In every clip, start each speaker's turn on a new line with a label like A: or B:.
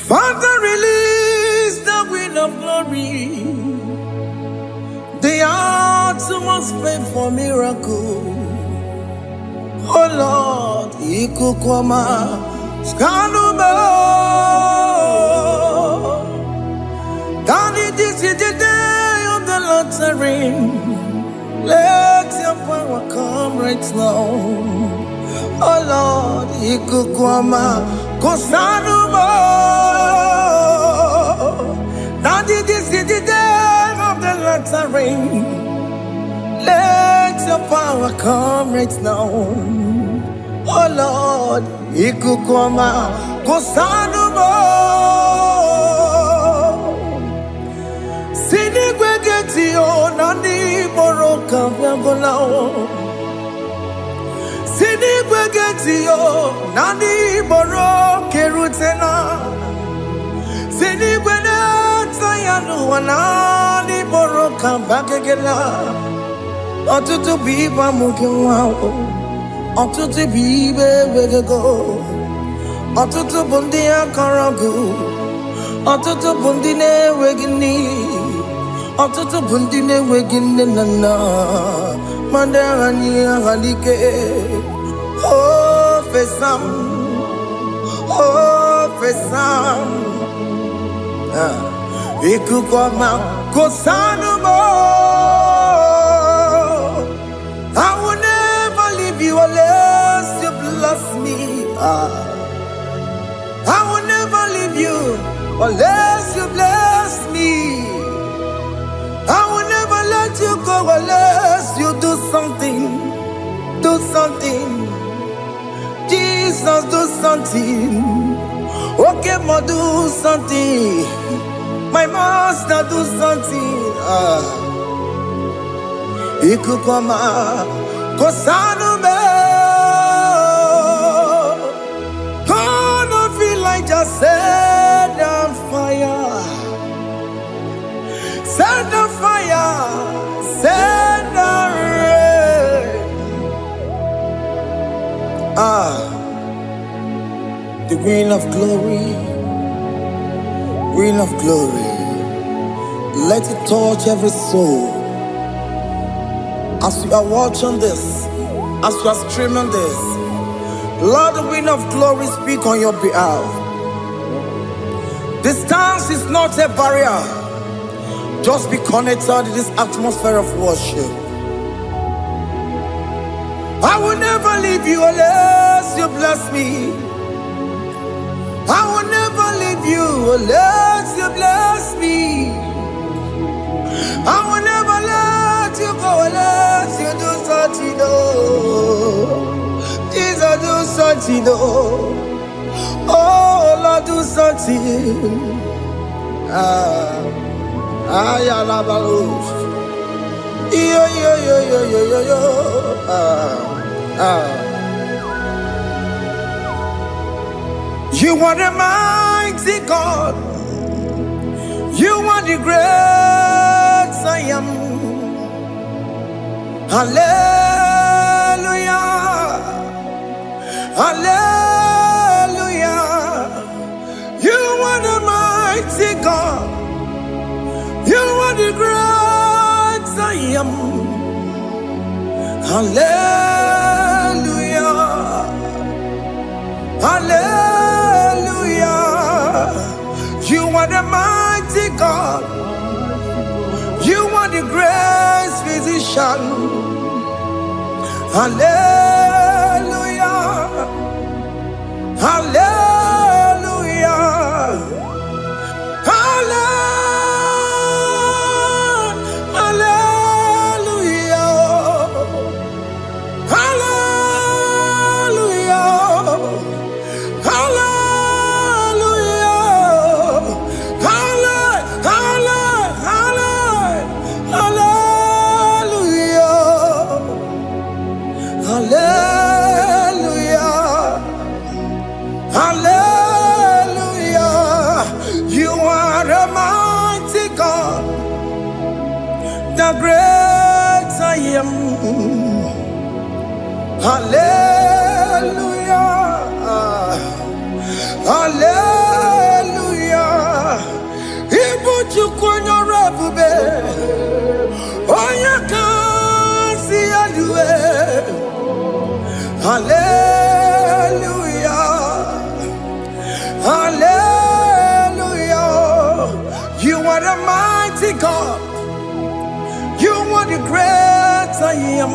A: Father, release the wind of glory. The hearts must pray for miracle. Oh Lord, Ikukwama, Skanuma. Daddy, this is the day of the Lord's ring. Let your power come right now. Oh Lord, Ikukwama, Kosanuma. Daddy, this is the day of the Lord's ring. Let your power come right now. Oh Lord, Ikukwama, Kosanuma. Sinigwegetio, Nani Boroka, Viagolao. Sinigwegetio, Nani Boroke Rutena. Sinigweneta, Yanu, Nani Boroka, Bagagela. Otutu biba mukiwao, otutu bibe wegego, otutu bundi akaragu, otutu bundi ne wegini, otutu bundi ne wegini nana, mandarani halike, oh fesam, Ikukwama kosanumo. I will never leave you unless you bless me. I will never leave you unless you bless me. I will never let you go unless you do something. Do something. Jesus, do something. Okay, ma, do something. My master, do something. Ikukwama, Kosanume. Gonna feel like just set on fire. Set on fire. Set on rain. The wind of glory. Wind of glory. Let it touch every soul. As you are watching this, as you are streaming this, Lord, the wind of glory speak on your behalf. Distance is not a barrier. Just be connected to this atmosphere of worship. I will never leave you unless you bless me. I will never leave you unless you bless me. I will never let you go unless you do something. Jesus, do something. Oh Lord, do something. Ayalabalush. Yo. You are the mighty God. You are the great I am. Hallelujah. Hallelujah. You are the mighty God. You are the great I am. Hallelujah. Hallelujah. You are the mighty God. You are the great physician. Hallelujah. Hallelujah. The great I am. Hallelujah. Hallelujah. God. You are the great I am.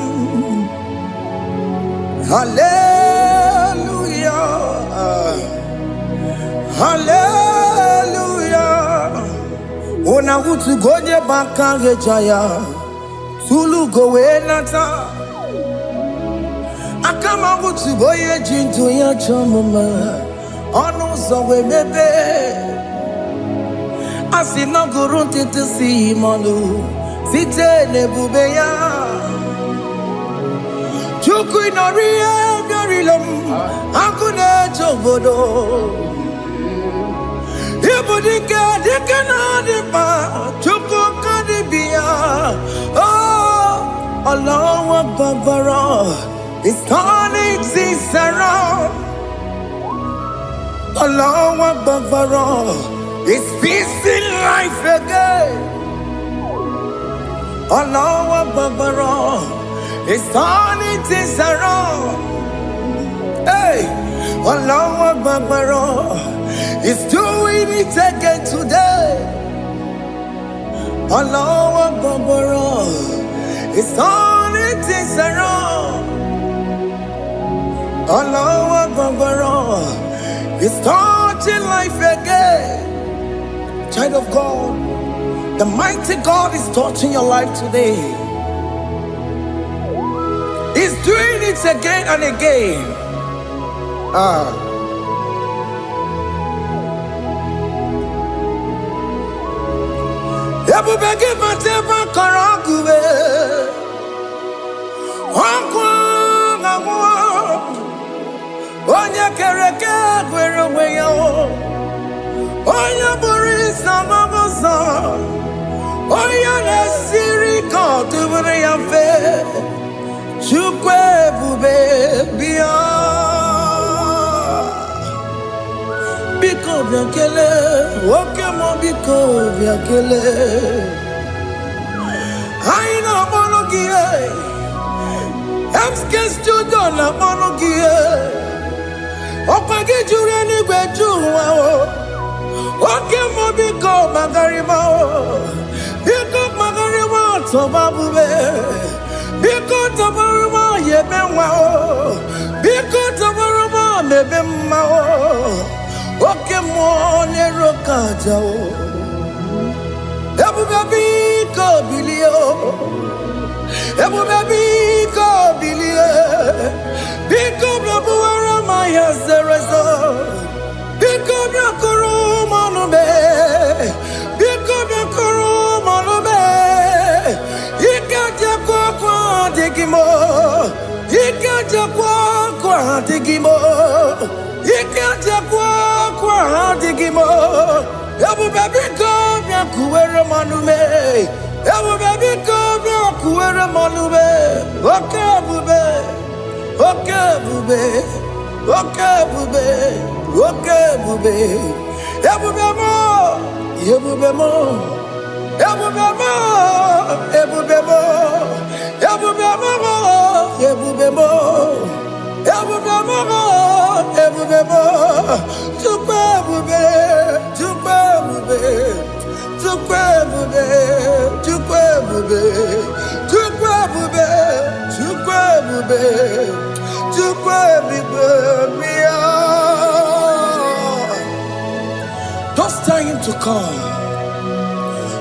A: Hallelujah. Hallelujah. Ona utu gonye bakange jaya. Tulu gowe nata. Akama utu boye jintu ya chomama. Ono zowe mebe. Asina gurunti tisi manu. Site nebubeya. Chuku inoria garilum. Akune chobodo. Ibudika dikana dipa. Chuku kadibia. Oh, Allah Babara. It's turning things around. Allah Babara. It's fixing life again. Allah Babara. It's turning things around. Hey, Allah Babara. It's doing it again today. Allah Babara. It's turning things around. Allah Babara. It's touching life again. Child of God, the mighty God is touching your life today. He's doing it again and again. Onya kereke gwerewe yo. Onya boris na mamosa. Onya nesiri kotubure ya fe. Chukwe bube biya. Biko biakele. Oke mo biko biakele. Aina monogie. Emske studio na monogie. Opage jure ni gwejuwa o. Oke mo biko magarima o. Biko magarima tobabube. Biko tobaruma yebenwa o. Biko tobaruma mebemma o. Oke mo nerokaja o. Ebube biko bilio. Ebube biko bilie. Biko blabuara maya zerezo. Biko blakuru manube. Biko blakuru manube. Ikaja kwa digimo. Ikaja kwa digimo. Ikaja kwa digimo. Ebube biko blakuere manube. Ebube biko blakuere manube. Okay bube. Okay bube. Okay bube. Okay bube. Ebube mo. Ebube mo. Ebube mo. Ebube mo. Ebube mo. Ebube mo. Ebube mo. Ebube mo. Tukwe bube. Tukwe bube. Tukwe bube. Tukwe bube. Tukwe bube. Tukwe bube. Tukwe bube. Don't tell him to come.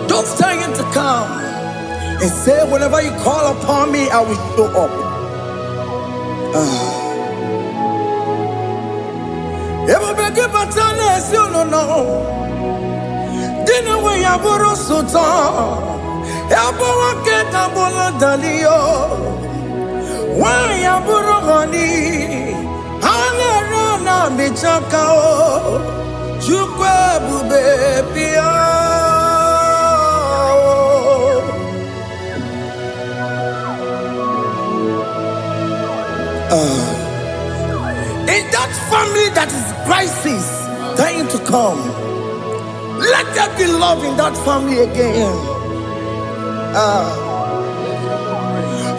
A: Don't tell him to come. And say, whenever you call upon me, I will show up. Everybody but you don't know. Dinner way I borrow so tall. Elbow get a bullet dalio. Why I borrow honey? I'll run a bichakao. Chukwe bube pia. In that family that is crisis, trying to come, let there be love in that family again.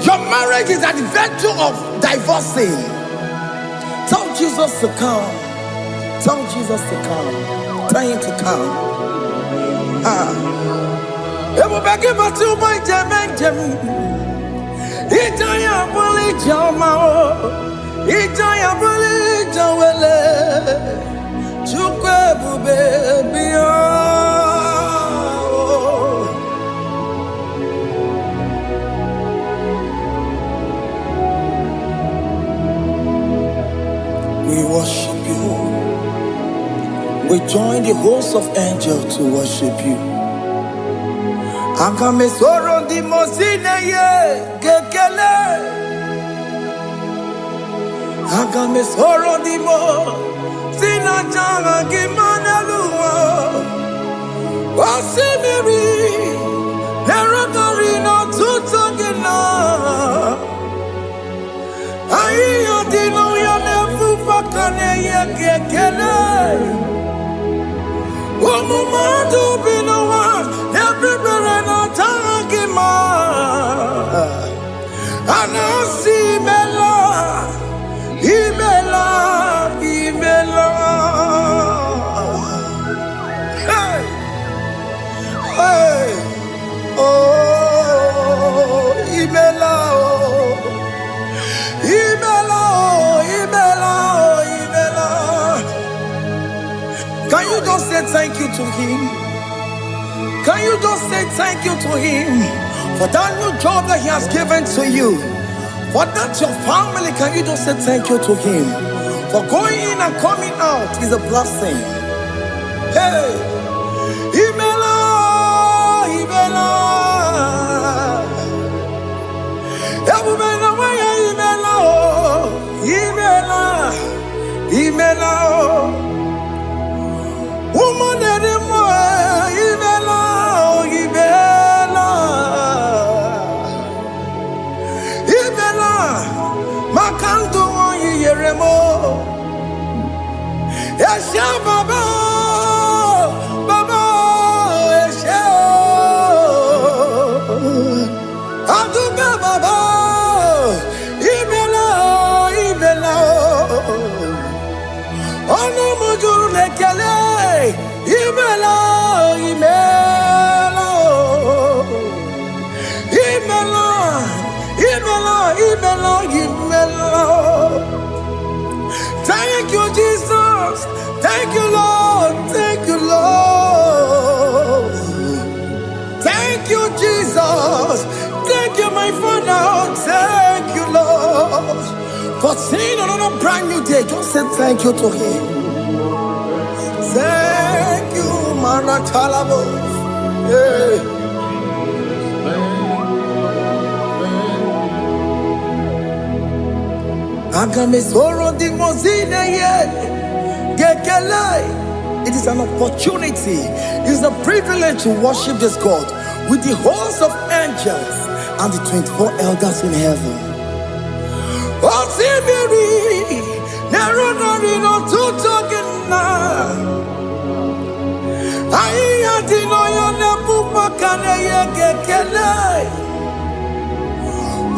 A: Your marriage is at the verge of divorcing. Tell Jesus to come. Tell Jesus to come. Trying to come. Ebu begi batu boy jemenjem. Ijaya buli jamao. Ijaya buli jawele. Chukwe bube biyo. We worship you. We join the host of angels to worship you. Akame soro di mosine ye kekele. Akame soro di mo sina changa kimana luwa. Wasimiri nerokari no tutogina. Ayo dino ya nefu fakane ye kekele. Omumadu binowa nebibere no tangima. Anasi mela, imela, imela. Hey, hey, oh, imela, oh, imela, oh, imela, oh, imela. Can you just say thank you to him? Can you just say thank you to him for that new job that he has given to you? For that your family, can you just say thank you to him? For going in and coming out is a blessing. Hey, Imela, Imela, Imela, Imela, Imela, woman anymore, Imela, Imela, Imela, Makandu Yeremo, Yasha Baba, Baba, Yasha, Aduba Baba, Imela, Imela. Ono mujuru lekele, imela, imela, imela, imela, imela, imela. Thank you, Jesus. Thank you, Lord. Thank you, Lord. Thank you, Jesus. Thank you, my Father. Thank you, Lord. For seeing another brand new day, just say thank you to him. Thank you, Manatalabo. Yeah. Agame soro di mozine ye gekele. It is an opportunity, it is a privilege to worship this God with the host of angels and the 24 elders in heaven. Osimiri, nerunari no tutogina. Aiya dino ya nebu makane ye gekele.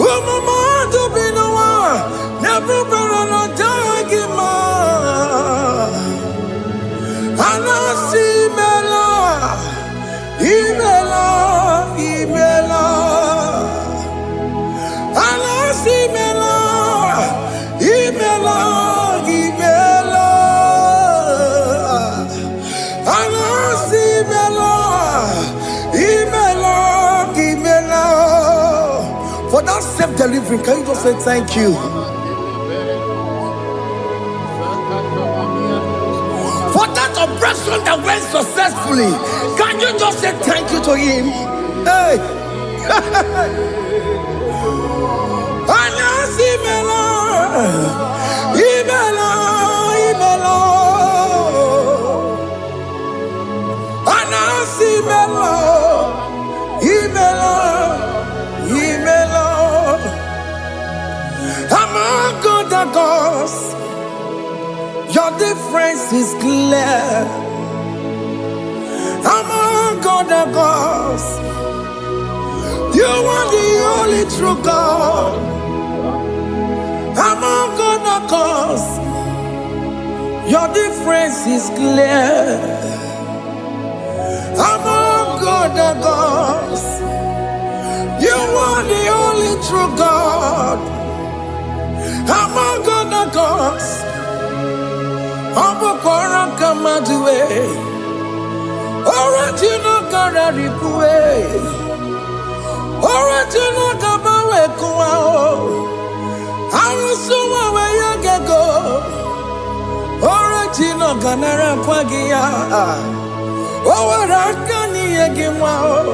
A: Umumadu binowa, nebu berano jagima. Anasi mela, imela, imela. Anasi mela. Imela, Imela, Anasi Imela, Imela, Imela. For that self-delivery, can you just say thank you? For that operation that went successfully, can you just say thank you to him? Hey. Anasi Imela. Imela, Imela, Anasi Imela, Imela, Imela. Among other gods, your difference is clear. Among other gods, you are the only true God. Among other gods, your difference is clear. Among other gods. You are the only true God. Among other gods, Abukora Kamadue, original Kararipue, original Kabawe Kuao, Arusuma Wayagego, original Ganara Kwagia, Owarakani Yagimao,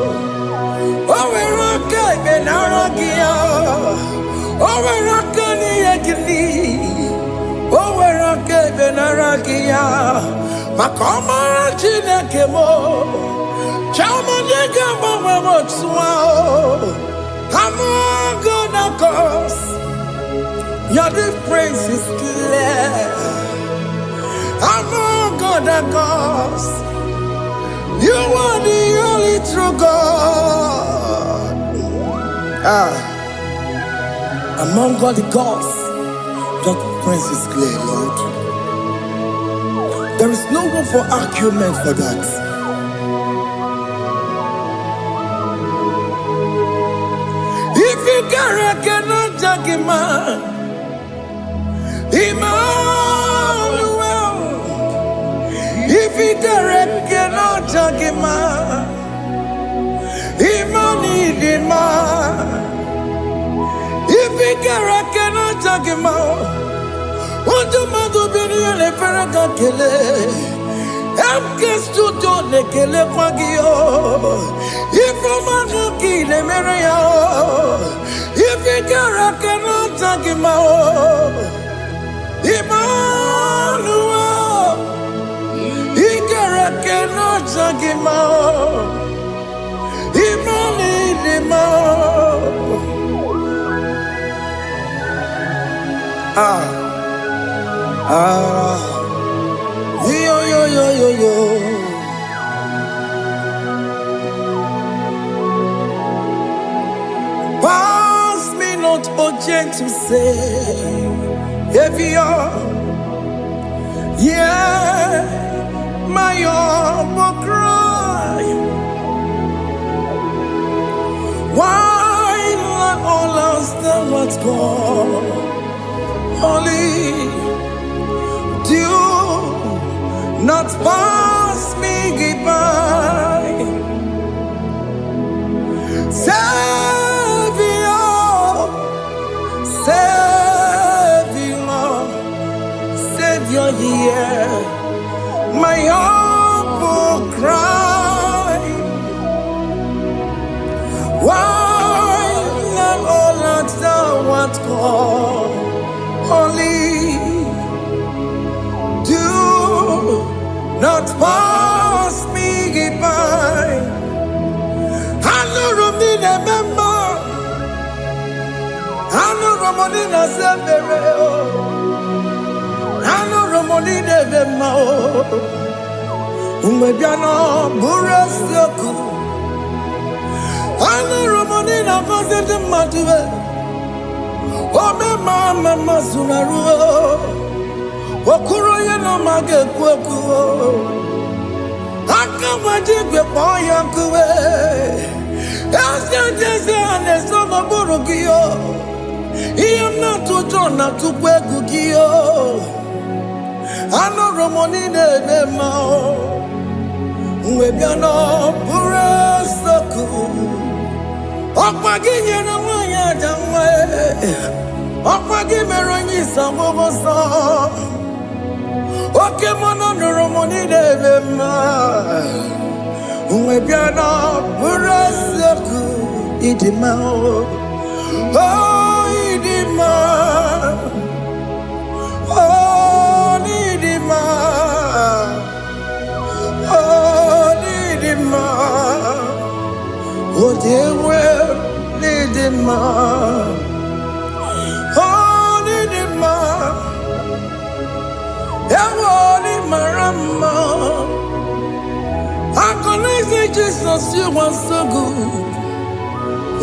A: Owaraka Benaragia, Owarakani Yagini. Owerake benaragia, makoma chine kemo, chama nega mama motswao. I'm gonna cause your difference is clear. I'm gonna cause you are the only true God. Among all the gods. That prince is clear, Lord. There is no room for argument for that. If you cannot judge him, Emmanuel. If you cannot judge him, Emmanuel. If you cannot judge him, what do you do? Le ferraga kele, amkes tuto le kele kwagio. If you ki le mereya, if you cannot judge him, Emmanuel. He cannot judge him, Yo. Pass me not, O gentle Savior. Yeah, my humble cry. Why let all us know what's gone? Holy, do not pass me by. Savior, yeah, my humble cry. Why not all that thou art called? Holy, do not pass me by. I know Romina member, I know Romonina Zembere, I know Romonina Vemao, Umebiano Burasioku, I know Romonina Vazet Matue. Oh, mama, Masunaru, Okuro, you know, my get Kwaku. I can't wait to get boy uncle. Ask your Jason, and some of Borogio. He am not to turn not to Kwekukio. I know Romonine, the Mao. Webiano, Burasoku. Okwaginye na wanya jamwe, okwagimeronyi samoboso, okemono nuromoni devema, umebiana burasoku idima oh idima oh idima oh idima. Oh, they will lead him on. Oh, lead him on. They will lead Marama. I can say Jesus, you are so good.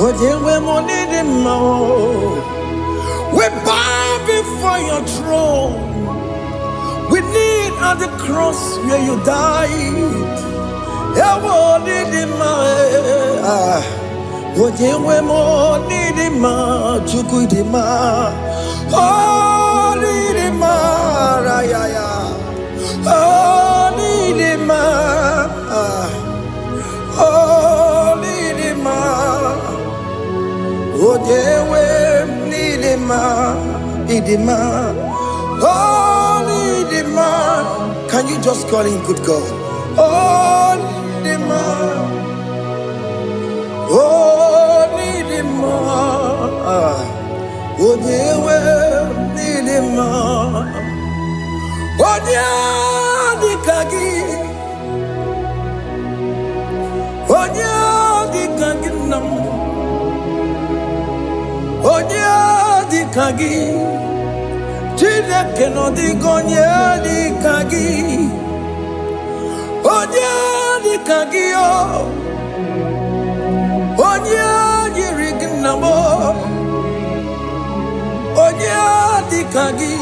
A: Oh, they will lead him on. We bow before your throne. We kneel at the cross where you died. Ewo nidima, ojewe mo nidima, chukudima, oh nidima, rayaya, oh nidima, oh nidima, ojewe nidima, idima, oh nidima. Can you just call him good God? Oh nidima. Oh, need him more. Oh, dear, well, need him more. Oh, dear, the kagi. Oh, dear, the kagi. Oh, dear, the kagi. Chile cannot go near the kagi. Oh, dear, the kagi. Oh. Onya yirignamo, onya dikagi,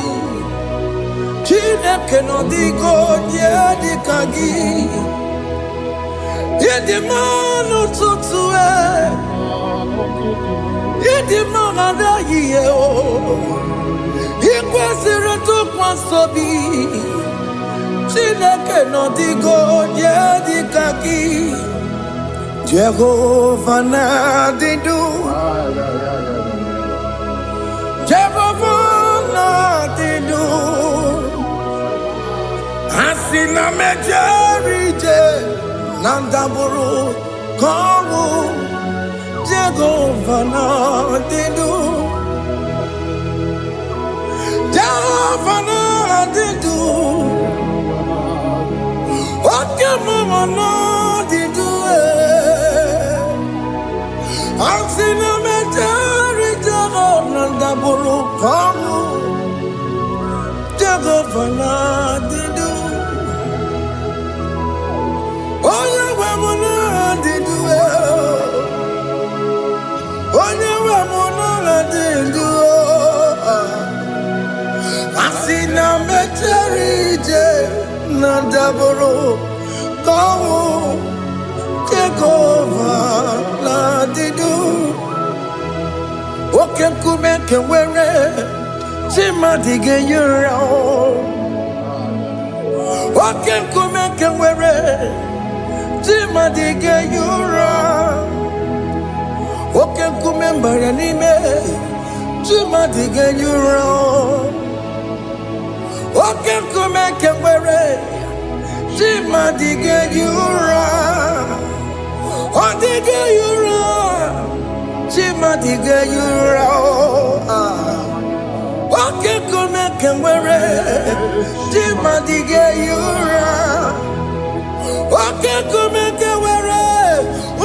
A: chine keno digo onya dikagi, yedimano tutue, yedimano da yeo, ikwesire tukwasobi, chine keno digo onya dikagi. Jehovah Nadidu, Jehovah Nadidu, Asina Mejerije, Nandaburu, Komu, Jehovah Nadidu, Jehovah Nadidu, Okemama Nadidu. Asina metari jago nanda buru kamu jago fana didu. Oya wamuna didu. Oya wamuna didu. Asina metari nanda buru kamu jago fana didu. Oke kume kewere, chima dige yura. Oke kume kewere, chima dige yura. Oke kume mbaranime, chima dige yura. Oke kume kewere, chima dige yura. Odige yura. Chima diga yura, oke kume kemwere. Chima diga yura, oke kume kemwere.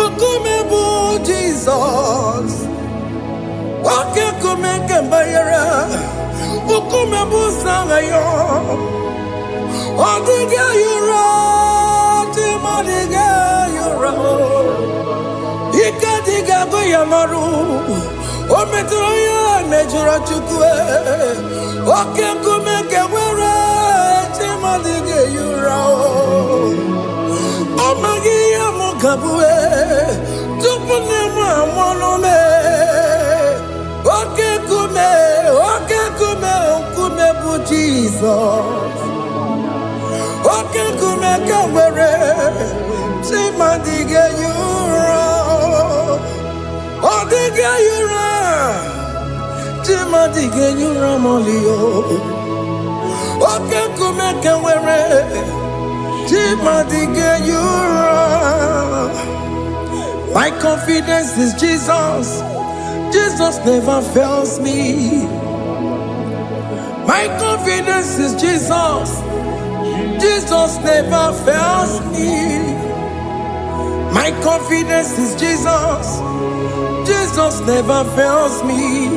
A: Ukume bu Jesus, oke kume kembayera. Ukume bu sangayo, odiga yura. Chima diga yura. Ikadiga goyamaru, o metroya mejura chukwe, o kenkume kewere, chimadiga yura. O magiya mukabue, tupune mwamonome, o kenkume okume bu Jesus, o kenkume kewere, chimadiga yura. Odiga yura, chima diga yura molio. Oke kume kewere, chima diga yura. My confidence is Jesus. Jesus never fails me. My confidence is Jesus. Jesus never fails me. My confidence is Jesus. Jesus never fails me.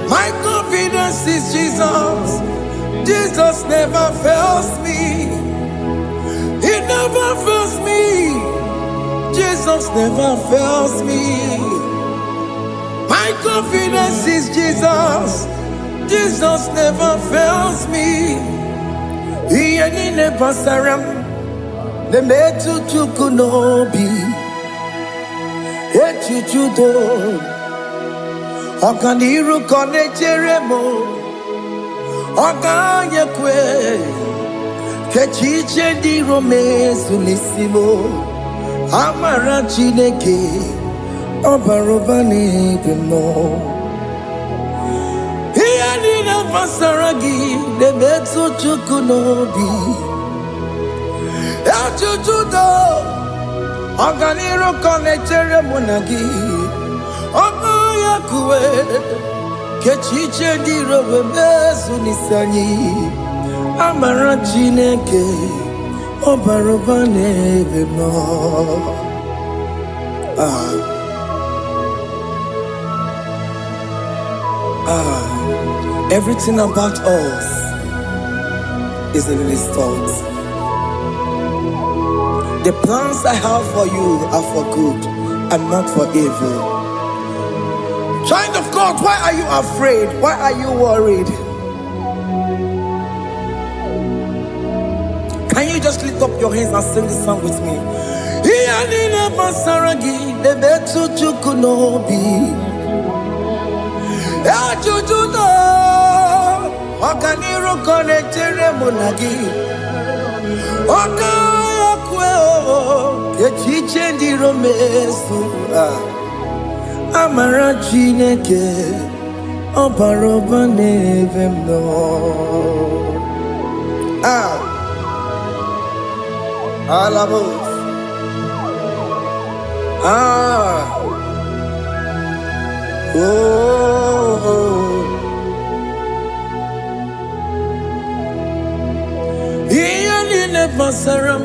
A: My confidence is Jesus. Jesus never fails me. He never fails me. Jesus never fails me. My confidence is Jesus. Jesus never fails me. He never surrender. the metu chukunobi, echuchudo, okaniru konecheremo, okanyekwe, kechiche di romezu nisimo, amara chineke, obarobane demo. Hiyanina masaragi, the metu chukunobi, echuchudo, oganiru konechere monagi, obayakwe, kechiche di robemezu nisani, amara chineke, obarobane bemo. Everything about us is in His thoughts. The plans I have for you are for good and not for evil. Child of God, why are you afraid? Why are you worried? Can you just lift up your hands and sing this song with me? Iyanina masaragi nebetu chukunobi, echuchudo, okaniru konechere monagi, okayakwe, kechiche ndi romesu, amara chineke, obarobane vemno. Alabos. Iyanine basaram,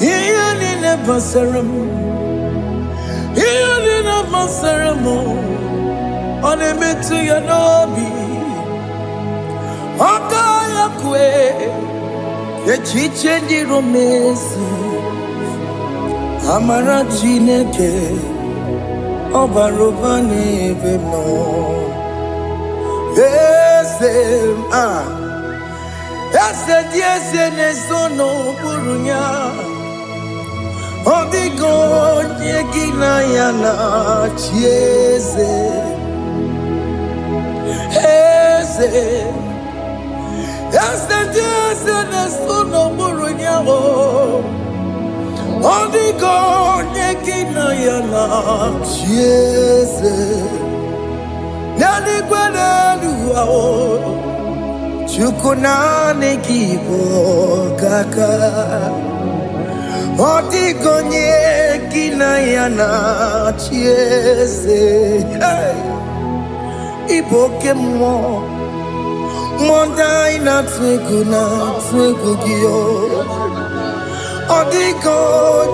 A: iyanine basaram, iyanine basaram. Onemetu yanobi, okayakwe, kechiche ndi romesu, amara chineke, obarobane vemno. Ese diese nesono burunya, odigo nyegina yana chiese. Ese diese nesono burunya, odigo nyegina yana chiese. Nani gwenelu chukunane kibo kaka, odigo nyegina yana chiese. Iboke mo mondai na twegugio, odigo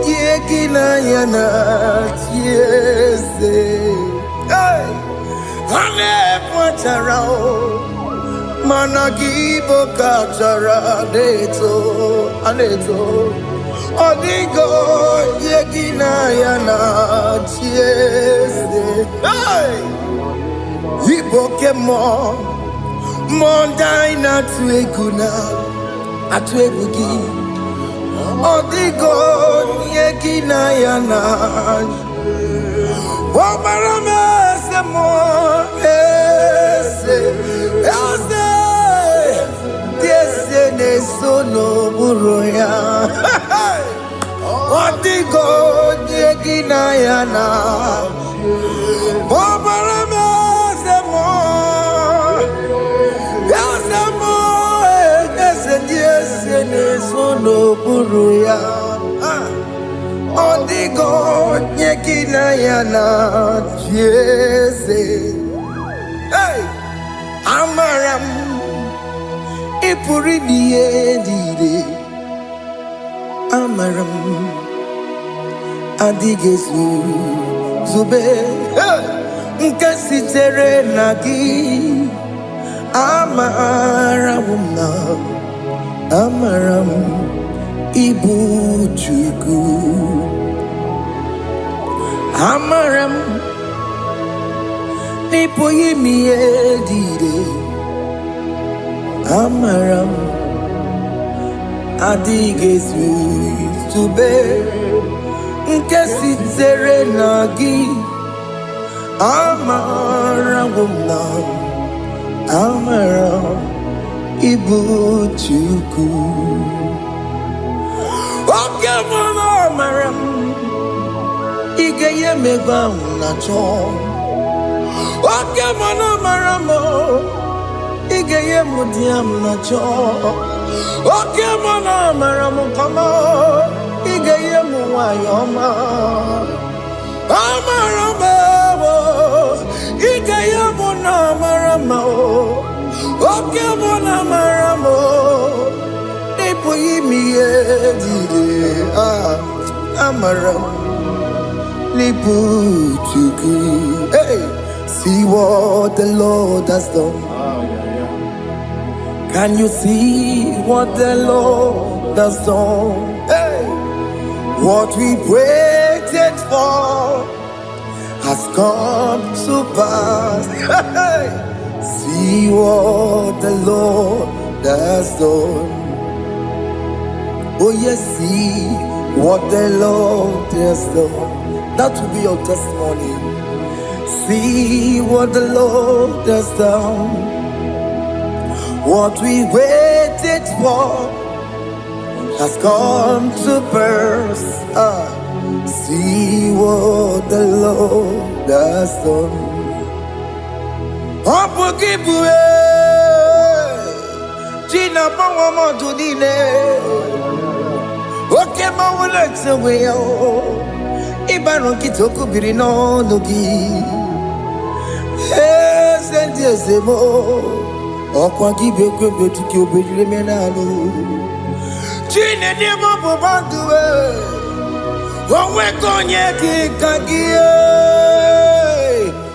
A: nyegina yana chiese. Ane pacharao, managibo kachara aneto, odigo yegina yana chiese. Iboke mo mondai na atwegugi, odigo yegina yana. Obarame semo diese nesono buruya, odigo yegina yana. Obarame semo diese nesono buruya, odigo nyekina yana chiese. Amaram ipuri diye, amaram adigezu zube, nkasitere nagi, amaram ibu chuku, amaram nipo yimi edide, amaram Adigezu Tube Nkesi Tere Nagi Amara Wumna Amara Ibu Chuku Oke Mama Amaram Igeye Meba Nacho Oke Mama Maramo Igeye Mudiam Nacho Oke Mama Maramo Kama Igeye Muayoma Amaramo Igeye Muna Maramo Oke Mama Maramo Ipo Yimiye Dide Amaram Lipu Chuku. Hey, see what the Lord has done. Can you see what the Lord has done? Hey, what we waited for has come to pass. Hey, see what the Lord has done. Oh yes, see what the Lord has done. That will be your testimony. See what the Lord has done. What we waited for has come to pass. See what the Lord has done. Opokibue, China Pawamo Tudine, Okema Wulexaway, Ibaron Kitoku Birino Nogi, and yes, Okwagi Beko to kill Benjaminano. China Demo Bandue. Owe Konyeki Kagie.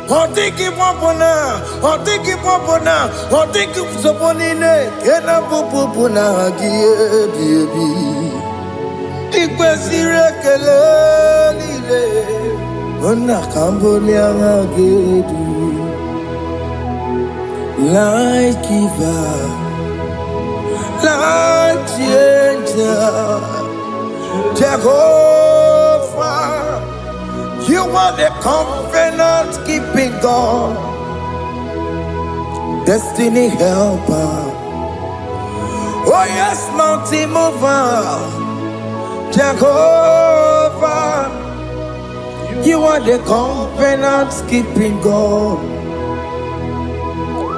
A: Otiki Popona. Otiki Popona. Otiki Soponine. Kena Popona Gie Baby. Ikwesire Kelele. Ona Cambodia Gedu. Light giver, light changer, Jehovah, you are the covenant keeping God, destiny helper. Oh yes, mountain mover, Jehovah, you are the covenant keeping God.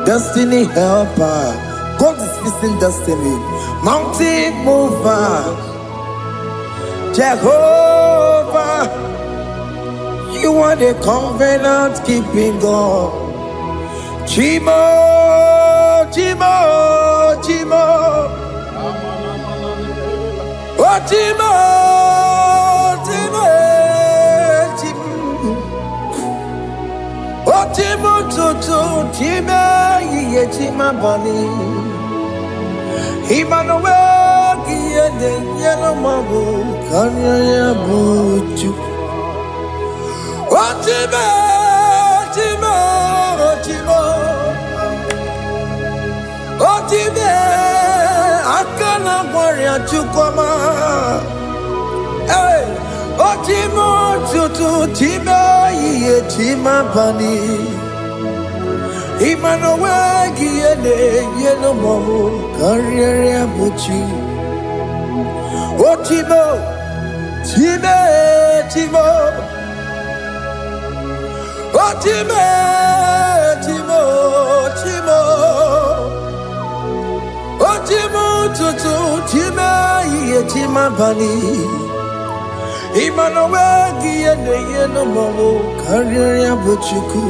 A: Destiny helper, God is fixing destiny. Mountain mover, Jehovah, you are the covenant keeping God. Chimo, Chimo, Chimo, oh Chimo, Chimo, Chimo, oh Chimo, Chimo, Chimo. Chima Bani Emmanuel Giede Yellow Mabu Kanya Buchu Ochime Chimo Chimo Ochime Akana Warrior Chukoma Hey Ochimo Chutu Chima Ye Chima Bani Emmanuel Giede Yellow Mabu Kanya Buchu Ochimo Chime Chimo Chimo, Chimo, Chimo, Chimo, Tutu, Chima, Chima Bani, Emmanuel Giede Yellow Mabu Kanya Buchuku.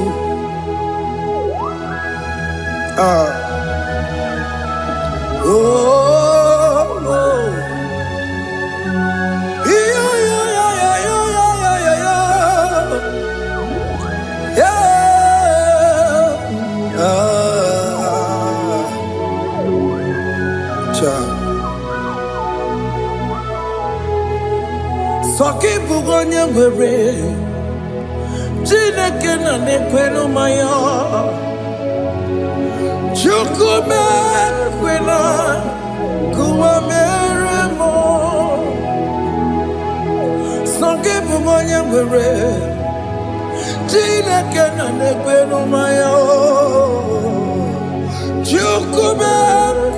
A: Soki bugonye gwere Chineke na nekwenu maya Chukume kwena Kuwa mere kwere Chineke na nekwe n'umaya Chukube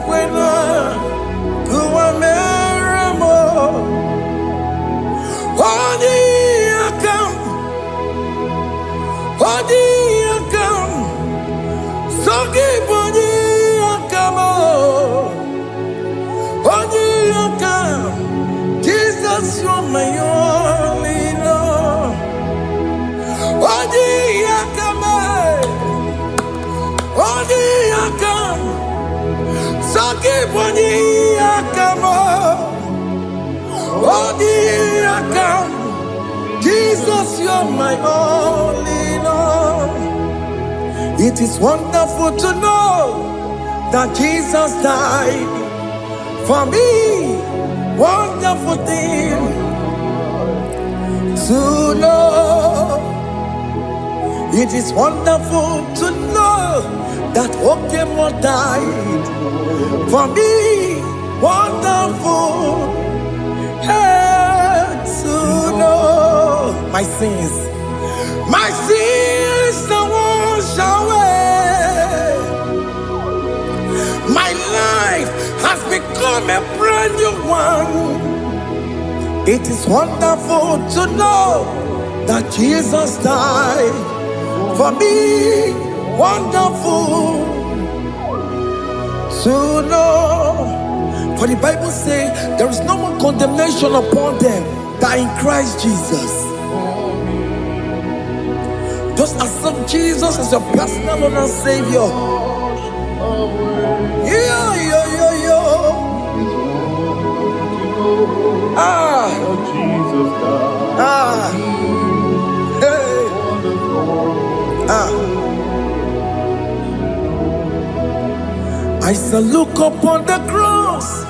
A: kwena kuwa meramo Odi akam Sogi boni akamo Odi akam Jesus, you're my only Lord. Odi akam, Saki boni akamo. Odi akam, Jesus, you're my only Lord. It is wonderful to know that Jesus died for me. Wonderful thing to know. It is wonderful to know that Okemo died for me. Wonderful to know. My sins are washed away. My life has become a brand new one. It is wonderful to know that Jesus died for me. Wonderful to know. For the Bible says there is no more condemnation upon them that in Christ Jesus. Just accept Jesus as your personal Lord and Savior. I shall look upon the cross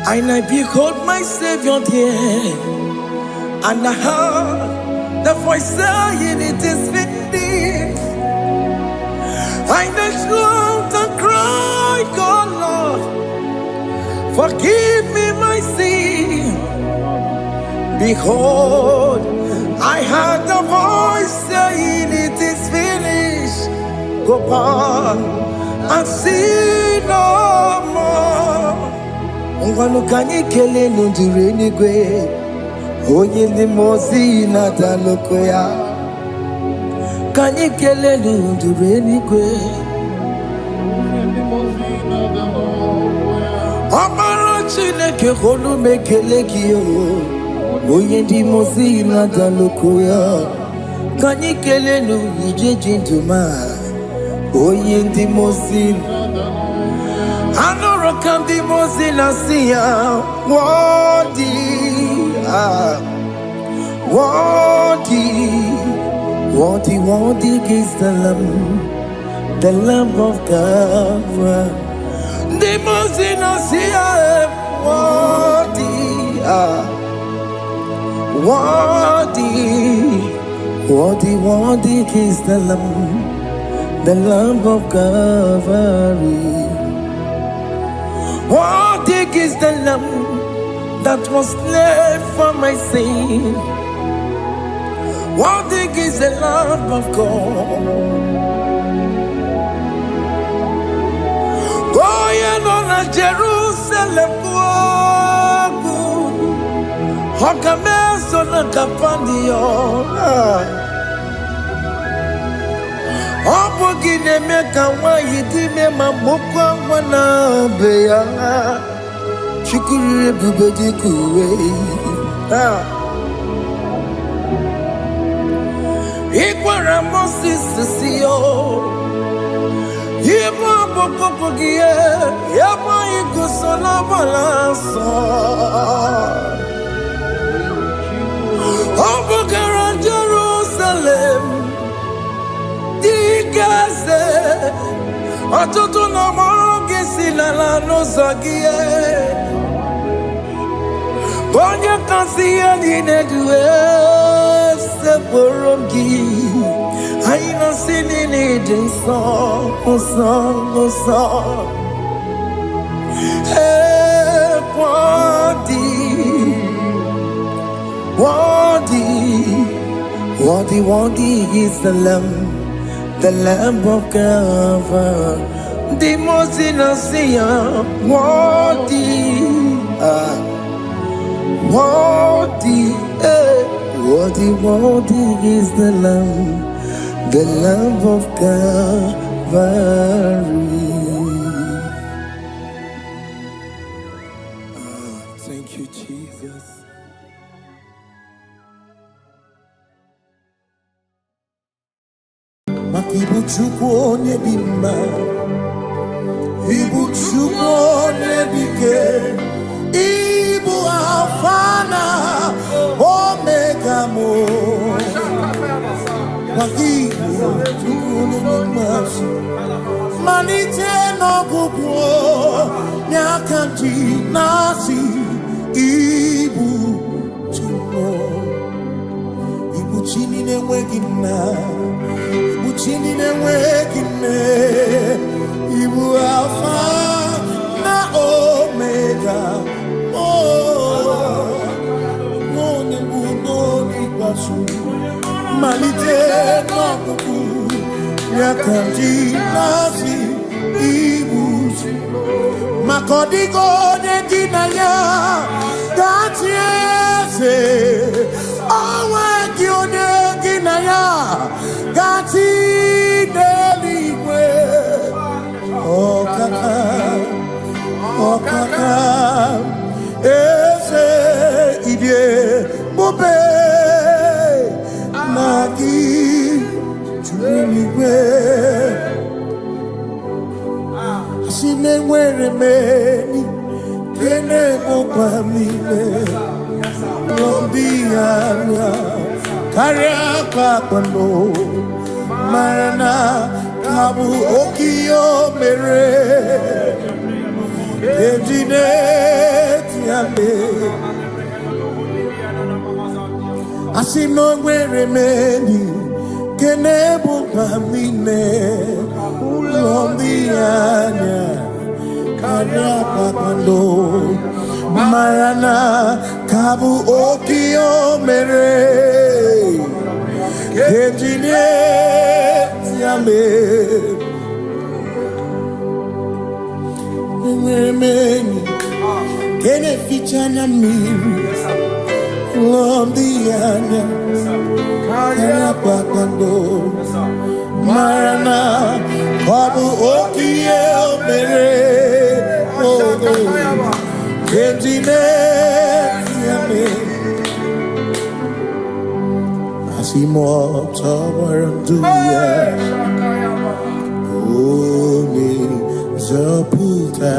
A: and I behold my Savior there, and I heard the voice saying, "It is finished." I knelt and cried, "God, Lord, forgive me my sin." Behold, I heard the voice saying, "It is finished." Go on and sin no more. Ungwanu kanyi kele nundure nigwe, onye ndi mozi na daloko ya. Kanyi kele nundure nigwe, Amara Chineke holu mekele kiyo, onye ndi mozi na daloko ya. Kanyi kele nundure jinduma, onye ndi mozi. Anoro kandi mozi na siya, worthy, worthy is the Lamb of God. The mozi na siya, worthy is the Lamb of Calvary. Worthy is the Lamb that was slain for my sin. Worthy is the Lamb of God. Going on a Jerusalem walk, Hokames on a Capandio. Opogine meka wa yidime mamokwa wana beya Chukuri bubedi kuwe Ikwara Moses siyo Yema bokopogie Yema igusola balanso Opogara Jerusalem Gaze, atutu na mogi silala no zagie. Bonya kansiya dine duwe se borongi. Aina sini ni jinso, osa. Worthy Worthy is the Lamb of God, the most innocent, worthy, worthy is the Lamb of Calvary. Thank you, Jesus. Ibu Chukwu onye dị mma, Ibu Chukwu onye dị ike, Ibu Alfa na Omega mo. Ibu Chukwu onye dị mma, malite n'ọgwụgwụ n'aka ndị na-asị Ibu Chukwu, Ibu chi na-enweghị nna. Chini na-enweghị nne, Ibu Alfa na Omega, onye mbụ n'onye ikpeazụ, malite n'ọgwụgwụ ya ka ndị na-asị Ibu maka ọ dịghị onye gị na ya ga-achị eze, o nweghị onye gị na ya ga-achị n'eluigwe. Ọkaka eze ịdị ebube na gị juru eluigwe. Asị m enwere m enyi nke na-emekwa m niile, ndị anya karịa kpakpando, mara na ka bụ oke ihe o mere eji na-eti ya mee. Asị m na o nwere m enyi nke na-ebukwa m niile, ụlọ ndị anya karịa kpakpando, mara na ka bụ oke ihe o mere eji na-eti ya mee. Enwere m enyi nke na-eficha anya mmiri, ụlọ ndị anya karịa kpakpando, mara na ọ bụ oke ihe o mere eji na-eti ya mee. Asị m ọtọgbara ndụ ya, onye nzọpụta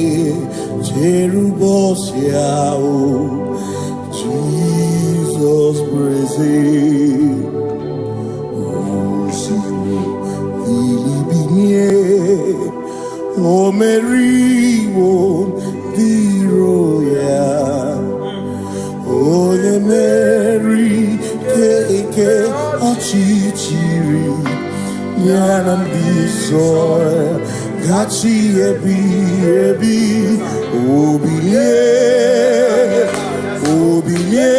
A: na-echere ụbọchị ahụ Jizọs bụ eze. Osimiri bilie, o meriwo ndị iro ya, onye meri ike ọchịchịrị ya na ndị nsọ gachi ebi. Obilie,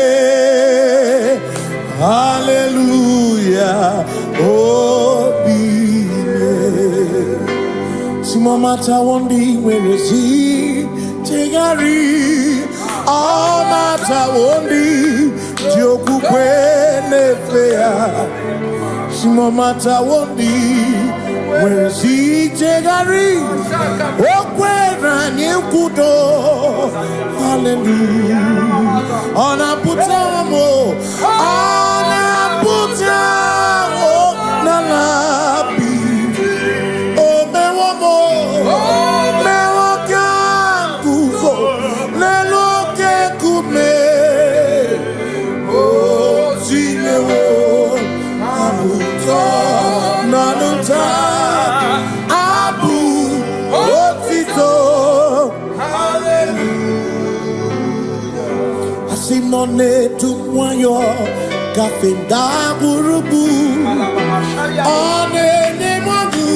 A: hallelujah, obilie. Simomata wondi werezi tegari, amata wondi jokukwe nefea. Simomata wondi werezi tegari, okwera nyekudo, hallelujah. Ona putamo nalabi, o mewamo mewakanguzo leloke kume, o zinewo abuto nanuta abu otito, hallelujah. Asimone tumwayo kafenda burubu, one nemodu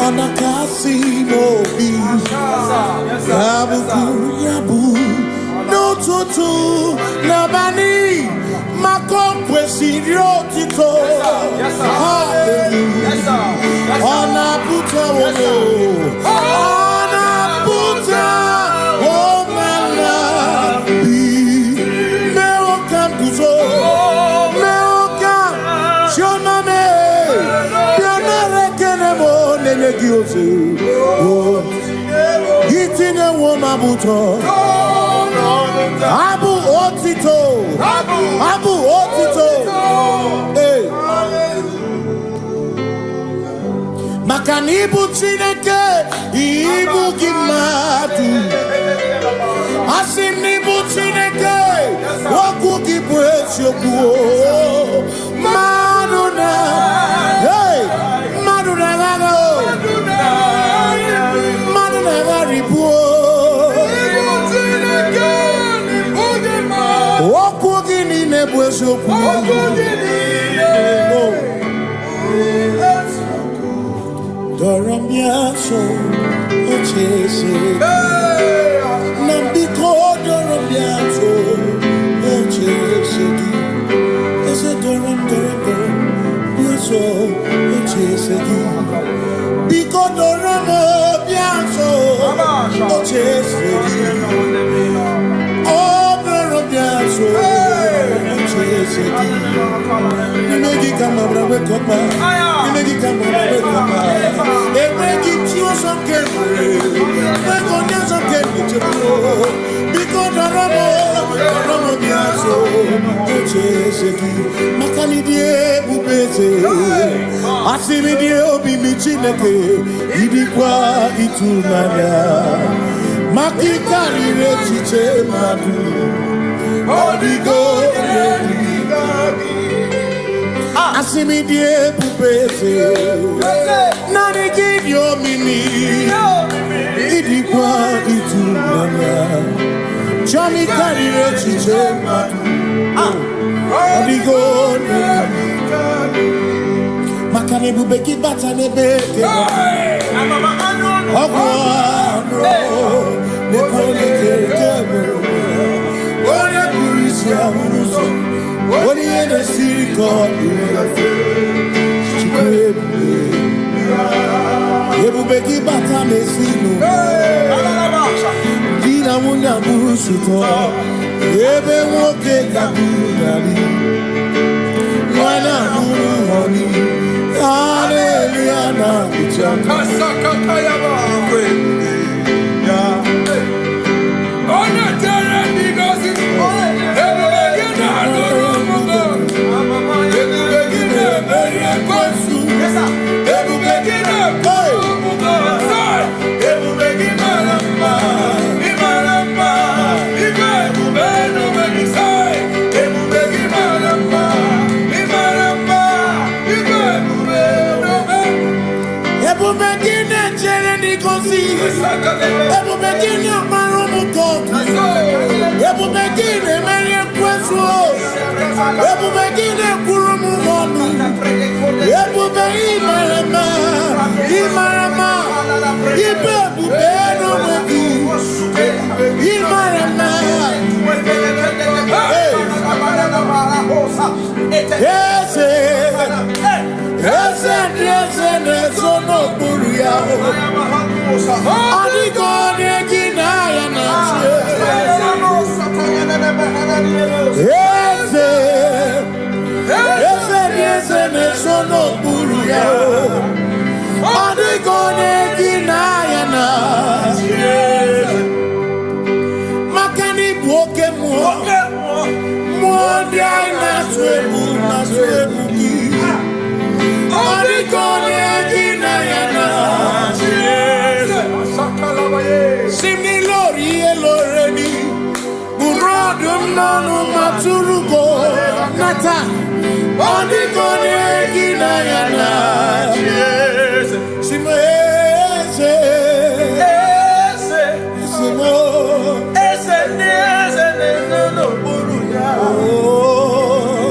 A: ona kasi mobi, yabu no tutu nabani Tito. Yes, sir. Hallelujah. Yes, sir. Honor Buta. Honor Buta. Oh, my love. Welcome to so. Welcome. Shoname. Yanare kenemo nenegiosu. Oh. Gitine woma buto. Abu Otito. Abu Otito. Hey. Makanibu Chineke. Ibu Gimatu. Asinibu Chineke. Waku Gibwesyoku. Maduna. Hey. Maduna Gano. Maduna Garibu. Okugini nebwesoku. Doramiaso ochese. Nambiko doramiaso ochese. Ese doram biaso ochese. Biko doramiaso ochese. You come over with Copa. You come over with Copa. They make it you some carefully. They go down some carefully. Because the Ramo Biaso, Makani die Bubese. Asimi die Obi Michineke. Idikwa Itunaya. Makikari Rechiche Madu. Odigo. Asimi die Bubese. Nani give your mimi. Idikwa Itunaya. Johnny carry Chiche Odigo Makane Bubeki Batane Beke Ogwano Nekone Kebe One Burisia Uruso One Yene Siriko Yebubeki Batane Sinu Dina Muna Busuto Ebe Woke Kabudali Wana Muru Honi Hallelujah na Bichaka Kasakatayaba Ona Tere Nigosi Ebubeki na Nurumugo Ebubeki na Beria Kwansu Ebubeki na Nurumugo Ebubeki na Lamba Ebubekine Marumuko Ebubekine Merian Kwesu Ebubekine Kurumumonu Ebubekine Imarama Ibebubeno Medu Imarama Yes, no Buria. Adigo Negina Yes, no Buria. Adigo Negina Makani Boke Mo Diana Swebu Simni Lori Loreni Burodum Nonu Maturugo Nata Odigone Ginayana Simese Simo Ese no Buruya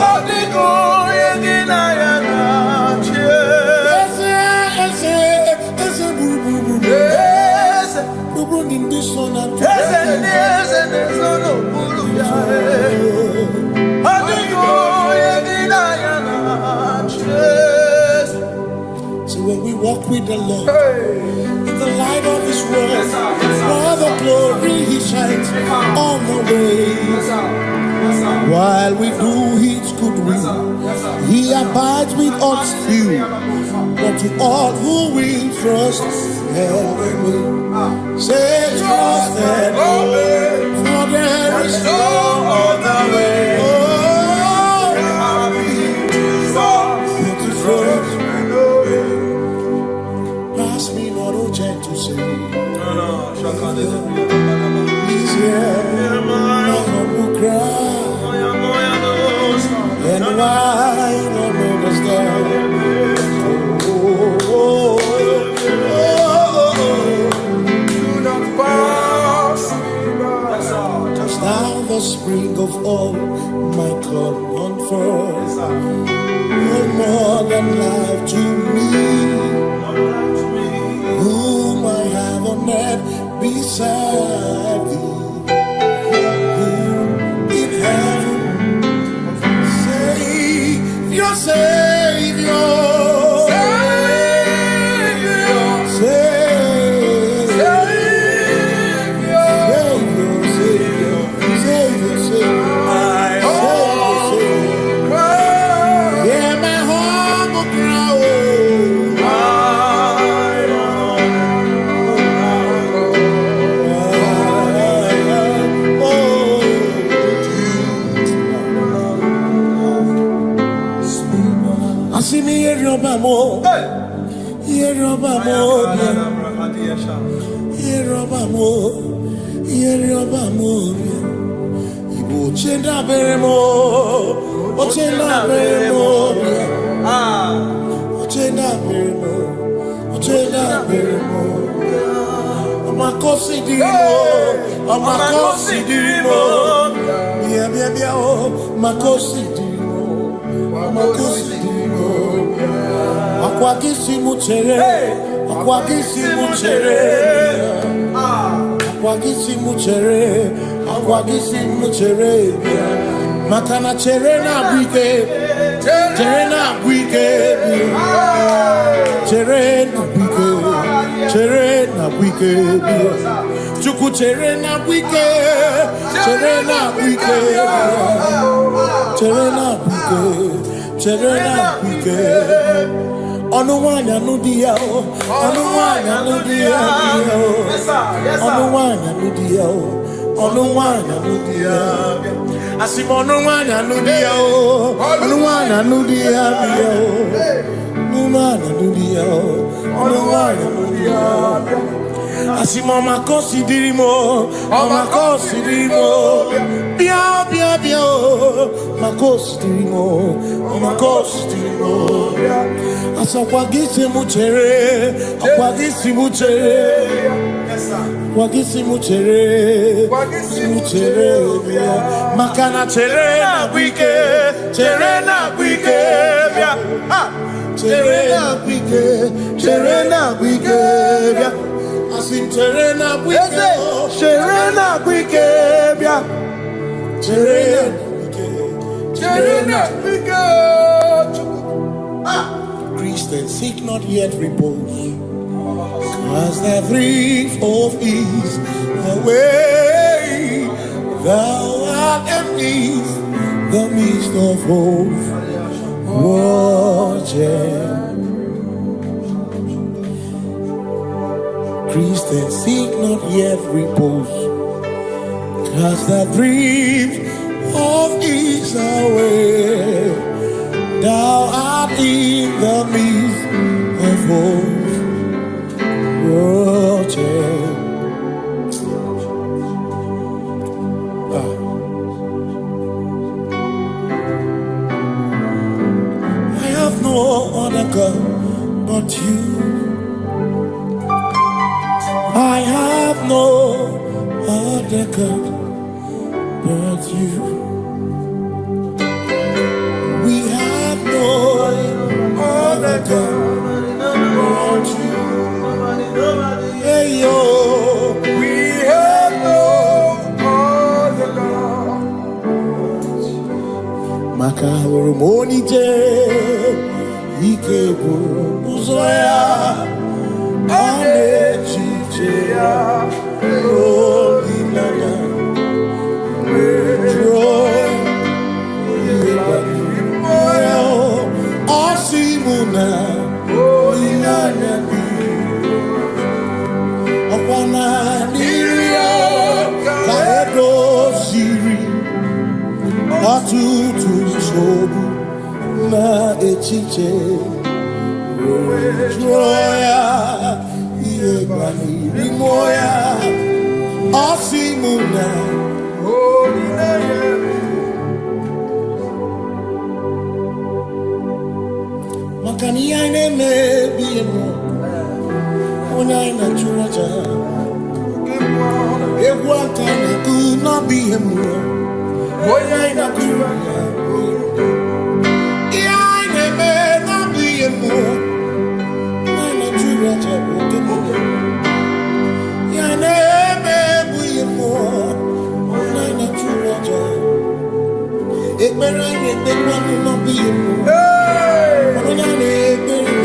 A: Odigone Ginayana Yes, walk with the Lord in the light of His word, for the glory He shines on the way. While we do His good will, He abides with us few, but to all who will trust and obey. Say trust and obey, for there is no other way. Pass me not, O gentle Savior. Please hear my humble cry, and why not understand? Do not pass me by. Touch thou the spring of all my comfort, more than life to me, whom I have on earth beside thee, whom in heaven, Savior, Savior, Igbo chenda beremo, ochenda beremo, ochenda beremo, ochenda beremo. Amakosi dirimo, amakosi dirimo, bia bia bia oh, makosi dirimo, amakosi dirimo. Akwakisi muchere, akwakisi muchere, akwakisi muchere, akwakisi muchere. Makana chere na bwike, chere na bwike, chere na bwike, chere na bwike. Chuku chere na bwike, chere na bwike, chere na bwike, chere na bwike. Onuwanya nudia o, onuwanya nudia o, onuwanya nudia o, onuwanya nudia. Asim onuwanya nudia o, onuwanya nudia o, onuwanya nudia o, onuwanya nudia. Asim omakosi dirimo, omakosi dirimo, bia bia bia o, makosi dirimo, omakosi dirimo. Asakwagisi muchere, akwagisi muchere, akwagisi muchere, muchere. Makana chere na bwike, chere na bwike, chere na bwike, chere na bwike. Asim chere na bwike, chere na bwike, chere na bwike, chere na bwike. Christians seek not yet repose, cause the brief of ease the way thou art empty the midst of hope. Watching Christians seek not yet repose, cause the brief of ease the way thou art in the midst of hope. I have no other God but you. I have no other God but you. We have no other God but you. Hey yo, we have no other God. Makahuru monite, ikebu uzoya. tutu sobu na echiche joya iebani rimoya osimuna makani ine mebi mo ona ina churaja egwanta na ku na bi mo ona ina churaja ine me na bi mo ona churaja ine me bi mo ona ina churaja ekpere ni ekpere na bi mo ona ni ekpere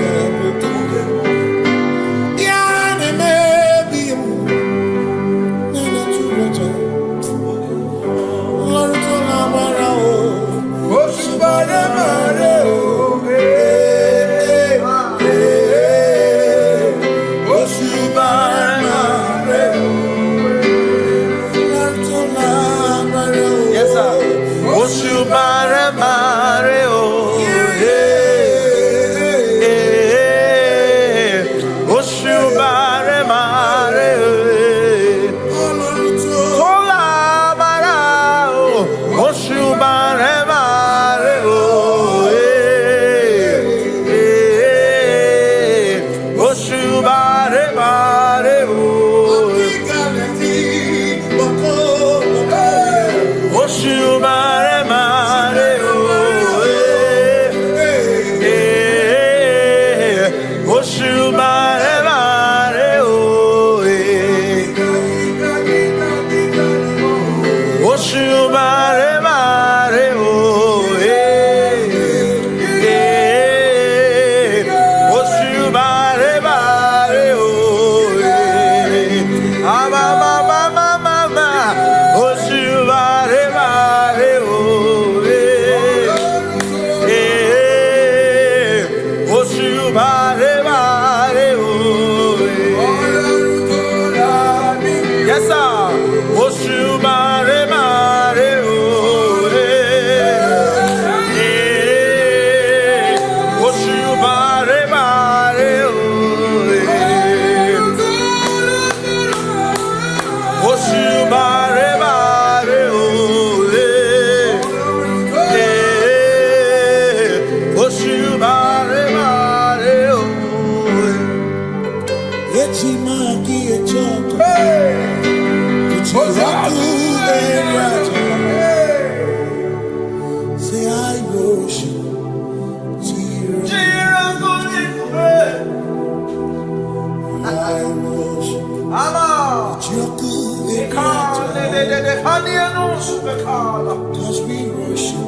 A: Cause we worship,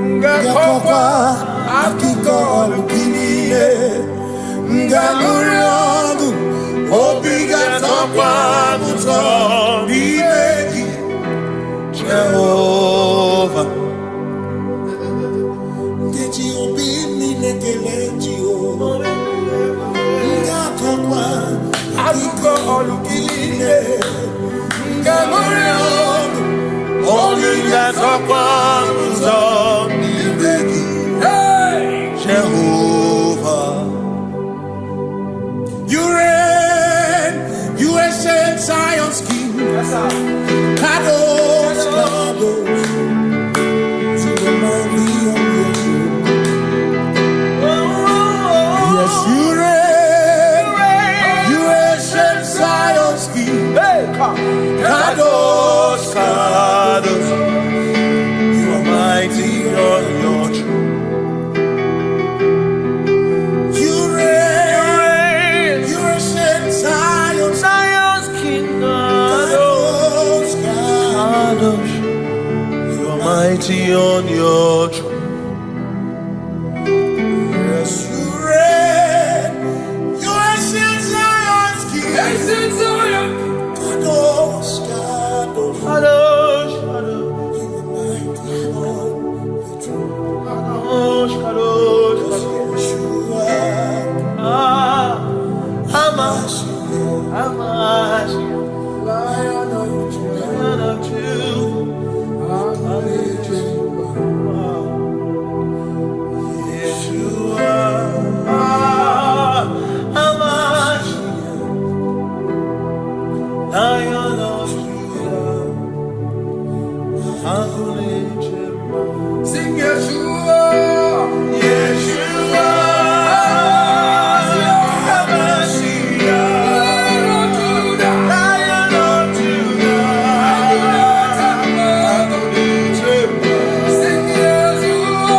A: Jehovah. Jehovah. You reign, you are ancient Zion's king. Kadosh, Kadosh, to the mighty on your throne. Yes, you reign, you ancient Zion's king. Kadosh, Kadosh, you are mighty on your throne. You reign, you ancient Zion's king. Kadosh, Kadosh, you are mighty on your throne. Yes, you reign, you ancient Zion's king. Ancient Zion. Kadosh, Kadosh, Kadosh, Kadosh, you are mighty on your throne. Kadosh, Kadosh, Kadosh, you are. Amash, Lion of sing Yeshua, Yeshua, Lion of Judah, sing Yeshua,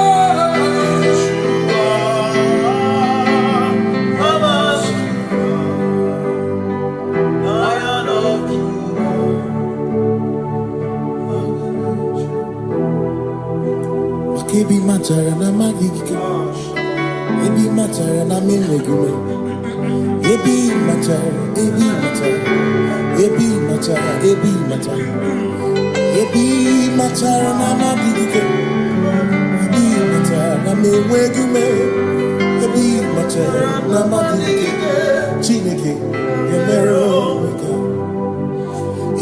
A: Lion of Judah. Ebi matara na magigike, ebi matara na memegume, ebi matara, ebi matara, ebi matara, ebi matara, ebi matara na magigike, ebi matara na memegume, ebi matara na magigike, Chineke emero weka,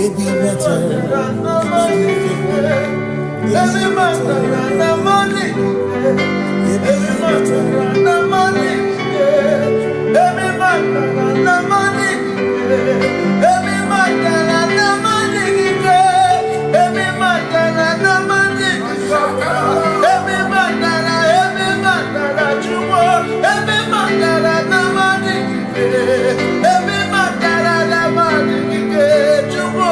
A: ebi matara na magigike. Every matter na money, every matter na money, every matter na money, every matter na money, every matter na money, every matter na jumo, every matter na money, every matter na money, jumo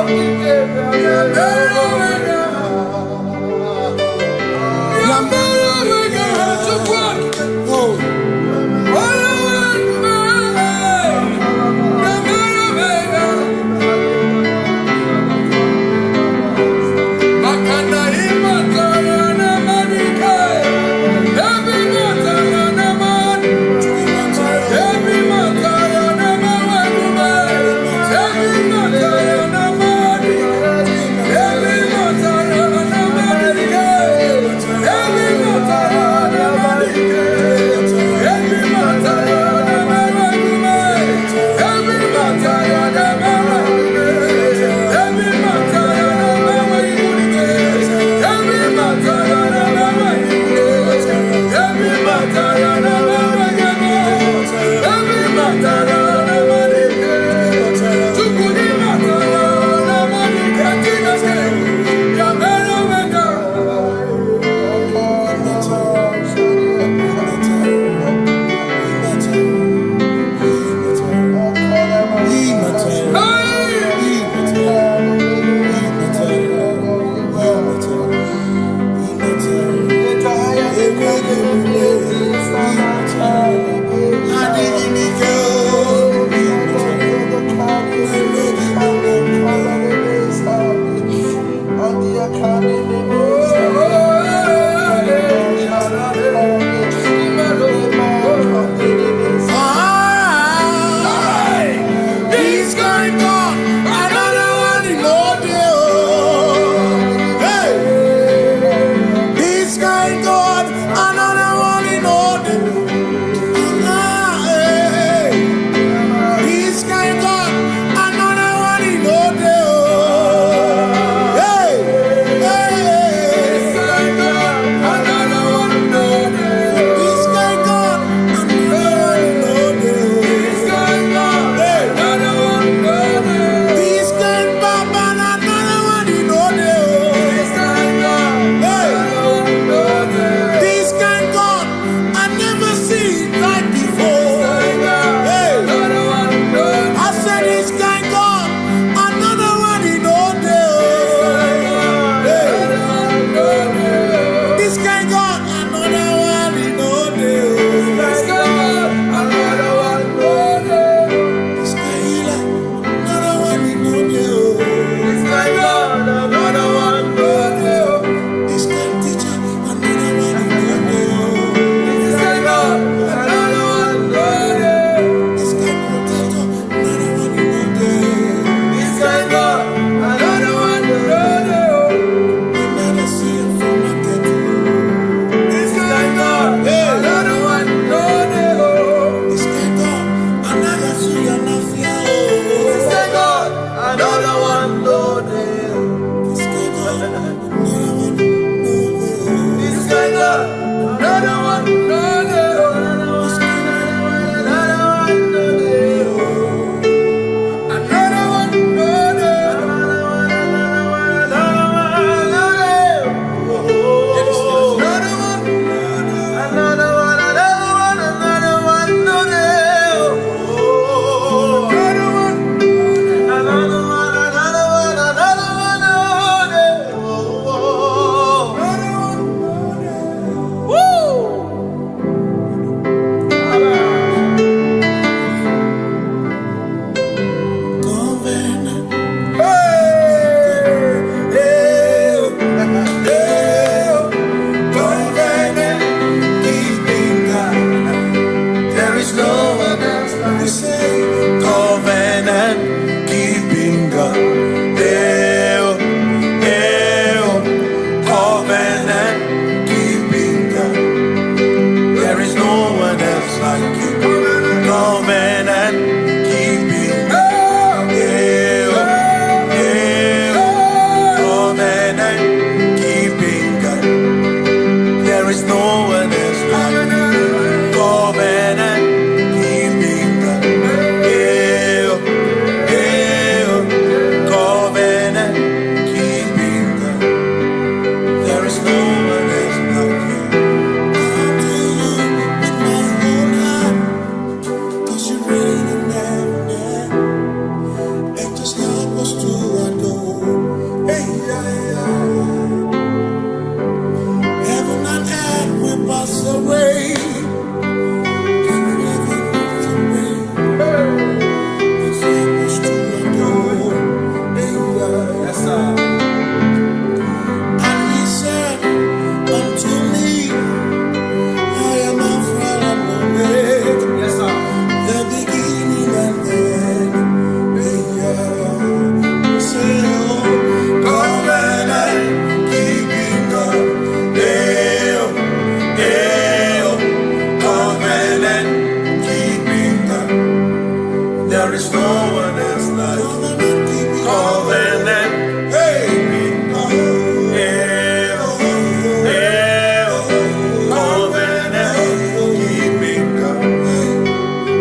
A: is no one else like you. Covenant. Hey.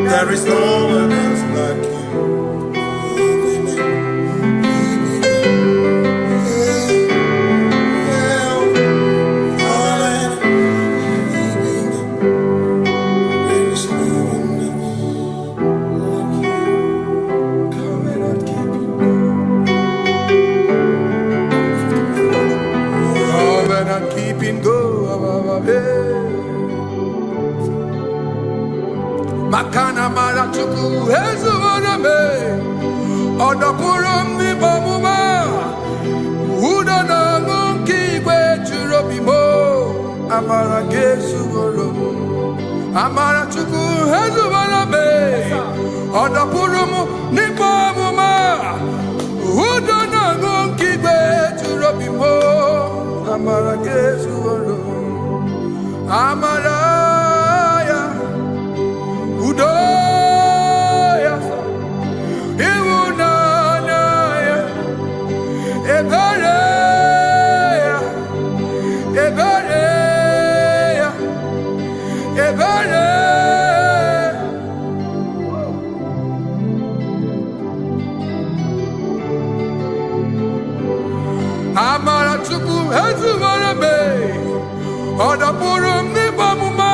A: There is no one else like you. Covenant keeping go. Makana mara chuku hezu waname odapurum ni bamuma uda na ngonki gwe churobimo amara gesu goro amara chuku hezu waname odapurum ni bamuma uda na ngonki gwe churobimo amara gesu goro amara Udoya, Iwunanaya, Ebereya, Ebereya, Ebereya. Amara chuku hezu warame, odapurum ni bamuma.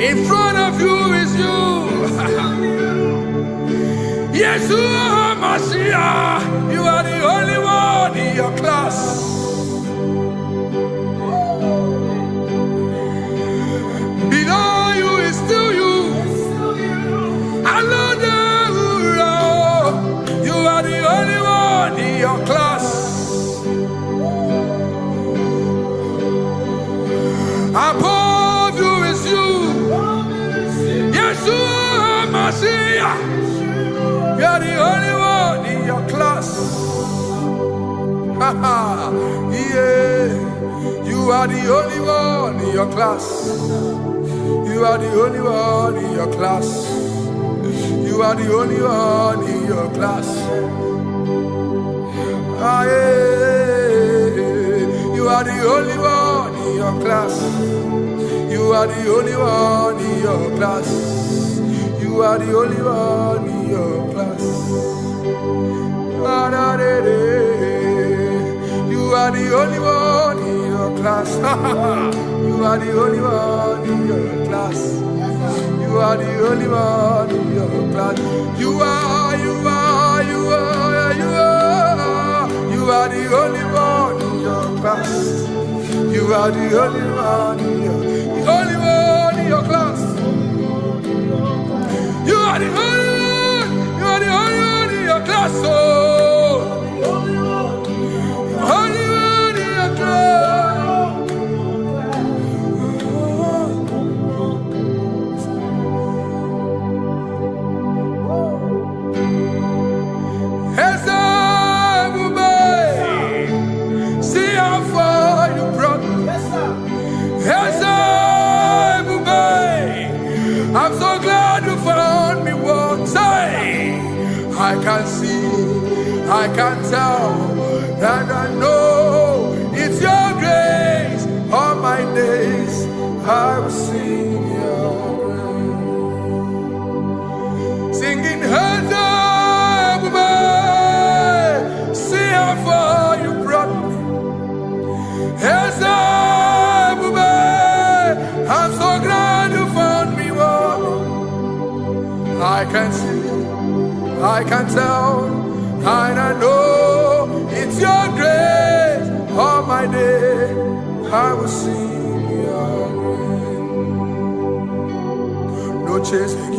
A: In front of you is you. Yeshua Mashiach, you are the only one in your class. Below you is still you. You are the only one in your class. Above you is you. Yeshua Mashiach, you are the only one in your class. Yeah, you are the only one in your class. You are the only one in your class. You are the only one in your class. Ah, yeah. You are the only one in your class. You are the only one in your class. You are the only one in your class. Ah, da, da, da. You are the only one. class. You are the only one in your class. You are the only one in your class. You are the only one in your class. You are the only one in your class. You are the only one. You are the only one in your class. Oh, only one in your class. See how far you brought me. I'm so glad you found me once. I can see, I can tell, and I know it's your grace. All my days I will sing your grace. Singing hands up, see how far you brought me. Hands up, I'm so glad you found me one. I can see, I can tell, and I know it's your grace. All my day I will sing your grace. No chasing,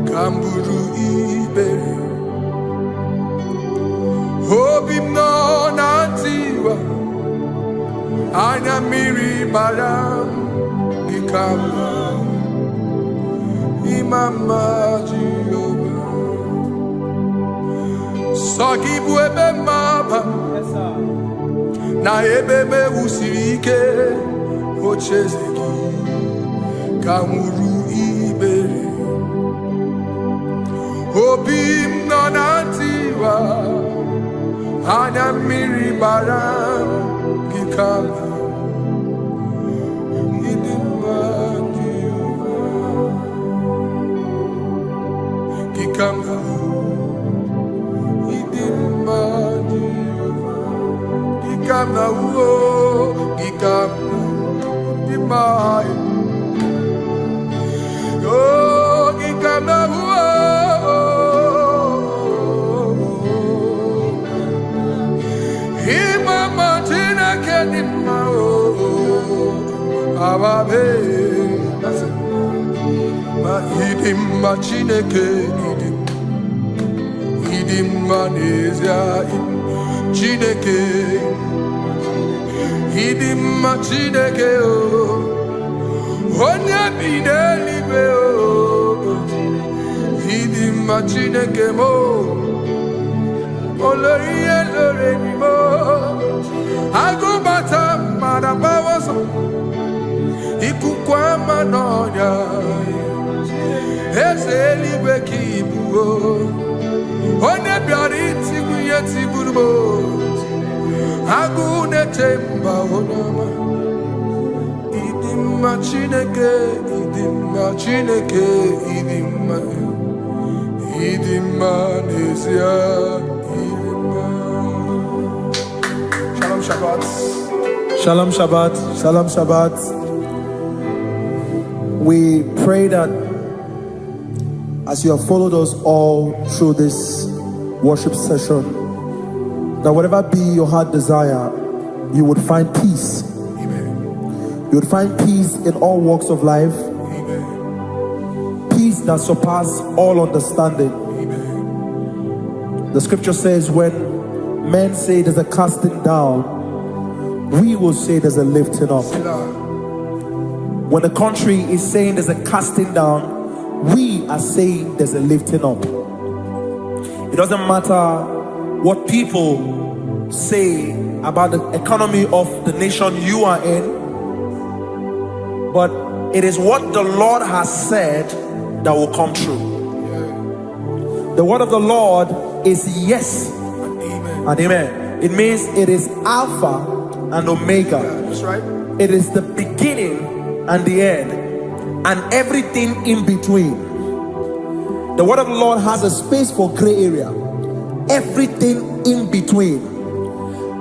A: Kamburu Iberi. Hope him no nantiwa. Anya miri baram ikama. Imama Jehovah. Sagibu ebe maba. Na ebe me usirike. Ochezeki. Kamuru ibere. Obim nonantiwa. Anya miri baram ikama. Chineke idim manezia Chineke idim Chineke o onye bi n'eluigwe o idim Chineke mo olori elore ni mo agụbata mara bawaso ikuku ama n'ọnya eze eluigwe ka ibu o onye bịara itigbu ihe tigburu m agụ na-eche mba onye ọma ịdị mma Chineke ịdị mma Chineke ịdị mma n'ezie ịdị mma. Shalom Shabbat.
B: Shalom Shabbat. Shalom Shabbat. We pray that as you have followed us all through this worship session, that whatever be your heart desire, you would find peace.
A: Amen.
B: You would find peace in all walks of life.
A: Amen.
B: Peace that surpasses all understanding.
A: Amen.
B: The scripture says when men say there's a casting down, we will say there's a lifting up. When the country is saying there's a casting down, we are saying there's a lifting up. It doesn't matter what people say about the economy of the nation you are in, but it is what the Lord has said that will come true. The word of the Lord is yes and amen. It means it is Alpha and Omega.
A: That's right.
B: It is the beginning and the end, and everything in between. The word of the Lord has a space for gray area. Everything in between.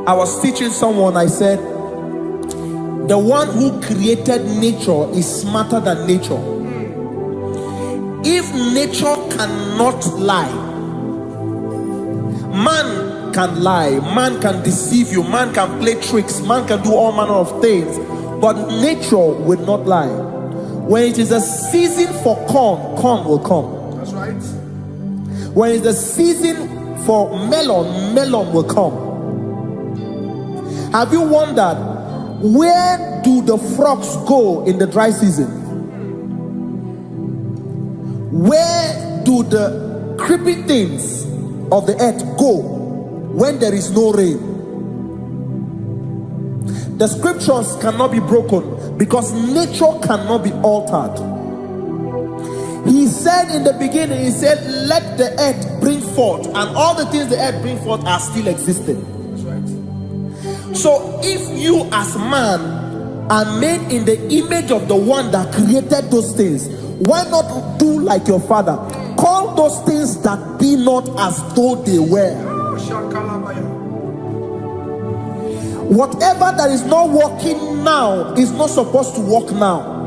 B: I was teaching someone, I said, the one who created nature is smarter than nature. If nature cannot lie, man can lie, man can deceive you, man can play tricks, man can do all manner of things, but nature will not lie. When it is a season for corn, corn will come.
A: That's right.
B: When it's a season for melon, melon will come. Have you wondered, where do the frogs go in the dry season? Where do the creeping things of the earth go when there is no rain? The scriptures cannot be broken because nature cannot be altered. He said in the beginning, he said, let the earth bring forth, and all the things the earth bring forth are still existing.
A: That's right.
B: So if you as man are made in the image of the one that created those things, why not do like your father? Call those things that be not as though they were. Whatever that is not working now is not supposed to work now.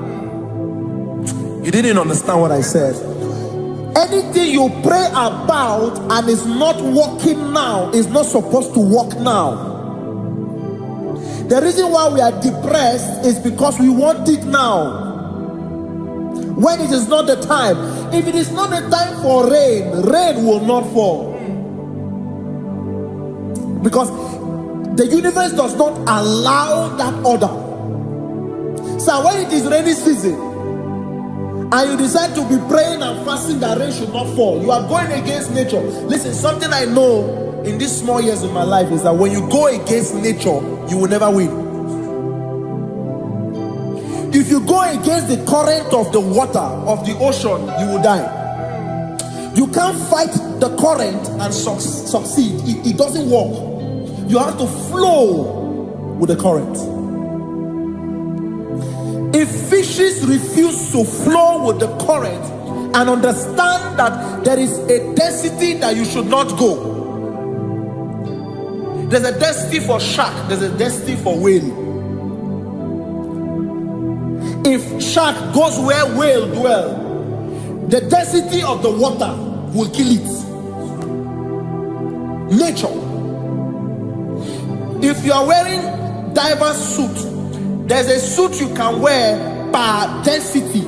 B: You didn't understand what I said. Anything you pray about and is not working now is not supposed to work now. The reason why we are depressed is because we want it now, when it is not the time. If it is not the time for rain, rain will not fall, because the universe does not allow that order. So when it is rainy season and you decide to be praying and fasting that rain should not fall, you are going against nature. Listen, something I know in these small years of my life is that when you go against nature, you will never win. If you go against the current of the water of the ocean, you will die. You can't fight the current and succeed. It doesn't work. You have to flow with the current. If fishes refuse to flow with the current and understand that there is a density that you should not go, there's a density for shark, there's a density for whale. If shark goes where whale dwell, the density of the water will kill it. Nature. If you are wearing diver's suit, there's a suit you can wear per density.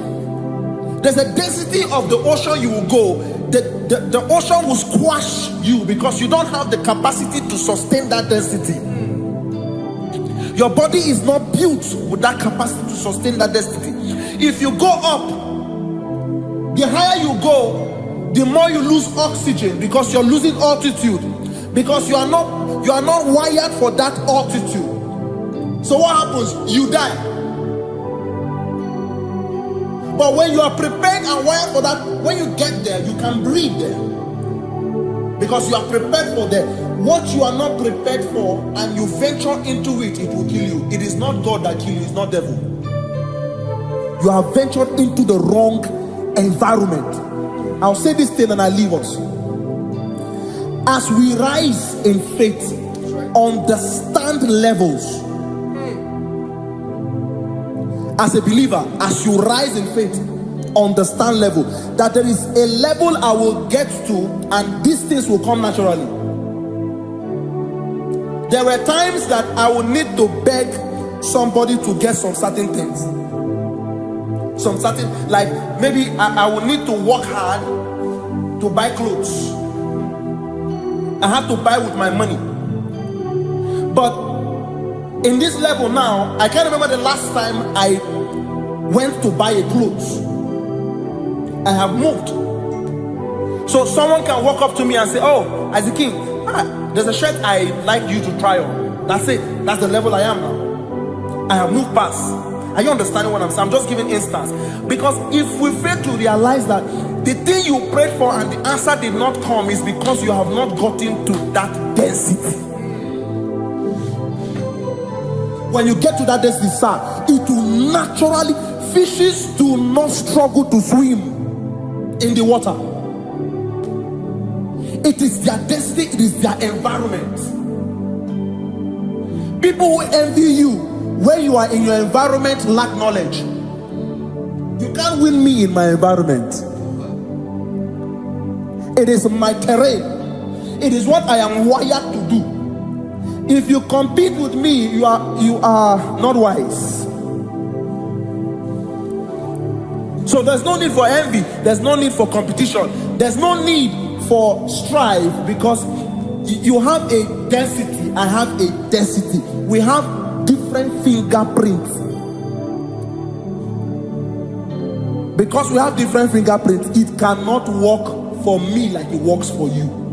B: There's a density of the ocean you will go. The ocean will squash you because you don't have the capacity to sustain that density. Your body is not built with that capacity to sustain that density. If you go up, the higher you go, the more you lose oxygen because you're losing altitude, because you are not wired for that altitude. So what happens? You die. But when you are prepared and wired for that, when you get there, you can breathe there, because you are prepared for that. What you are not prepared for and you venture into it, it will kill you. It is not God that kills you, it's not devil. You have ventured into the wrong environment. I'll say this thing and I leave us. As we rise in faith, understand levels. As a believer, as you rise in faith, understand level. That there is a level I will get to and these things will come naturally. There were times that I would need to beg somebody to get some certain things. Some certain, like maybe I would need to work hard to buy clothes. I have to buy with my money. But in this level now, I can't remember the last time I went to buy a clothes. I have moved. So someone can walk up to me and say, oh, Isaac King, there's a shirt I like you to try on. That's it. That's the level I am now. I have moved past. Are you understanding what I'm saying? I'm just giving instance. Because if we fail to realize that the thing you prayed for and the answer did not come is because you have not gotten to that density. When you get to that density, sir, it will naturally, fishes do not struggle to swim in the water. It is their destiny, it is their environment. People who envy you Where you are in your environment, lack knowledge. You can't win me in my environment. It is my terrain. It is what I am wired to do. If you compete with me, you are not wise. So there's no need for envy. There's no need for competition. There's no need for strife, because you have a density. I have a density. We have different fingerprints. Because we have different fingerprints, it cannot work for me like it works for you.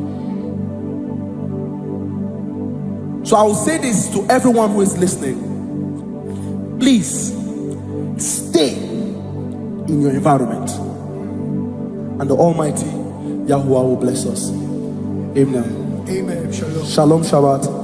B: So I will say this to everyone who is listening. Please stay in your environment, and the Almighty Yahuwah will bless us. Amen.
A: Amen. Shalom.
B: Shalom Shabbat.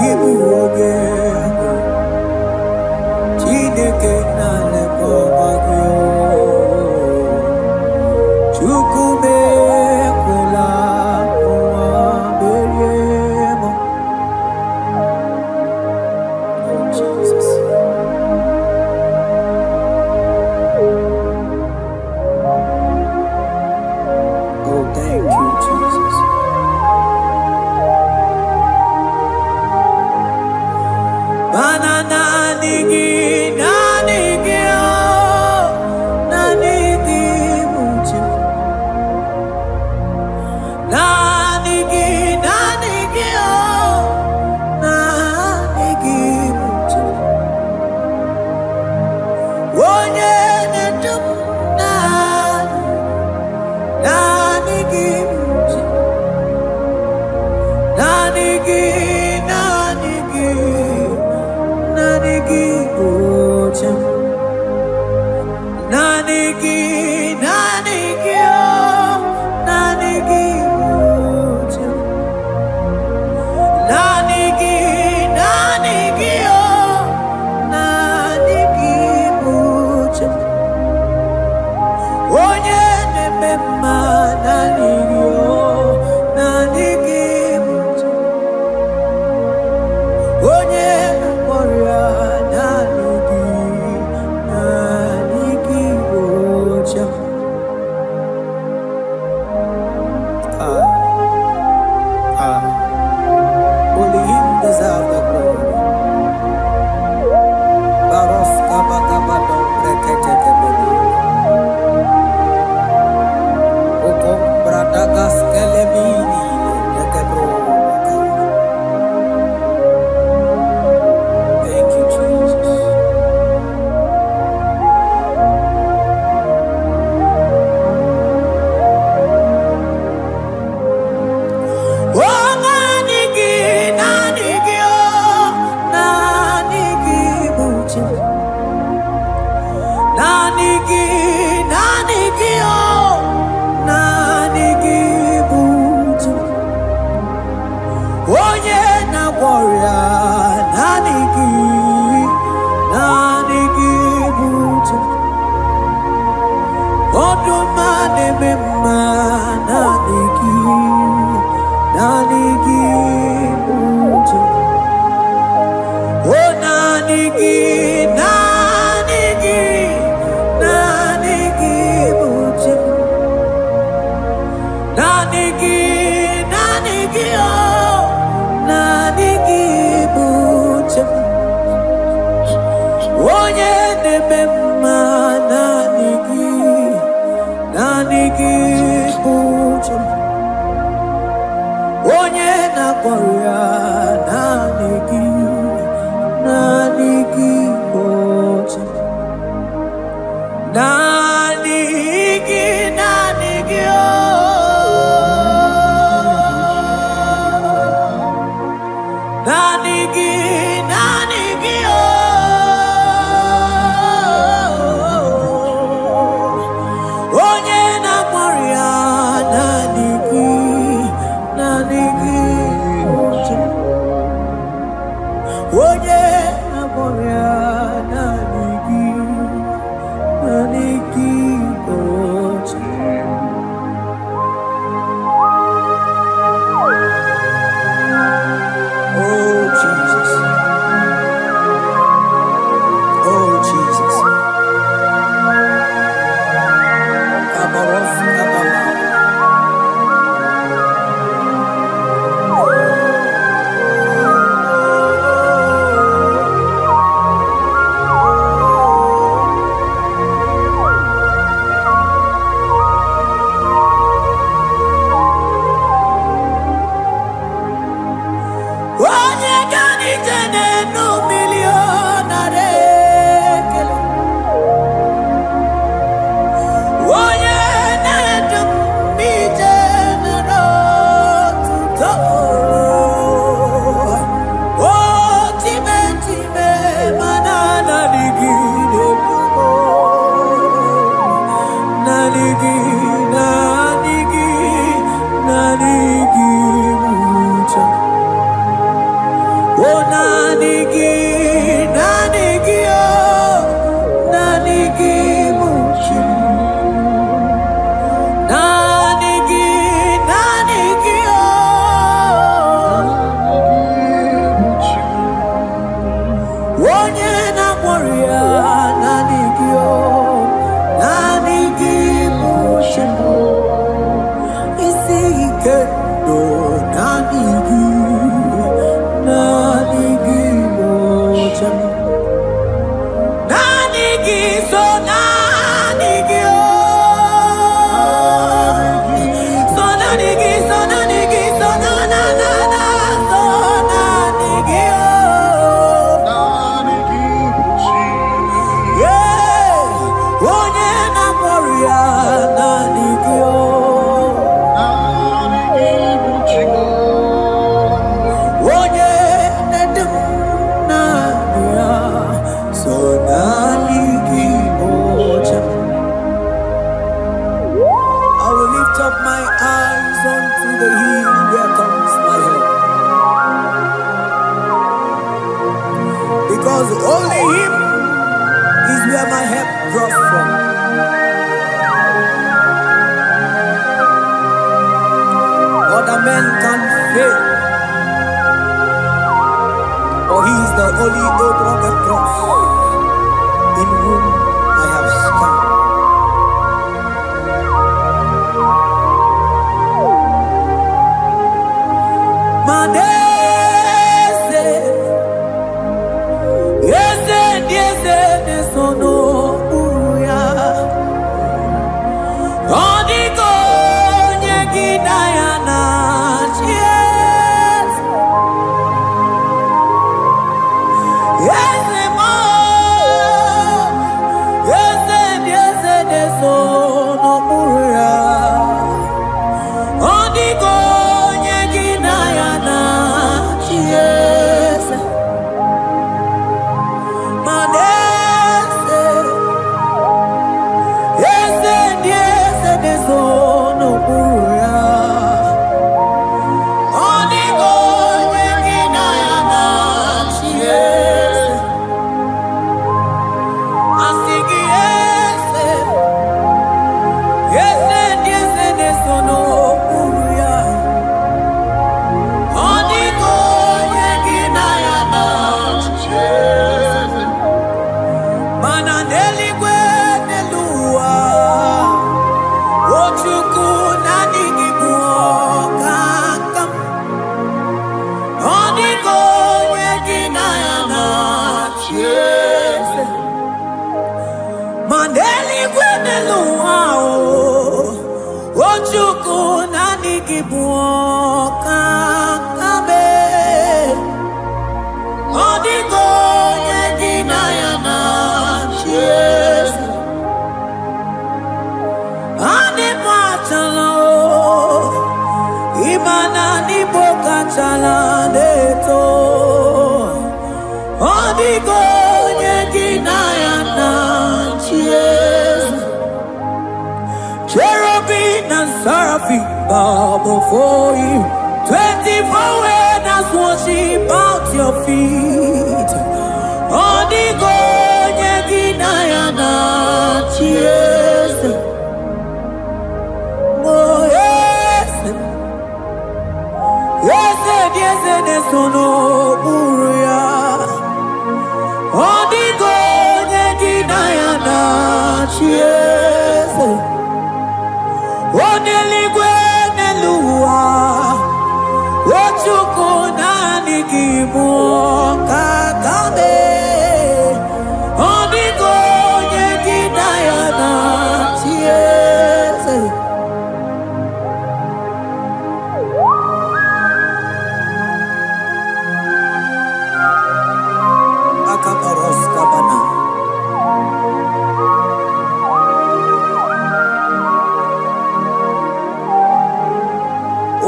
A: Ibu Nani holy Abraham cross, in whom I have stand. Manese, yese, sono uya. Odiko nyegina yana yes. Yese mo, yese, sono uya. Odiko nyegina yana yes. Manese, yese, sono uya. Odiko nyegina yana yes. Asigi yese, sono uya. Odiko nyegina yana yes. Mananeli kwenelua Ochuku nanigi muokakam Odiko nyegina yana yes. Maneli kwenelua Ochuku nanigi muokakam Odiko nyegina yana yes. Ane machala imana ni boka chala neto. Odiko nyegina yana yes. Cherubim and seraphim bow before you. 24 elders worship at your feet. Odiko nyegina yana yes. Oh yes, yes, sono uya. Odiko nyegina yana yes. Oneligwe nelua. Ochuku nanigi muokakame. Odiko nyegina yana yes. Akabaros kabana.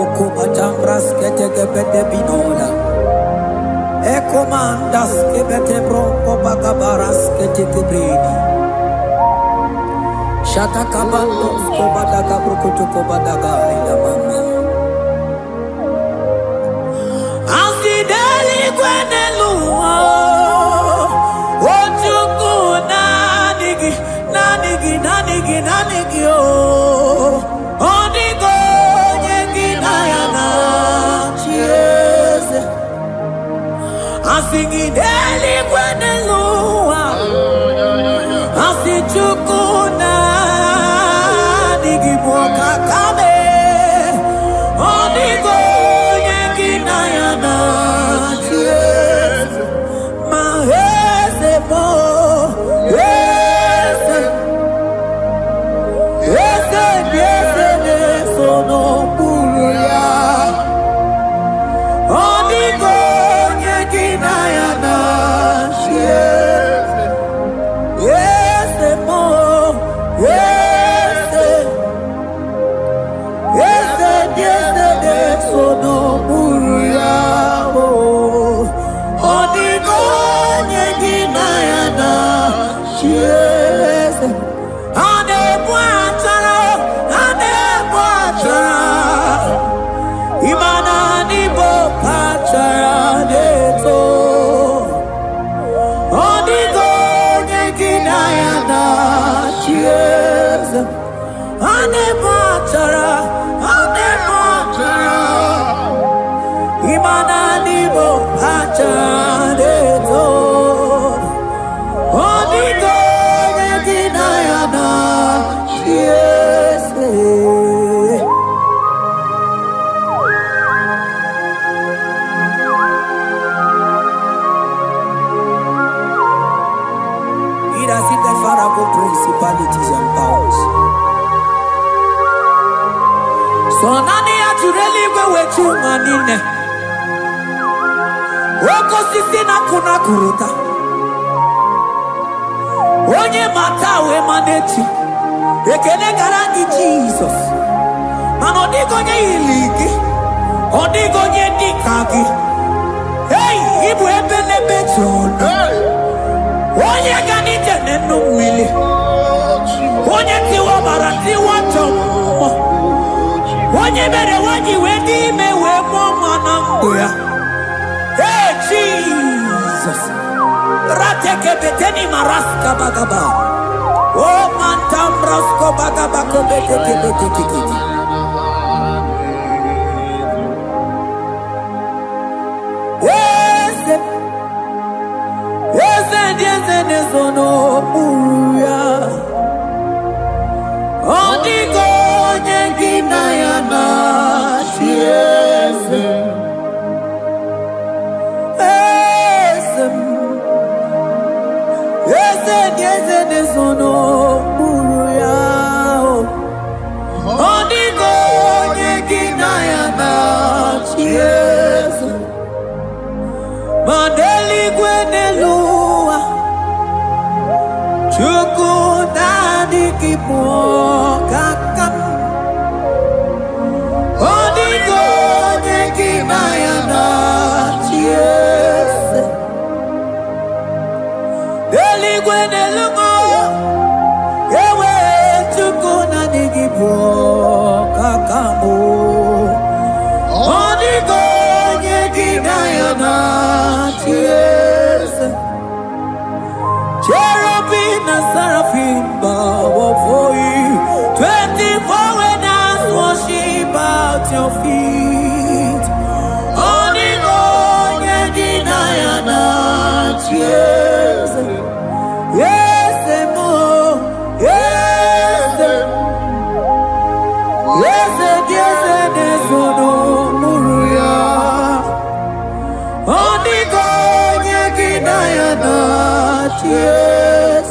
A: Okobajambras ketekebete binola. Ekomandas kebete bronco bagabaras ketekebrini. Shatakabandos kobadaga brukutu kobadaga ila mama. Asideli kwenelua. Ochuku nanigi oh. Odiko nyegina yana yes. Asigideli kwenelua. Asichuku nanigi muokakame. Odiko nyegina yana yes. Mahese mo yes. Yes, sono uya. Odiko nyegina yana yes. Yes, mo yes. Yes, sono uya. Odiko nyegina yana yes. Ane bwatara. Imana ni boka chara neto. Odiko nyegina yana yes. Ane bwatara. Imana nibo hachadeto. Onigo yeginayana. Yes. It has hit the Pharaoh principalities and powers. So nani actually go with you manine. Woko sisi na kuna kuruta. Onye mata we manechi. Ekele garangi Jesus. Mano digo nye iligi. Odigo nye dikagi. Hey, ibu ebele bechono. Onye gani jene numili. Onye tiwa barati wachomo. Onye bere wanyi wedi mewe mwana mbuya. Hey Jesus. Rateke beteni maraska bagaba. Oh mantam rasko bagaba kobeteke beteke. Yes. Yes, nesono uya. Odigo nyengina yana. Yes. Yes, nesono uya. Odigo nyengina yana. Yes. Mandeli gwenelua. Chuku nani kipo kakam. Odigo nyengina yana. Yes. Deli gwenelua. Ewe chuku nani kipo kakamu. Odigo nyengina yana. Yes. Cherubim and seraphim bow before you. 24 when us worship at your feet. Onigo yedinayana. Yes. Yes, emo. Yes. Yes, yes, yes, no muruya. Onigo yedinayana. Yes.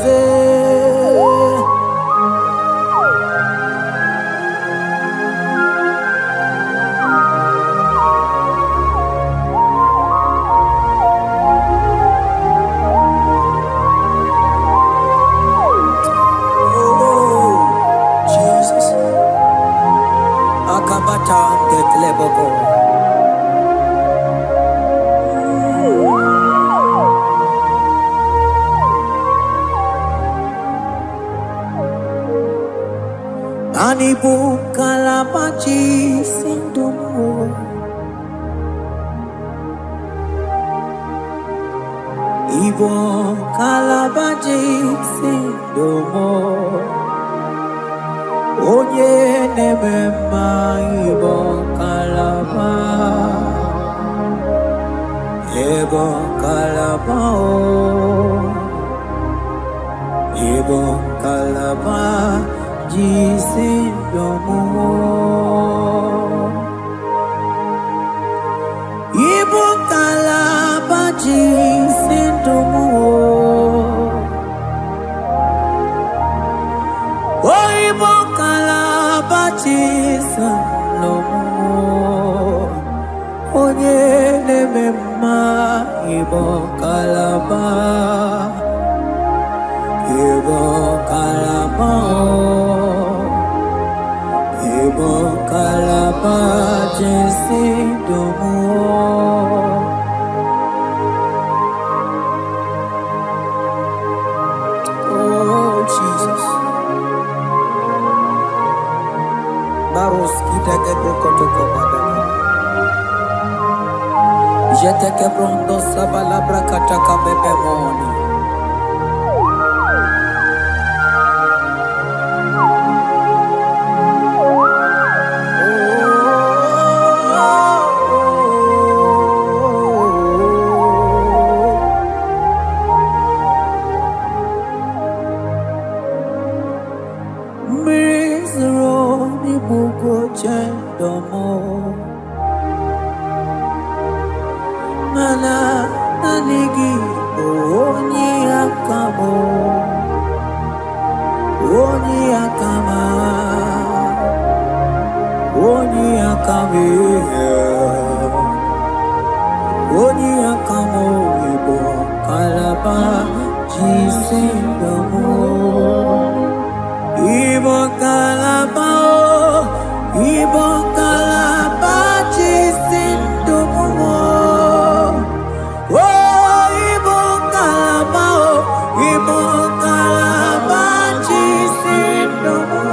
A: Oh, Jesus. Akabata dekleboko. Anibu kalabachi sindumo. Ibo kalabachi sindumo. Onye nemema ibo kalaba. Ibo kalaba o. Ibo kalaba. Jisindomo. Ibo kalaba jisindomo. Oh, Ibo kalaba jisindomo. Onye nemema Ibo kalaba. Ibo kalaba. Ibo kalaba jisindomo. Oh Jesus. Baros kita kebrokotoko badana. Jete kebrondo sabalabra kataka bebemoni. Oni akamo Igbo kalaba jisindomo. Igbo kalaba jisindomo. Oh, Igbo kalaba jisindomo.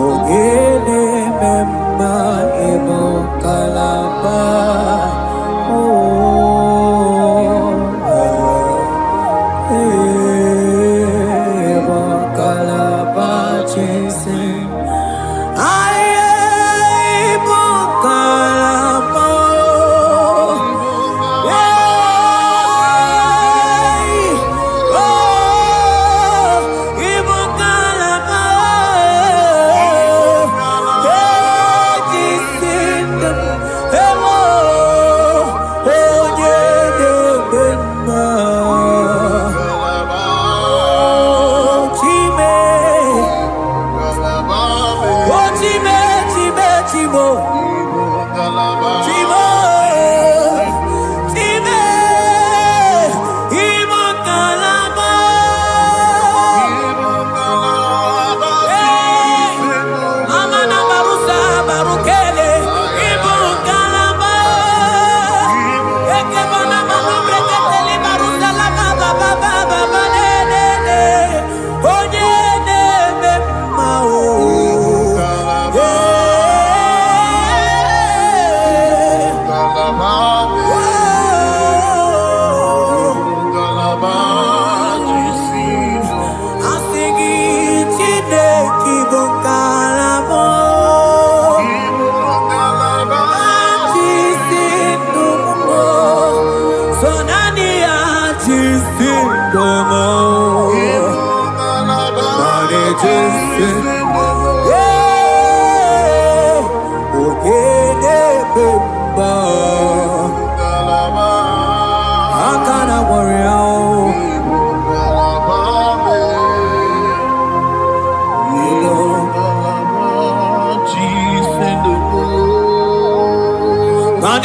A: Ogene memba Igbo kalaba.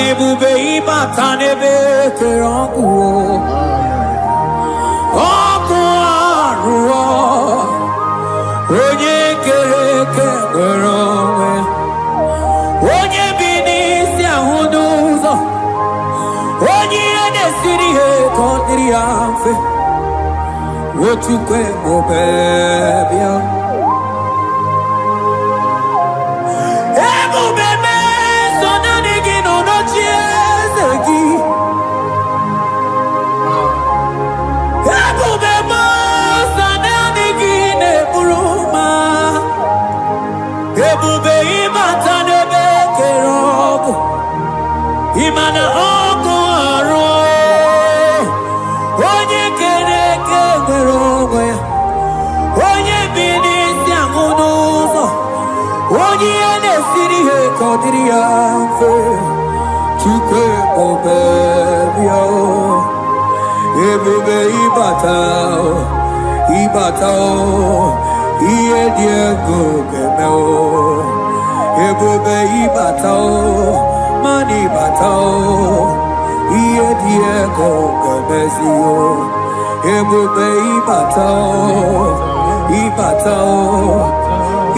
A: Ebube ibata n'ebe kere ọkụ arụọ onye kere eke nwere onwe onye bi n'isi ahụ n'ụzọ onye ihe na-esiri ihe ka ọ dịrị ya mfe otukwe obe bịa Imana ọkụ arụ onye kere eke nwere onwe ya onye bi n'isi ahụ n'ụzọ onye ihe na-esiri ihe ka ọ dịrị ya mfe Chukwu ebube bịa ebube ịbata ihe dị ego ga-eme ebube ịbata Mani batao, iye diego gabezio, ebube ibatao,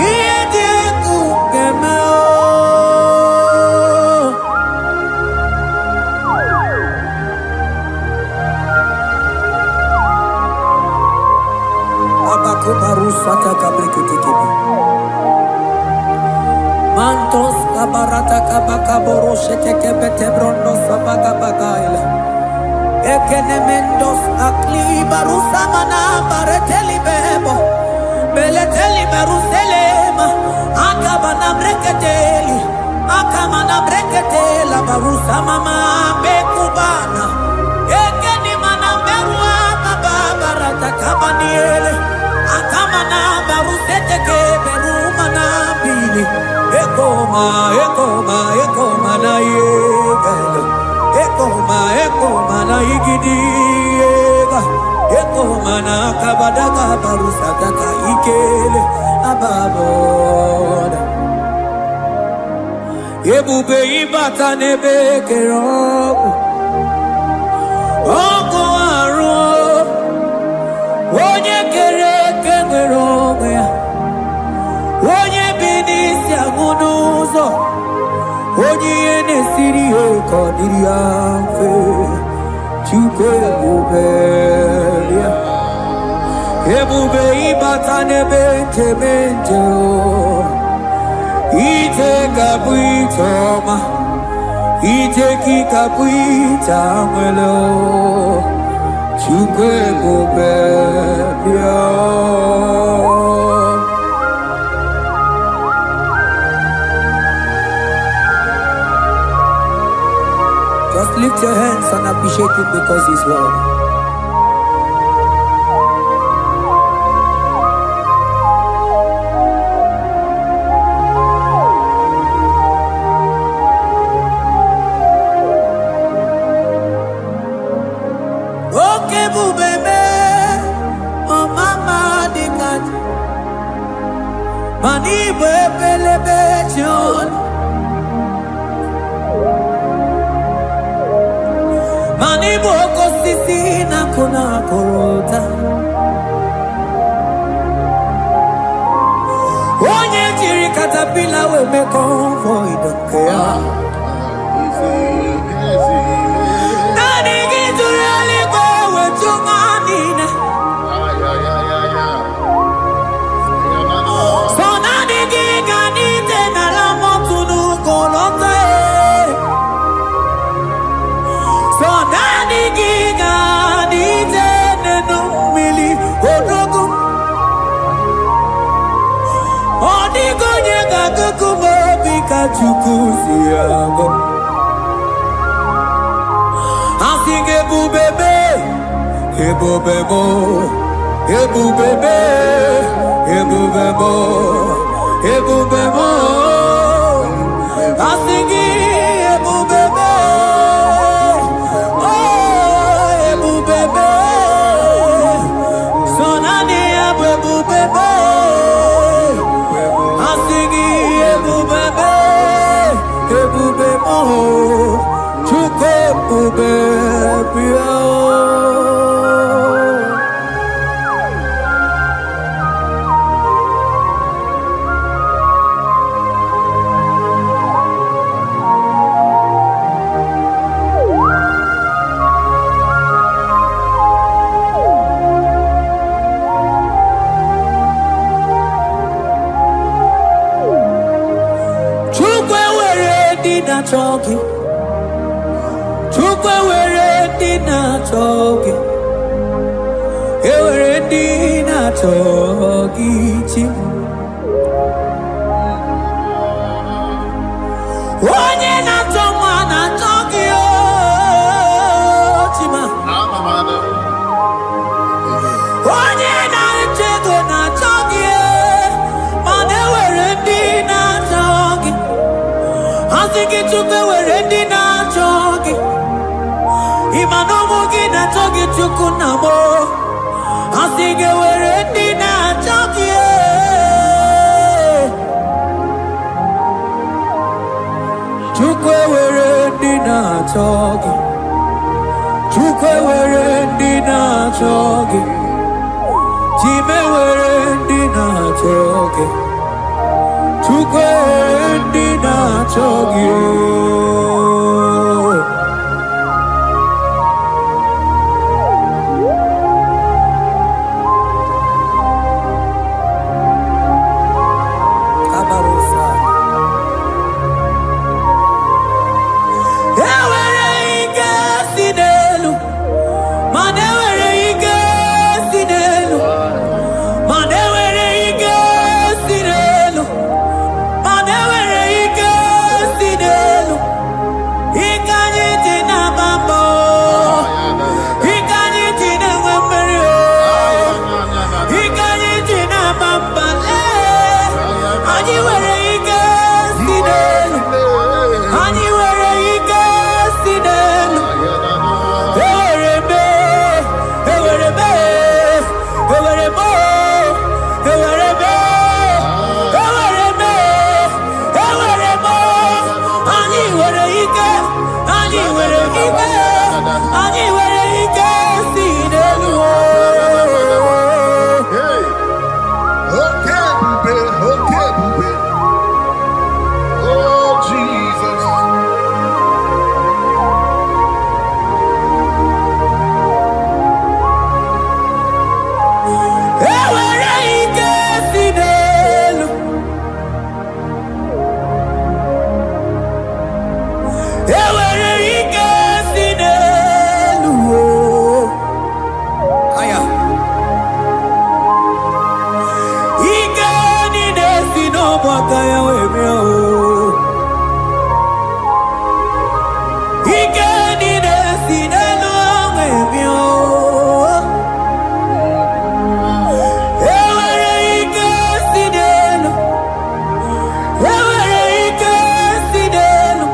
A: iye diego gameo. Abako barusata kabriketekibi. Mantos kabarata kabakaboro shekeke bete brondo sabaga bagaila. Ekene mendos akli barusa mana bareteli bebo. Beleteli baruselema. Akabana breketeli. Akamana breketela barusa mama bekubana. Ekeni mana berua kababarata kabaniele. Akamana baruseteke berumana bili. Ekoma na yegalo. Ekoma na igidiyega. Ekoma na kabadaka barusataka ikele ababoda. ebube ịbata n'ebe kere ọkụ arụ onye kere eke nwere onwe ya onye bi n'isi agụ n'ụzọ onye ihe na-esiri ya ka ọ dịrị ya mfe Chukwu ebube ya ebube ịbata n'ebe njem ije ga-abụ ije ọma ije gị ga-abụ ije anwele Chukwu ebube bịa Just lift your hands and appreciate him because he's worthy. Mani bebelebe John Mani boko sisi na kuna korota Onye jiri katapila we me convoy don't care Nani gizuri aliko we chumanina Chukuziago I sing ebubebe ebubebo ebubebe ebubebo ebubebo I sing ebubebe oh ebubebe sonani ebubebe I sing ebubebe ebube mo Chukwu ebube bịa Choki Chukwe were dina choki Ewere dina choki chi Onye na choma na choki o chima Onye na chego na choki Mane were dina choki Asiki Chukwe were dina choki Imanomu gina choki Chukwu namo Asiki were dina choki Chukwe were dina choki Chukwe were dina choki Chime were dina choki Chukwe dina choki Kabarusa Ewere ike sinelu Mane were ike sinelu Mane were ike sinelu Ewere ike si n'elu aya ike niile si n'ọgbakọ ya wee bịa ike niile si n'elu wee bịa ewere ike si n'elu ewere ike si n'elu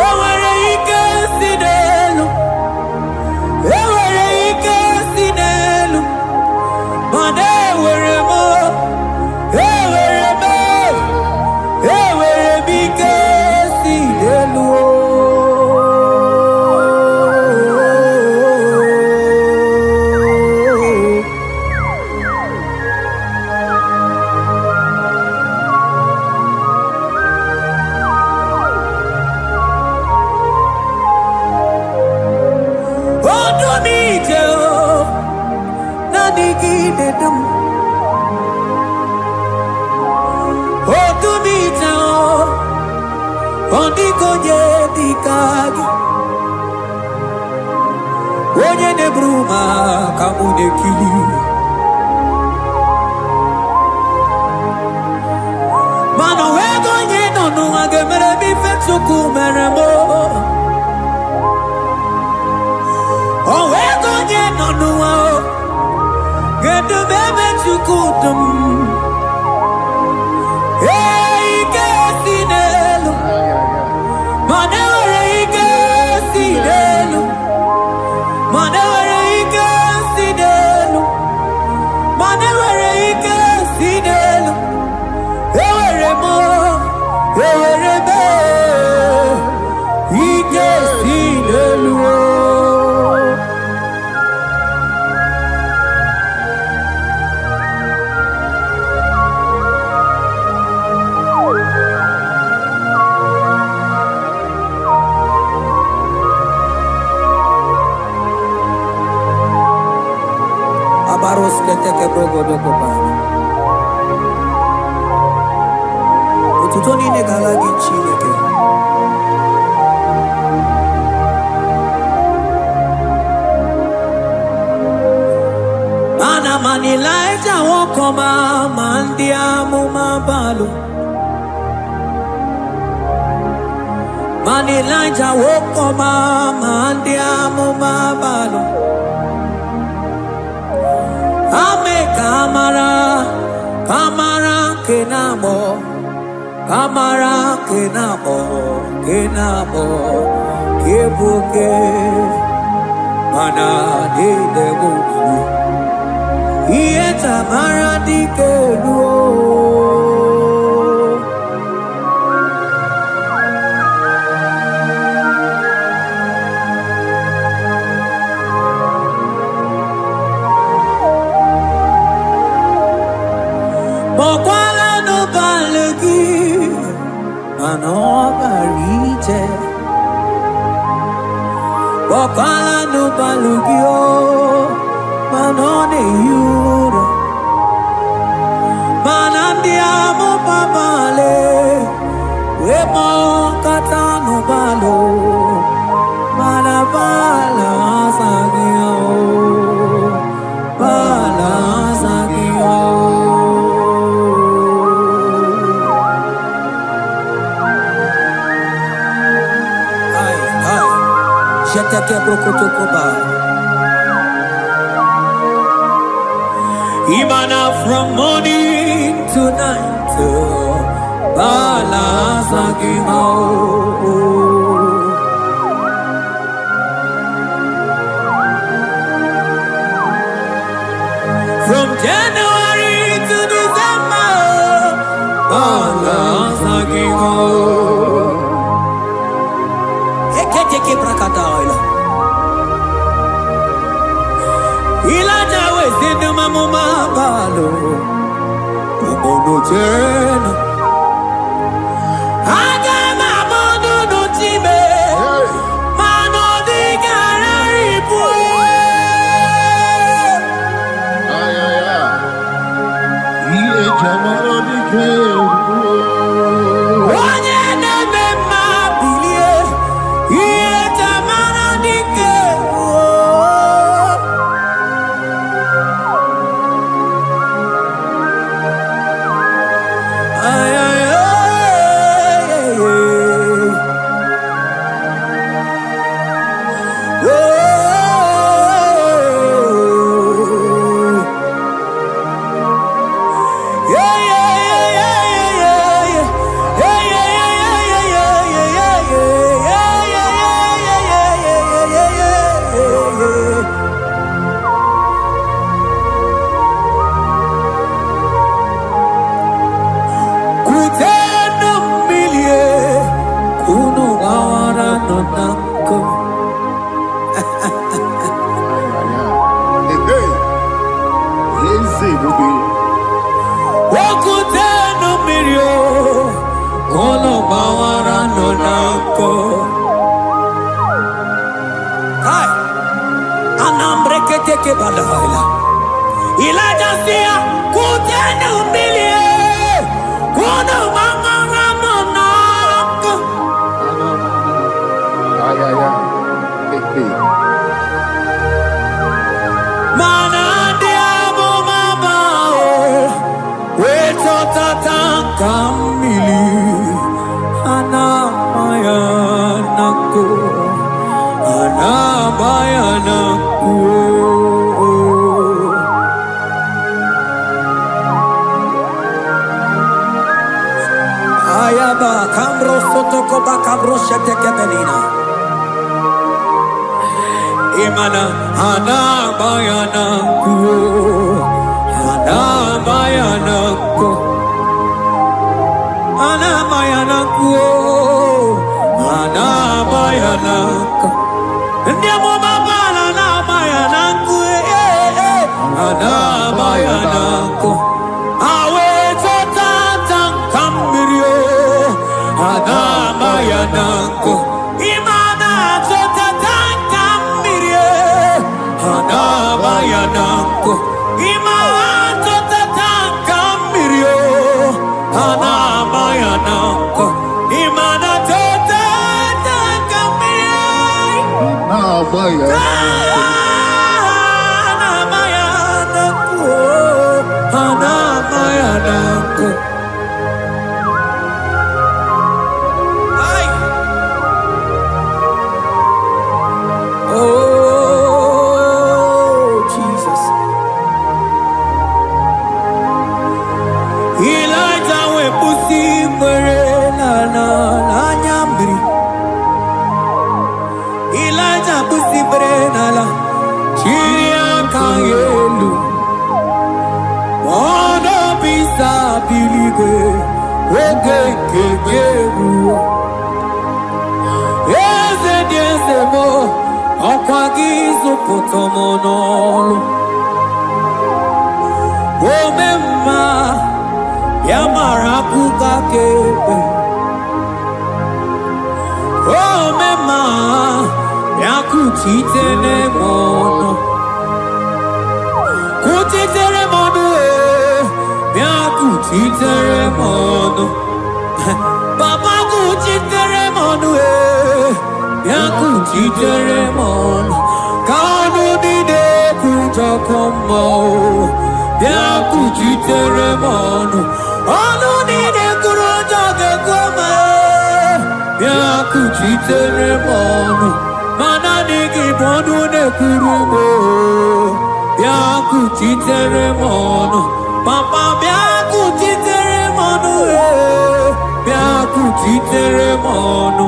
A: ewere ike si n'elu ewere ike si n'elu mana ewere m ike si n'elu onye na-eburu ma ka mụ na-ekiri mana wee go onye nọ n'ụwa ga-emere m ife Chukwu mere m o wee go onye nọ n'ụwa ga-edu m ebe Chukwu dum ike si n'elu mana ewere ike si n'elu mana ewere ike si n'elu mana ewere ike si n'elu ewere m ike si n'elu Abaros keteke brogodo kopana otuto niile gara gị Chineke ana man Elijah wokoma ma ndị amụma balụ man Elijah wokoma ma ndị amụma balụ ame kamara kenabo kebuke mana dedebu iye tamara dikelu Mokwala no balegi mano barite Mokwala no balegi o mano ne yuro manandi amo babale wemo kata no balo manabala sagio bala sagio Jeteke brokotokoba Imana from morning to night Bala Sagimo From January to December Bala Sagimo Eketeke brakadaila Ilaja wezindu mamuma balo Umono jena Aga mamono no time Mano di gararipu
C: Iye jamaro di kebu
A: Onye neme mabili Elijah said, "Kutenu milie, kono mangara monako." Mana diabo mabao, weto tatanka mili, ana mayanako, ana mayanako. Ayaba kambro sotoko bakabro sheteke belina. Imana ana bayana ku, ana bayana ku, ana bayana ku, ana bayana ku. Ndiamo mabala na bayana ku, ana bayana ku. Awe totata kambirio, ana bayana ku. Imana totata kambirio, ana bayana ku. Imana totata kambirio, ana bayana ku. Imana totata kambirio, ana bayana ku, ana bayana ku. Ay. Oh, Jesus. Elijah we pusi mere na nyambri. Elijah pusi mere na la chiria kayelu. Mono bisa bilige oge kegeru. Eze diese mo okwagizu potomonolo. Omemma yamara kukakebe. Omemma yakuchitene mono. Kuchitere mono yakuchitere mono. Baba kuchitere mono yakuchitere mono. Kanu dide kujakomo yakuchitere mono. Anu dide kurojage koma yakuchitere mono. Mana nigi bodu ne kurumo yakuchitere mono. Papa yakuchitere mono yakuchitere mono.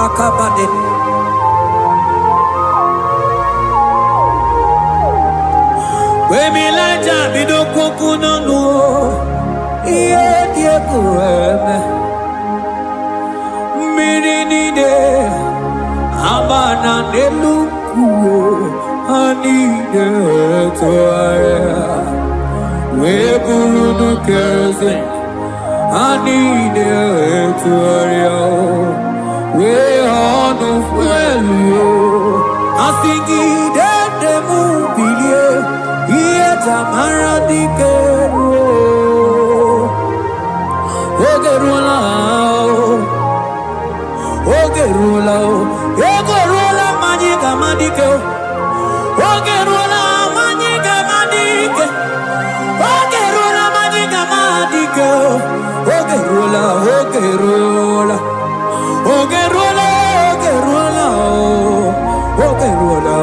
A: Akabade. Wemilaja bidoko no iye die kueme mininide abana neluku anide toaya weburu keze anide toaya we honu fuelio asingi de mubilie iye tamara dikeru ogerula ogerula majiga madike ogerula majiga madike ogerula majiga madike ogerula ogerula ogerula ogerula ogerula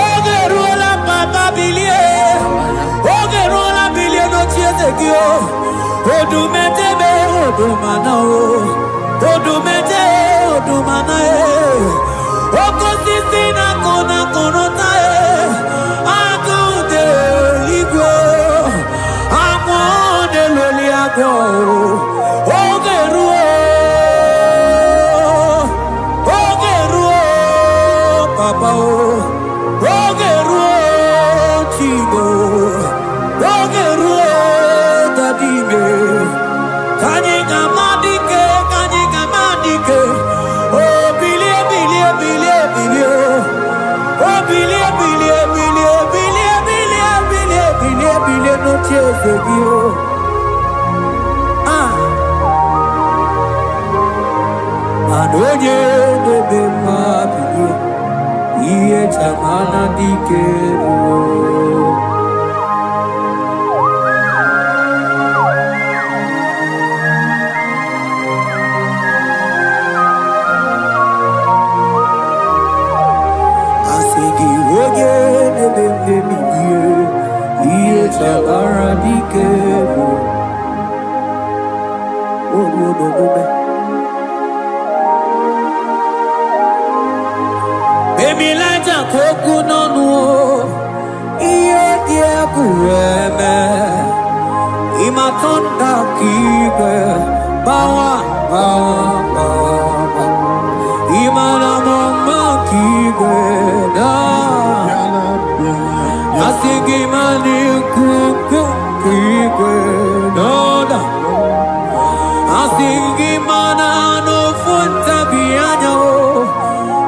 A: ogerula papa bilie ogerula bilie no chiezekio odumete be odumana odumete odumana okosisi na kona konota akude igwe akwa go. Ogeruo, Papa, Ogeruo, Chibo, Ogeruo, Dadime, Kanyika Madike, oh, Billy, oh, Billy, no tears of you. Adoye de bema biye, iye chamana dikero. Asigi oye de bema biye, iye chamana dikero. Oh no. Baby Lighter Koku Nonu Iye Dia Kureme Imatonda Kike Bawa Imana Mama Kike Da Asigi Mani Kuku Kike Da Asigi Mana No Funta Bianyo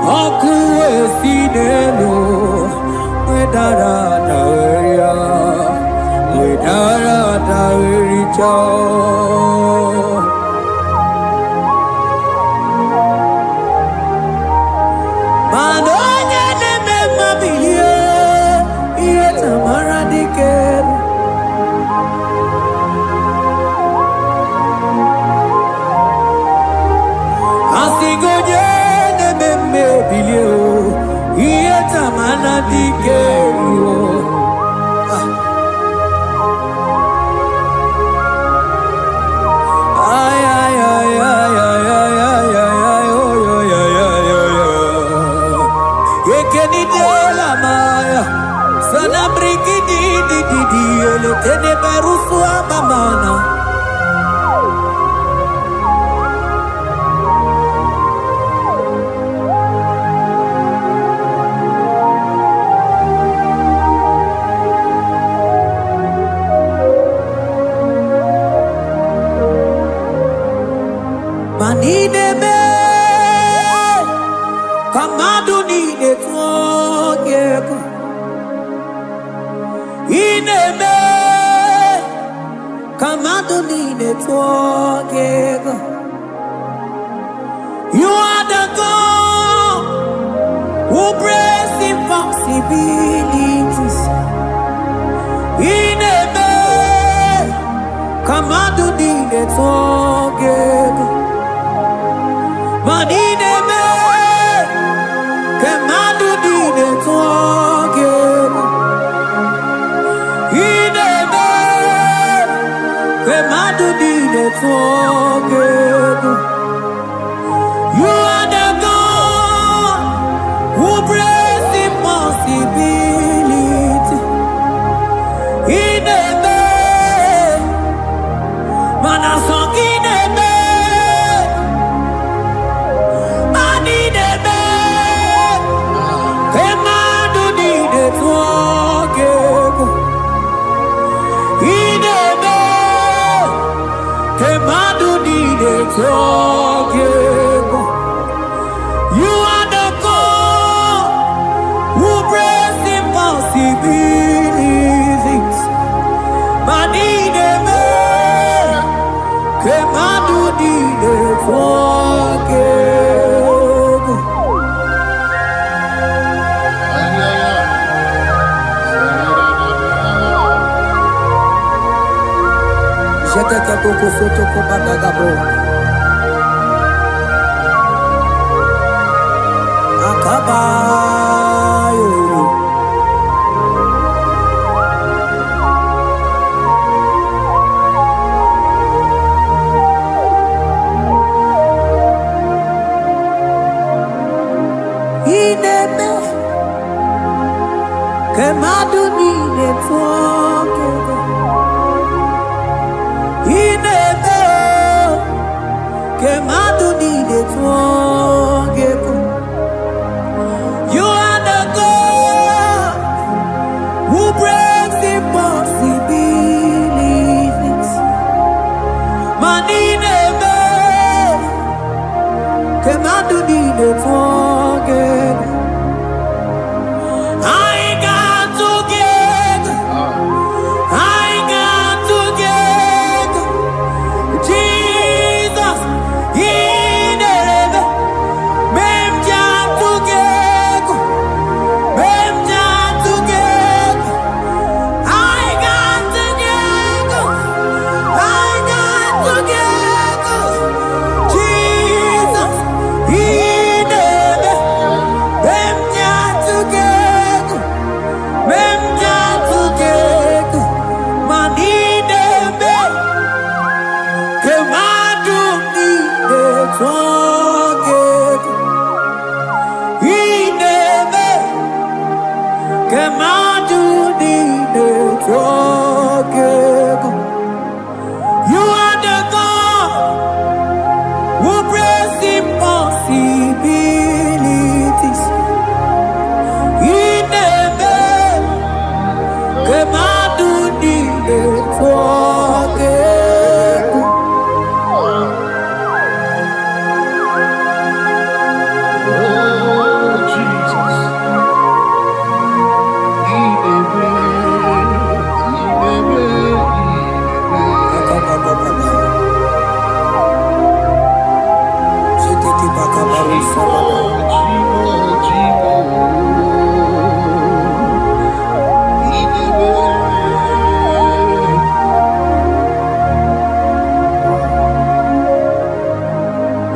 A: Okuwe sinelo, wedara taweria, Manonya neme mabilie, iye tamara dikeru. Asigoje neme bilio, iye tamara dikeru. Tene berusu abamana manine me kamadu ni de tuogeko ine me Kamadonine Twagega. You are the God who breaks impossibilities. Ineme Kamadonine Twagega. Manine Kamadonine Twagega. You are the God who breaks impossibility. In a man, man a song in a man, man in a man, man do need it walking. In a man, man do need it walking. You are the God who breaks impossibilities. Man in a man, man do need it walking. Jete ke boko soto ko badagabo. Akabayo. Ineme ke maduni ne toke. Ine You are the God who breaks impossibilities. Maninebe, kemadu di de twongek. I got to get, I got to get Jesus in the mem jam to get, mem jam to get. I got to get, I got to get Jesus in the mem jam to get, mem jam to get. Maninebe, kemadu ni de twongek. Inebe, kemadu ni de twongek. You are the God who breaks impossibilities. Inebe, kemadu ni de twongek.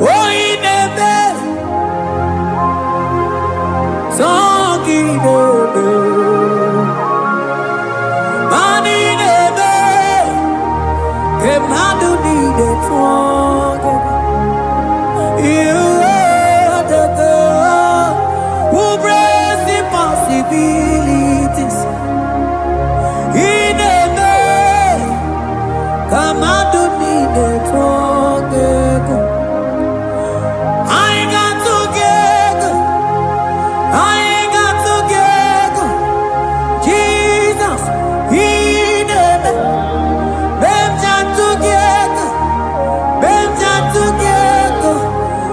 A: Oh, inebe, songinebe, maninebe, kemadu ni de twongek. You are the God who breaks impossibilities. Inebe, kemadu ni de twongek. I got to get, I got to get Jesus in the Benja to get, Benja to get.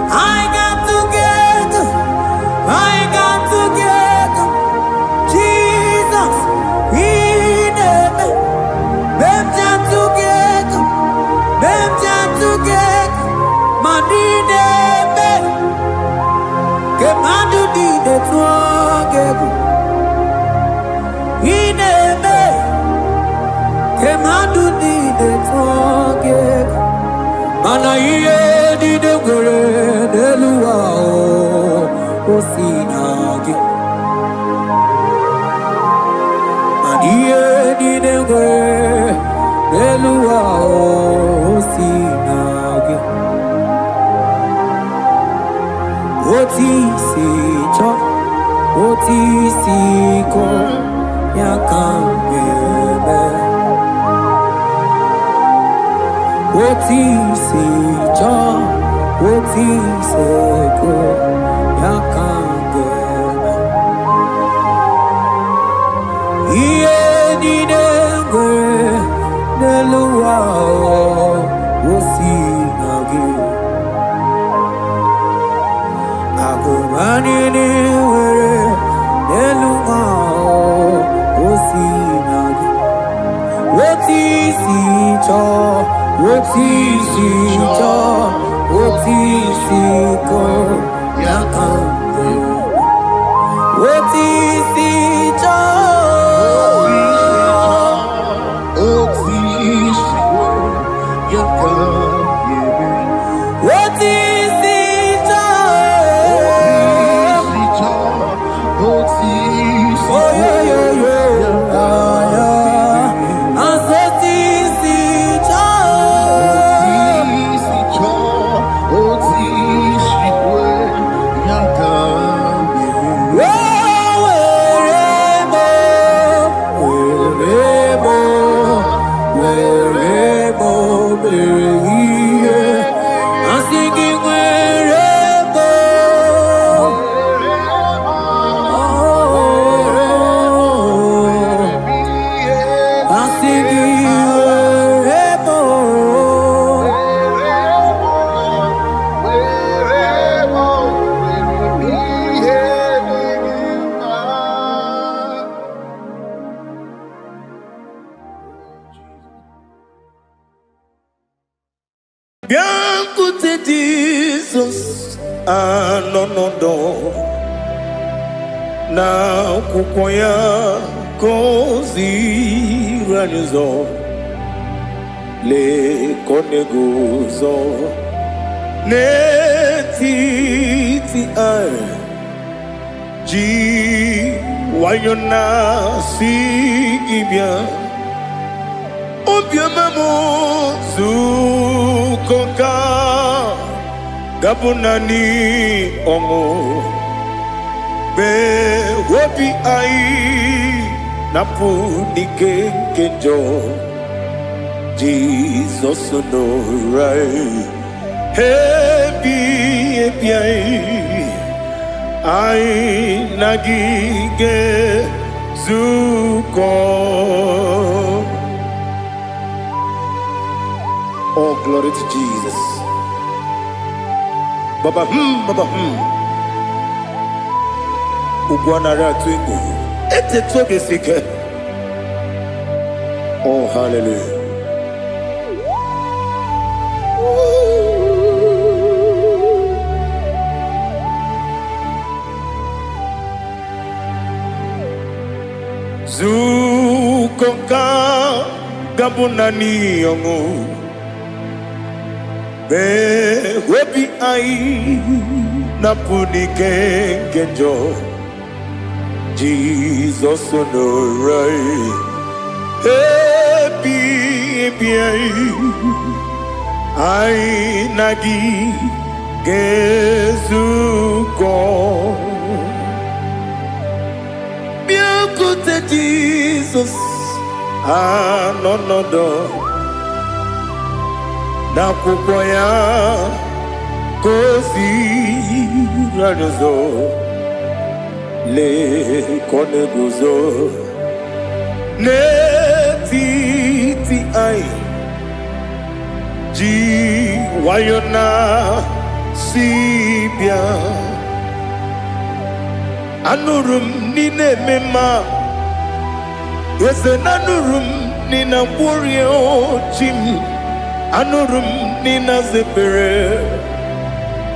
A: I got to get, I got to get Jesus in the Benja to get, Benja to get. Maninebe, kemadu di de twongek. Inebe, kemadu di de twongek. Mana iye di de gore de luwa o sinagi. Mana iye di de gore de luwa o sinagi. Otisi cho, otisi ko, yakambebe. Otisi cho, otisi ko, yakambebe. Iye di dengwe, neluwa o sinagi. Akumani were neluma osinagi. Otisi cho, otisi cho, otisi ko yakambe. Otisi cho, otisi cho. Oh yeah yeah yeah, ah yeah. Asotisi cho. Oh, Biankute Jesus anonodo na kukwaya kozi ranizo le konegozo ne titi ai ji wayona sigibia obiamamu zukoka gabunani ongo be wobi ai napu nike kenjo Jesus no right happy ai nagige zuko. Oh, glory to Jesus. Baba Baba Ugwanara twingu. Ete tobe sike. Oh, hallelujah. Zukonka gabunani yongu. Be webi ai napuni kenjo Jesus no right happy ai nagi gezuko biakute Jesus anonodo na kukwaya kozi ranizo le konegozo ne titi ai ji wayona sibia anurum nine mema yese nanurum nina warrior jim anurum nina zepere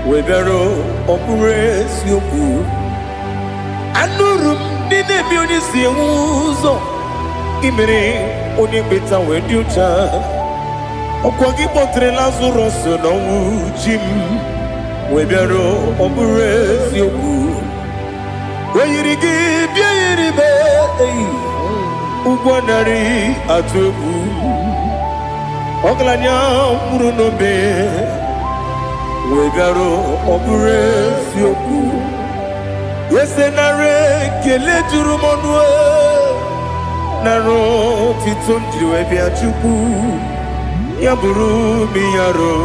A: webero opure sioku anurum nina bioni siuzo imere oni beta wediucha okwagi potre lazarus no jim webero opure sioku weyirigi biayiribe ugwanari atubu Oglanya murunobe wegaro obure fioku yesenare kele jurumonwe naro titondriwe biachuku yaburu miyaro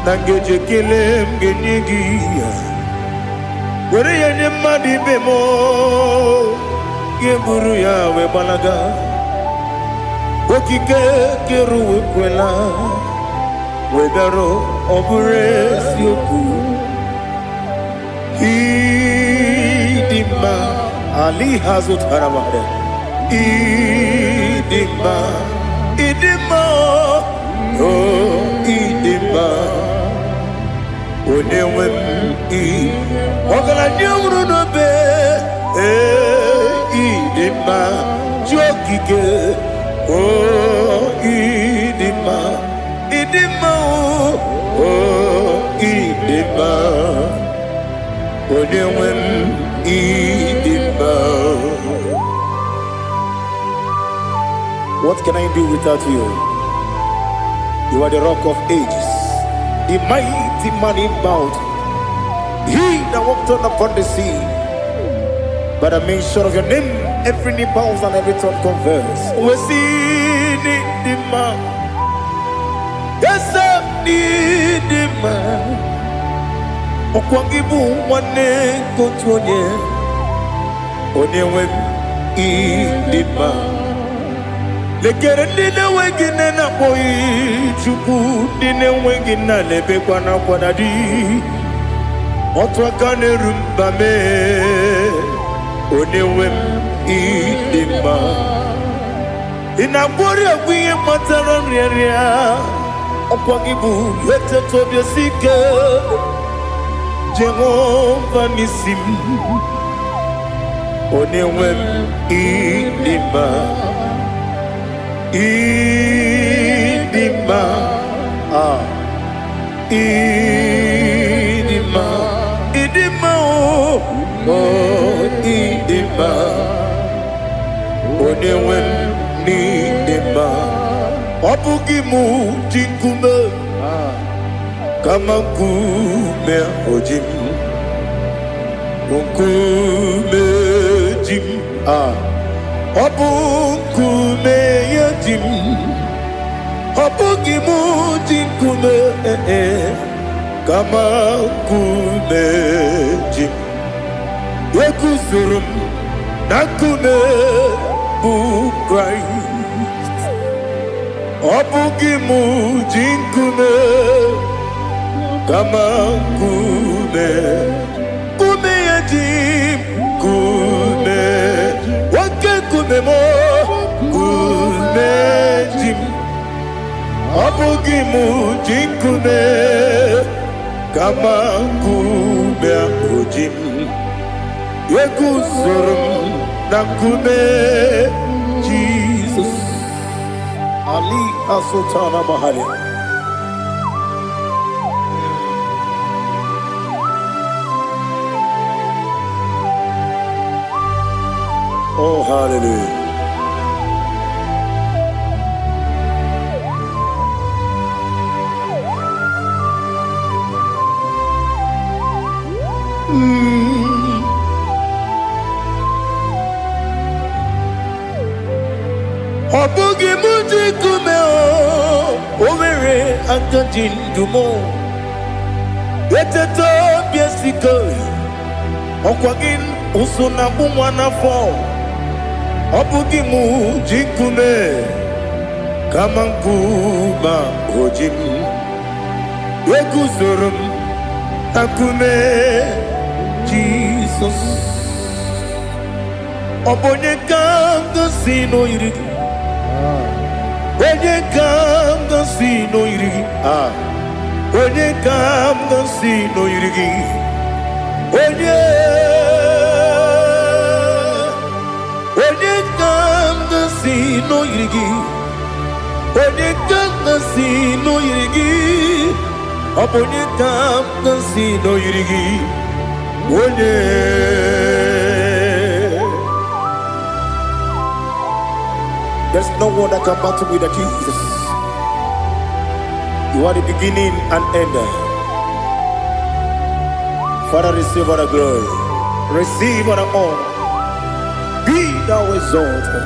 A: nangeje kele mgenyigi were yenye madi bemo yeburu yawe balaga okike keru kwela wedaro obure sioku idima ali hazut haramade idima oh idima onewem I ogala nyumru no be idima jokike oh idima oh idima onewem idima. What can I do without you? You are the rock of ages, the mighty man in mountain, he that walked on upon the sea. By the mention of your name, every knee bows and every tongue confess. We see the man. Yes, the man. Okwangibu wane kotuonye. Onyewe the man. Lekere nina wengine na boy chuku nina wengine lebe kwa na kwa dadi. Otwakane rumba me. Onewem idima inabori agwiye matara nria Okwagibu yete tobye sike Jehovah nisim Onewem idima Idima Idima Idima oh Idima Onewem nidima Obugimu jinkume Kama kume ojim Unkume jim Obukume yajim Obugimu jinkume Kama kume jim Yekusurum Nakume Bukrai Obugimu jinkume Kama kume Kume yajim Kume Wake kume mo Kume jim Obugimu jinkume Kama kume ojim Yekusurum Nakume Jesus Ali Asultana Mahali. Oh, hallelujah. Obugi muji kume o Omere ankanjin dumo Yeteto biesiko Okwagin usuna bumwana fo Obugi muji kume Kamankuma ojim Yekusurum akume Jesus Obonye kanga sino yirigi Onye kam gansi no yirigi Onye kam gansi no yirigi Onye kam gansi no yirigi Onye kam gansi no yirigi Onye kam gansi no yirigi Onye There's no one that can battle with Jesus. You are the beginning and end. Father, receive all the glory. Receive all the honor. Be thou exalted.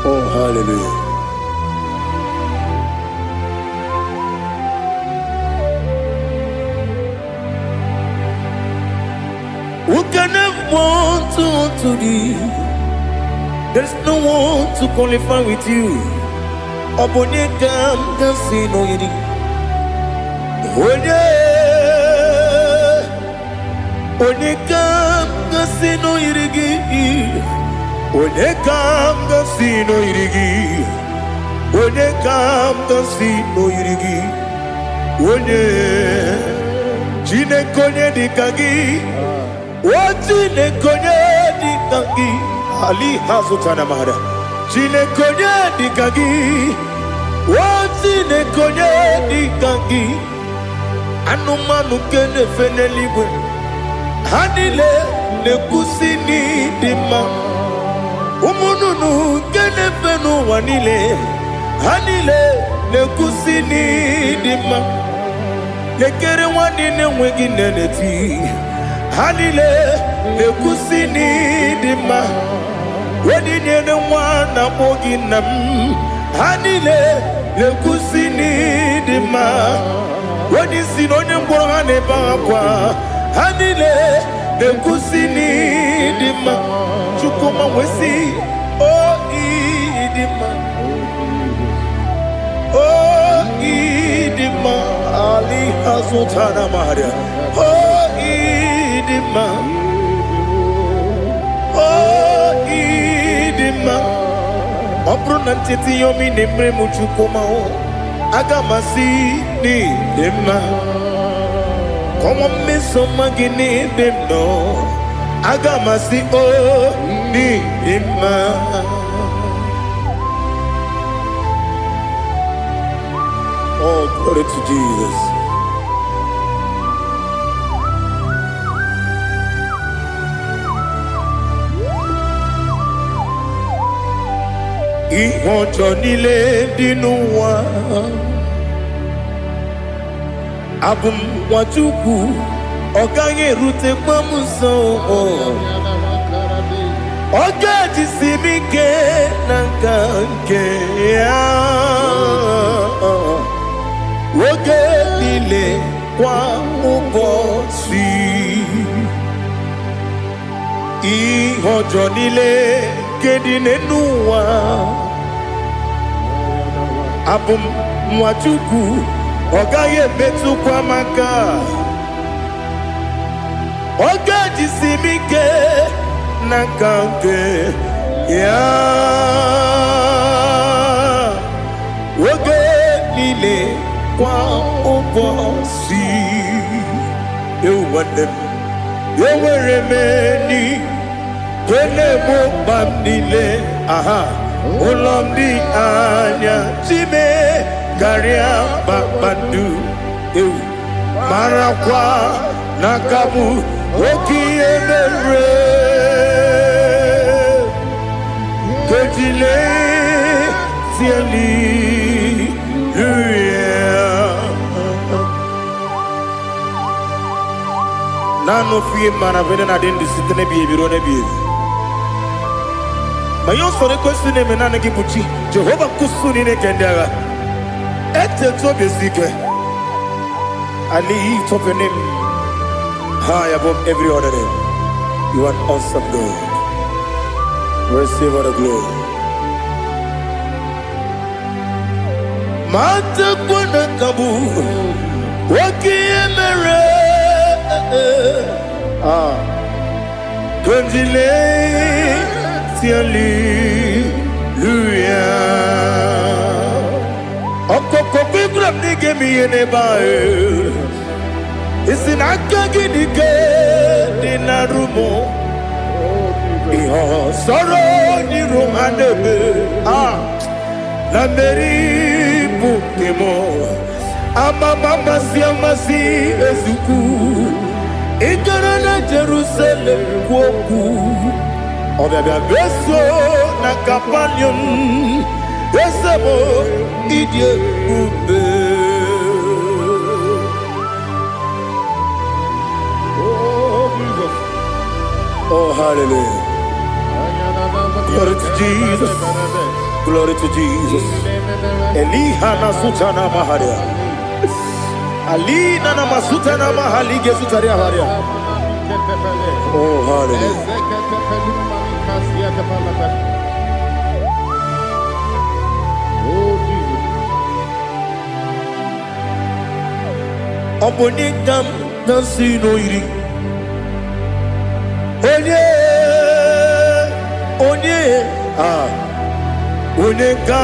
A: Oh, hallelujah. Who can have one to thee? There's no one to qualify with you. Obonye kam gansi no yiri. Onye kam gansi no yirigi. Onye kam gansi no yirigi. Onye kam gansi no yirigi. Onye chine konye dikagi. Chine konye dikagi. Ali Hazutana Mahada. Chine konye dikagi. Chine konye dikagi. Anumanu kene feneliwe. Hanile ne kusini dima. Umununu kene fenu wanile. Hanile ne kusini dima. Nekere wanine wengi neneti. Hanile ne kusini dima. Wedi nyene wana mogi nam Hanile lekusini dima Wedi sinonye mbora neba kwa Hanile lekusini dima Chukuma wesi Oh idima Oh idima Ali Hazutana Maria Oh idima Opro nanteti yomi nemre muchukoma o agamasi ni dema. Come on, miss some magini dem no. Agamasi o ni dema. Oh, glory to Jesus. Ìwọ̀njọ nílé nínú wa abụmwachukwu ọ gaghị erute mmamuso ọ ga-ejisi m ike na nka nke ya oge niile kwa ụbọchị ihe ọjọọ niile nke dị n'ụwa abụmwachukwu ọ gaghị emetụkwa maka ọ ga-ejisi m ike na nka nke ya oge niile kwa ụbọchị ewu nwanne m enwere m enyi na-egbo mkpa m niile aha ụlọ m dị anya chime karịa kpakpando ewu marakwa n'aka m oke ihe mere kejile tieli nanu fie mana vene na den disitene bi ebiro ne bi ma yo sore kwesi ne mena ne gibuchi Jehova kusuni ne kendaga ete to besike I lift up your name high above every other name. You are awesome God. Receive all the glory. Mata kuna kabu waki emere Konjile tiali luya Okoko bigram nige mi ene bae Isinaka gidike dinarumo Iho soro ni romanebe La meri bukemo Amama siamasi ezuku Ikarana Jerusalem woku Obebe beso na kapanion Esebo idye ube Oh, hallelujah. Glory to Jesus. Glory to Jesus. Elihana sutana maharia. Alina na masutana mahali gesutaria haria. Oh, hallelujah.
C: Oh, Jesus.
A: Obonikam nasino iri. Onye ka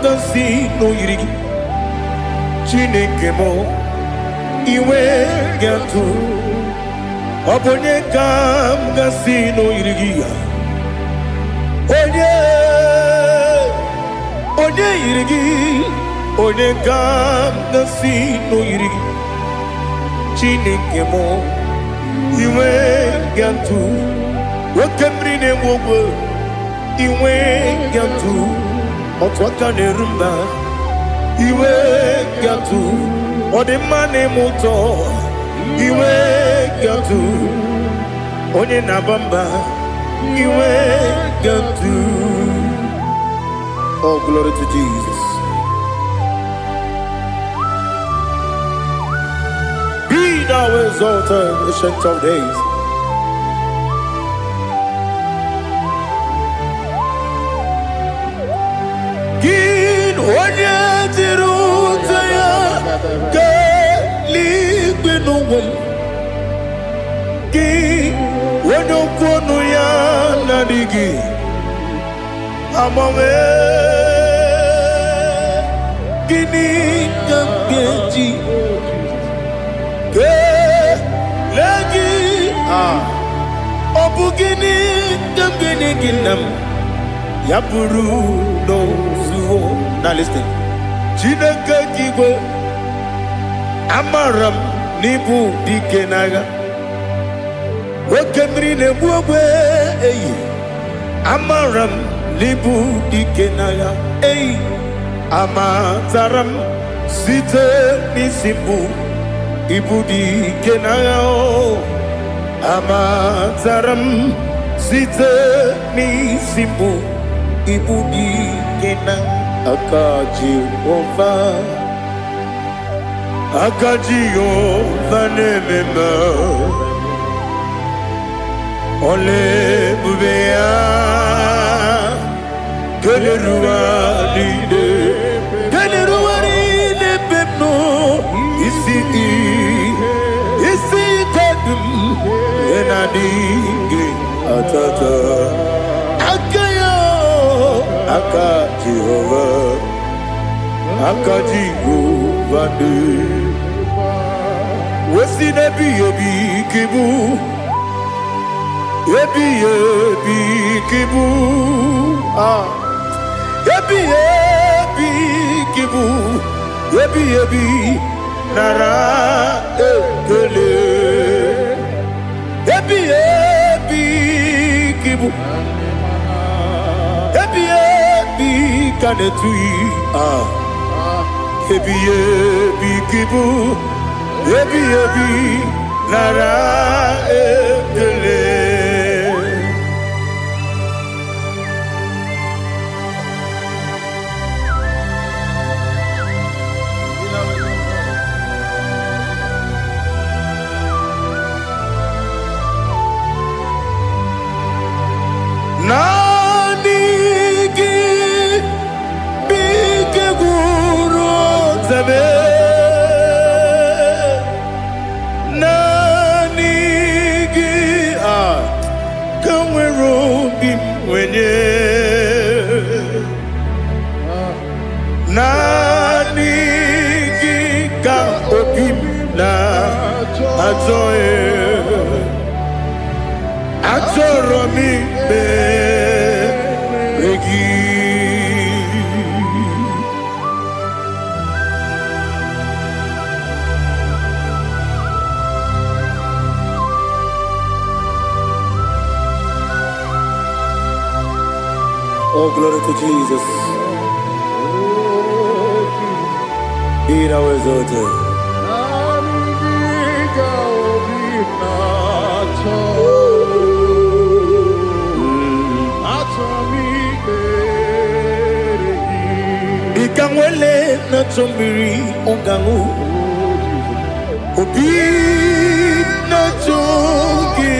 A: nasi n'oyiri gị Chineke mụ iwe ga-atụ ọ bụ onye ka m gasị n'oyiri gị onye yiri gị onye ka m gasị n'oyiri gị Chineke mụ iwe ga-atụ nwoke mmiri na-enwe ogwe iwe ga-atụ otu aka na-eru mba iwe ga-atụ ọ dị mma na-eme ụtọ iwe ga-atụ onye na-aba mba iwe ga-atụ. Oh, glory to Jesus. Be thou exalted, ancient of days. Onye jiri ụzọ ya ga-eligwe n'ụwa gị onye okwu ọnụ ya na-adịghị agbanwe gịnị Obugini Gambini Ginam Yapuru no Zuo. Now listen. Chinaka Kibo Amaram Nibu Dikenaga Wakemri Nebuwe Amaram Nibu Dikenaga Amataram Site Nisimbu Ibudi Kenao Amataram Site Nisimbu Ibudi Kenao Akaji Ova Nemema Ole Bubea Kelerua Lide Pepno Isi Tadum Enadingi Atata Akayo Akaji Vande Wesi nebi yebi kibu Yebi kibu Yebi kibu Yebi Nara ekele Yebi kibu Yebi kanetui Yebi kibu Yebi Nara ekele Nanigi Bige Guru Zabe Nanigi Ka Obim Na Atoromi Regi Oh, glory to Jesus. Be thou exalted. Ikangwele na chombiri ongangu Obi na chongi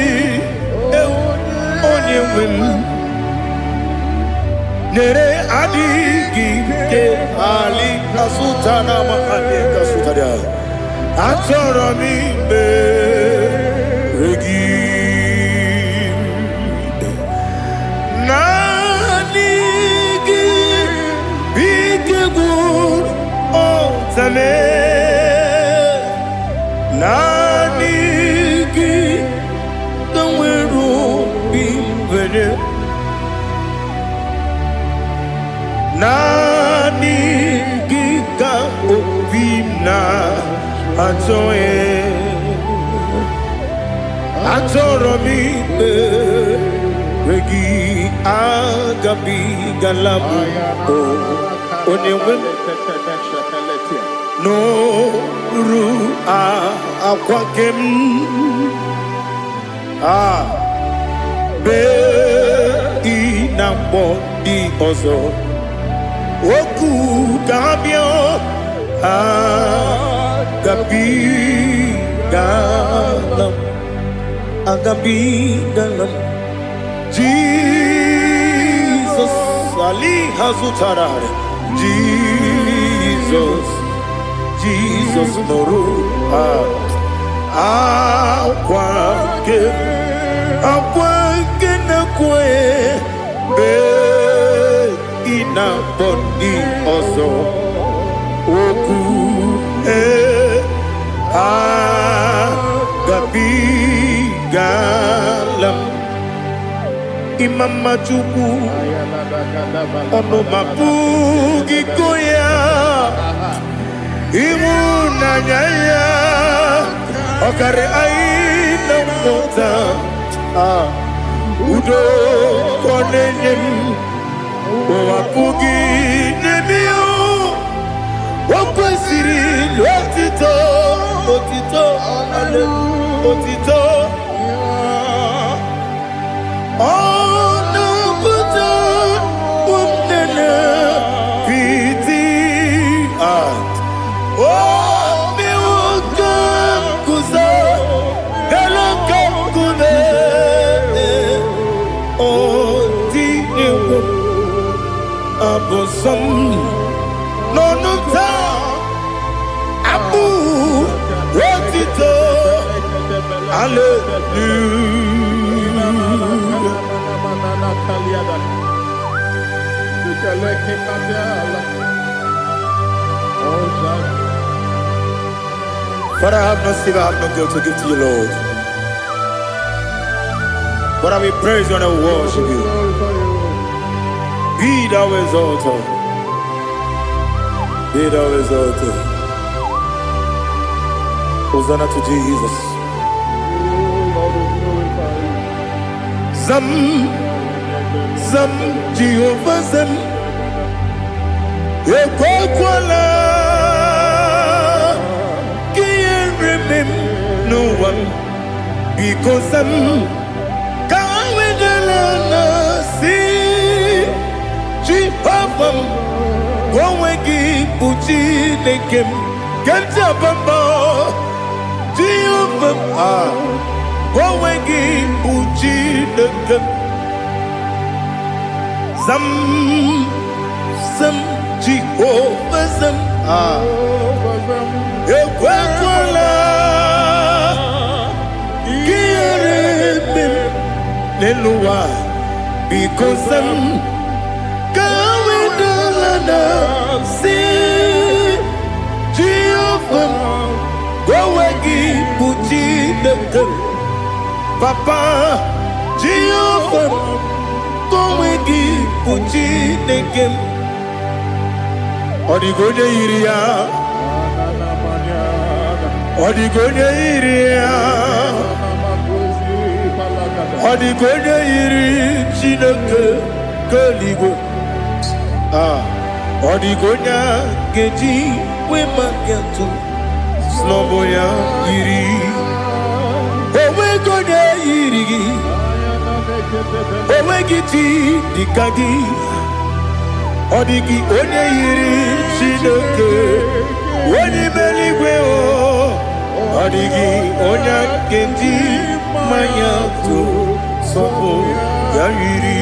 A: onye wim Nere adigi ke ali kasutana mahali kasutaria Atoro mi be regi Nanigi bige gur otame Nanigi kanweru bimvene Nanigi ka obimna Atoro mi regi agabi galabu onewem no ru akwakem be inambo di ozo oku kabio agabi galam Jesus Ali Hazutarare Jesus Noru Akwake na kwe be ina bodi ozo oku agabi galam mama chukwu ono mapugi koya imu nanyaya okare aina mota udo konenyem mapugi nemio wakwesiri lotito otito ale otito Abosam no no ta abu wotito Father, I have no silver, I have no gold to give to you, Lord. But I will praise you and I will worship you. Be thou exalted. Be thou exalted. Hosanna to Jesus. Zam, Zam, Jehovah Zam. Ekwakwala. Can't remember no one. Because Zam. Can't wait Jehovah, go wegi puchi nekem, kenta bamba. Jehovah, go wegi puchi nekem. Zam, Zam, Jehovah Zam. Ekwakwala, kieremem, neluwa, because Zam. See Jehovah, go wagi puchi nekem, Papa Jehovah, go wagi puchi nekem. Odigonya iria, odigonya iria, odigonya iri chineke keligo. Odigonya geji we magetu sloboya iri owe gonya iri owe giti dikagi odigi onye iri chineke woni meligwe o odigi onya geji manyatu sobo ya iri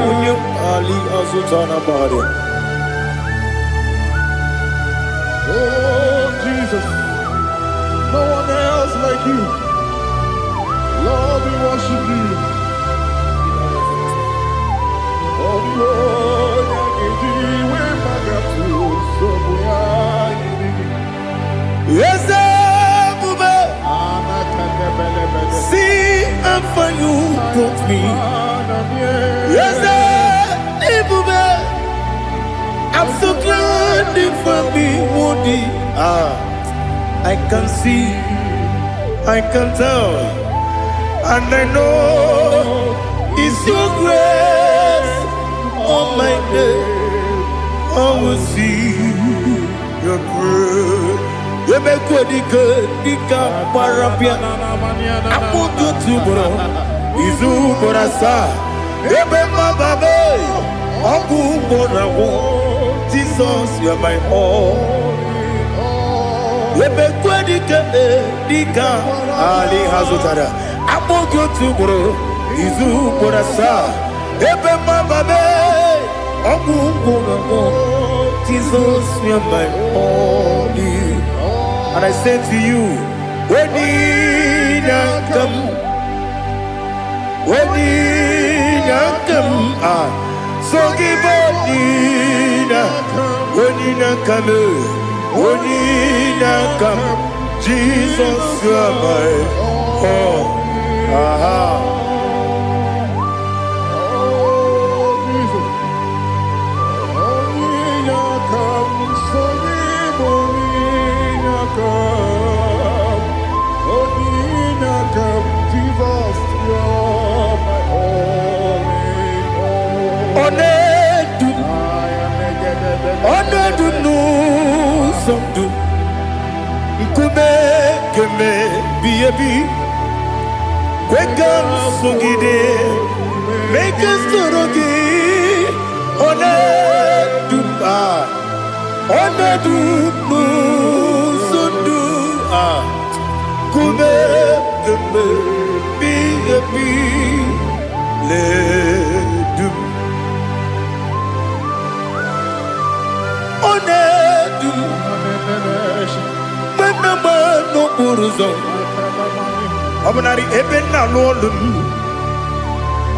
A: onye ali azutana bari.
C: Oh, Jesus, no one else like you. Lord, we worship you. Oh, Lord,
A: yes, Bube. See how far you brought me. Yes, Bube. I'm so glad for me, Woody. I can see, I can tell, and I know it's your grace. Oh my God, I will see your grace. You make good, Dika Parapia. I put you to bro. Izu Borasa. You make my baby. Aku Borawo. Jesus, you are my all. You make good, Dika Ali Hazutara. I put you to bro. Izu Borasa. You make my baby. Aku Borawo. Jesus, you are my all. And I say to you, when you come, so give up, when you come, Jesus, you are my all. sondu nkume keme biyebi kweka sungide make storogi one dupa one dupu sondu kume keme biyebi le dup one dup menama no uruzo Obnari ebe na lolum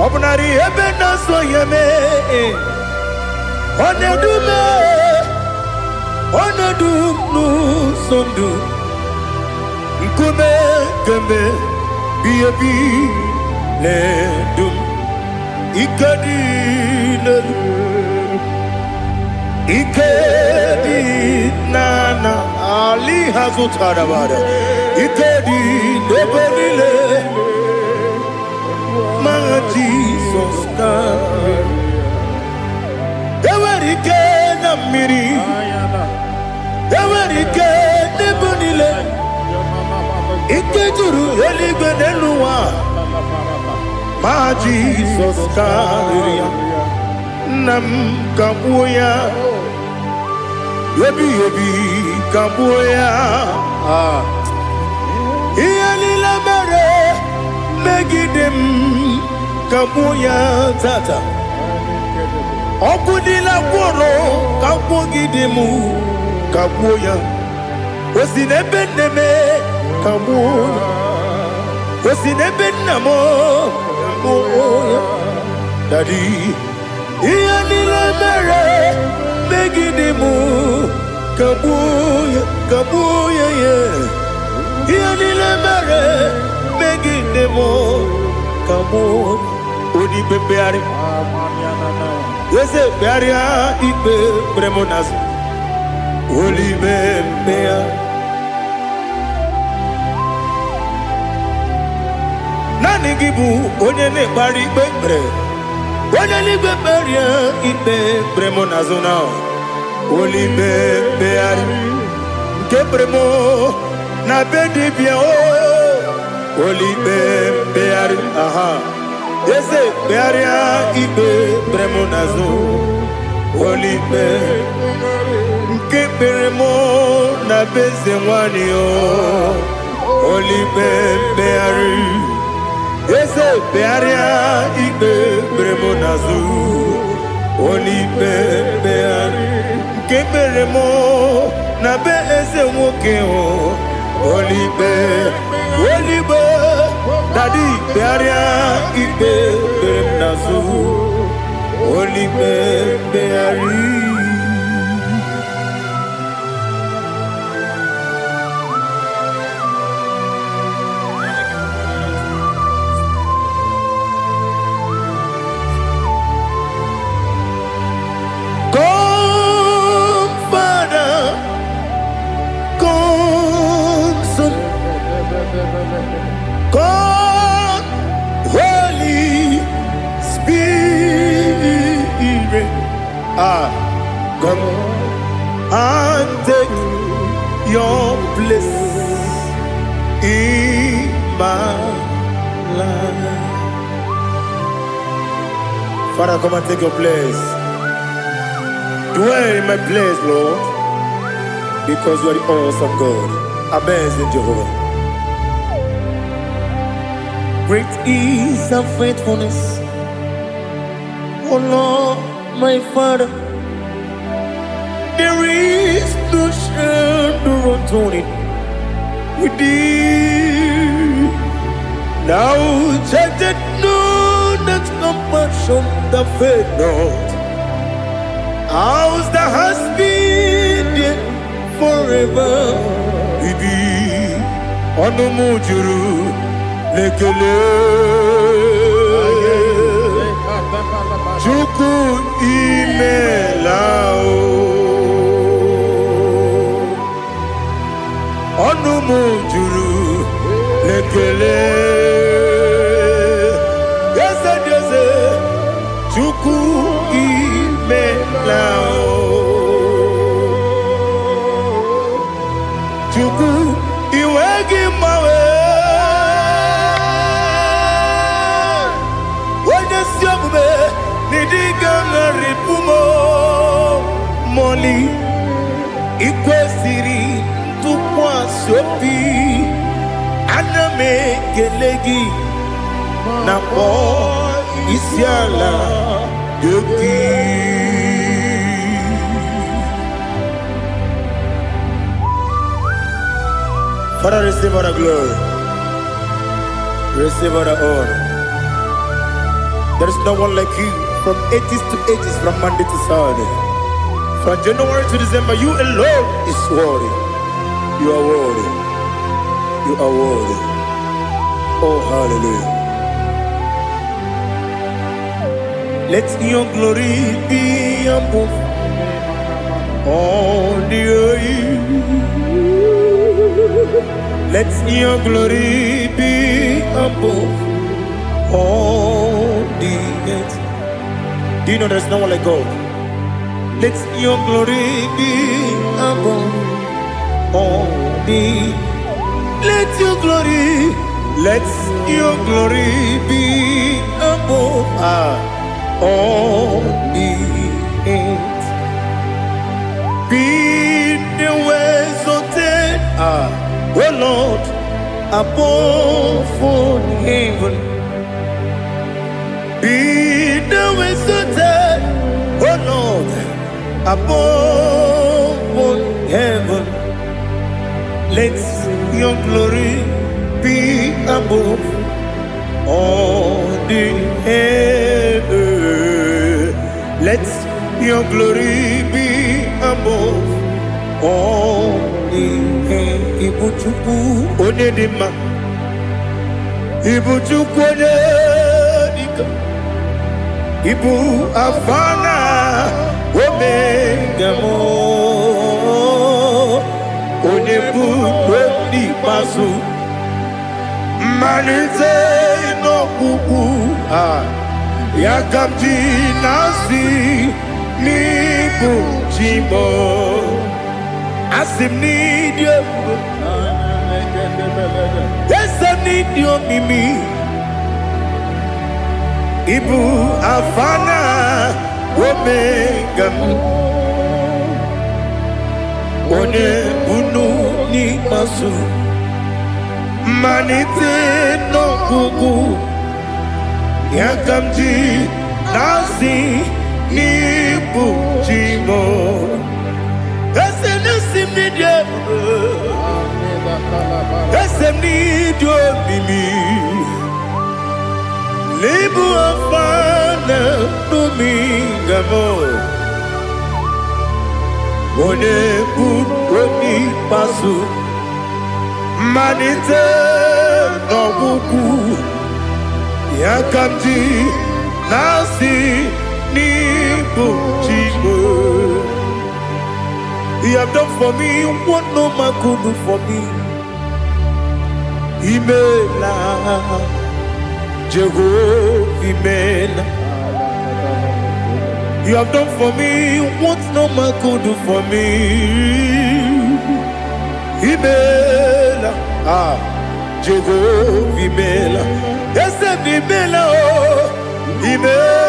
A: Obnari ebe na soyeme Onedume Onedumu sondu Nkume keme biyebi ledum Ikadi Ikedi nana Ali hazutarabada Ikedi nebelile Ma Jesus kame Ewerike na miri Ewerike nebelile Ikejuru eligwe neluwa Ma Jesus kame Nam kabuya Yebi kabuya Iyalila mere Megidem kabuya tata Okudila kworo kabugidemu kabuya Osinebendeme kabuya Osinebendamo kabuya Daddy Iyalila mere Megidemu kabuya kabuya yeah Iyalila mere Megidemu kabuya Odi bebeari Yese bearia ikbe bremonas Oli bebea Nani gibu onye ne bari bebre Onye ni beberia ikbe bremonazona Oli bebeari Nke bremo na bedibia o Oli bebeari aha Yese bearia ibe bremonazo Olibe Nke beremo na beze mwani o Olibe beari Yese bearia ibe bremonazo Olibe beari Nke beremo na beze mwoke o Olibe Olibe Daddy bearia ibe bernazu Olibe beari Come Father Come Son Come Holy Spirit, come and take your place in my life. Father, come and take your place. Dwell in my place, Lord, because you are the awesome God. Amazing Jehovah. Great is thy faithfulness, O Lord, my Father. There is no shadow of turning with thee. Now check that no, that compassion that faith not. Ours that has been there forever with thee. Onomujuru lekele Chuku imelao Onumujuru lekele Yese yese Chuku imelao mawe. Wanya siyabume nidiga ngaripumo moli ikwesiri tukwa sopi aname gelegi na po isiala yoki. Father, receive all the glory, receive all the honor. There is no one like you from ages to ages, from Monday to Saturday. From January to December, you alone is worthy. You are worthy. You are worthy. Oh, hallelujah. Let your glory be above all the earth. Let your glory be above all the earth. Do you know there's no one like God? Let your glory be above all the. Let your glory be above all the earth. Be the ways of death, oh Lord, above all heaven. Be the ways of death, oh Lord, above all heaven. Let your glory be above all the earth. Let your glory be above all the earth. Ibuchuku onedima, Ibuchuku onedika, Ibu afana omega mo, onebu oni pasu, manite no kuku yakamji nasi nibu chimo. Asim need you. Yes, I need you, Mimi. Ibu afana omega. One bunu ni masu. Manite no kuku. Yakamji nasi nibu chimo. Esem need you, Mimi. Libu afana numingamo. One buni pasu. Manite no buku. Yakamji nasi nibu chimo. He have done for me what no man could do for me. Imela, Jehovah, Imela. You have done for me what no man could do for me. Imela, Jehovah, Imela. Yes, Imela, Imela.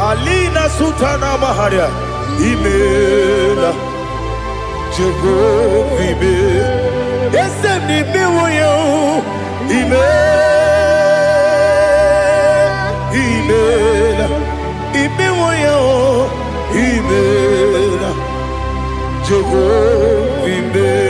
A: Alina Sutana Maharia, Imela, Jehovah, Imela. Yes, Imela, Imela, Imela, Jehovah, Imela.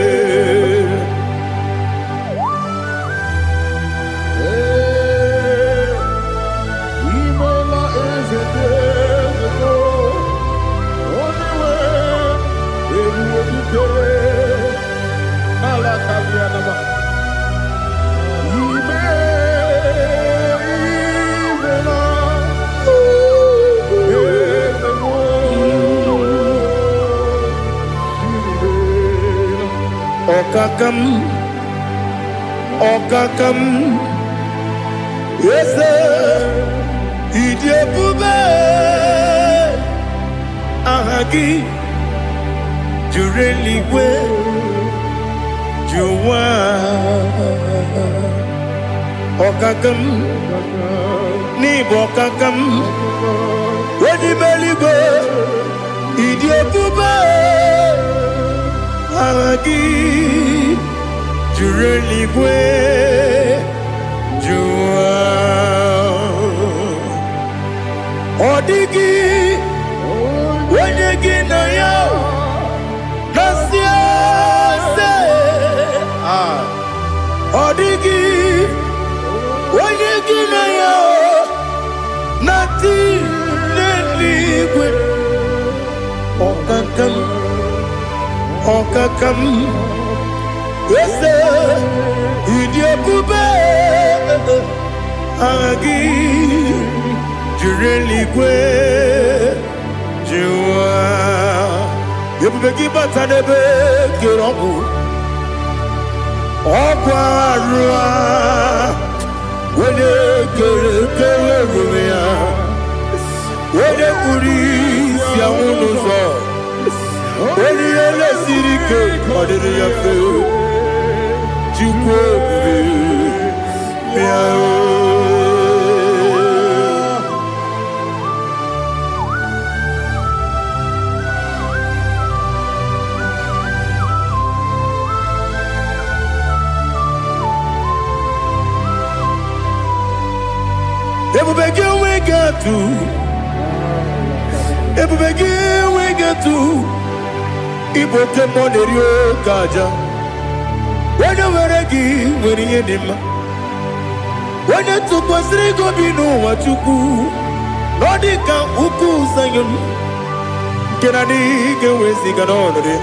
A: Okakam, yes, Idebube, Ahagi, Jureligwe, Juwa, Okakam, Nibokakam, Wadibeligwe, Idiokuba, Aragi, Jureligwe, Juwa, Odigi, Wanyagi na yo. Odigi, wanyegi na yo, nati neligwe. Okakam, okakam, wese idiokube, agi, jureligwe, juwa. Yebubeki batanebe kirogu. Okwarua, wede kere rumia, wede kuri siya unuzo, wede yele sirike kadiri yafe, chukwe miao. Ebubegi we get to, Ebubegi we get to, Ibo temonerio kaja. When you weregi when you nima, when you took was rego binu wachuku, Nodika uku sayon, Kenadi gewe siganone.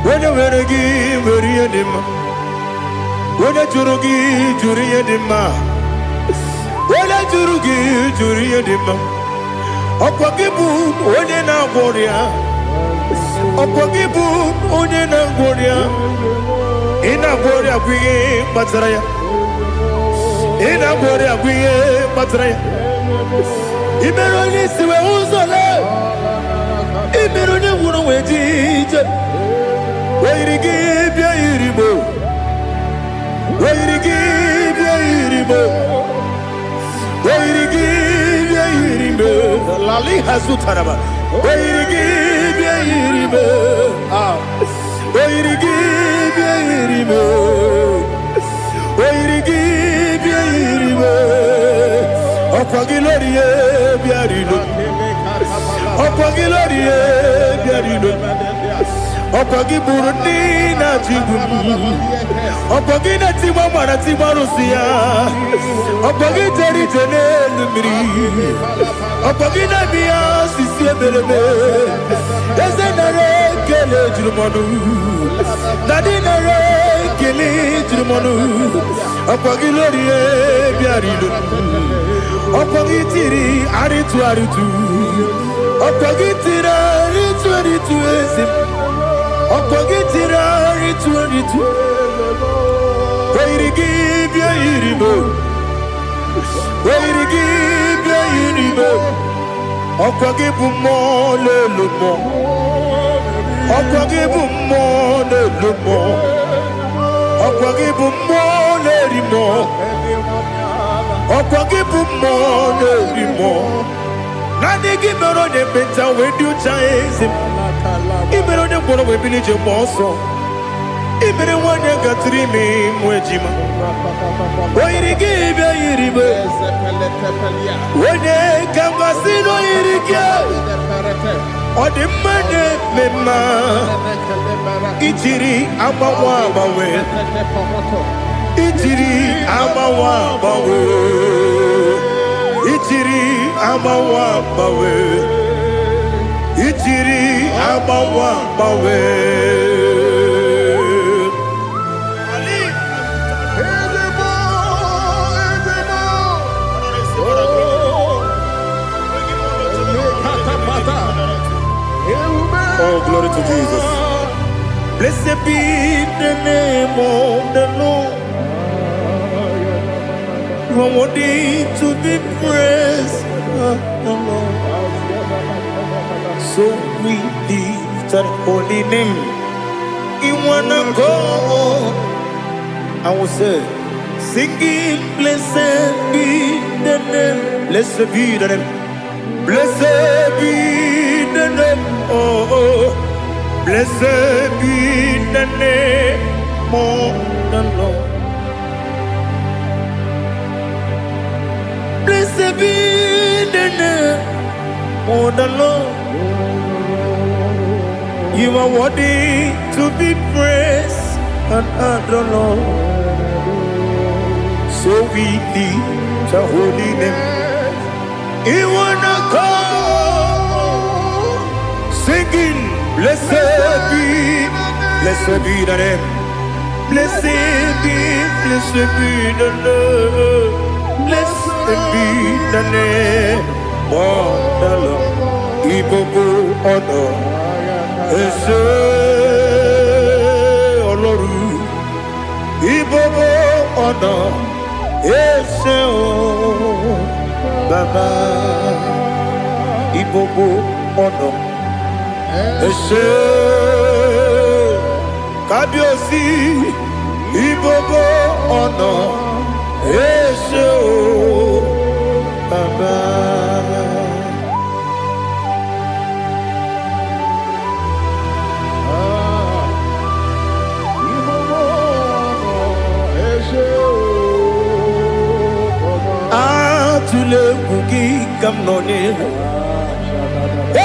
A: When you weregi when you nima, when you jurugi juri nima. Wala jurugi juri edema, okwagibu onye na gworia, okwagibu onye na gworia, ina gworia kwiye matraya, ina gworia kwiye matraya. Imero ni siwe uzole, imero ni wuro wejije, weirigi bia iribo, weirigi bia iribo. Lali hazutaraba. Okwagi Burundi na Jigum, Okwagi na Timama na Timarusia, Okwagi Teri Tenelumri, Okwagi na Mia Sisi Belebe, Ezenare Kele Jumanu, Nadinare Kele Jumanu, Okwagi Lorie Biarilu, Okwagi Tiri Aritu Aritu, Okwagi Tira Aritu Aritu Ezim. Okogitira ritu Weirigibia iribo Weirigibia iribo Okogibu mo lelumo Okogibu mo lelumo Okogibu mo lerimo Okogibu mo lerimo Nani gimero de beta wedu chaezim Imero ne kono we bilije monso. Imere wanya gatrimi mwejima. Oirigi bia iribe. Wene kamasino irigia. Ode mane mema. Itiri amawa bawe. Itiri amawa bawe. Itiri amawa bawe. Itiri amawa bawe. Oh, glory to Jesus. Blessed be the name of the Lord. You are worthy to be praised. So we lift our holy name. You wanna go? I will say, singing, blessed be the name, blessed be the name, blessed be the name, oh, blessed be the name, more than Lord. Blessed be the name, more than Lord. You are worthy to be praised and adored, Lord. So we lift your holy name. You wanna call, singing, blessed be the name, blessed be the name, blessed be the name, oh the Lord, Igbo honor, Ese Oloru, Igbo honor. Ese o Baba Ibobo ono Ese Kabiosi Ibobo ono Ese o Baba Tule kuki kamnone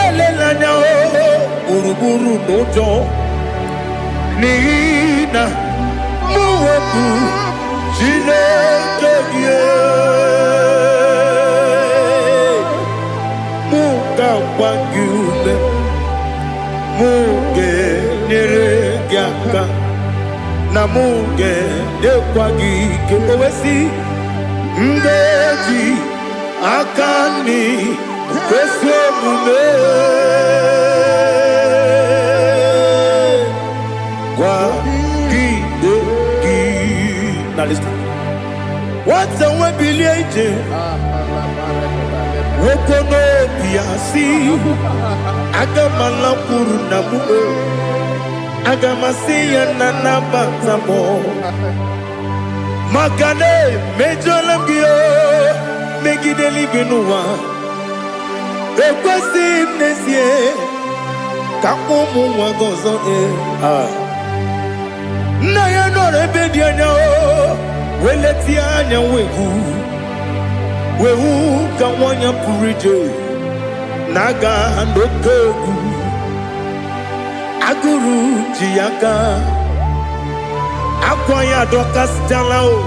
A: ele lanya o uruburu nojo nina muweku jile kebie muka wangyule muge nere gyaka na muge dekwagi kewesi ndeji akani kwesemume kwa gidegi. Now listen. What's the way bileje? Wokono biasi agamala puru namu agamasiya nanabatamo Makane mejolamgio megideli benua ekwesi nesie kakomu wagozo na ya no rebedi anya o weleti anya wehu ka wanya purije naga ndokogu aguru jiyaka Akwanya dokas jalao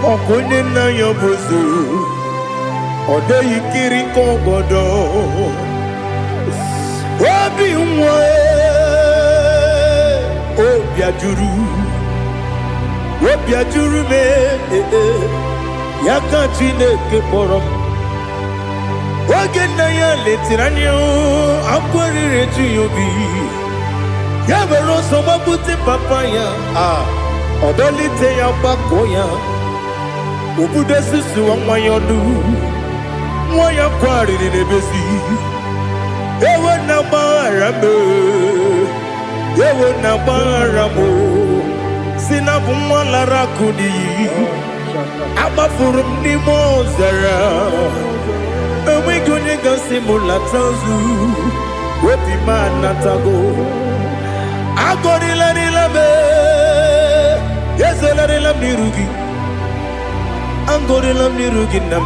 A: Okonye na yobozo Ode yikiri kogodo Obi mwe Obi ajuru me Yaka chineke porom Oge na ya letiranyo Akwari reju yobi Yabero soma buti papaya Odolite ya bakoya Ubude susu wa mayodu Mwaya kwari ni nebesi Ewe na barame Ewe na baramo Sinabu mwala rakudi Abafurum ni mozera Ewe gonye gasi mulatanzu Wepi manatago Agorila nilabe Yezela nirugi Angorila nirugi nam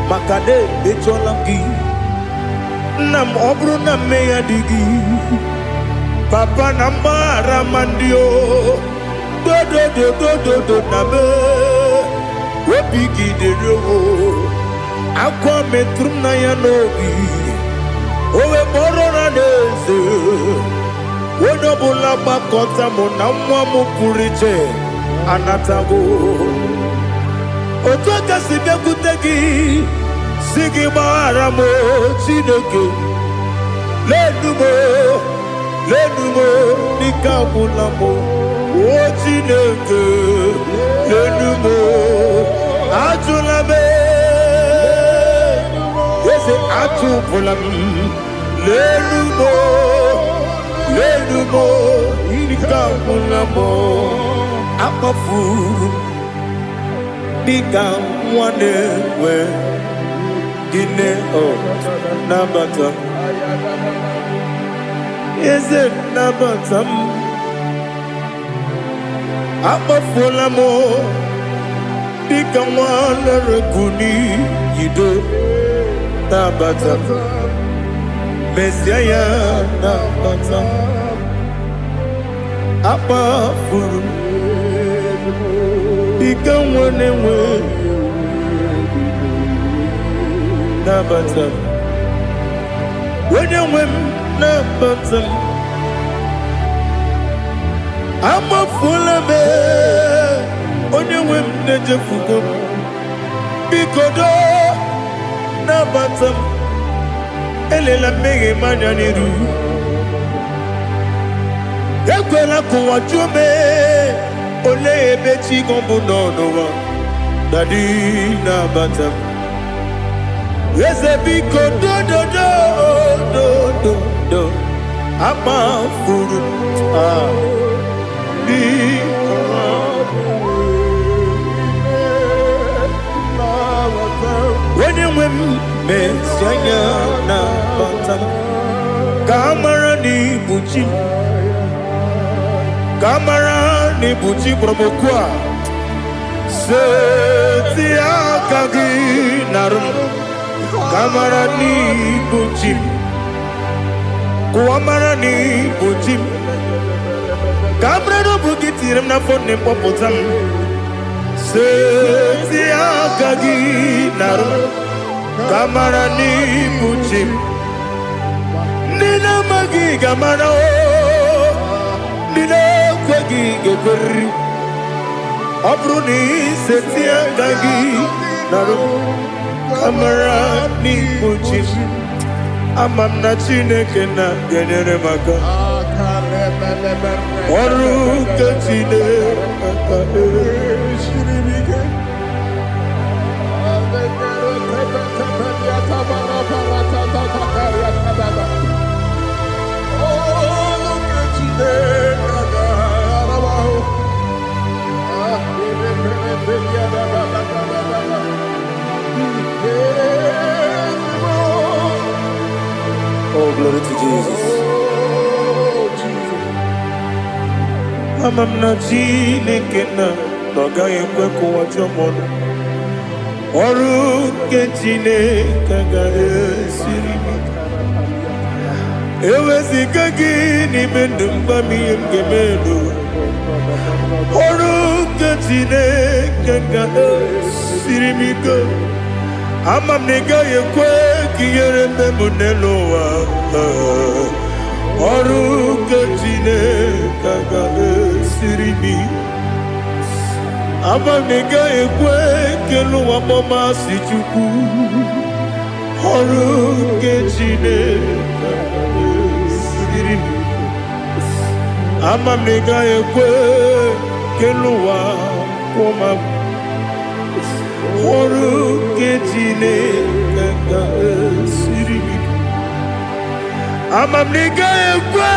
A: Makade becholamgi Nam obru nam meya digi Papa namara mandio Do nabe Wepigi de rogo Akwa metrum na yanogi Owe borona neze Wonobula bakota mona mwamu puriche Anatago Otoka sibe kutegi Sigi baramo chineke Lenumo Nikabulamo O chineke Lenumo Ajulame Yese atupulam Lenumo Lenumo, Inikamulamo, Apafuru, Bigam, one way, Dine, oh, Nabata. Is it Nabatam? Apafulamo, Bigam, one Rekuni, Yido, Nabata. Messiah, Nabata. Apafuru, Bigam, one way, Nabata. When you win, Nabata. I'm a full of it. On your whim, the Jefugo. Because Nabata. Elela mege manjaniru. Yakwela kuwa chume. Ole beti gombu nonowa. Dadi Nabata. Yes, because do. Ama furu. When you win, Messiah, Nabata. Kamarani Buchi. Kamarani Buchi Promokwa. Setia Kagi Narum. Kamarani Buchi. Kuamarani Buchi. Kamrano Bukitiram na phone Popotam. Setia Kagi Narum. Kamarani Buchi. Nina Magi Gamana. Nina Kwagi Geberi. Abruni Setia Kagi Narum. Kamarani Buchi. Amamna Chineke na genere maka. Oru kachine akane shiribike. Oh, glory to Jesus. Amamna Chineke na noga yekwe kuwa chomono. Oru Chineke ga esiri. Ewezika gini mendumba miyemgemelo. Oru Chineke ga esiri miko. Amamnega yekwe kiyere memuneloa. Oru Chineke ga esiri. Amamnega yekwe keluwa mama sichuku. Oru Chineke ga esiri. Amamnega yekwe keluwa mama. Oru Chineke ga esiri. Amamnega yekwe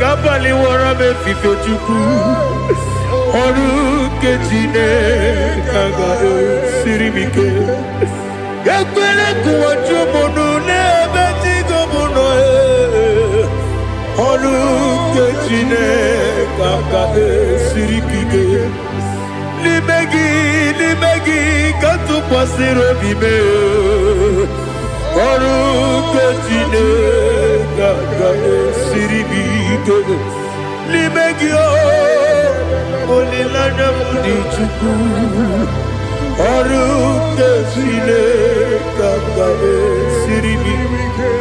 A: kabali wara me fife chuku. Oru Chineke ga esiri mike. Yakwele kuwa chumono nebe tigo mono. Oru Chineke ga esiri mike. Limegi katu pasiro bime. Oru Chineke ga esiri mike. Limegi olilanya mudi chuku. Oru Chineke ga esiri mike.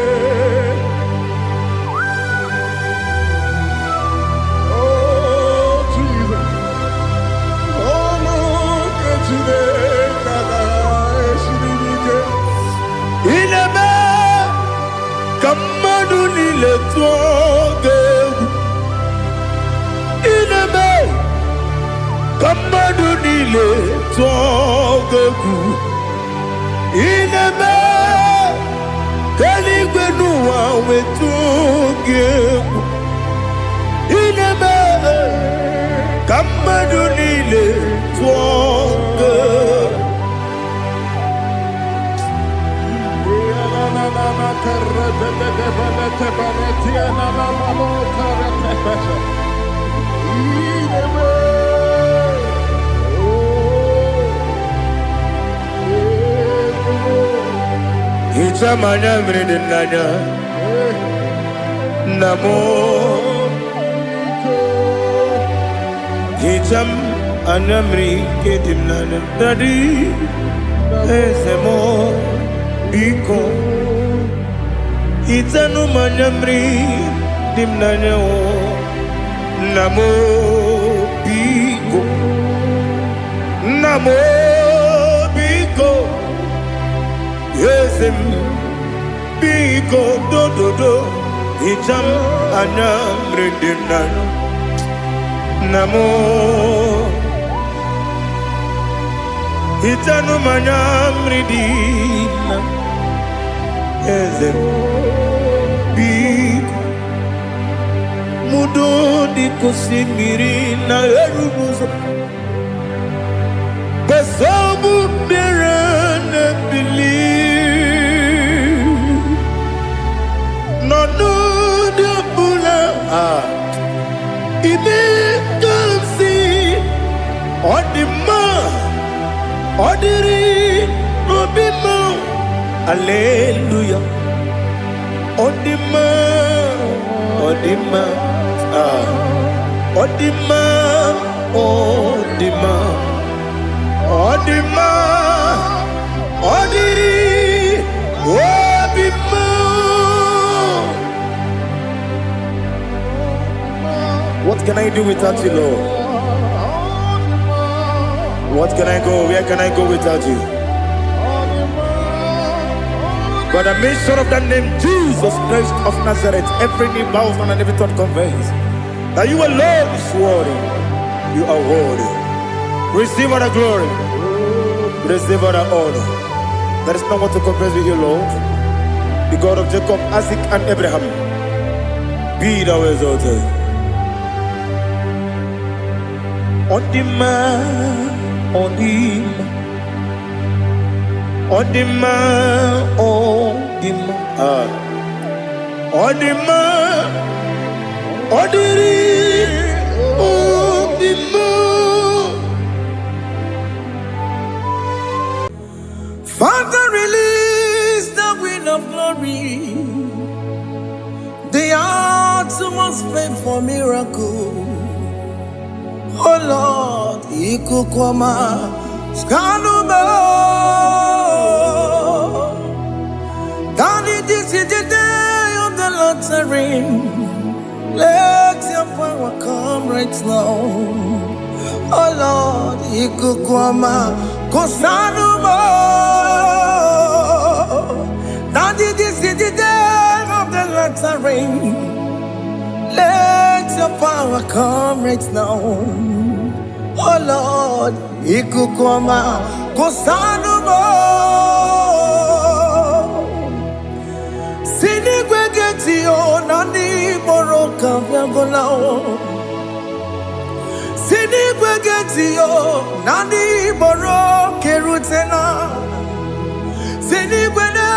A: Ineme kamadu nile tuoge. Ineme kamadu nile tuoge. Ineme kaligwe nuwa wetuge. Ichamanya mridinanya Namo Icham anamri kedimnana Dadi Ezemo Biko Itanu manamri dimnanya Namo Biko Namo Biko Yesem Biko do do do Icham anamri dimnanya Namo Itanu manamri dimnanya Ezem Biko Mudo di kusimiri na erubuzo Besobu birane believe No no de bula Ibe kansi Odima Odiri Obima Alleluia Odima Odima Odima Odima Odima Odiri Obima. What can I do without you, Lord? What can I go? Where can I go without you? By the mention of that name, Jesus Christ of Nazareth, every knee bows down and every tongue confesses that you alone is worthy. You are worthy. Receive all the glory. Receive all the honor. There is no one to compare with you, Lord. The God of Jacob, Isaac, and Abraham. Be thou exalted. Odima, Odima. Odima, Odima, Odima, Odiri, Odima. Father, release the wind of glory. The utmost pray for miracle. Oh Lord, Ikukwama, Skanuma. Daddy, this is the day of the Lord's ring. Let your power come right now. Oh Lord, Ikukwama, Kosanuma. Daddy, this is the day of the Lord's ring. Let your power come right now. Oh Lord, Ikukwama, Kosanuma. Sinigwegetio nani moroka vyangolao. Sinigwegetio nani moroke rutena. Sinigwena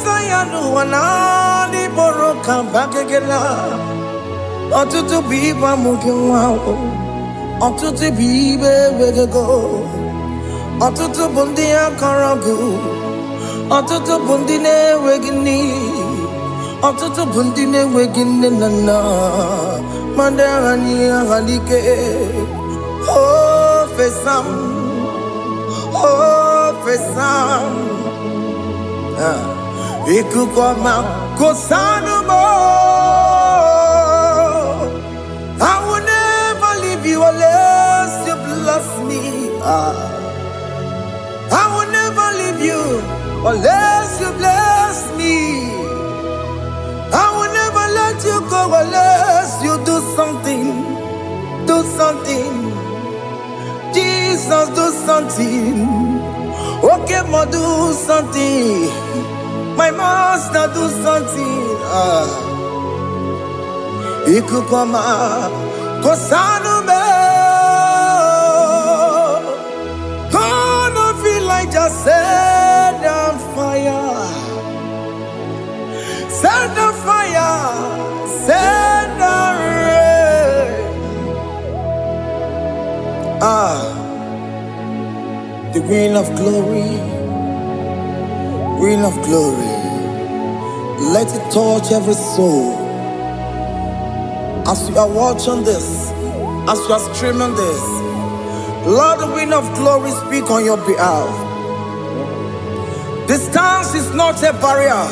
A: tayanu wanani moroka bakegela. Otutu biba mukiwao. Otutu bibe wegego. Otutu bundi akaragu. Otutu bundi ne wegini. Otutu bundi ne wegini nana. Mandarani ahalike. Oh fesam. Oh fesam. Ikukwama kosanuma. I will never leave you unless you bless me. I will never leave you unless you bless me. I will never let you go unless you do something. Do something. Jesus, do something. Okay, ma, do something. My master, do something. Ikukwama, Kosanume. Gonna feel like just set on fire. Send the fire, send the rain. The wind of glory, wind of glory. Let it touch every soul. As you are watching this, as you are streaming this, Lord, the wind of glory speak on your behalf. Distance is not a barrier.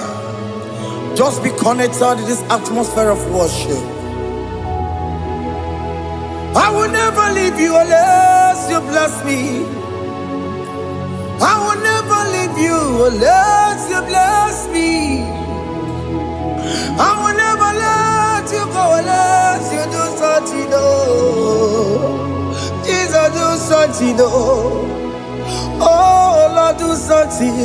A: Just be connected to this atmosphere of worship. I will never leave you unless you bless me. I will never leave you unless you bless me. I will never let you go unless you do something. Jesus, do something. Oh, Lord, do something.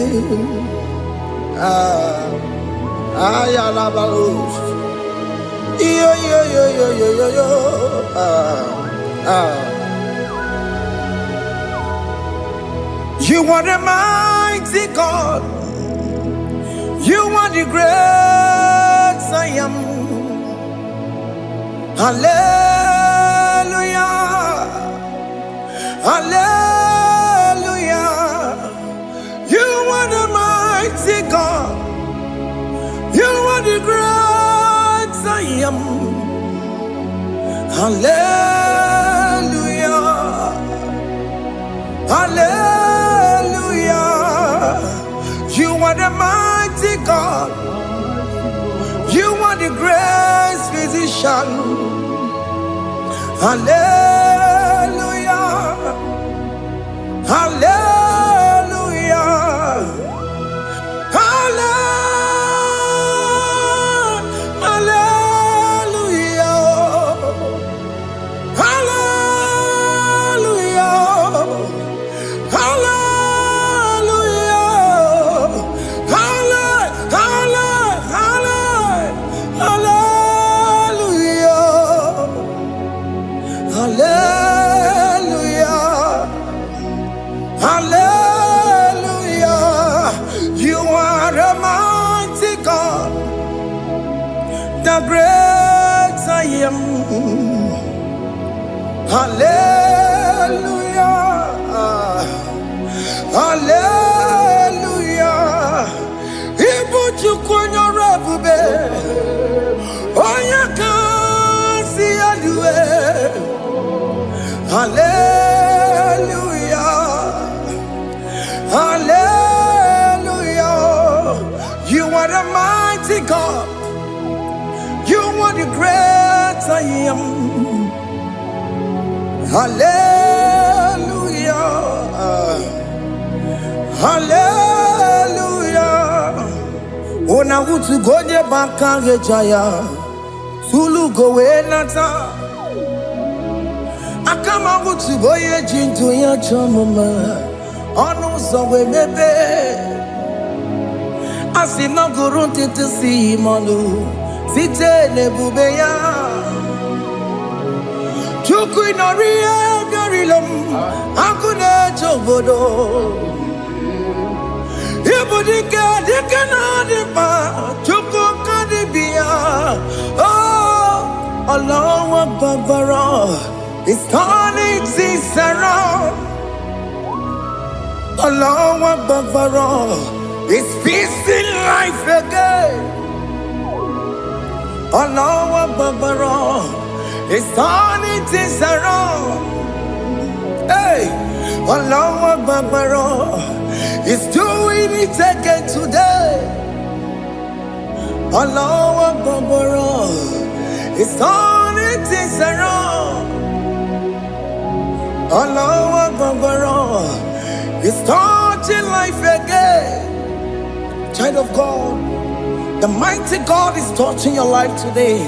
A: You are the mighty God. You are the great I am. Hallelujah. Hallelujah. You are the mighty God. You are the great I am. Hallelujah. Hallelujah. You are the mighty God. You are the great physician. Hallelujah. Hallelujah. Hallelujah. You are the mighty God, the great I am. Hallelujah. Hallelujah. Ibu chukwenyo rebube onya kasi alue. Hallelujah. Hallelujah. You are the mighty God. You are the great I am. Hallelujah. Hallelujah. Ona utu gonye bakange jaya. Sulu gowe nata. Akama utu boye jintu ya chamama. Onu sowe mebe. Asina gurunti tisi manu. Site nebubeya. Chuku inoriye garilom. Akune chobodo. Ibudike dikana dipa. Chuku kadibia. Oh, Allah Akbar. It's turning things around. Allah Akbar. It's peace in life again. Allah Akbar. It's turning things around. Hey, Allah Akbar. It's doing it again today. Allah Akbar. It's turning things around. Allah Akbar. It's touching life again. Child of God, the mighty God is touching your life today.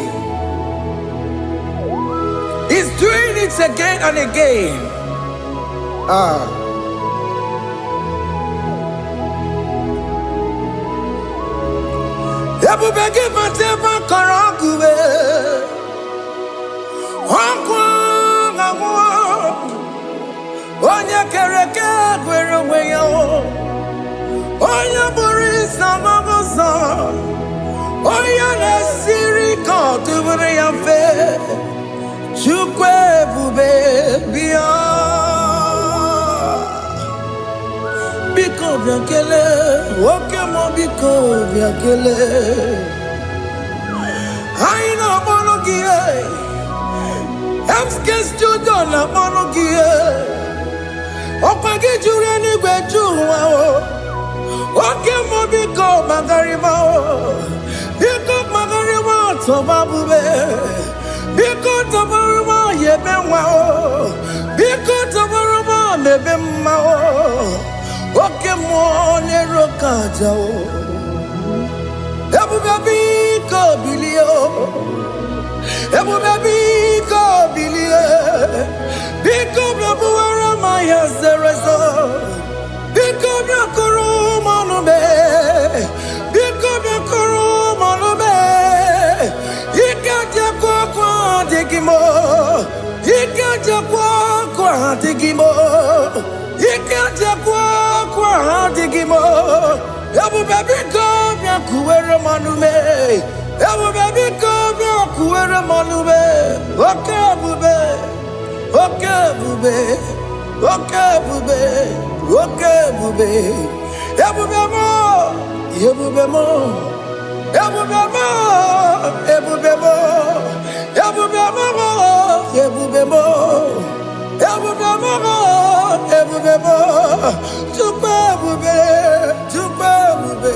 A: He's doing it again and again. Ebubegi mateba karakube. Onye kereke gwere onwe ya. Onye bụrụ isi amagosa. yana siri kotubure yamfe. Chukwe bube biya. Biko biakele, oke mo biko biakele. Aina monogie, emskes judo na monogie. Opagi jure ni gwejuwa o. Oke mo biko magarima o. Biko magarima toba bube. Biko tabarima yebenwa o. Biko tabarima mebemma o. Oke mo nero kaja o. Ebu baby ko bilio. Ebu baby ko bilie. Biko babu ara maya zerezo. Biko bakuru manube. Biko bakuru manube. Ikaja kwa digimo. Ikaja kwa digimo. Ikaja kwa digimo. Ebu baby ko kuwere manume. Ebu baby ko kuwere manume. Oke bube. Oke bube. Oke bube. Oke bube. Ebu bemo. Ebu bemo. Ebu bemo. Ebu bemo. Ebu bemo. Ebu bemo. Ebu bemo. Ebu bemo. Tukwe bube. Tukwe bube.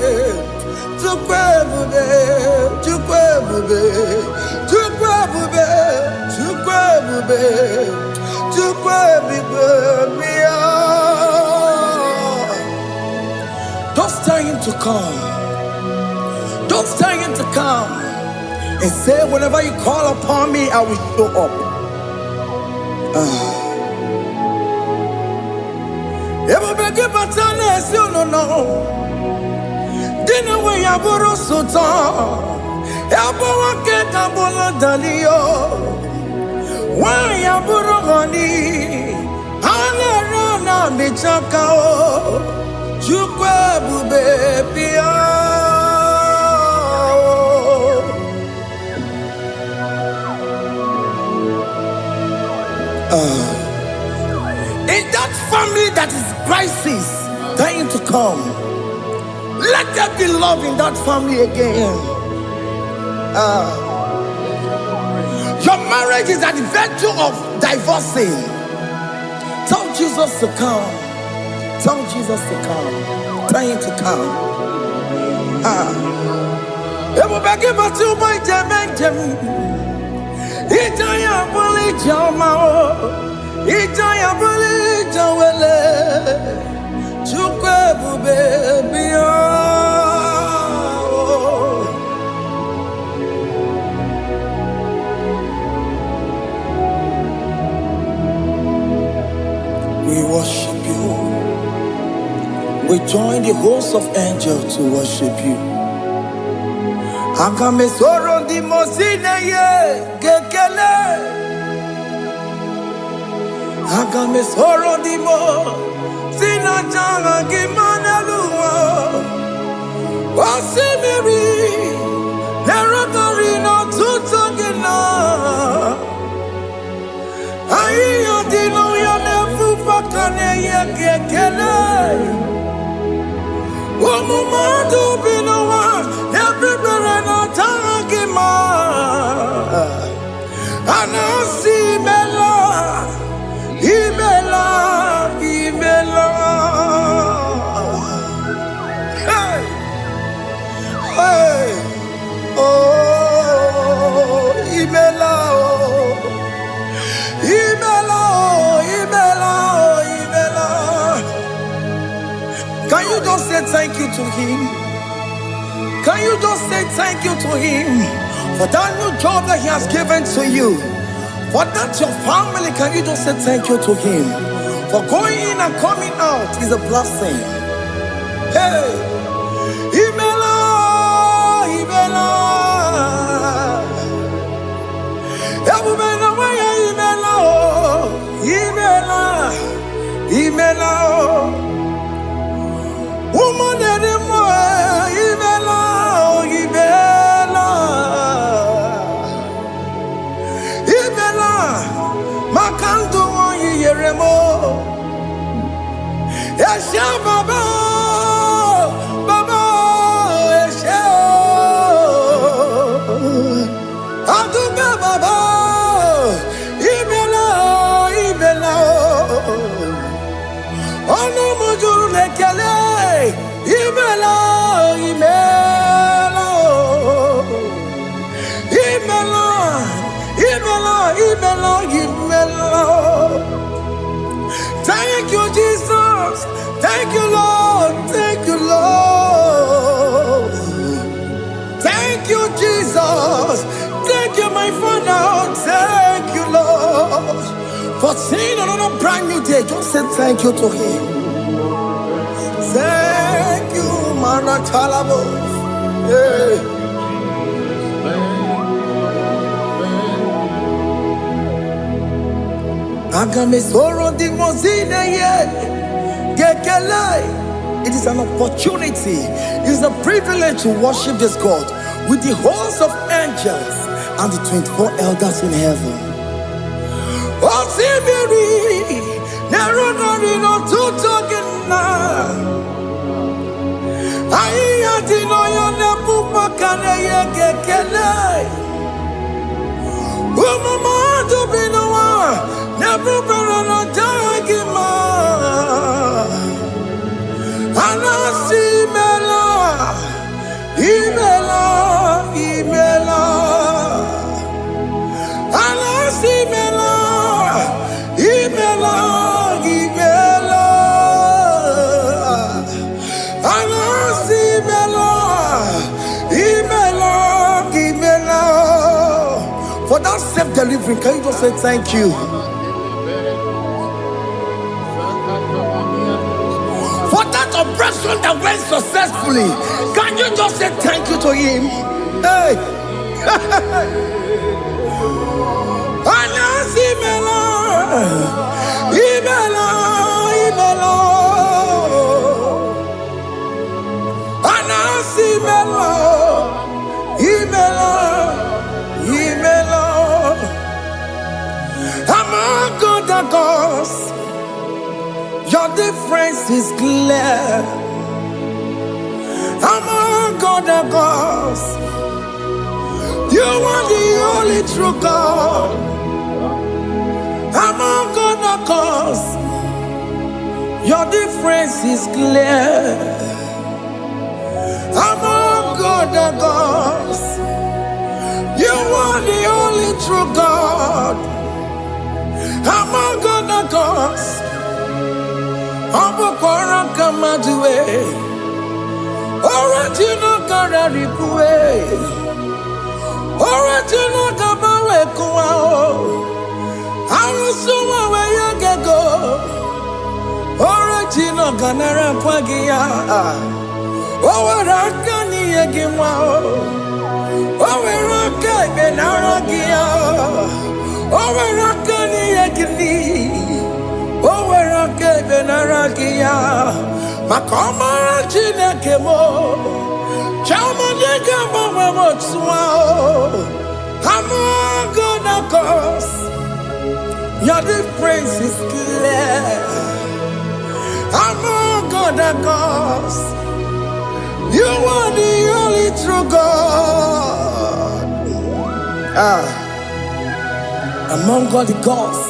A: Tukwe bube. Tukwe bube. Tukwe bube. Tukwe bube. Tukwe bube. Don't stay him to come. Don't stay him to come. And say, whenever you call upon me, I will show up. Everybody but unless you don't know. Dinner way I borrow so tall. Elbow get a bola dalio. Why I borrow honey? Ana rana michakao. Chukwe bube pia. In that family that is crisis, dying to come, let there be love in that family again. Your marriage is at the verge of divorcing. Tell Jesus to come. Tell Jesus to come. Tell him to come. It will be given to my Jemen. Itaya bully Jamao. Itaya bully Jawele. Chukwe baby. We worship you. We join the host of angels to worship you. Akame soro di mosine ye gekele. Akame soro di mo sina janga gimana luwa. Wasimiri nerotari no tutogina. Ayo dino ya nefu fakane ye gekele. Omumadu binowa everybody no tangima. Anasi mela, imela, imela. Hey, hey, oh, imela, oh, imela, oh, imela, oh, imela. Can you just say thank you to him? Can you just say thank you to him for that new job that he has given to you? For that your family, can you just say thank you to him? For going in and coming out is a blessing. Hey, Imela, Imela, Imela, Imela, Imela, woman anymore, Imela, Imela. Thank you, Lord. Thank you, Lord. Thank you, Jesus. Thank you, my Father. Thank you, Lord. For seeing another brand new day. Just say thank you to Him. Thank you, Manatalabo. Yeah. It is an opportunity, it is a privilege to worship this God with the host of angels and the 24 elders in heaven. Oh, Sibiri, Nerunarino Tutogina. Ayatino Yonapupakane Gekele. Umama Dubinoa, Nabubarano Dagima. Anasi Mela, Imela, Imela. Anasi Mela, Imela, Imela. Anasi Mela, Imela, Imela. For that self-delivery, can you just say thank you? For that operation that went successfully, can you just say thank you to Him? Hey! Anasimela, Imela, Imela. Anasimela, Imela, Imela. Among other gods, your difference is clear. Among other gods, you are the only true God. Among other gods, your difference is clear. Among other gods, you are the only true God. Among other gods, Abukora Kamadue, Original Kararipue, Original Kabawe Kuao, Arusuma Wayagago, Original Ganara Pagia, Owarakani Yagimao, Owaraka Benaragia, Owarakani Yagini. Owerake benarakia, makomara chinekemo, chamanega mamamotswao. Among other gods, your difference is clear. Among other gods, you are the only true God. Among all the gods,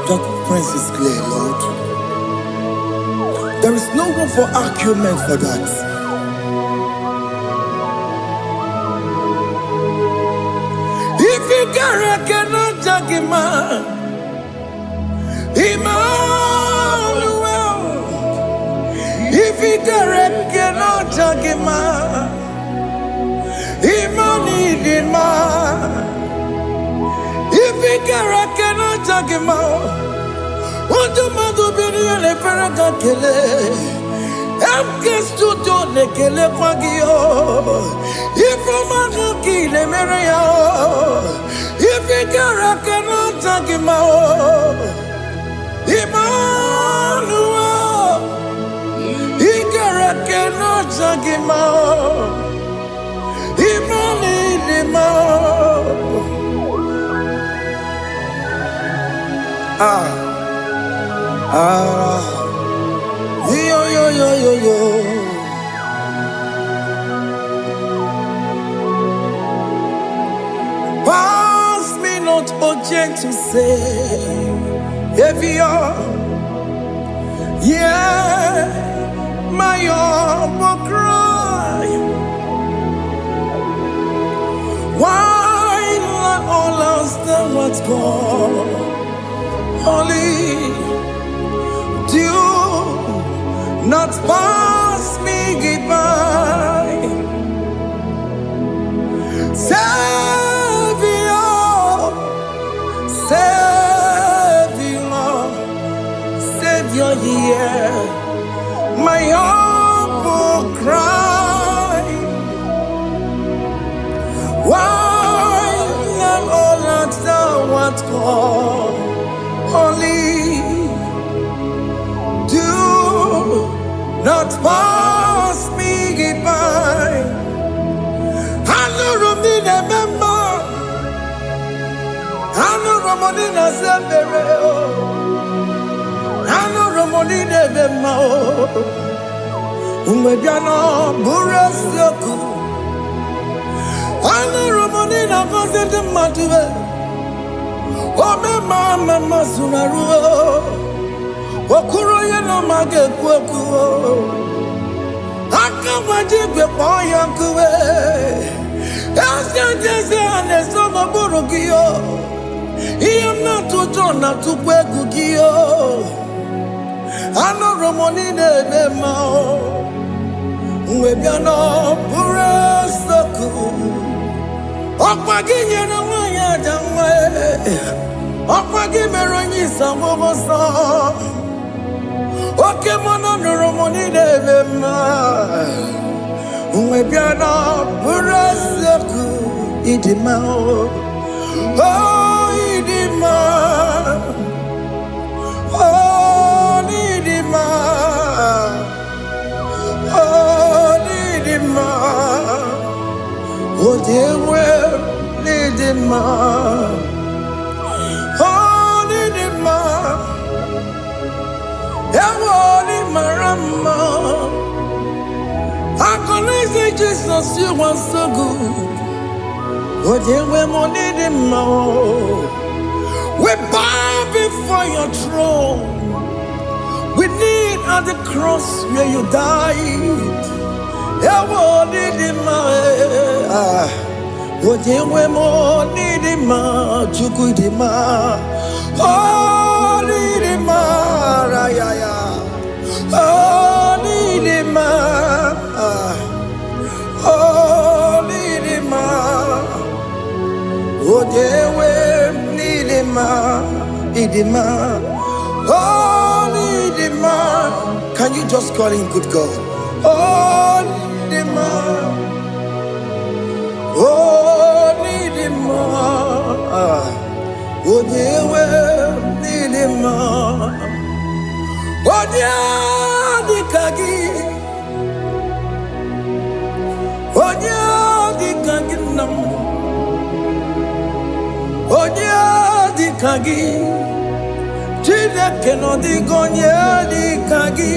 A: your difference is clear, Lord. There is no room for argument for that. If you cannot judge him, Emmanuel. If you cannot judge him, Emmanuel. If you cannot judge him, Untumadu biniele feraka kele, emke studio ne kele kwagio. Ifumaka kile mereya, ifikara kena tagimao. Emmanuel, ikara kena tagimao. Yo. Pass me not, O gentle Savior. Yeah, my humble cry. Why let all else than what's gone? Only do not pass me by. Savior, Savior, Savior, hear my humble cry. Why am all that thou art called holy? Do not pass me by. Hello, Romina, member. Hello, Romonina, Zebere. Hello, Romonina, member. Umediano, Burasioku. Hello, Romonina, Gozette Matue. Oh, Mama, Sunaru. Okuro yeno mage kweku Akamajibe poyankuwe Yasjese aneso maburu giyo Iyam na tujo na tukwegu giyo Ano romoni nebe mao Mwebiano pure soku Okpagi nyena wanya jamwe Okpagi meronyi sambobo sa Oke mono romoni nebe ma Mwebiano pure soku Idima Oh idima Oh idima Oh idima Oh dewe idima Oh idima Ewoli marama I can say Jesus you are so good Oh dewe idima We bow before your throne. We kneel at the cross where you died. Ewo nidima, ojewe mo nidima, chukudima, oh nidima, rayaya, oh nidima, oh nidima, ojewe. Idima, oh Idima. Can you just call him good God? Oh Idima, oh Idima, oh dewe Idima, oh dia dikagi, oh dia dikagi nam, oh dia dikagi. Chineke no digonye dikagi.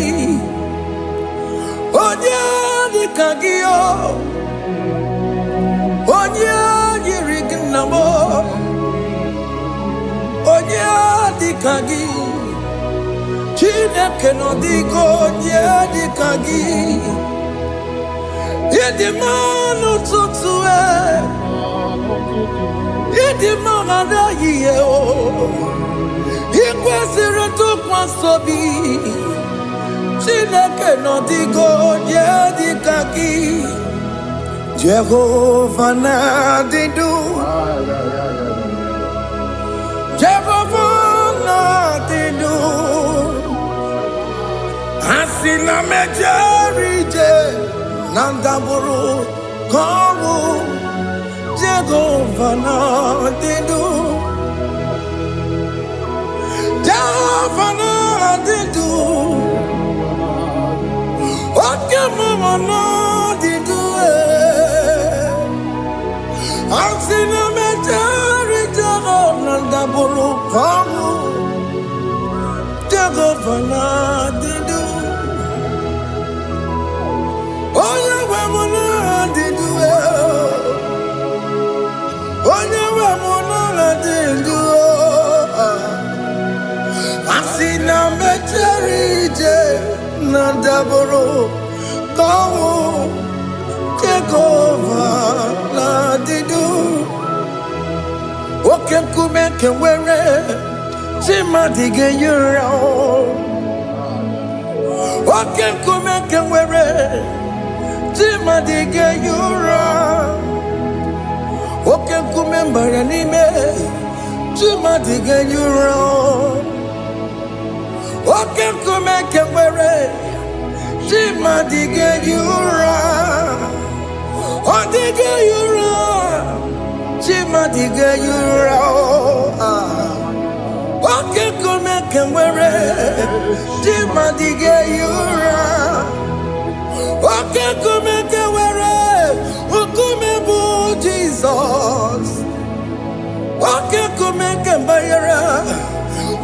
A: Onye dikagi o. Onye yirignamo. Onye dikagi. Chineke no digonye dikagi. Yedimanu tutue. Yedimanu adaye o. Ikwesịrị tụkwasị obi Chineke nọ dịgo onye dịka gị Jehova na-adịdu Jehova na-adịdu Asị na mejere ije na ndagwurugwu ka ọnwụ Jehova na-adịdu Jehova na-adịdu Oke mama na-adịdu Asị na mejere Jehova na ndagwurugwu ka ọnwụ Jehova na-adịdu Onye nwe m na-adịdu Onye nwe m na-adịdu Asị na mejere ije na ndagwurugwu ka ọnwụ Jehova na-adịdu Oke nkume nke nwere Chimadị ga-enyere Oke kume kenwere Chima dige yura Oke kume mbara nime Chima dige yura Oke kume kenwere Chima dige yura Odige yura Chima dige yura Oke kume kenwere Chima dige yura Oke kume kenwere Ukume bu Jesus Oke kume kenbayera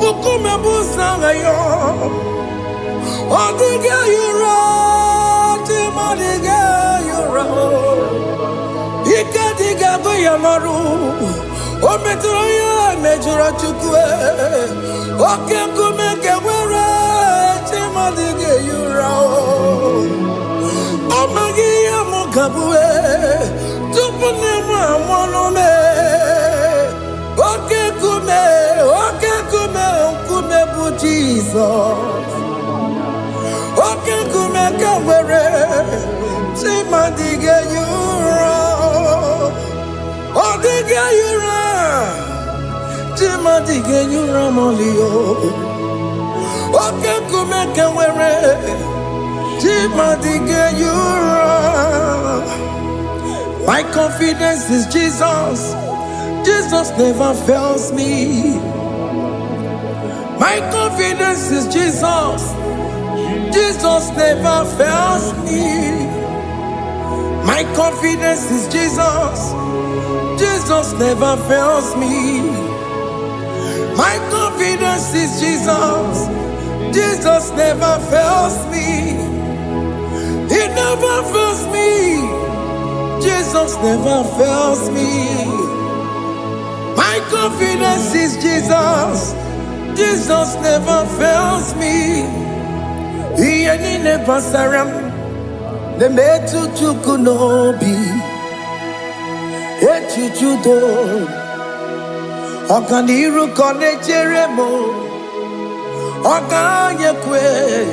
A: Ukume bu sangayo Odige yura Chima dige yura Ika diga goyamaru Ometroya mejura chukwe Oke kume kenwere Chima dige yura Amagiya mukabwe Tupune mwamonome Oke kume bu Jesus Oke kume kenwere Chima dige yura Odige yura Chima dige yura molio Oke kume kenwere Chima dige yura My confidence is Jesus Jesus never fails me My confidence is Jesus Jesus never fails me My confidence is Jesus Jesus never fails me My confidence is Jesus Jesus never fails me He never fails me Jesus never fails me My confidence is Jesus Jesus never fails me He never saram The metu chukunobi Echuchudo Okaniru kone jeremo Okanye kwe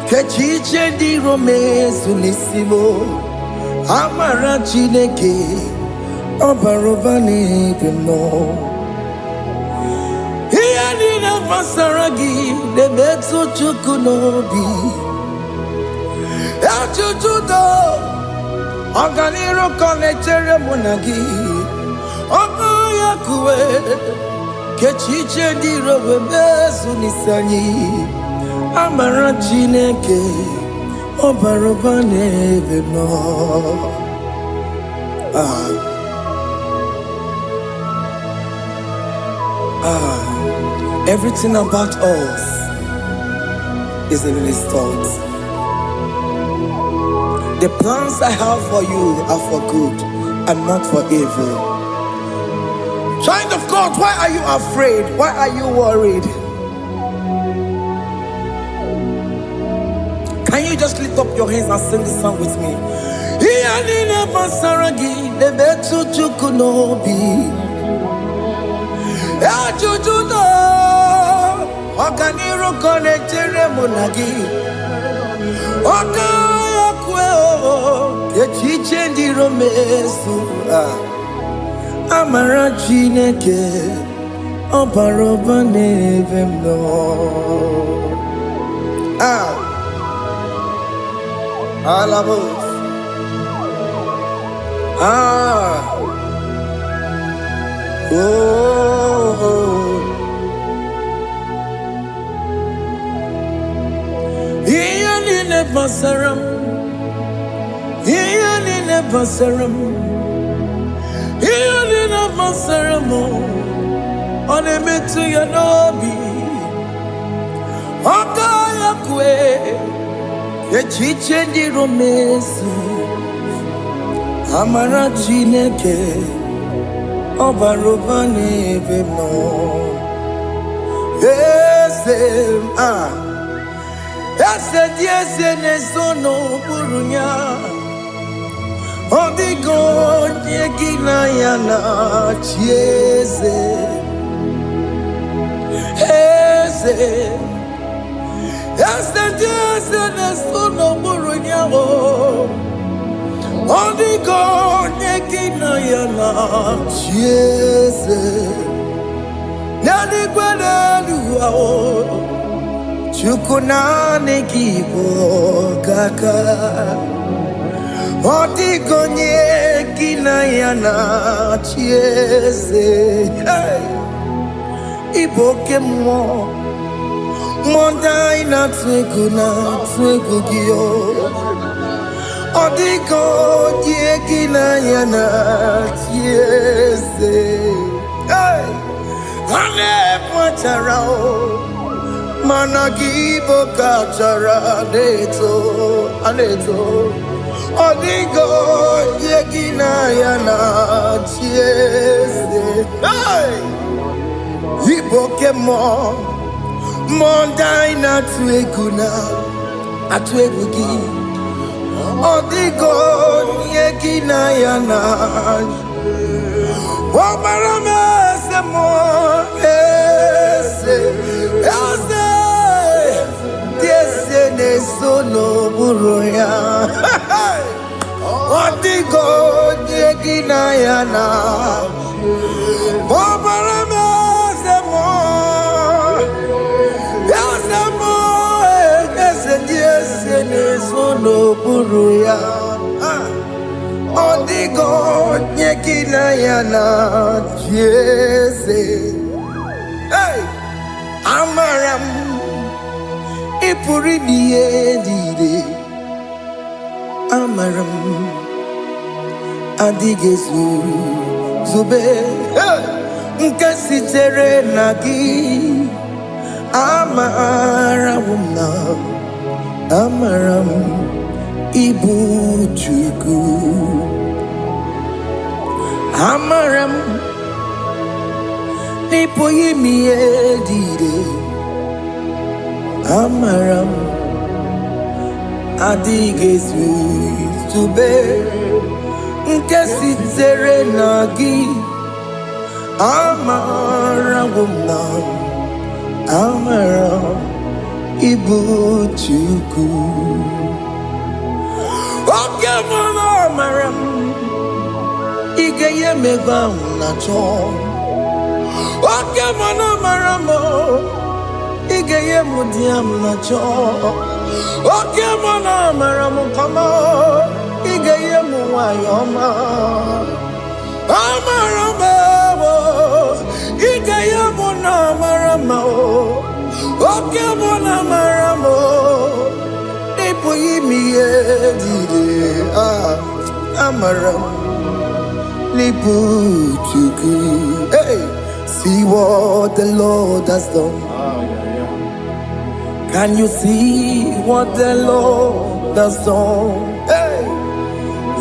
A: Kechiche di romezu nisimo Amara chineke Obarobani gemo Hiya nina masaragi The metu chukunobi Echuchudo Oganiru kone jeremo nagi Okanye kwe Kechiche di romezu nisanyi Amara chineke Obarobane gemo Everything about us is in His thoughts. The plans I have for you are for good and not for evil. Child of God, why are you afraid? Why are you worried? Can you just lift up your hands and sing this song with me? Iyanina masaragi nebetu chukunobi Echuchudo Oganiru kone jeremo nagi Okaya kweo Kechiche ndi romesu Amara chineke Obaroba nevemno Alabos Iyanine basaram Iyanine basaram Iyanine basaram Onemetu yanobi Okaya kwe Echiche ndi romesu Amara chineke Obaroba nevemno Ese diese nesono burunya Odigo nyegina yana chieze Yes, and so no more yawo. Only God, Nekina Yana, yes, Nani Guadalu. Chukuna nekibo kaka Otikonye kinayana chiese Iboke mo Monda ina twegu giyo Otikonye kinayana chiese Hane pacharao Managibo kachara aneto Odigo yegina yana chiese Iboke mo Mondai na tueguna Atuegugi Odigo yegina yana Wamarame se mo Ese Tiese ne sono buruya Odigo yegina yana Wamarame se mo Ese tiese ne sono buruya Odigo yegina yana Tiese Amaram Ipuri dide Amaram Adigezu Zube Nkasitere nagi Amaram Amaram Ibu Chuku Amaram Nipo yimi edide Amaram Adigezu Zube Nkesitere nagi Amaram Amaram Ibu Chuku Oke mwana Amaram Igeye megba unacho Oke mana maramo Igeye mudiam na cho Oke mana maramo kama Igeye muwayoma Amaramo Igeye muna maramo Oke mana maramo Ipo yimiye dide Amaramo Lipu chuku Hey See what the Lord has done. Can you see what the Lord has done? Hey,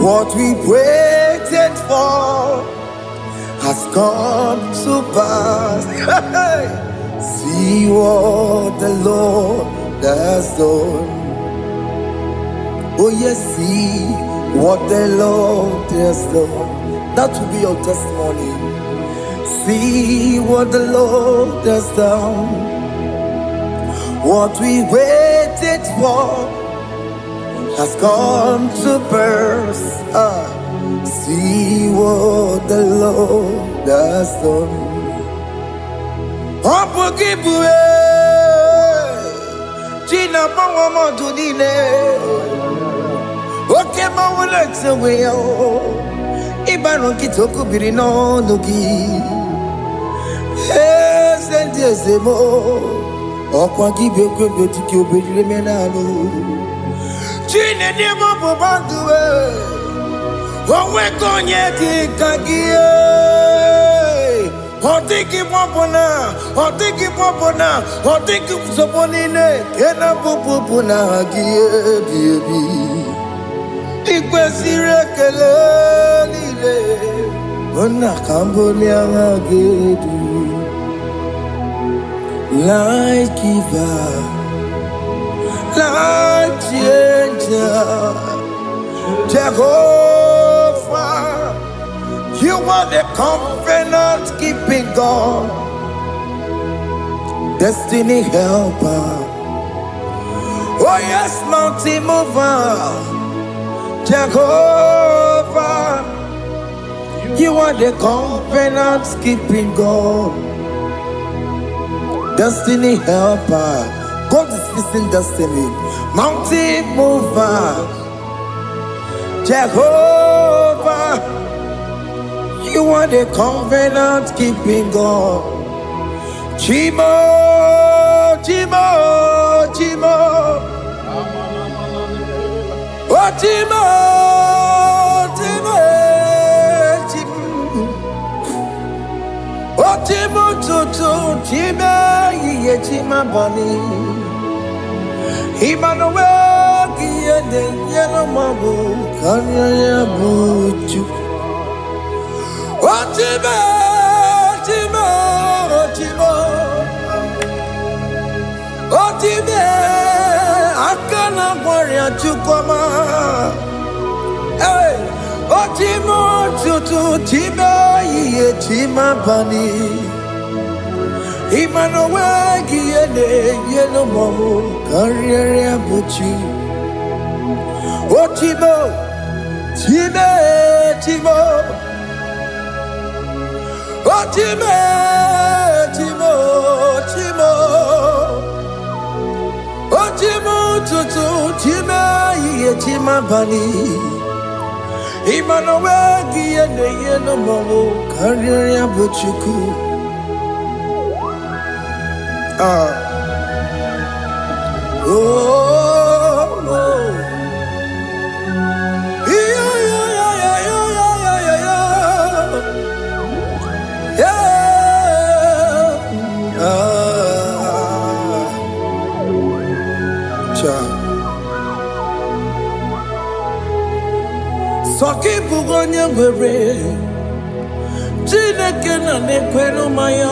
A: what we waited for has come to pass. Hey, see what the Lord has done. Oh yes, see what the Lord has done. That will be your testimony. See what the Lord has done. What we waited for has come to pass. See what the Lord has done. Opogibue, Gina Pawamo Dudine, Okema Walex Ibano Kitoku Birino Nugi. Ezemo Okwa gibe kwebe tiki obedire menalo Chine demo bobanduwe Onwe konye kikagie Otiki popona Otiki soponine Kena popona hagie biebi Ikwesire kele lile Ona kamboni angagedu Life giver, life changer, Jehovah, you are the covenant keeping God, destiny helper, Oh yes, mountain mover, Jehovah. You are the covenant keeping God, destiny helper. God is fixing destiny. Mountain mover, Jehovah. You are the covenant keeping God. Chimo, Chimo, Chimo. Oh, Chimo, Chimo, Chimo. Oh, Chimo, Tutu, Chimo, Ye, Chima, Bani. Emmanuel, Kiende, Yellow Mabu, Kanya, Buchu. Oh, Chimo, Chimo, Chimo. Oh, Chimo, Akana, Warrior, Chukoma. Hey, oh, Chimo, Tutu, Chimo, Ye, Chima, Bani. Emmanuel, Kiende, Yellow Mabu, Kanya, Buchu. Oh, Chimo, Chimo, Chimo. Oh, Chimo, Chimo, Chimo. Oh, Chimo, Tutu, Chimo, Ye, Chima, Bani. Emmanuel, Kiende, Yellow Mabu, Kanya, Buchu. Oh, oh. Yeah, yeah, yeah, yeah, yeah, yeah, yeah, yeah. Cha. Soki bugonya bere, Chineke na nekwenu maya.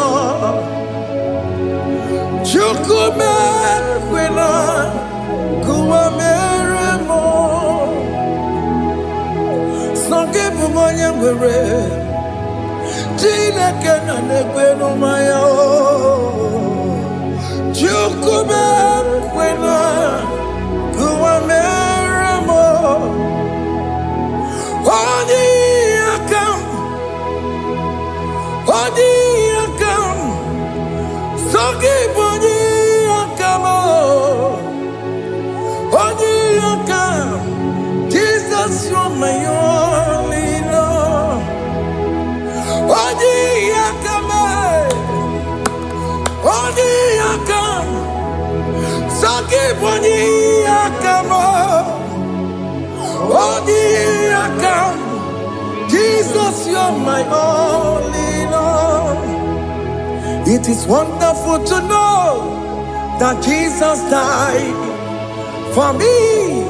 A: Chukume kwena, kuwa meremo. Soki bugonya bere, Chineke na nekwenu maya. Chukume kwena, kuwa meremo. Odi akam, Soki boni akam, Odi akam. Jesus, you're my only love. Odi akam, Soki boni akam, Odi akam. Jesus, you're my only love. It is wonderful to know that Jesus died for me.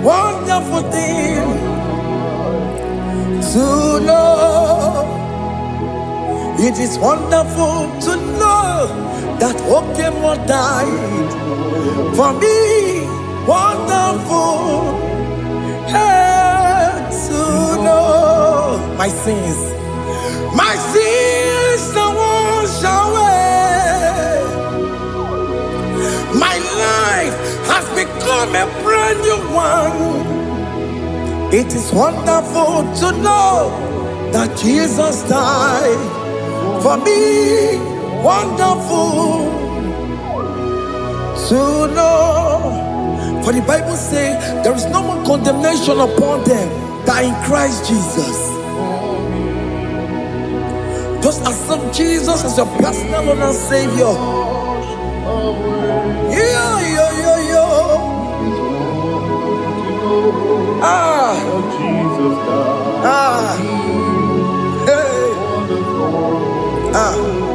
A: Wonderful thing to know. It is wonderful to know that Okemo died for me. Wonderful to know my sins are washed away. My life has become a brand new one. It is wonderful to know that Jesus died for me. Wonderful to know. For the Bible says there is no more condemnation upon them that in Christ Jesus. Just accept Jesus as your personal Lord and Savior. Yeah, yeah, yeah, yeah. Ah,
C: Jesus died.
A: ah, hey, ah.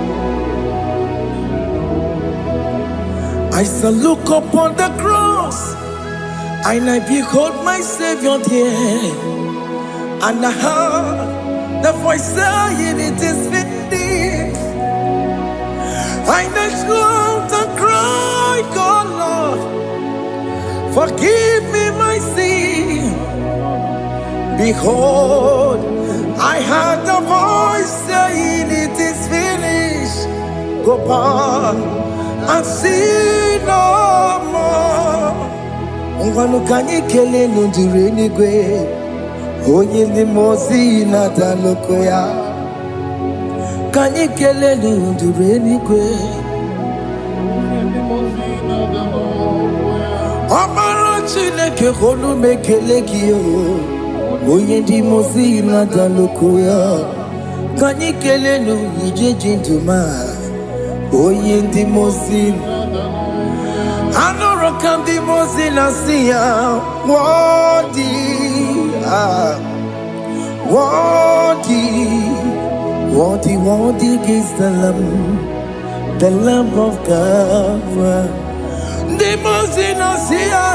A: I shall look upon the cross, and I behold my Savior there, and I heard the voice saying, "It is finished." I next looked and cried, "God, Lord, forgive me my sin." Behold, I heard the voice saying, "It is finished." Go back and sin no more. ngwanụ ka anyị kelee n'nduru eluigwe onye n'ime ozi na-ada n'oko ya ka anyị kelee n'nduru eluigwe ọmara Chineke olu m ekele gị onye n'ime ozi na-ada n'oko ya ka anyị kelee n'ije ndụ ma onye n'ime ozi anụrụ ka ndị mozi na-asị ya worthy, worthy, worthy, worthy is the Lamb of God. Ndị mozi na-asị ya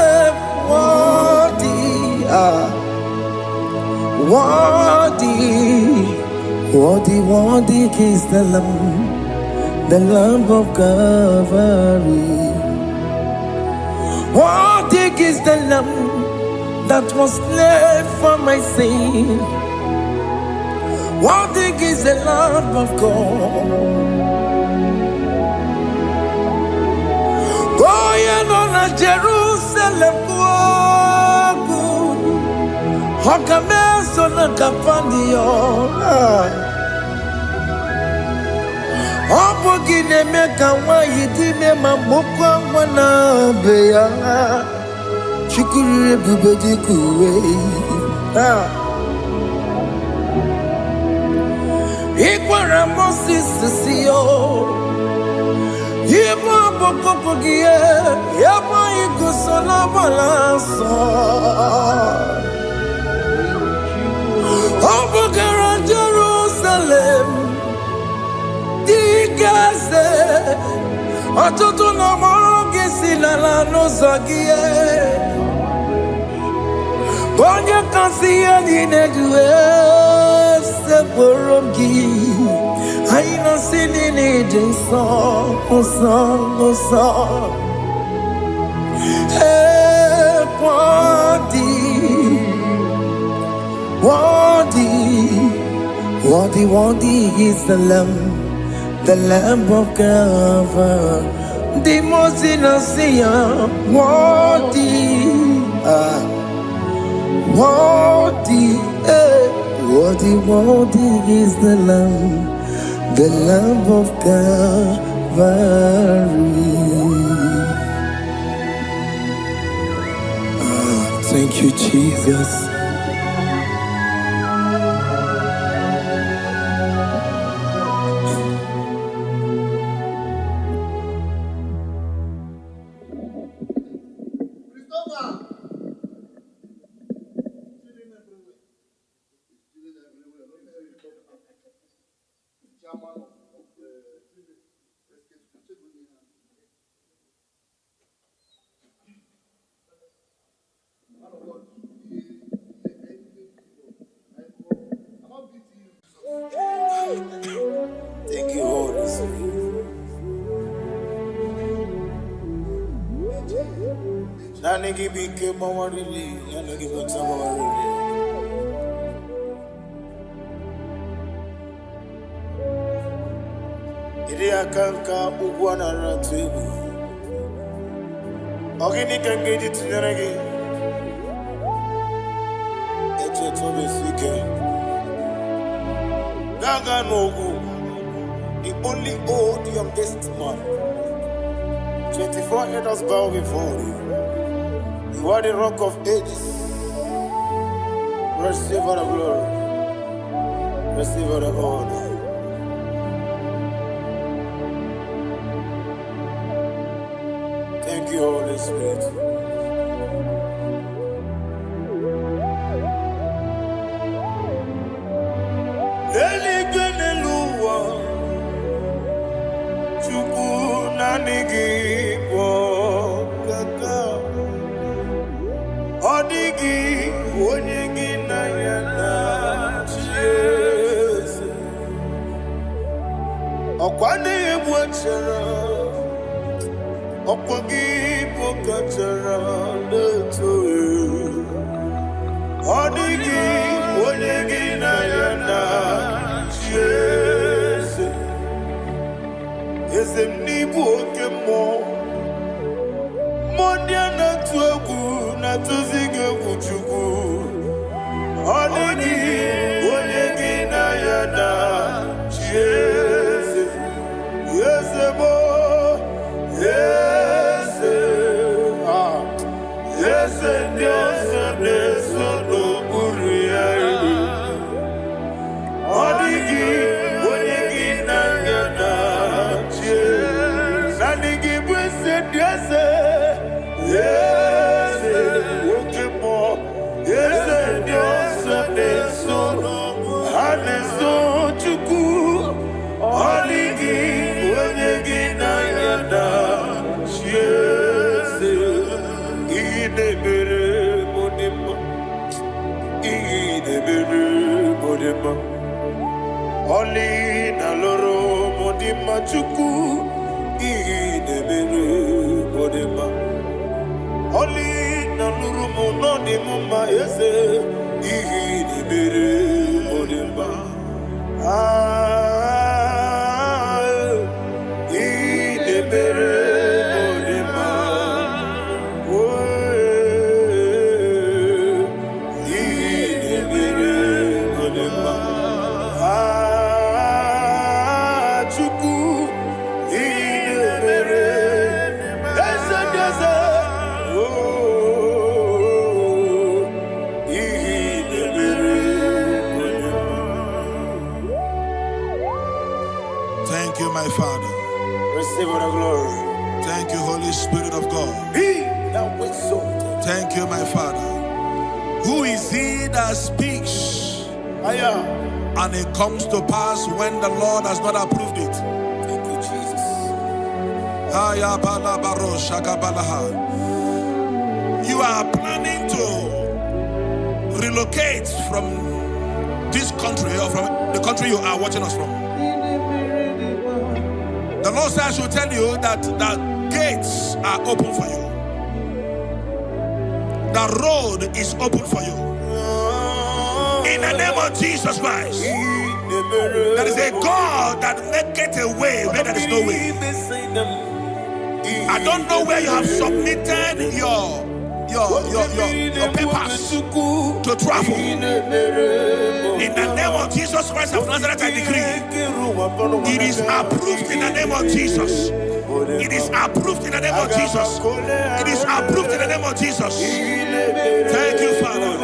A: worthy, worthy, worthy, worthy is the Lamb of God. Worthy is the Lamb that was slain for my sin. Worthy is the Lamb of God. Going on a Jerusalem, Hokameso na kapandio. Opo gine meka wa yidime mamukwa wana beya Chukuri bubedi kuwe Ikwara Moses siyo Yema boko pogie Yema igusona balanso Opo gara Jerusalem Gaze ọtụtụ na ọmụrụ si n'ala n'ụzọ gị onye kasị ihe niile duwe sepụrụ gị anyị nọsị niile dị nsọ nsọ nsọ worthy, worthy is the Lamb of God. The most innocent, worthy, worthy, worthy, worthy is the Lamb of God. Thank you, Jesus. Thank you, Holy Spirit. Nanigi bike mawarili, nanigi batawarili. Iri akanka ugwana ratubu. Ogini kangeji tunyaragi. Eche tobe sike. Gaga Nogu, the only old youngest man. 24 elders bow before you. You are the rock of ages. Receive all the glory. Receive all the honor. Thank you, Holy Spirit. tuzige kuchuku Onegi Onegi na yana Yes Yes mo Yes Yes Dios Neso no Buria Onegi Onegi na yana Yes Nanigi Bwese Dios Yes, okay, more. Yes, Dios, Neso, Haneso, Chuku, Oligi, Wenegi, Nayana, yes, Idebere, Modima, Idebere, Modima, Oli, Naloro, Modima, Chuku, Idebere, Modima. Oli na nurumu no di mumma yese ihi di bere odemba ihi di bere odemba ihi di bere odemba chuku ihi di bere ese
D: Thank you, my Father.
A: Receive all the glory.
D: Thank you, Holy Spirit of God.
A: Be thou exalted.
D: Thank you, my Father. Who is he that speaks and it comes to pass when the Lord has not approved it?
A: Thank you, Jesus.
D: You are planning to relocate from this country or from the country you are watching us from. The Lord says I should tell you that the gates are open for you. The road is open for you. In the name of Jesus Christ. There is a God that maketh a way where there is no way. I don't know where you have submitted your papers to travel. In the name of Jesus Christ of Nazareth, I decree it is approved in the name of Jesus. It is approved in the name of Jesus. It is approved in the name of Jesus. Thank you, Father.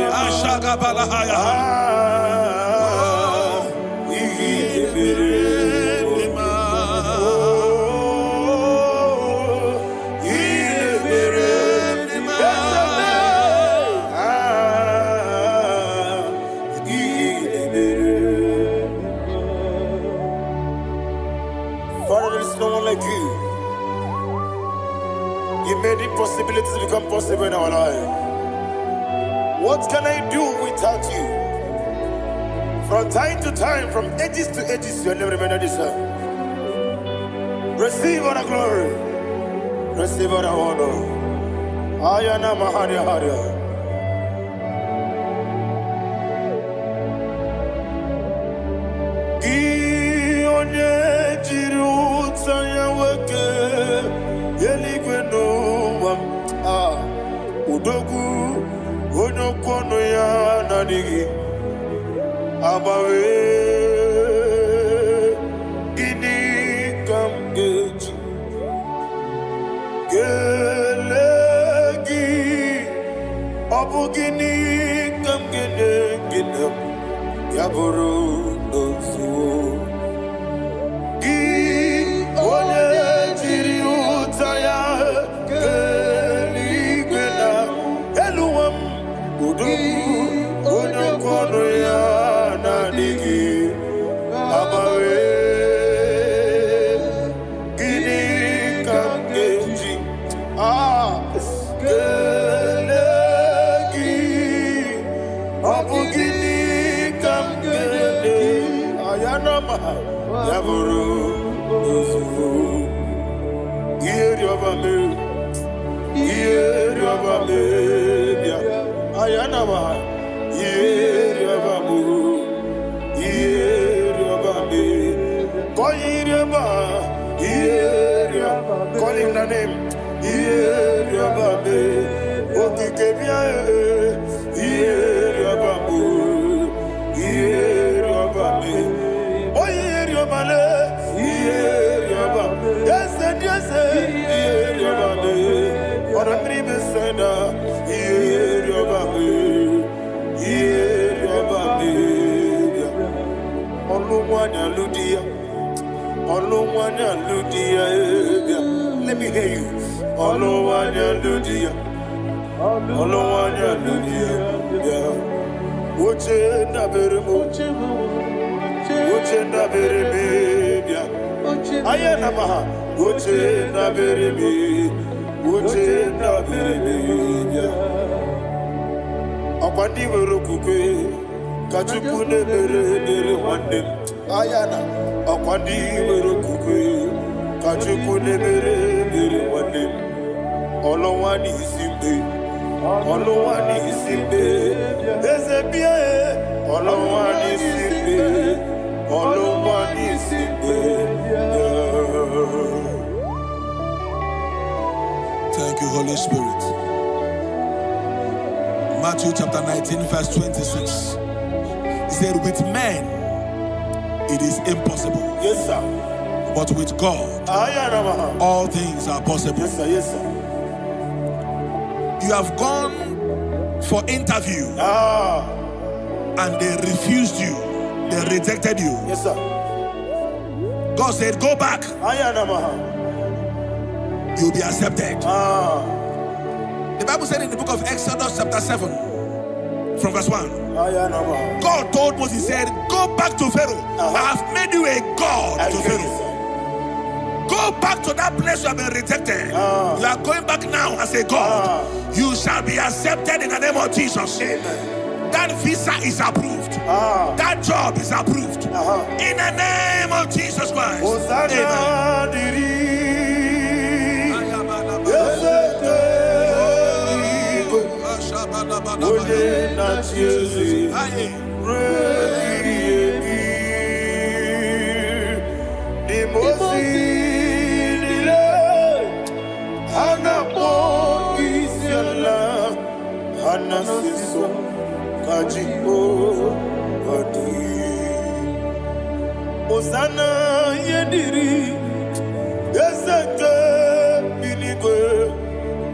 A: Father, there is no one like you. You made impossibilities become possible in our life. What can I do without you? From time to time, from ages to ages, you never remain the same. Receive all the glory. Receive all the honor. Ayana Mahania Haria. Udogu onokono ya nadigi abawe ini kamgeji gelegi abugini kamgene ginam yaburu dosu gi one jiri utaya Onokono ya nadigi abawe gini kamgeji gelegi abu gini kamgene ayanama yaburu uzufu yeri obame bia ayanama yeri obamu yeri obame koyireba yeri call him the name yeri obame okiki Let me hear you. Ayana, Akwandi Verokuke, Kachukune Bere Wande, Olowani Simbe, Olowani Simbe, Ezebia, Olowani Simbe, Olowani Simbe.
D: Thank you, Holy Spirit. Matthew chapter 19, verse 26. He said, with men, it is impossible.
A: Yes, sir.
D: But with God, all things are possible.
A: Yes, sir. Yes, sir.
D: You have gone for interview and they refused you. They rejected you.
A: Yes, sir.
D: God said, go back. You'll be accepted. The Bible said in the book of Exodus chapter 7 from verse 1. God told Moses, he said, go back to Pharaoh. I have made you a God to Pharaoh. Go back to that place you have been rejected. You are going back now as a God. You shall be accepted in the name of Jesus.
A: Amen.
D: That visa is approved. That job is approved. In the name of Jesus Christ.
A: Osana yediri ezeke binigwe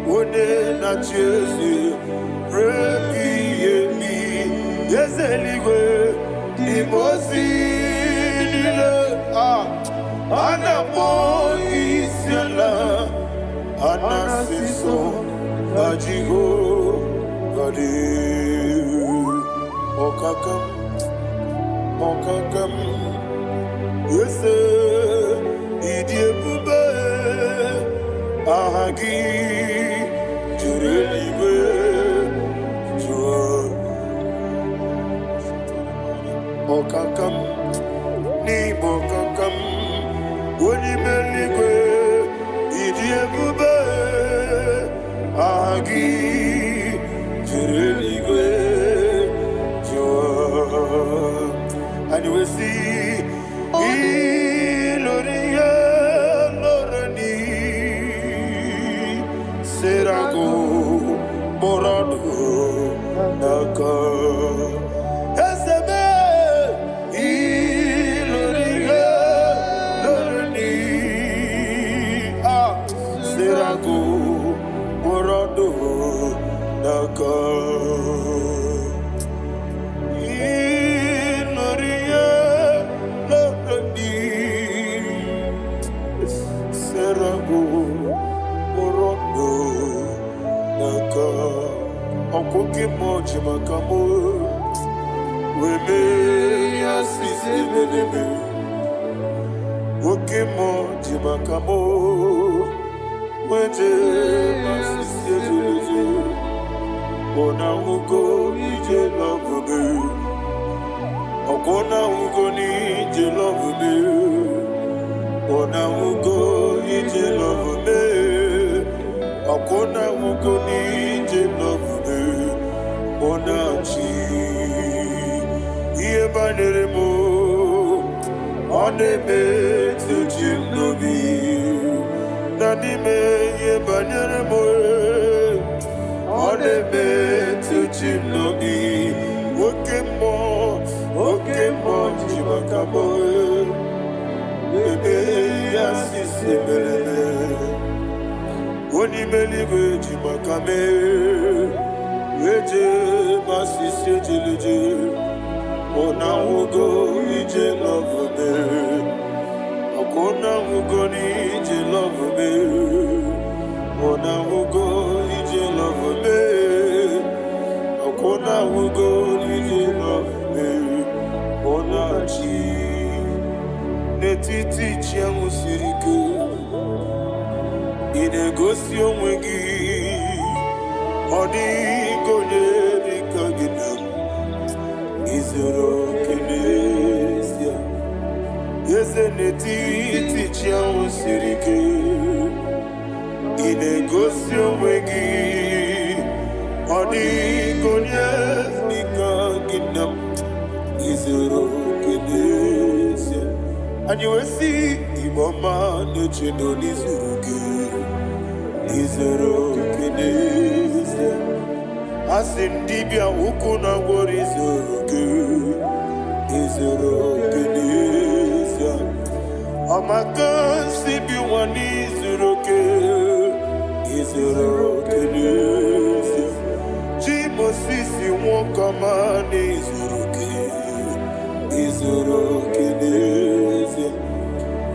A: one na chezi rebi yemi yezeligwe imosi nile anapo isiala anasiso ajigo gadi okakam Yese idiebube ahagi jurelibe jua okakam ni bokakam wonimeligwe idiebube ahagi jurelibe jua and we see Iloria Lorani Serago Borado Naka Ezebe Iloria Lorani Serago Borado Naka Okoke moji makamo Weme yasisi meneme Oke moji makamo Weje masisi ejeleze Ona ugo ije lovebe Okona ugo ni ije lovebe Ona ugo ije lovebe Okona ugo ni ije lovebe Onachi Iye baneremo Oneme Tejim nobi Nanime Iye baneremo
C: Onebe tuchinobi Okemo Jimakamo Bebe Yasisi Belele Onimelibe Jimakame Eje Masisi Jilije Ona Ugo Ije Love Me Akona Ugo Ije Love Me Ona Ugo Ije Love Me Akona Ugo Ije Love Me Ona Chi Netiti Chiamu Sirike Inegosi Onwegi Odi Gonye Dikagina Izoro Kenesia Yeze Netiti Chiamu Sirike Inegosi Onwegi Odi Gonye Dikagina Izoro Kenesia And you will see Iboma Nechino Nizuruke Izoro Kenesia Asindibia Ukuna Warizuruke Izoro Kenesia Amaka Sibi Wanizuruke Izoro Kenesia Jimo Sisi Wokama Nizuruke Izoro Kenesia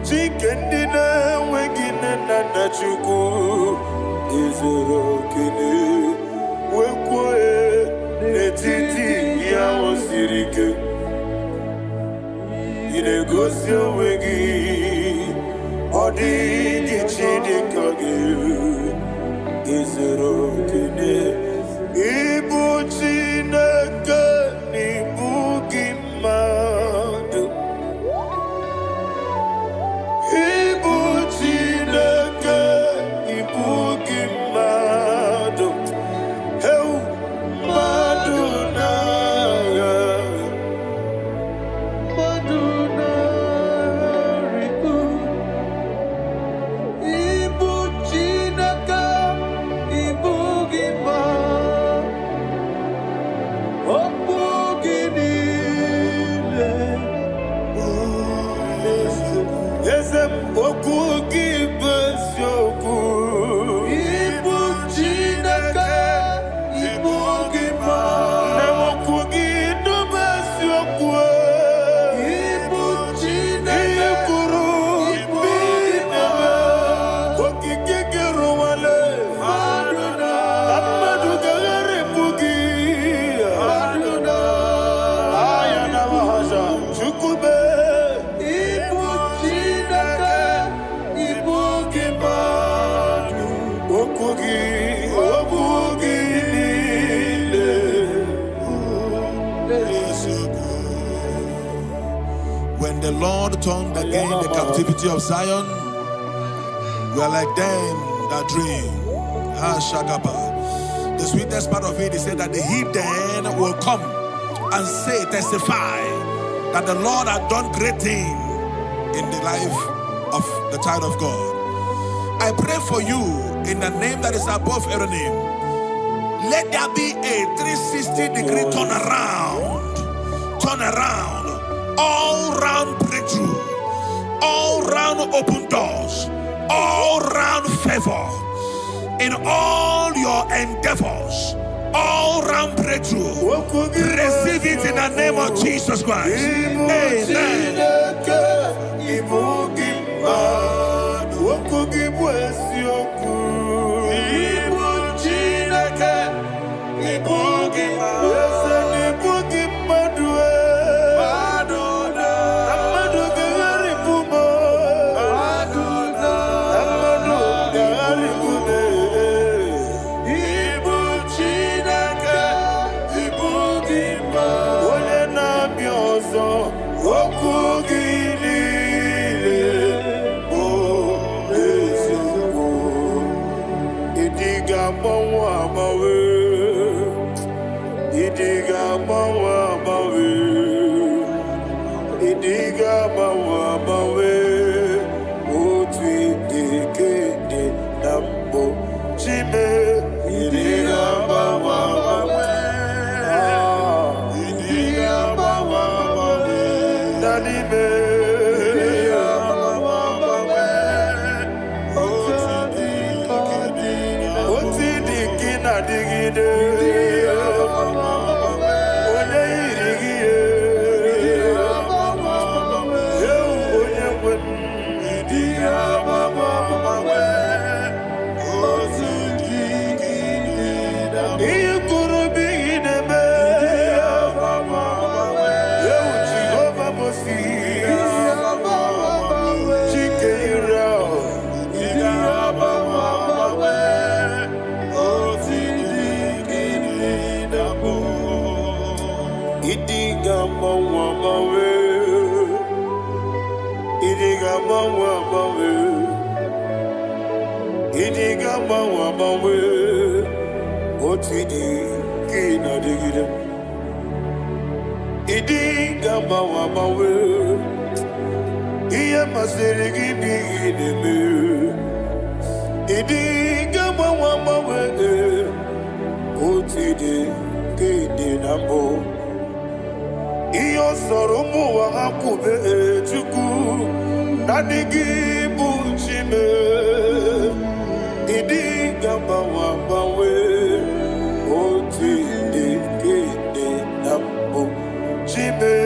C: Chikendina Wegina Nana Chuku Izoro Kenesia Wekwe Netiti Ya Osirike Inegosi Wegi Odi Gichidi Kage Izoro Kenesia Ibu Chineke Ibu Gimadu Ibu Chineke Ibu Gimadu Heu Maduna Maduna Riku Ibu Chineke Ibu Gimadu Yesem okugi besyoku Ibu Chineke Ibu Gima Nemokugi do besyoku Ibu Chineke Ikuru Ibu Gima Okikekero wale Aduna Amadu Gagari Bugi Aduna Ayana Mahasha Chukube
D: When the Lord turned again the captivity of Zion, we are like them that dream. The sweetest part of it is said that the heathen will come and say, testify that the Lord had done great things in the life of the child of God. I pray for you in the name that is above every name. Let there be a 360-degree turn around, all round breakthrough, all round open doors, all round favor in all your endeavors, all round breakthrough. Receive it in the name of Jesus Christ. Amen.
C: Okugini Idiga mawa mawe. Idiga mawa mawe. Otidi kina digide. Idiga mawa mawe. Iya masere gibi ideme. Idiga mawa mawe. Otidi kina nambo. Iyo soromu wa akube chuku. Nadigi bunchime. Idiga mawa mawe. Otidi kina nambo. Chime.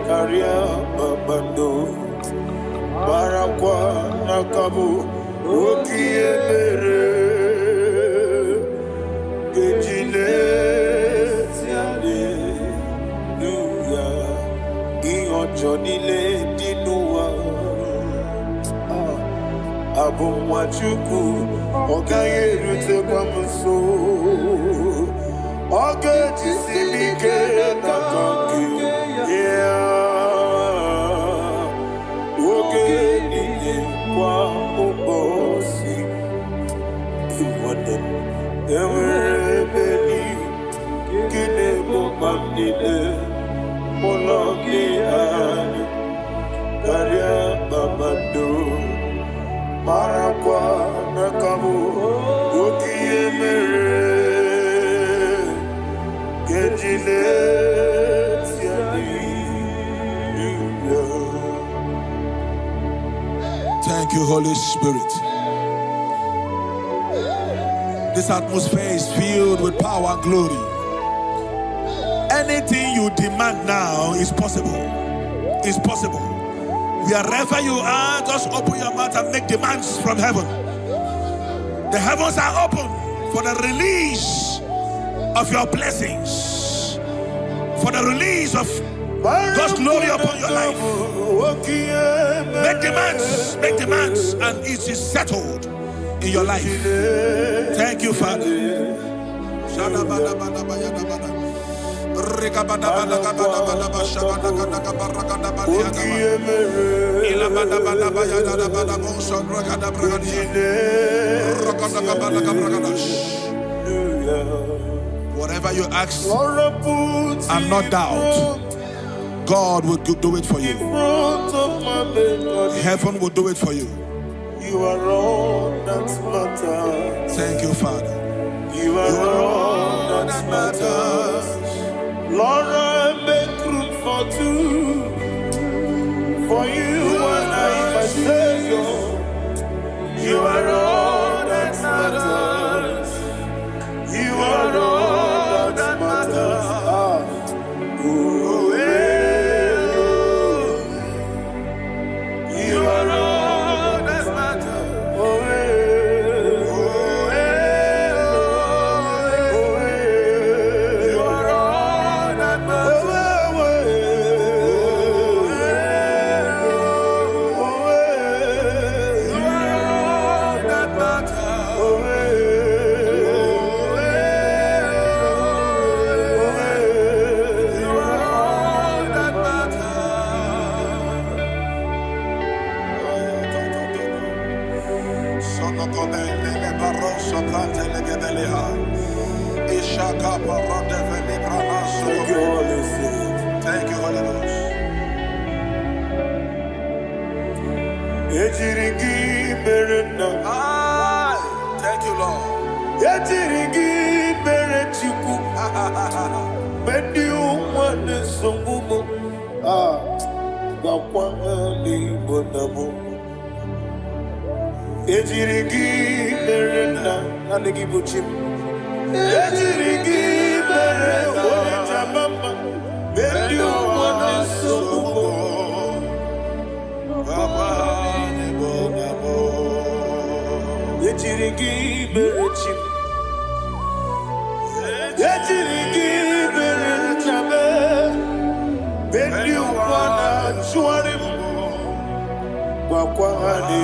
C: Karia babando barakwa nakabu okie mere gejile tiale luya iyojo nile dinuwa abumwachuku okaye rute kwamuso ogeji simike nakangi kwa ubosi iwaden ewerebeli kine mobamnile mologi ani karia babado marakwa nakabu ukiye mere gejile
D: Thank you, Holy Spirit. This atmosphere is filled with power and glory. Anything you demand now is possible. It's possible. Wherever you are, just open your mouth and make demands from heaven. The heavens are open for the release of your blessings, for the release of God's glory upon your life. Make demands, and it is settled in your life. Thank you, Father. Whatever you ask and not doubt, God will do it for you. Heaven will do it for you.
C: You are all that matters.
D: Thank you, Father.
C: You are all that matters. Lord, I make room for two. For you and I say so. You are all that matters. You are all that matters. You are all that matters. You are all that matters. You are all that Thank you, Holy Ghost. Thank you, Lord. Yejirigi berchabe, bendi wana chuarim, wakwani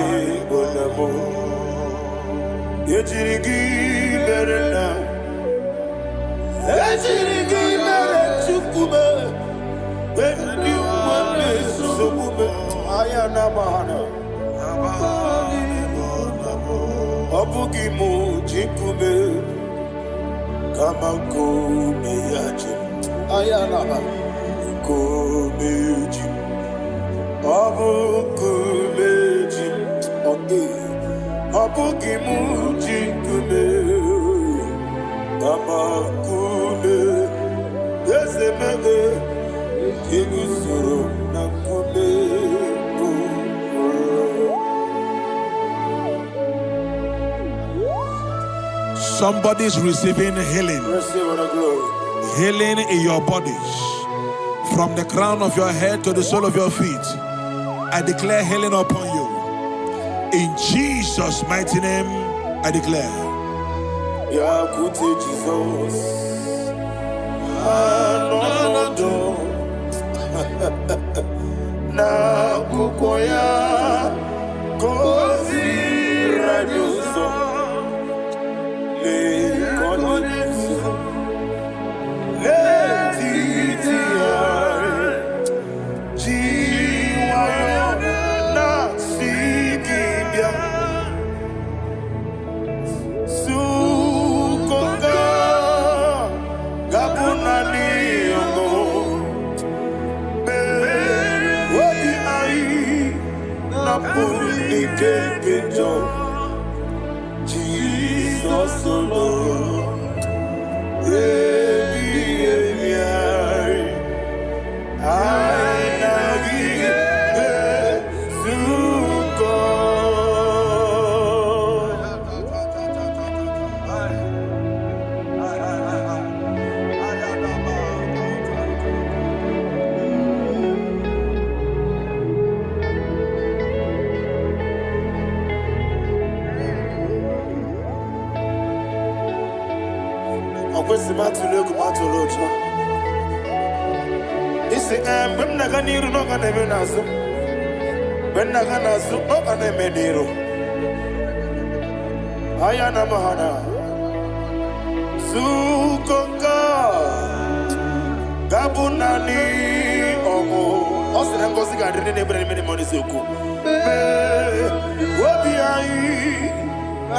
C: bonamo. Yejirigi berna, yejirigi berchukube, bendi wana sukube. Ayana mahana, abugi mu jikube. Kama kumeji, ayana kumeji, abu kumeji, abu kimuji kume, kama kume, yesemege, kigusuru na kume.
D: Somebody's receiving healing. Healing in your bodies. From the crown of your head to the sole of your feet. I declare healing upon you. In Jesus' mighty name, I declare.
C: Yakute Jesus. Na kukoya kozi rajuso. Jesus alone, Ayana mahana sukonga gabunani omo osina ngozi ga dene nebre mene moni soku obi ai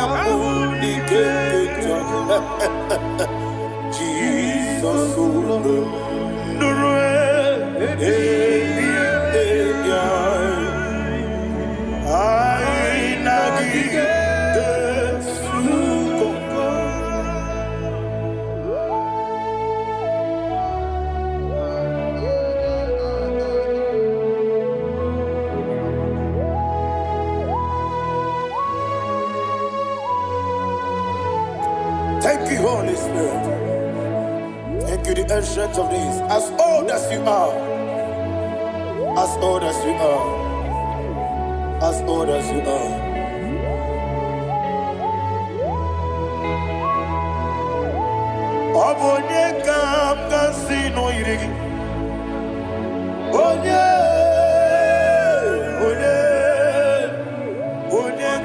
C: amuni kekeja Jesus nurwe ai nagi. Thank you, Holy Spirit. Thank you, the ancient of days. As old as you are, as old as you are, as old as you are. Abonye kam kasino irigi. Onye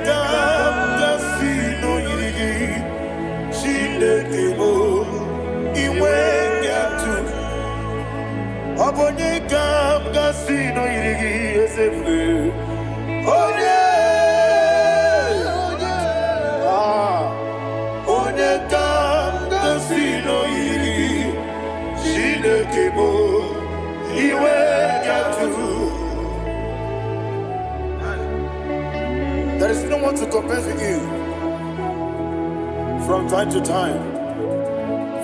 C: kam kasino irigi. Shindekemo iwe yatu. Abonye kam kasino irigi esefe. Onye kam kasino irigi. Shindekemo iwe yatu. There is no one to compare with you. From time to time,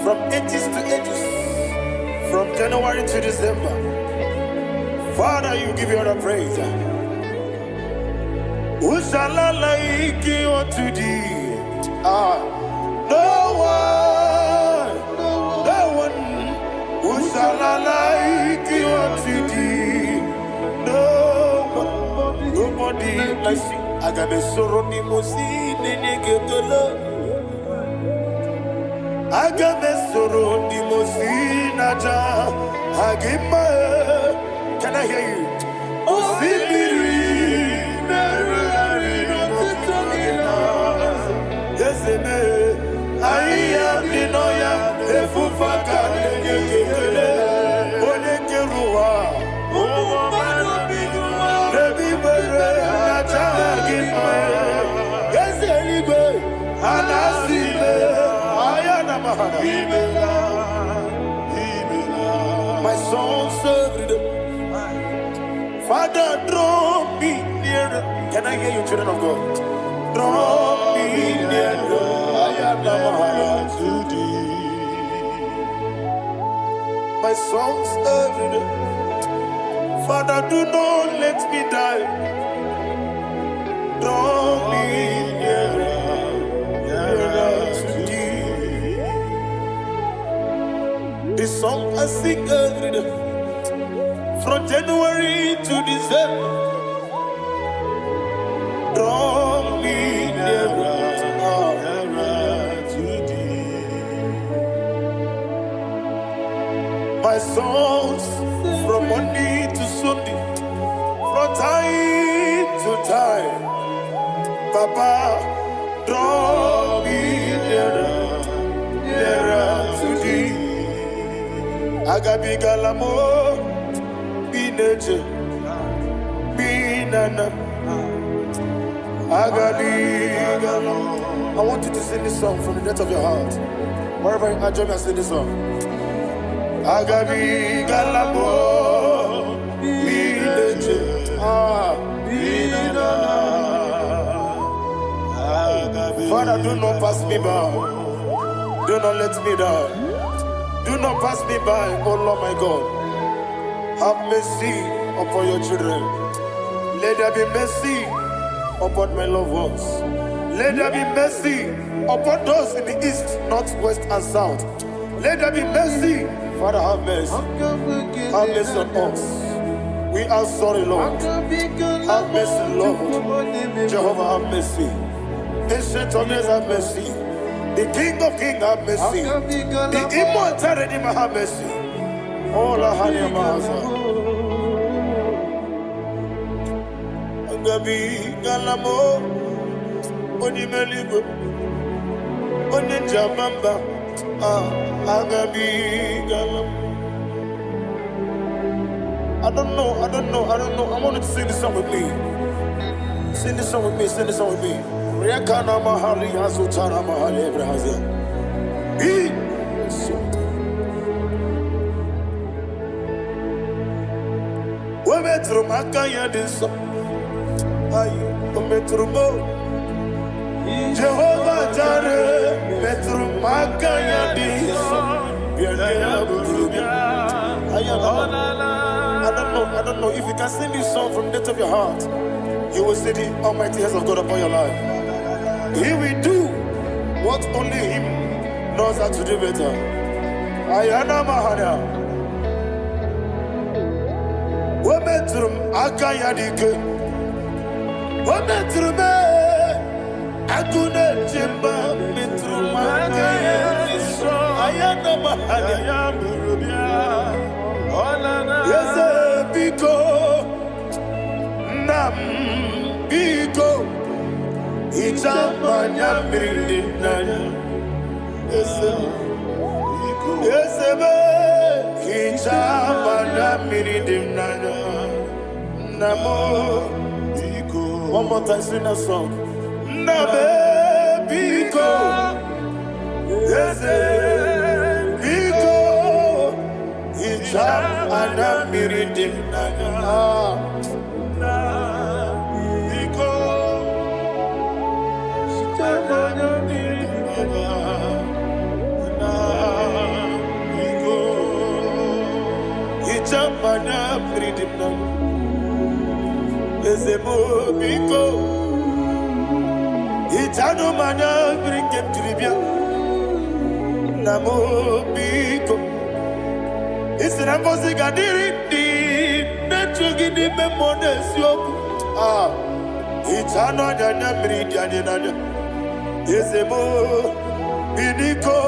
C: from ages to ages, from January to December, Father, you give you all the praise. Who shall I like you unto thee? No one. Who shall I like you unto thee? No one, nobody like you. I got a sorrow, Agamesoro dimosinaja agima. Can I hear you? Osibiri nerari notitagina. Yeseme aiya dinoya efufaka negekele. Onekeruwa omano biguma. Rebi bere naja agima. Yeseligwe anasile. My soul served. Father, draw me nearer. Can I hear you, children of God? Draw me nearer. I am to thee. My soul served. Father, do not let me die. Draw me nearer. This song I sing every day, from January to December. Draw me nearer to thee. My songs from Monday to Sunday, from time to time. Papa, draw me nearer to thee. Agabi galamo, bineje, binana. Agabi galamo. I want you to sing this song from the depth of your heart. Wherever you are, join me and sing this song. Agabi galamo, bineje, binana. Father, do not pass me by. Do not let me die. Do not pass me by, oh Lord my God. Have mercy upon your children. Let there be mercy upon my loved ones. Let there be mercy upon those in the east, north, west, and south. Let there be mercy. Father, have mercy. Have mercy on us. We are sorry, Lord. Have mercy, Lord. Jehovah, have mercy. Ancient of days, have mercy. The King of Kings, have mercy. The immortal Redeemer, have mercy. Oh, la hania maza. Agabi galamo, oni meligo, oni jamamba. Agabi galamo. I don't know. I want you to sing this song with me. Sing this song with me. Sing this song with me. Rekana mahali azutara mahali ebrahazia. We metro makaya diso. Ayo, we metro mo. Jehovah Jireh, metro makaya diso. I don't know if you can sing this song from the depth of your heart. You will see the almighty hands of God upon your life. He will do what only Him knows how to do better. Ayana Mahana. Wometrum Akayadike. Wometrum Akune Jimba Metrum Akayadike. Ayana Mahana. Yes, Biko Nam Biko. Itamanya mirinaya, esebe. Itamanya mirinaya, namo. One more time, sing that song. Nabe biko, esebe biko. Itamanya mirinaya. Mana freedom now. Ezemo biko. Itano mana bring him to Libya. Namo biko. It's an amazing adiri di. Nechugi di memones yoku. Itano jana bring jana. Ezemo Biniko,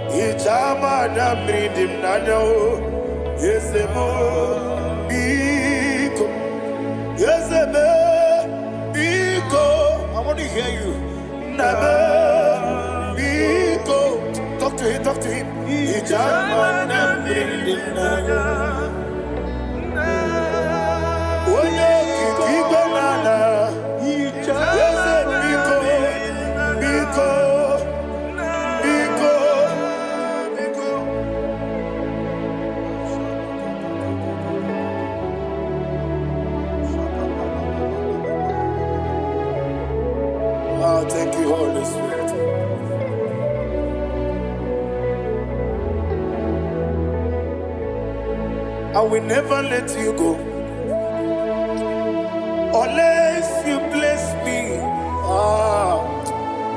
C: Ichama Namridim Nano, Yesemo, Biko, Yeseme, Biko. I want to hear you. Nabe, Biko. Talk to him. Ichama Namridim Nano. Oye, Kiki Banana, Yeseme, Biko, Biko. Thank you, Holy Spirit. I will never let you go unless you bless me.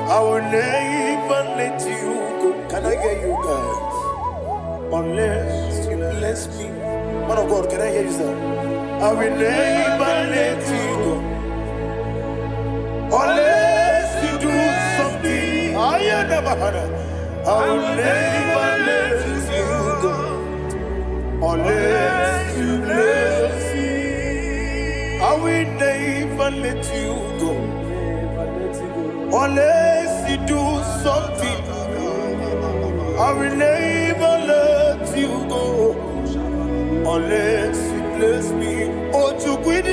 C: I will never let you go. Can I hear you guys? Unless you bless me. Man of God, can I hear you, sir? I will never let you go unless you do something. I will never let you go unless you bless me. I will never let you go unless you do something. I will never let you go unless you bless me. Oh, to quit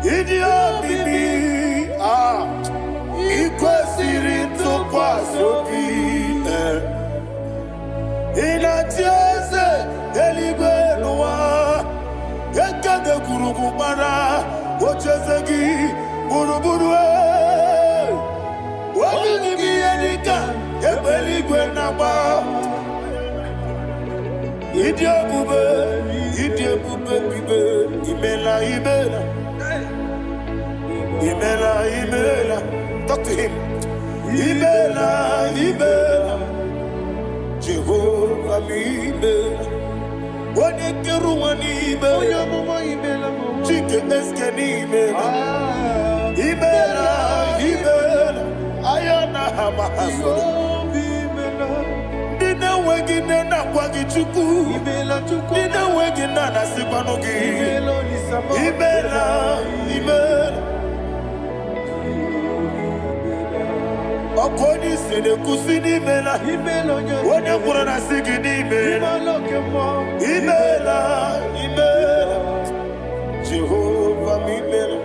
C: Idia bibi ikwesiri tukwasopi inatieze eligwe nuwa ekade kurugumara ochezegi buruburu wabinigi yenika ebeligwe naba Idia bube bibe imela Imela, talk to him. Imela, Jehovah Imela. Wanekeru Imela, Chike Eskeni Imela. Imela, Ayana Hamahaso. Dina wegina na kwagi chuku. Dina wegina na sipanogi. Imela. Okoni sede kusini mela wone kurana sigini mela imela Jehovah imela.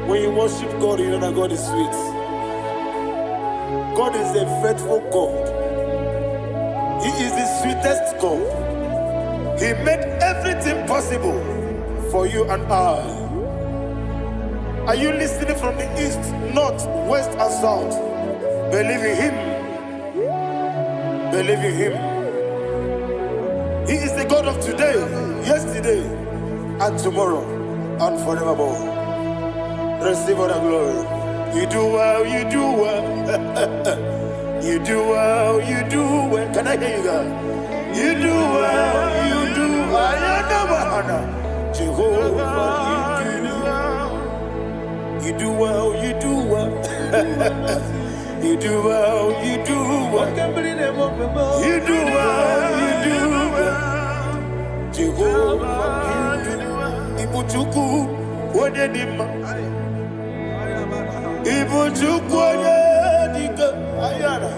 C: When you worship God, you know that God is sweet. God is a faithful God. He is the sweetest God. He made everything possible for you and I. Are you listening from the east, north, west and south? Believe in him. Believe in him. He is the God of today, yesterday, and tomorrow, and forevermore. Receive all the glory. You do well, you do well. You do well, you do well. Can I hear you guys? You do well, you do well. Jehovah, you do well, you do well. You do well, you do well. You do well, you do well. Jehovah, you do well. Ibuchuku, Wadedima. Ibuchuku, Wadedika. Ayana.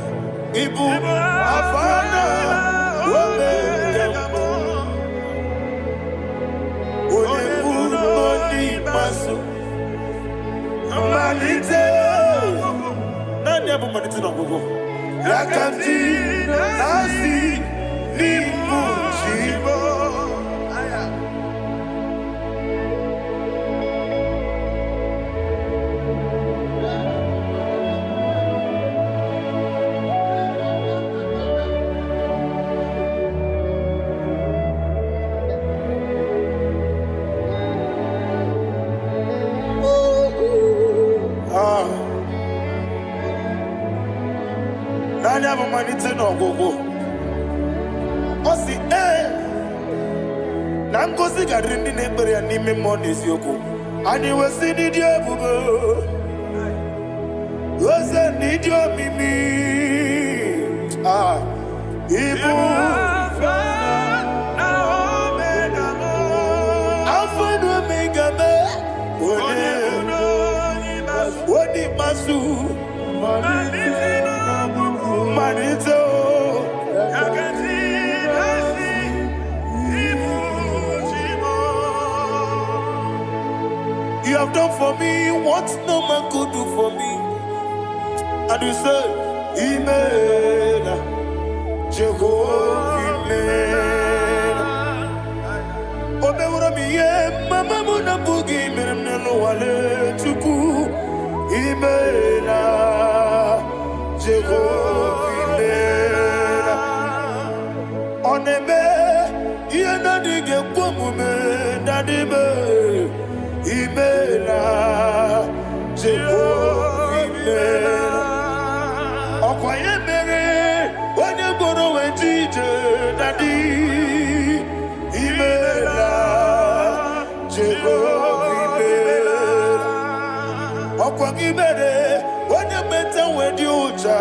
C: Ibu, Afana. Wabedemo. Onebu, Noni, Maso. Amalite. Yakanti nasi nimu chibo. Nani have money to no go. Osi nango sigarindi nebere ni me money yoko. Ani we sini die bubo. Oze nidio mimi. Igbo. Alpha and Omega me. Wodi masu. Manito. You have done for me what no man could do for me. And you say, Amen. Jehovah, Amen. Obewura mi ye, mama muna bugi miremne no wale chuku. Amen. Jehovah, Amen. Oneme, ye na dige kwomume, dadime. Imela, Jehovah, Imela. Okwaye mere, wanye boro wetije, Daddy. Imela, Jehovah, Imela. Okwagi mere, wanye meta wedi uja,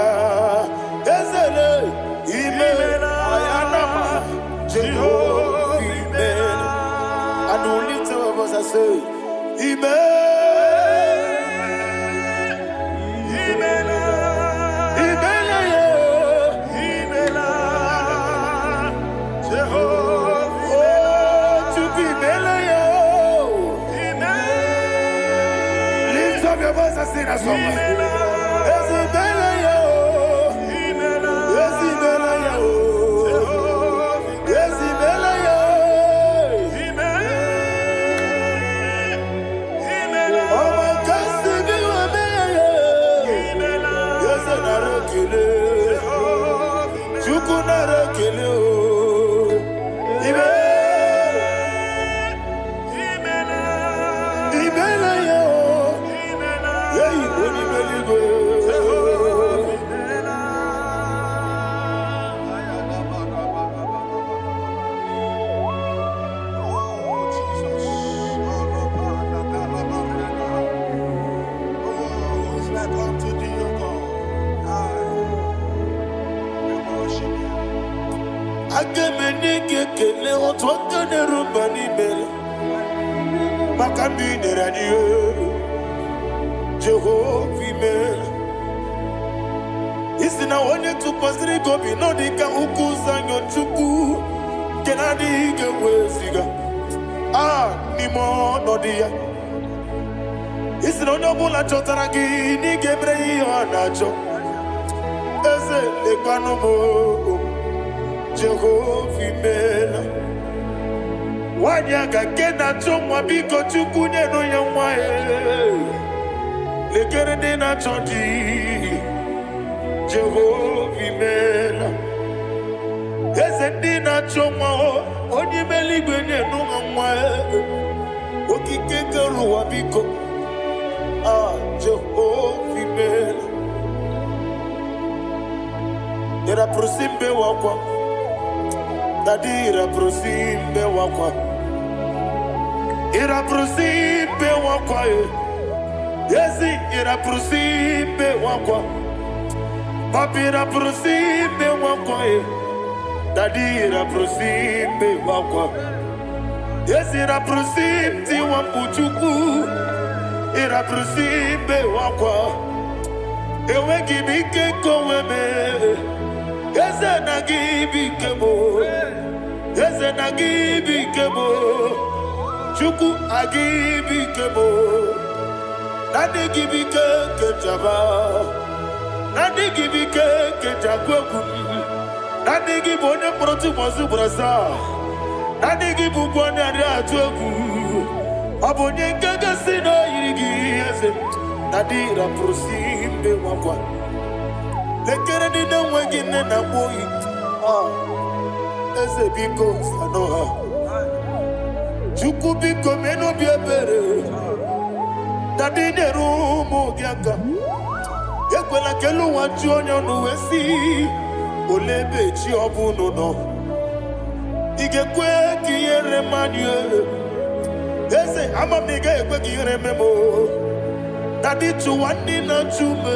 C: Ezele, Imela, Ayanama, Jehovah, Imela. And we lift our voice and say, lift up your voice and sing a song. Kele otwaka ne rumba ni bele Makambi ne radio Jehovah Imela Isina onye tukpasiri gobi Nodika ukuza nyochuku Kenadi gewesiga Nimo nodia Isina onye obula chotara gi Ni gebre iyo anacho Eze lekano mo Jehovah Imela Wanyaga kena chomwa biko chukunye no ya mwae Lekere dina chondi Jehovah Imela Eze dina chomwa Onye meligwenye no mwae Okike ruwa biko Jehovah Imela Era prosimbe wakwa Dadira prosimbe wakwa Ira prosimbe wakwa Yesi ira prosimbe wakwa Papira prosimbe wakwa Dadira prosimbe wakwa Yesi ira prosimti wampuchuku Ira prosimbe wakwa Ewe gibike koweme Eze na gibi kebo, Eze na gibi kebo, Chuku agibi kebo, Nadi gibi ke jaba, Nadi gibi ke jagweku, Nadi gibi one protu mozu brasa, Nadi gibi bwane ade atweku, Abonye kege sino irigi eze, Nadi ra prosimbe wakwa. Lekere di na wegine na boyi Eze biko sanoha Chuku biko meno biebere Dadi neru mugiaka Ekwela kelu waju onyo nuwesi Olebe chi obu no Igekwe kiyere manye Eze amamiga ekwe kiyere memo Daddy to one dinner to me,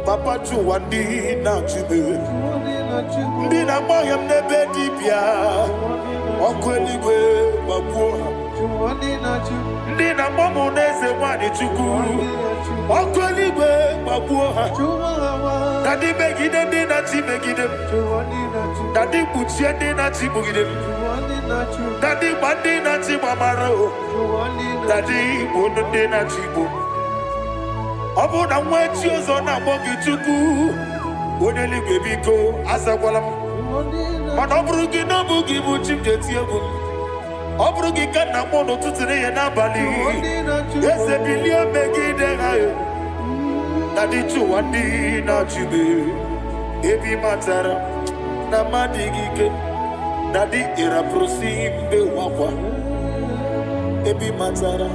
C: Papa to one dinner to me. Dina Mayam never dipia, Okweliwe, Mapua. Dina Mamu Nese Wadi Chuku, Okweliwe, Mapua. Daddy Begide Dina Timegide, Daddy Butcher Dina Timugide, Daddy Bandina Timamaro, Daddy Bono Dina Tibu. Abu na mwechi ozo na mogi chuku Oneli bebiko asagwalam Man obrugi no bugi buchi mjeti ebu Obrugi kana mono tutine ye nabali Yese bilio megide hayo Nadi chuwandi na chibe Ebi matara na madigike Nadi ira prosimbe wakwa Ebi matara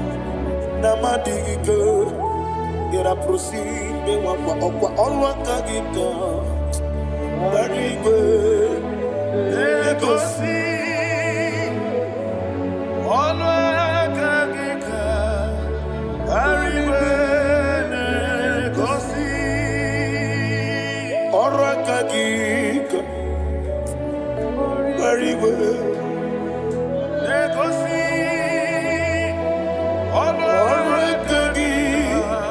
C: na madigike Ira prosimbe wakwa okwa olwa kagika Barigwe Negosi olwa kagika Barigwe Negosi olwa kagika Barigwe Negosi olwa kagika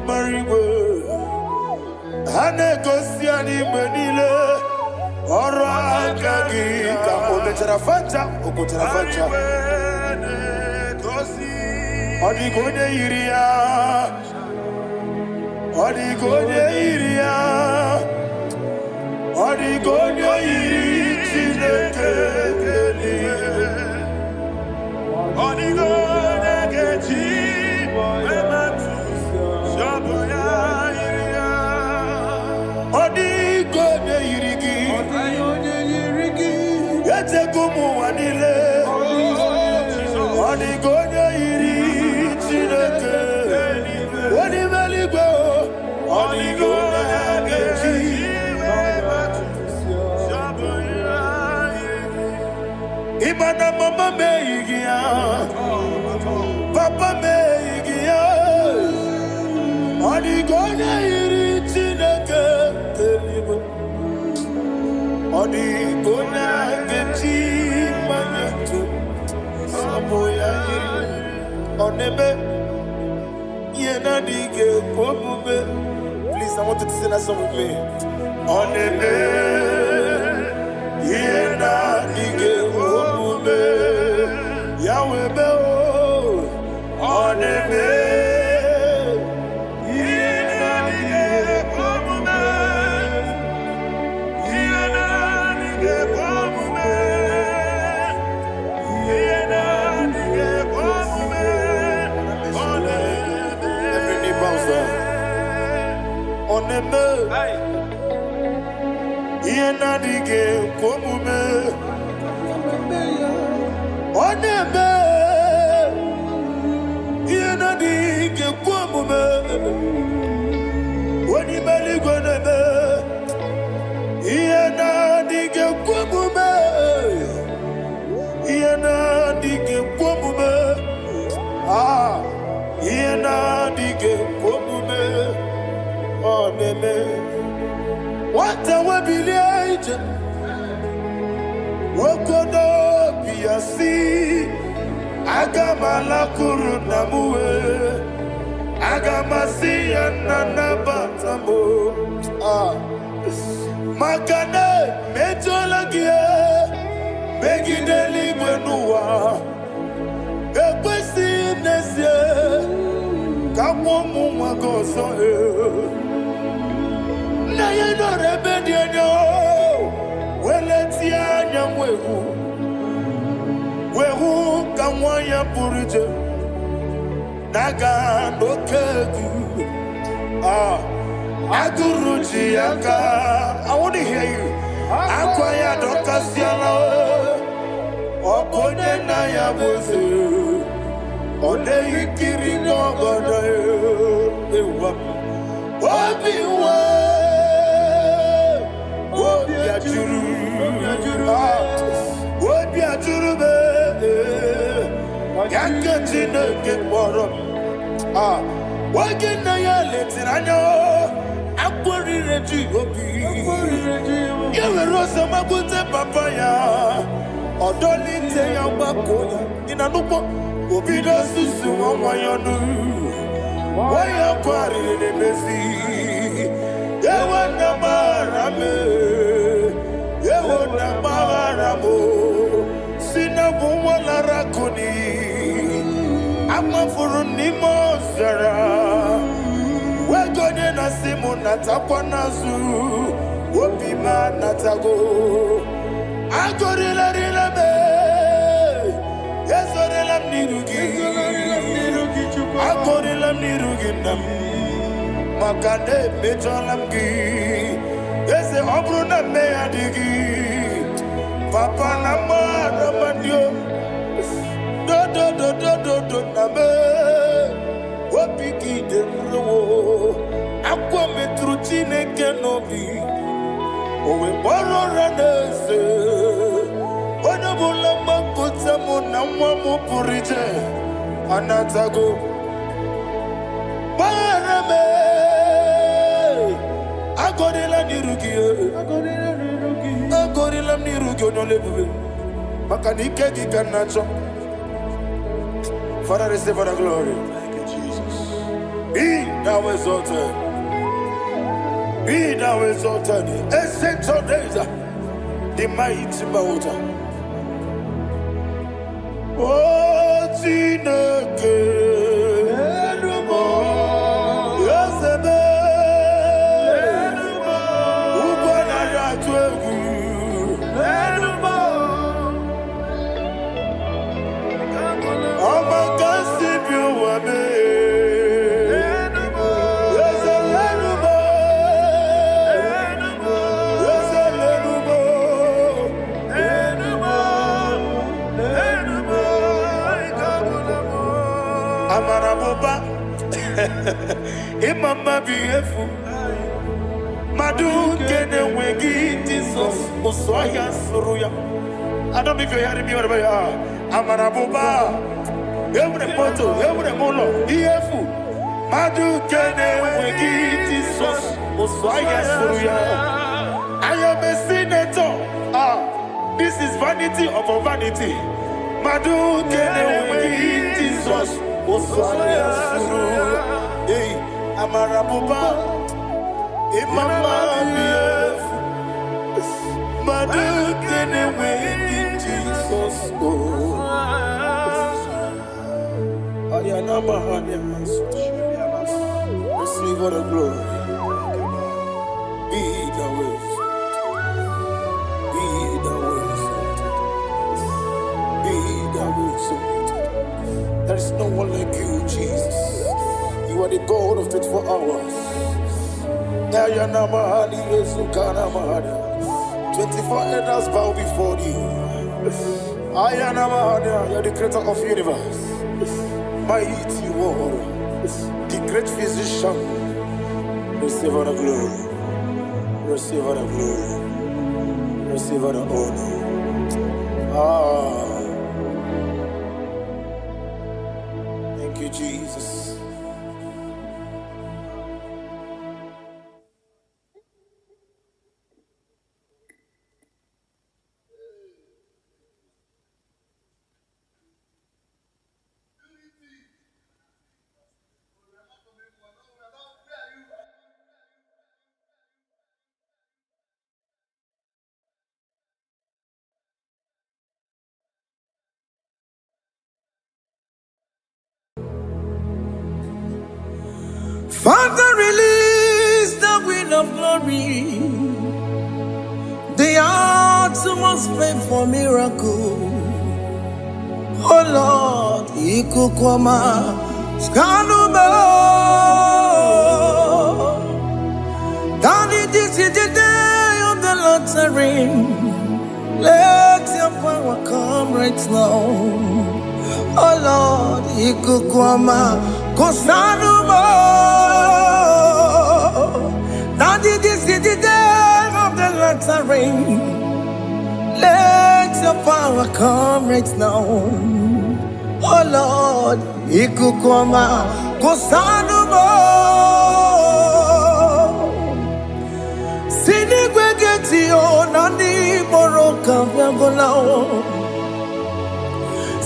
C: Mariwe Hanegosi animenile Ora kagi ka obeterafata okoterafata Odigode iria Odigode iria Odigode iri Chineke Odigode kechi Odigode yirigi Yete kumu wanile Odigode yiri Chineke Odimeligwe Odigode kechi Imana mama meigia Papa meigia Odigode yiri Chineke Telibu Odigode kechi Manyetu Saboya yiri Onebe Yenadige Kwobube. Please, I want you to sing that song with me. Onebe Yenadige Kwobube Yahweh Beo Onebe Oneme Yenadige Kwobube Oneme Yenadige Kwobube Onimeligwe nebe Yenadige Kwobube Yenadige Kwobube Yenadige Kwobube Oneme What a webby Wokodo Piasi Agamala Kurunamue Agamasi Ananabatamo Makane Metolagie Begideli Benua Ekwesi Nesie Kamomu Magoso Na yeno rebediano Weletia nyamwehu Wehu kamwaya purije Naga nokegu Aguruji yaka I want to hear you Akwaya dokasiana Okonye na ya boze One ikiri ngogoda Ewa Obiwa Obiajuru What be a turbe? Yankatina get water. What can I let it? I know. I'm worried at you. You were Rosa Mabute Papaya. Or don't let your bacoya in a lupo. Obida Susu, why you do? Why you party in the Messi? You want the Marame. You want the Maramo. Sina Bumala Rakuni. I'm a Furunimo Zara. We're going to Simona Tapanazu. Wopi Manatago. I got it, yes, I am Nirugi. I got it, I'm Nirugi. Makane, Mejolamgi. Yes, the Obruna Meadigi. Papa Nama, Ramandio. Do, Name. Wapiki de Rowo. Aqua Metrutine Kenobi. Owe baro ranese, wana bola makota mona mwamu purije, anatago. Barame, agorila nirugi, agorila nirugi onolebe. Makanike gikanacho. Father, receive the glory. Thank you, Jesus. Be thou exalted. Be thou exalted, ancient of days, the mighty mountain. Oh, Tineke, Yasebe, Ubanaya Twegu, Amakasibu Wame. Amaraboba, Imama beautiful. Madu kene wegi Jesus, Osoya Suruya. I don't know if you're hearing me wherever you are. Amaraboba, every photo, every molo, beautiful. Madu kene wegi Jesus, Osoya Suruya. I am a senator. This is vanity upon vanity. Madu kene wegi Jesus. Hey, Amarabuba, Imama, Madu can away Jesus. Ayanama, receive all the glory. Be the way, be the way, be the way. There is no one like you, Jesus. You are the God of 24 hours. 24 elders bow before you. You are the creator of the universe. Mighty warrior, the great physician. Receive all the glory. Receive all the glory. Receive all the honor. Thank you, Jesus.
A: Father, release the wind of glory. The hearts must pray for miracle. Oh Lord, Ikukwama, Skanuba. Daddy, this is the day of the Lord's ring. Let your power come right now. Oh Lord, Ikukwama, Kosanuba. Daddy, this is the day of the Lord's ring. Let your power come right now. Oh Lord, ikukoma kosanumo. Sinigwegeti o nani moroka vyangolao.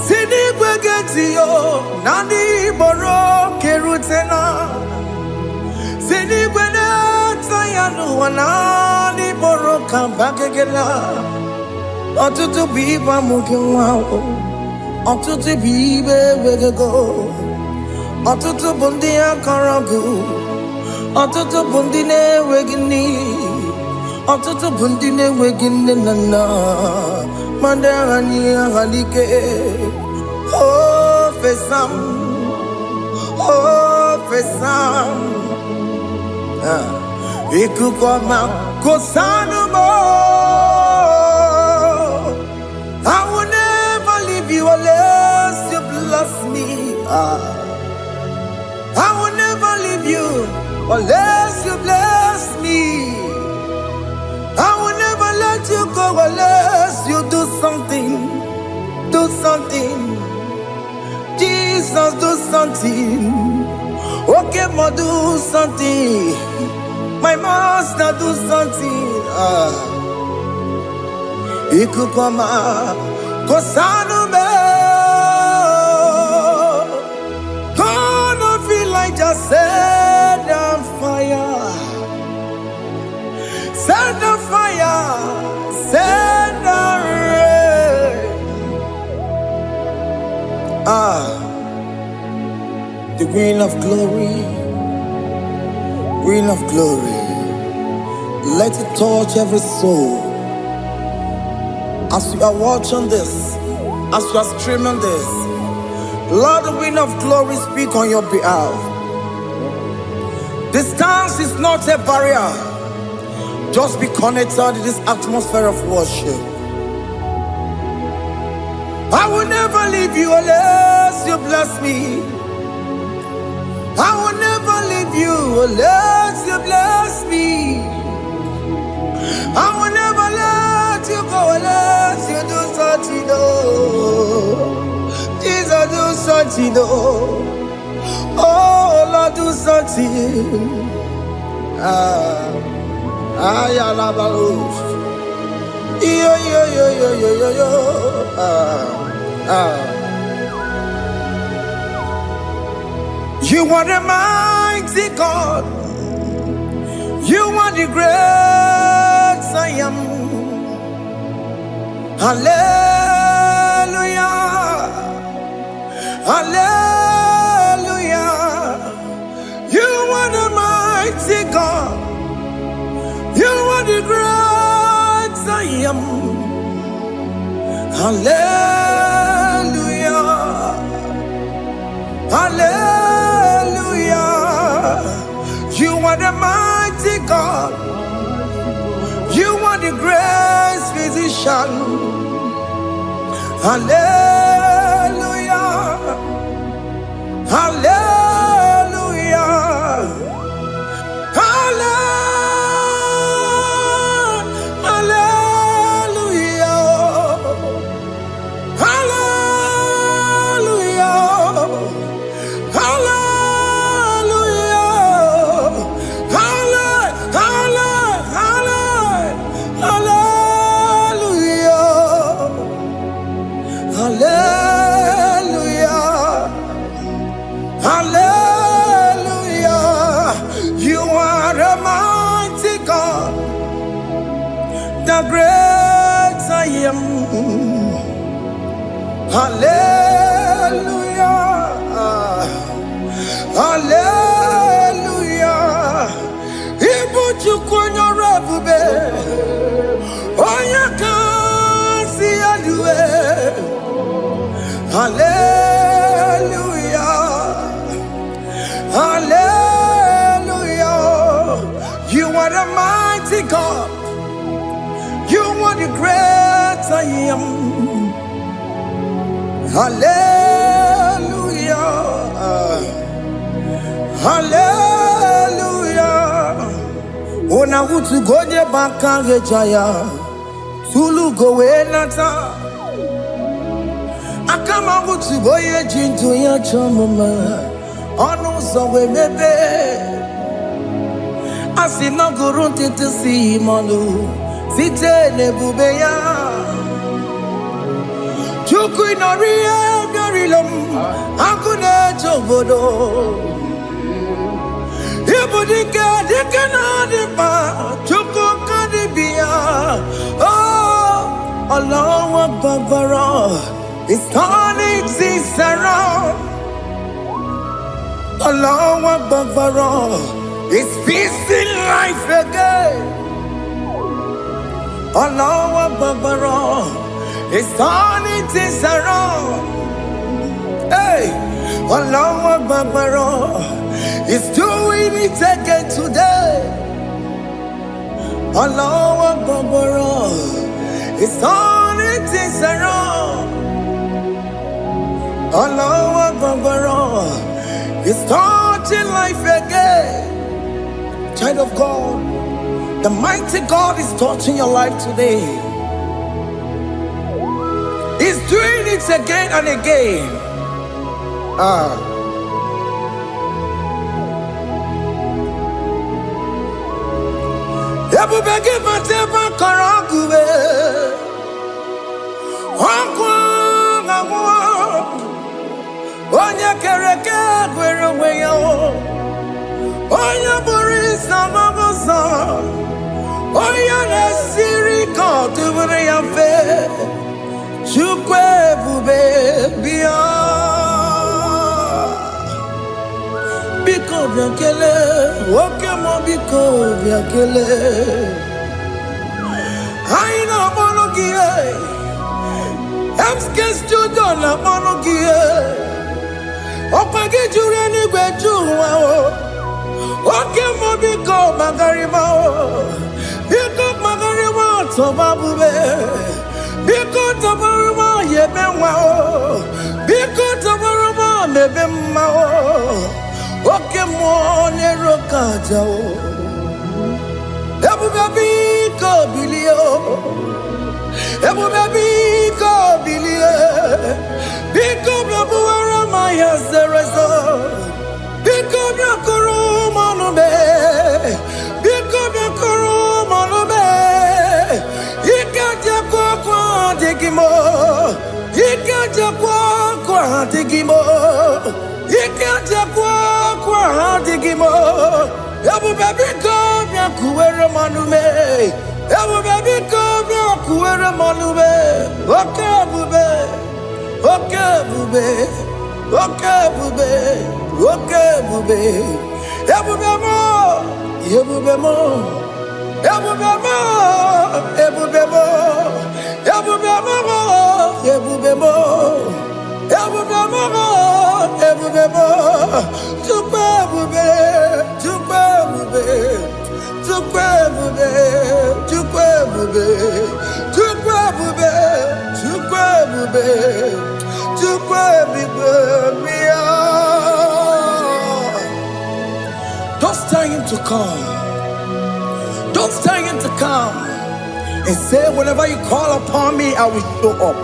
A: Sinigwegeti o nani moroke rutena. Sinigwene tayanu wanani moroka bagegela. Otutu biba mukiwao. Otutu bibe wegego. Otutu bundi akaragu. Otutu bundi ne wegini. Otutu bundi ne wegini nana. Mandani halike. Oh fesam. Oh fesam. Ikukoma kosanumo. I will never leave you unless you bless me. I will never leave you unless you bless me. I will never let you go unless you do something. Do something. Jesus, do something. Okay, ma, do something. My master, do something. Ikukoma kosanume. Gonna feel like just set on fire. Set on fire. Set on rain. The Queen of glory. Queen of glory. Let it touch every soul. As you are watching this, as you are streaming this, Lord, the Wind of Glory, speak on your behalf. Distance is not a barrier. Just be connected to this atmosphere of worship. I will never leave you unless you bless me. I will never leave you unless you bless me. I will never let you go unless you do something. Jesus, do something. Oh Lord, do something. You are the mighty God. You are the great I am. Hallelujah. Hallelujah. You are the mighty God. You are the great I am. Hallelujah. Hallelujah. You are the mighty God. You are the great physician. Hallelujah. Hallelujah. The great I am. Hallelujah. Hallelujah. Ibu chukwonya rabube. Onya kasi alue. Hallelujah. Hallelujah. You are the mighty God. You are the great I am. Hallelujah. Hallelujah. Ona utu gonye baka rejaya. Tulu gowe nata. Akama wutu boye jintu ya chomama. Onu sowe mebe. Asina gurun titi si manu. Site nebube ya. Chuku inoriya garilom. Akune chobodo. Ibudika dikana dipa. Chuku kadibia. Oh, Allah Akbar. It's turning things around. Allah Akbar. It's fixing life again. Allah Akbar. It's turning things around. Hey, Allah Akbar. It's doing it again today. Allah Akbar. It's turning things around. Allah Akbar. It's starting life again. Child of God, the mighty God is touching your life today. He's doing it again and again. Onya kereke gwere weyo. Onya boris na mabosa. Onya nesiri kotubure yamfe. Chukwe bube biya. Biko biakele. Woke mo biko biakele. Aina monogie. Emskes judo na monogie. Opage jure ni gwejuwa o. Oke mo biko magarima o. Biko magarima tobabube. Biko tobaruma yebenwa o. Biko tobaruma mebemma o. Oke mo neroka jao. Ebu biko bilio. Ebu biko bilie. Biko blabuara maya zerezo. Biko blakuru manube. Biko blakuru manube. Ikaja kwa digimo. Ikaja kwa digimo. Ikaja kwa digimo. Ebu biko blakuere manume. Ebu biko blakuere manume. Okay bube. Okay bube. Okay bube. Okay bube. Ebu bemo. Ebu bemo. Ebu bemo. Ebu bemo. Ebu bemo. Ebu bemo. Ebu bemo. Ebu bemo. Tukwe bube. Tukwe bube. Tukwe bube. Tukwe bube. Tukwe bube. Tukwe bube. Tukwe bube. Don't tell him to come. Don't tell him to come. And say, whenever you call upon me, I will show up.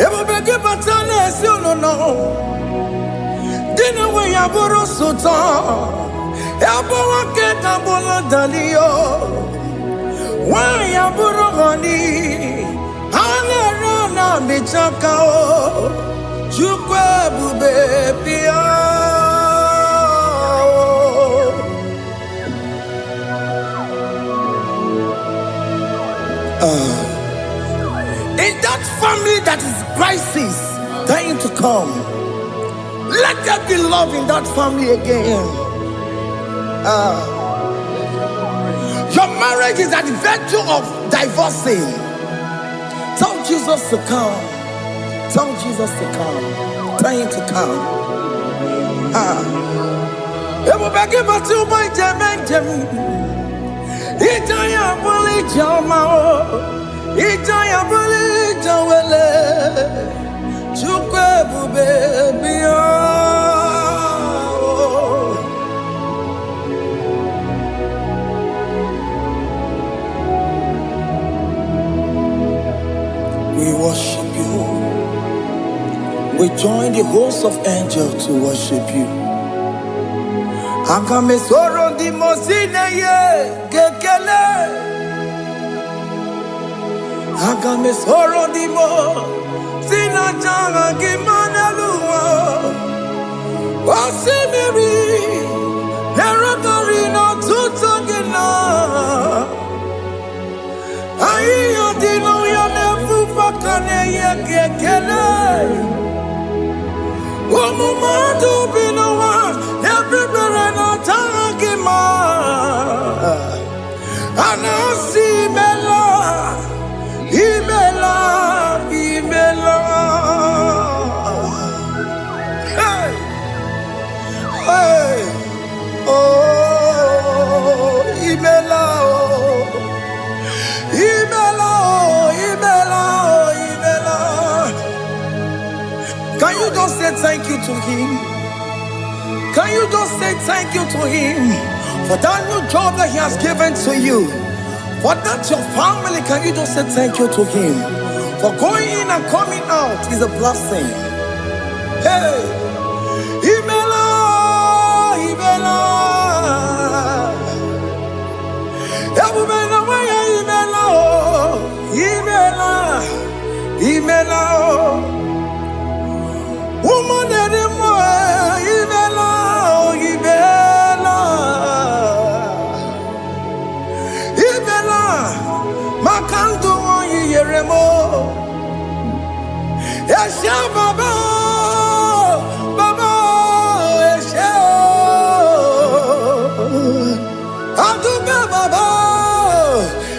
A: Everybody but honest, you don't know. Dinner way I borrow so tall. Elbow get a bullet dalio. Why I borrow honey? I'll run a bichakao. Chukwe bube pia. In that family that is crisis, dying to come, let there be love in that family again. Your marriage is at the verge of divorcing. Tell Jesus to come. Tell Jesus to come. Tell him to come. It will be given to my Jemen. Itaya bully Jamao. Itaya bully Jawele. Chukwe baby. We worship you. We join the host of angels to worship you. Akame soro di mosine ye gekele. Akame soro di mo sina changa kimana luwa. Wasimiri nerokari no tutogina. Ayo dino ya nefu fakane ye gekele. Omumadu binowa everywhere no tangima. Anasi mela, imela, imela. Hey, hey, oh, imela, oh, imela, oh, imela, oh, imela. Can you just say thank you to him? Can you just say thank you to him for that new job that he has given to you? For that your family, can you just say thank you to him? For going in and coming out is a blessing. Hey, Imela, Imela, Imela, Imela, Imela. Woman anymore, Ibela, Ibela, Ibela, Makandu Yeremo, Esha Baba, Baba, Esha, Aduka Baba,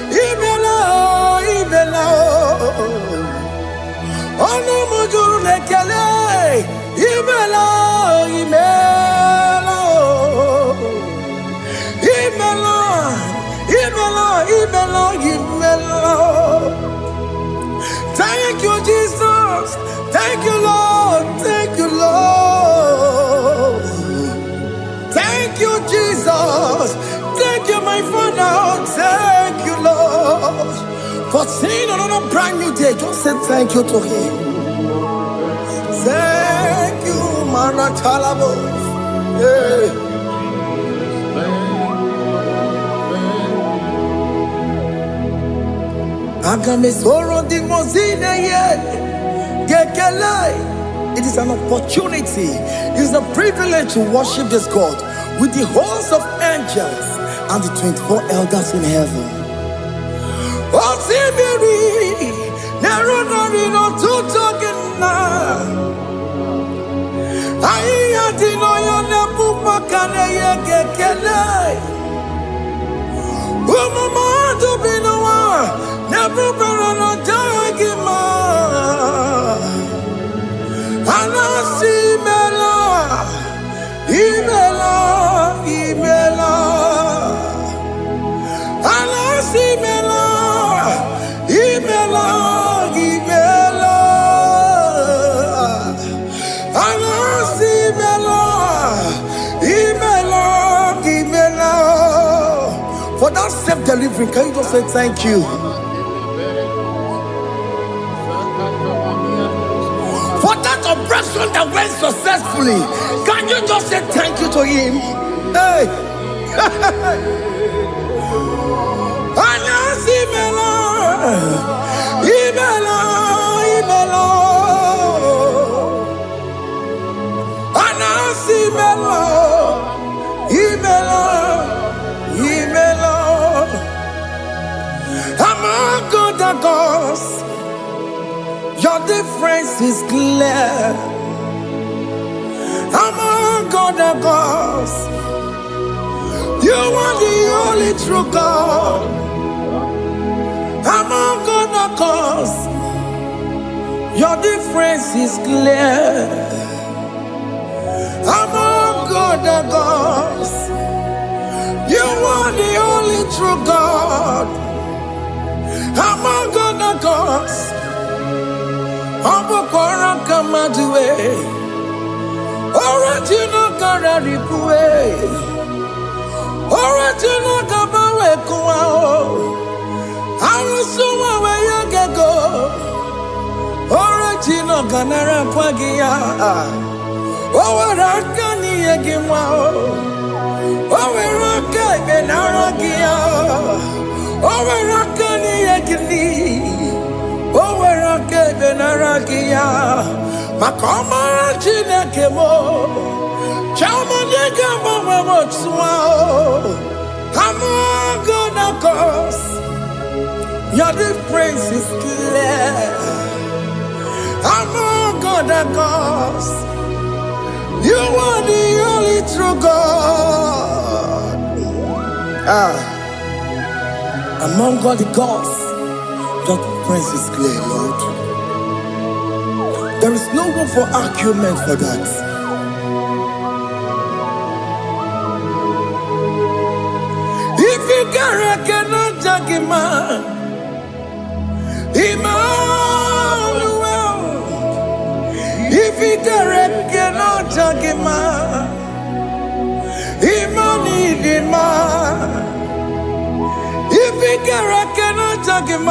A: Ibela, Ibela, Ono Mujuru Lekele. Imela, Imela, Imela, Imela, Imela, Imela. Thank you, Jesus. Thank you, Lord. Thank you, Lord. Thank you, Jesus. Thank you, my Father. Thank you, Lord. For seeing another brand new day, just say thank you to him. Thank you, Maratalabo. Yeah. Agame soro di mozine ye gekele. It is an opportunity. It is a privilege to worship this God with the host of angels and the 24 elders in heaven. Osimiri nerunari no tutogina. Aiya dino ya nebu makane ye gekele. Umumadu binowa nebu berana jagima. Anasi mela, imela, imela. Anasi mela, imela, imela. Anasi mela, imela, imela. For that self-delivery, can you just say thank you? For that operation that went successfully, can you just say thank you to him? Hey. Anasi mela, imela, imela. Anasi mela, imela, imela. Among God and gods, your difference is clear. Among God and gods, you are the only true God. Among God and gods, your difference is clear. Among God and gods, you are the only true God. Among God and gods, Abokora Kamadue, original Kararipue, original Kabawe Kuao, Arusuma where you go, ganara kwagia. Owarakani egimwa. Owaraka benaragia. Owarakani egini. Owaraka benaragia. Makoma chineke mo. Chama nega mama motswa. I'm gonna cause your difference is clear. I'm gonna cause you are the only true God. Among all the gods, your difference is clear, Lord. There is no room for argument for that. If you cannot judge him, Emmanuel. If you cannot judge him, Emmanuel. If you cannot judge him,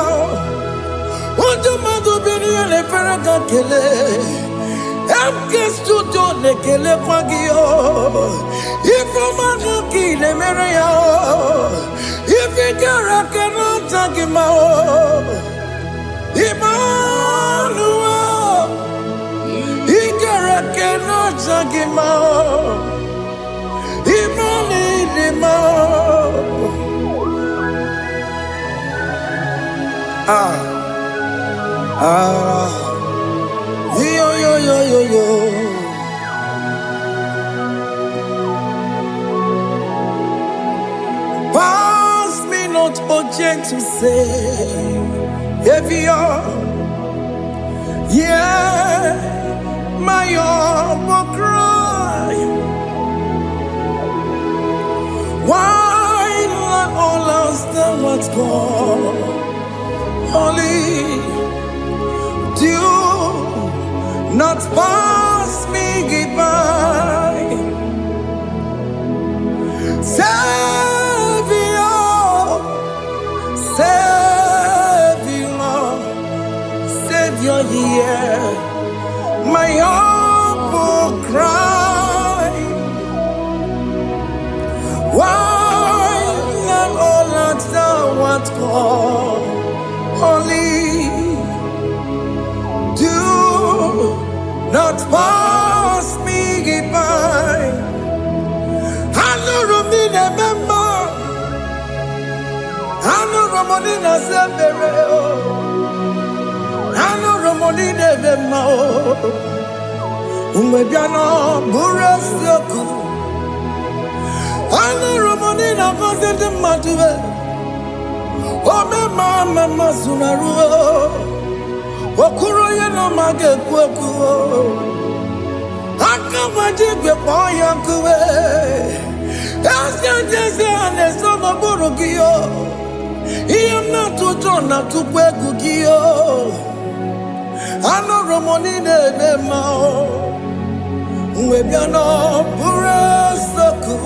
A: what do you do? Be the Ferragakele. I'm just to do the Kele Pagio. If I'm not killing Maria, if you cannot take him out, Emmanuel, he cannot take him out, yo. Pass me not, oh gentle Savior, yeah, my humble cry. Why let all else than what's gone? Only do not pass me goodbye. Savior, here, my humble cry. Why not all that thou art called? Only do not pass me by. Hano Ramonina Zembere, Hano Ramonina Vemao, Umebiano Burasyoku, Hano Ramonina Vazende Matue, Ome Mama Sunaru, Okuro Yeno Mage Kweku, Akamajigwe Poyankuwe. I am not to turn up to Quegugio. I know Ramonine de Mao. Webiano, Burasoku.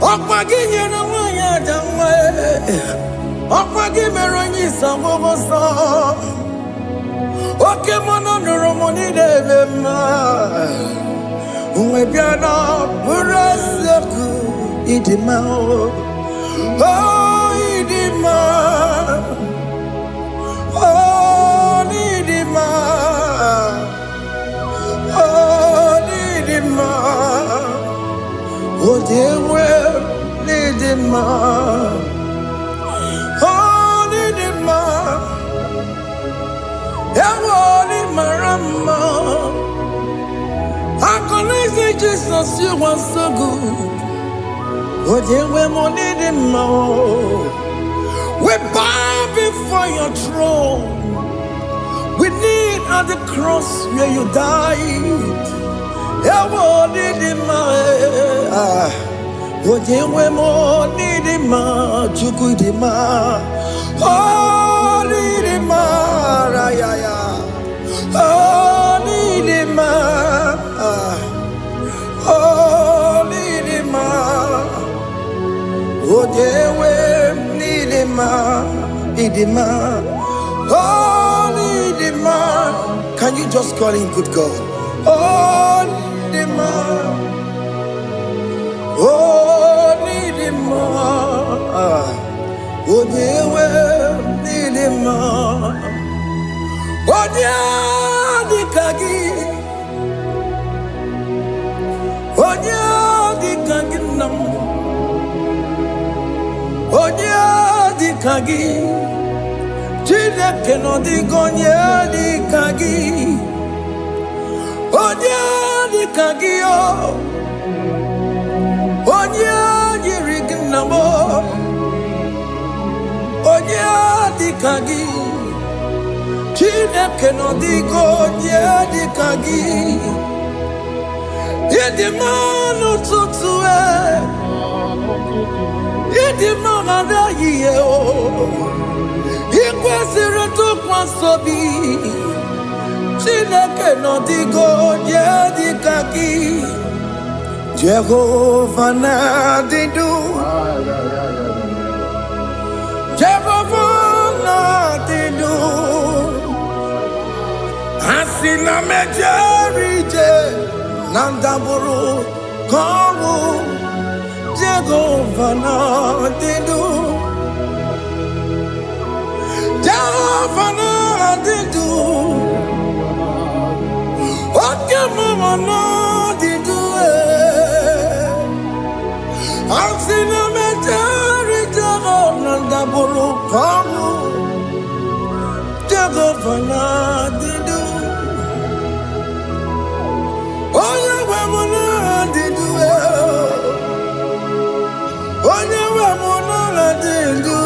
A: Opagin and Waya Damwe. Opagin Meroni Samosa. Okemon on the Ramonine de Mao. Webiano, Burasoku. Idimao. Oh, Idima. Oh, Idima. Oh, Idima. Oh, dear, well, Idima. Oh, Idima. Ewoli Marama. I can say Jesus, you are so good. Oh, dear, we need him more. We bow before your throne. We need at the cross where you died. Yeah, we need him more. Oh, dear, we need him more. Chukwu him more. Oh, need him more. Oh, need him more. Oh, need him more. Oh, dear, we need him, idima. Oh, need him, Can you just call him good God? Oh, Nidima. Oh, Nidima. Oh, Dewe, Nidima. Oh, Dikagi. Oh, Dikagi nam. Oh, Dikagi. Chineke no digonye Dikagi. Onye dịka gị onye yiri gị nna m onye dịka gị Chineke nọ dịka onye dịka gị ịdị mma n'ụtụtụ ịdị mma n'ehihie ị kwesịrị ntụkwasị obi Chineke nọ dịka onye dịka gị Jehova na-adị ndụ Jehova na-adị ndụ ha sị na mejere ije na ndagwurugwu ka ọnwụ Jehova na-adị ndụ Jehova na-adị ndụ Oke mama no di do Asina metari jago nanda bolu kamu Jago fana di do Oya wamona di do Oya wamona di do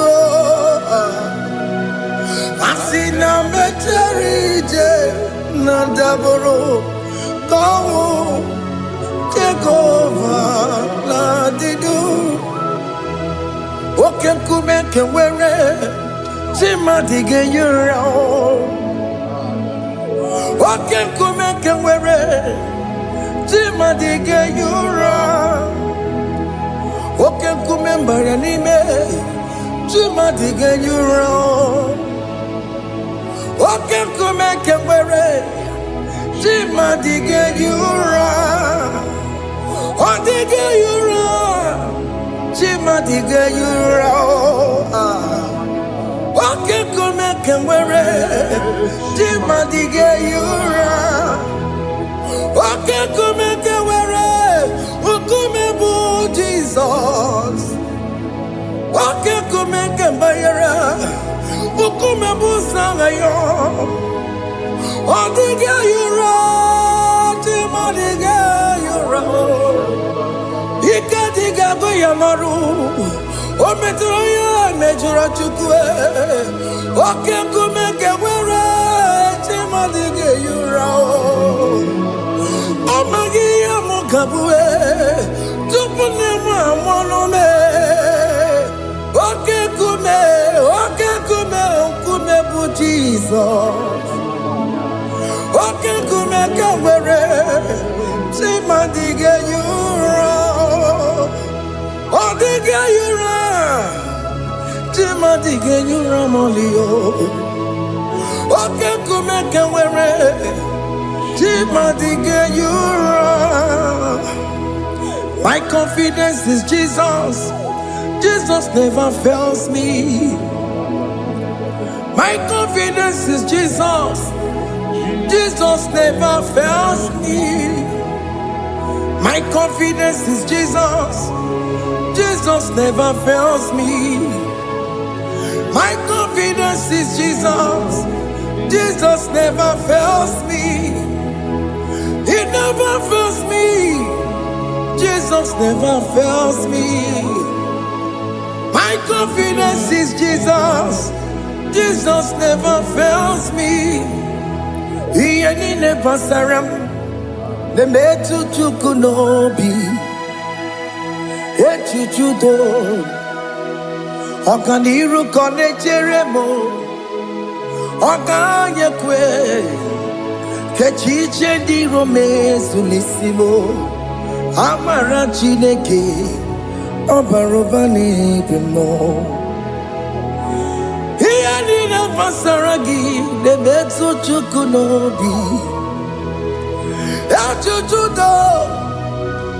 A: Asina metari jago Nanda boro kawo Jehova la didu Oke kume kewere Tima dige yura Oke kume kewere Tima dige yura Oke kume mbara nime Tima dige yura Oke kume kewere Tima dige yura Odige yura Tima dige yura Oke kume kewere Tima dige yura Oke kume kewere Ukume bu Jesus Oke kume kewere Ukume bu sangayo Odige yura Tima dige yura Ika diga goya maru Ometro ya mejura chukwe Oke kume kewere Tima dige yura Omagi ya mukabwe Tupune mwamonome Oke kume bu Jesus Oke kume kewere Tima dige yura Odige yura Tima dige yura molio Oke kume kewere Tima dige yura My confidence is Jesus Jesus never fails me My confidence is Jesus Jesus never fails me. My confidence is Jesus. Jesus never fails me. My confidence is Jesus. Jesus never fails me. He never fails me. Jesus never fails me. My confidence is Jesus. Jesus never fails me. He ain't never saram. The metu chukunobi. Echuchudo. Okaniru kone cheremo. Okanyekwe. Kechiche di rome sulisimo. Amara chineke. Obarobani demo. He ain't Masaragi, the Betsu Chukunobi, Achuchudo,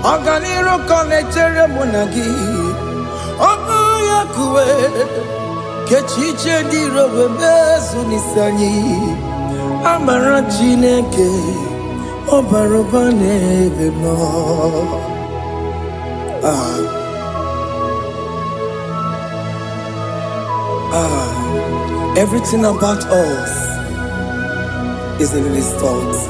A: Organiro Connectere Monagi, Obayakue, Kechiche di Robesunisani, Amarachineke, Obarobane Vemo. Everything about us is in His thoughts.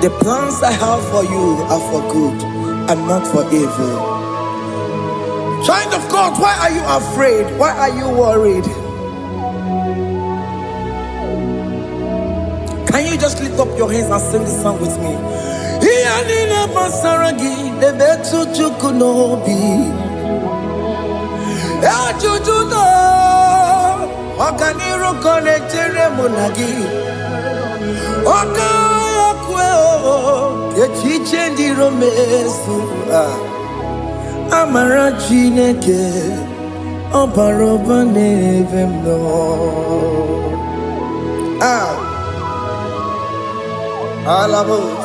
A: The plans I have for you are for good and not for evil. Child of God, why are you afraid? Why are you worried? Can you just lift up your hands and sing this song with me? Oganiro connectere monagi Okaya kweo Kechiche ndi romesu Amara Chineke Obaroba nevemno Alamos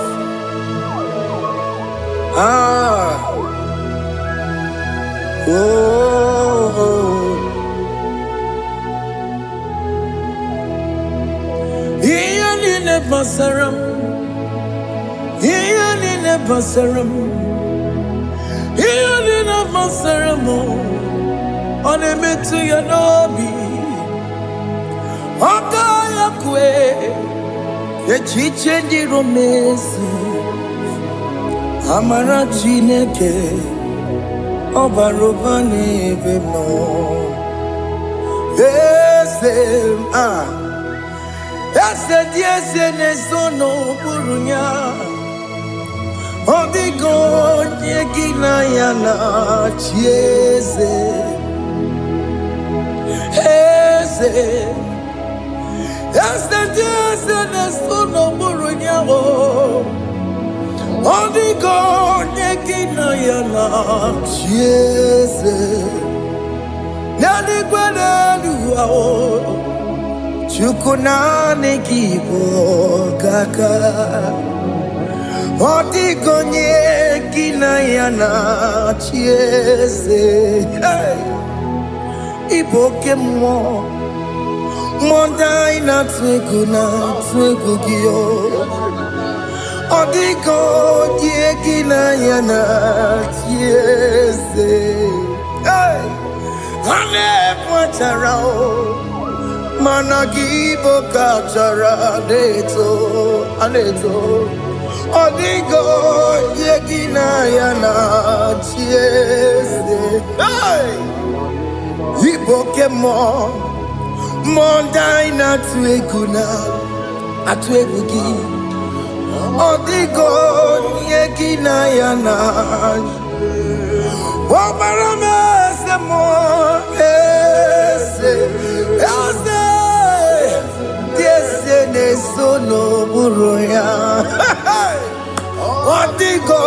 A: Basaram, Iyalina Basaram, Iyalina Basaramo, on a metu yanobi, Okaya kwe, Kechiche di romesi, Amara Chineke, Obarobane vemo, Ese diese ne sono burunya Odigo nyegina yana chiese Ese diese ne sono burunya Odigo nyegina yana chiese Nani gwanelu Chukunane kibo kaka Odigonye kinayana chiese Iboke mo Mondai na twegugio Odigonye kinayana chiese Ane pwacharao Managibo kachara aneto Odigo yegina yana chiese Iboke mo Mondai na atwegugi Odigo yegina yana Obarame se mo Sono buruya Odigo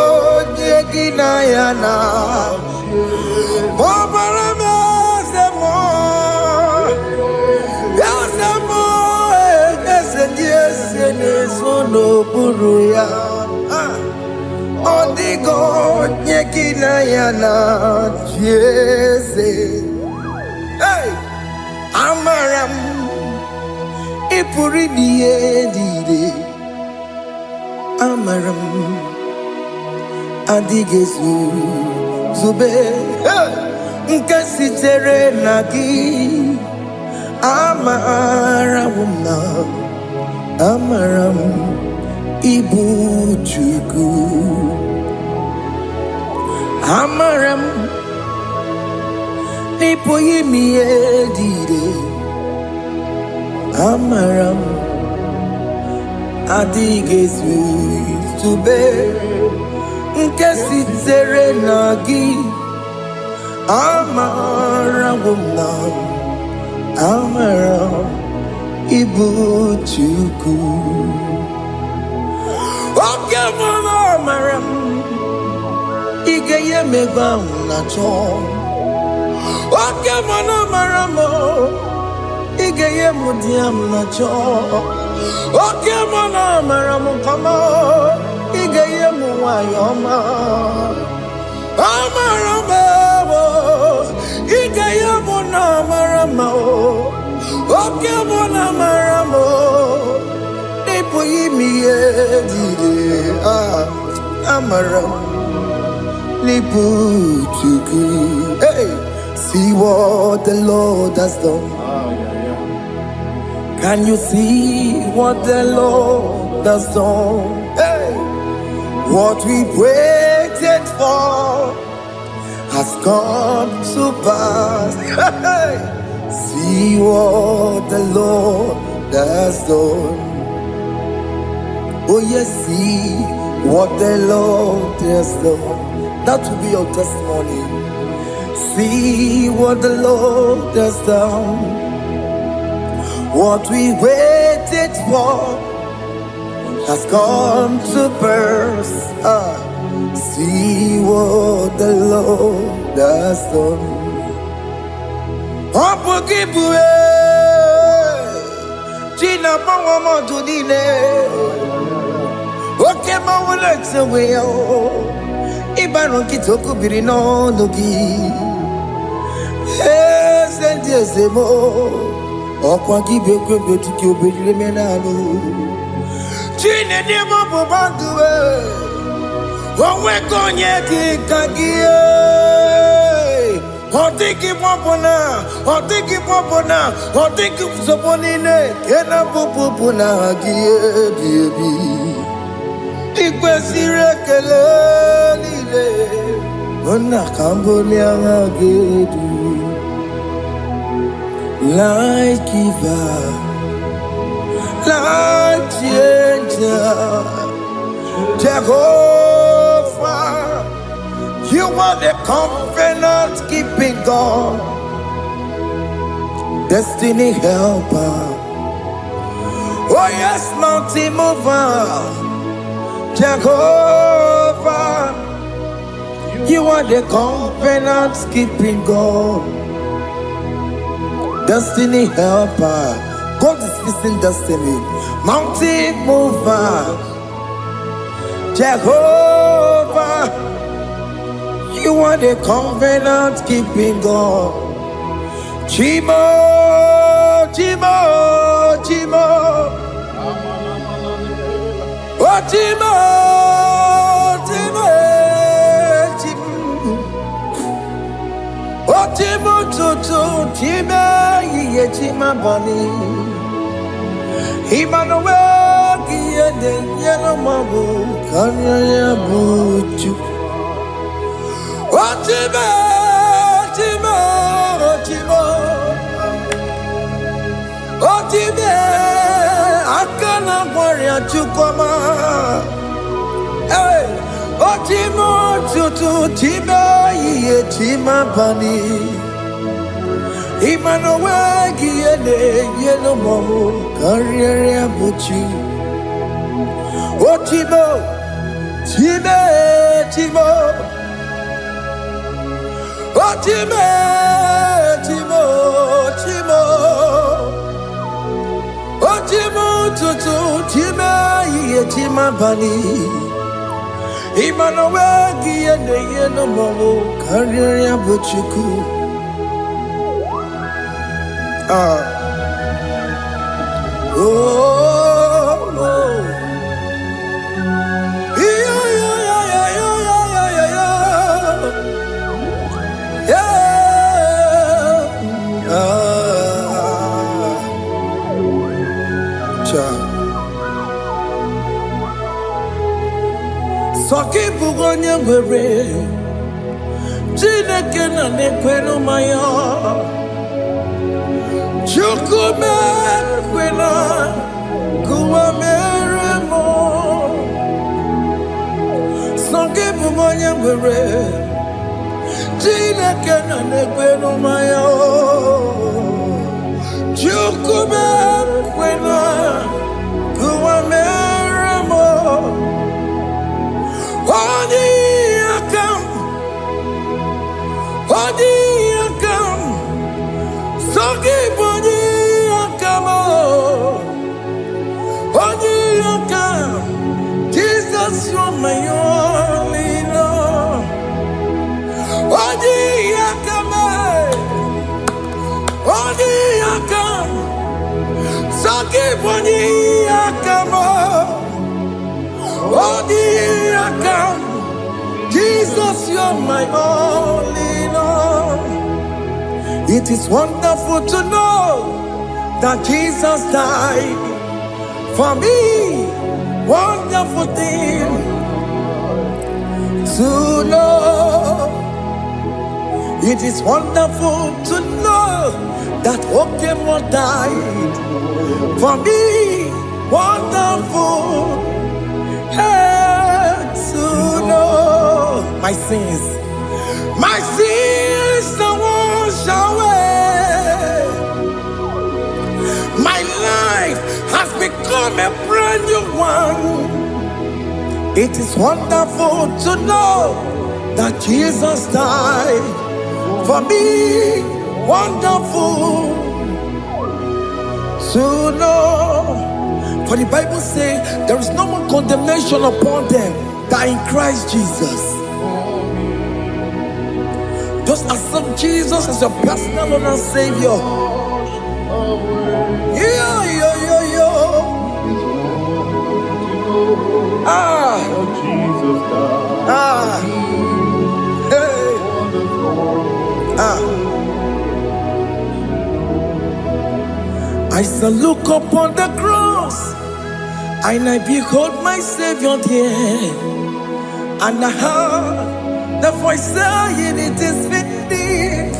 A: yegina yana Bobarame semo Yasemo Ese sono buruya Odigo yegina yana Jese Amaram Ipuri diye Amaram Adigezu Zube Nkasitere nagi Amaramuna Amaram Ibu Chuku Amaram Nipoyi miedide Amaram Adigezu Zube Nkasitere nagi Amaramuna Amaram Ibu Chuku Oke mama Amaram Igeye meba unacho Oke mana maramo, igeye mudiam na cho. Oke mana maramo kama, igeye muwayoma. Amaramo, igeye muna maramo. Oke mana maramo, ipo yimiye dide. Amaramo. Hey, see what the Lord has done. Can you see what the Lord has done? Hey, what we waited for has come to pass. Hey, see what the Lord has done. Oh yes, see what the Lord has done. That will be your testimony. See what the Lord has done. What we waited for has come to pass. See what the Lord has done. China Pawamo to Dine. Okay, Mawalex away. Ibaron kitoko birino nogi. Sentezemo. Okwa kibekwe betiki obedile menalo. Chine demo bobanduwe. Owe konye kikagie. Otiki popona. Otiki soponine. Kena popona gie biebi. Ikwesire kelelile ona kambolia gedu like giver, like changer. Jehovah, you are the covenant keeping God, destiny helper. Oh yes, mountain mover. Jehovah, you are the covenant keeping God, destiny helper. God is fixing destiny. Mountain mover. Jehovah, you are the covenant keeping God. Chimo. Chimo, ye chima bani. Emmanuel, ye yellow mabu, kanya buchu. Otime, akana warrior chukoma. Hey, Otimo tutu tiba ye chima bani. Emmanuel giene yeno momo karriere buchi. Otimo Timo. Otime Timo. Otimo tutu tima ye tima bani. Emmanuel giene yeno momo karriere buchiku. Soki bugonye were Chineke na nekweno maya Chukume kwena kuwa meremo Soki bugonye were Chineke na nekweno maya Chukume kwena kuwa meremo Odi akam Jesus, you're my all in all. It is wonderful to know that Jesus died for me. Wonderful thing to know. It is wonderful to know that Okemo died for me. Wonderful to know my sins are washed away. My life has become a brand new one. It is wonderful to know that Jesus died for me. Wonderful to know. For the Bible says there is no more condemnation upon them that in Christ Jesus. Just accept Jesus as your personal Lord and Savior. I shall look upon the cross and I behold my Savior there, and I heard the voice saying, "It is finished."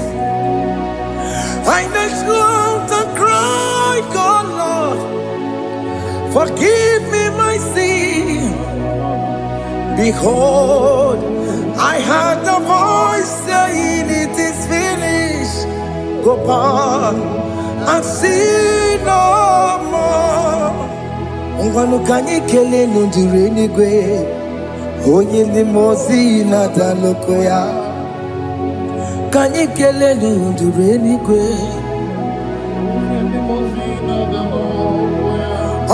A: I knelt and cried, "God, Lord, forgive me my sin." Behold, I heard the voice saying, "It is finished. Go back and sin no more." Ngwanu kanyi kele nundure nigwe, onye ndi mozi na daloko ya. Kanyi kele nundure nigwe,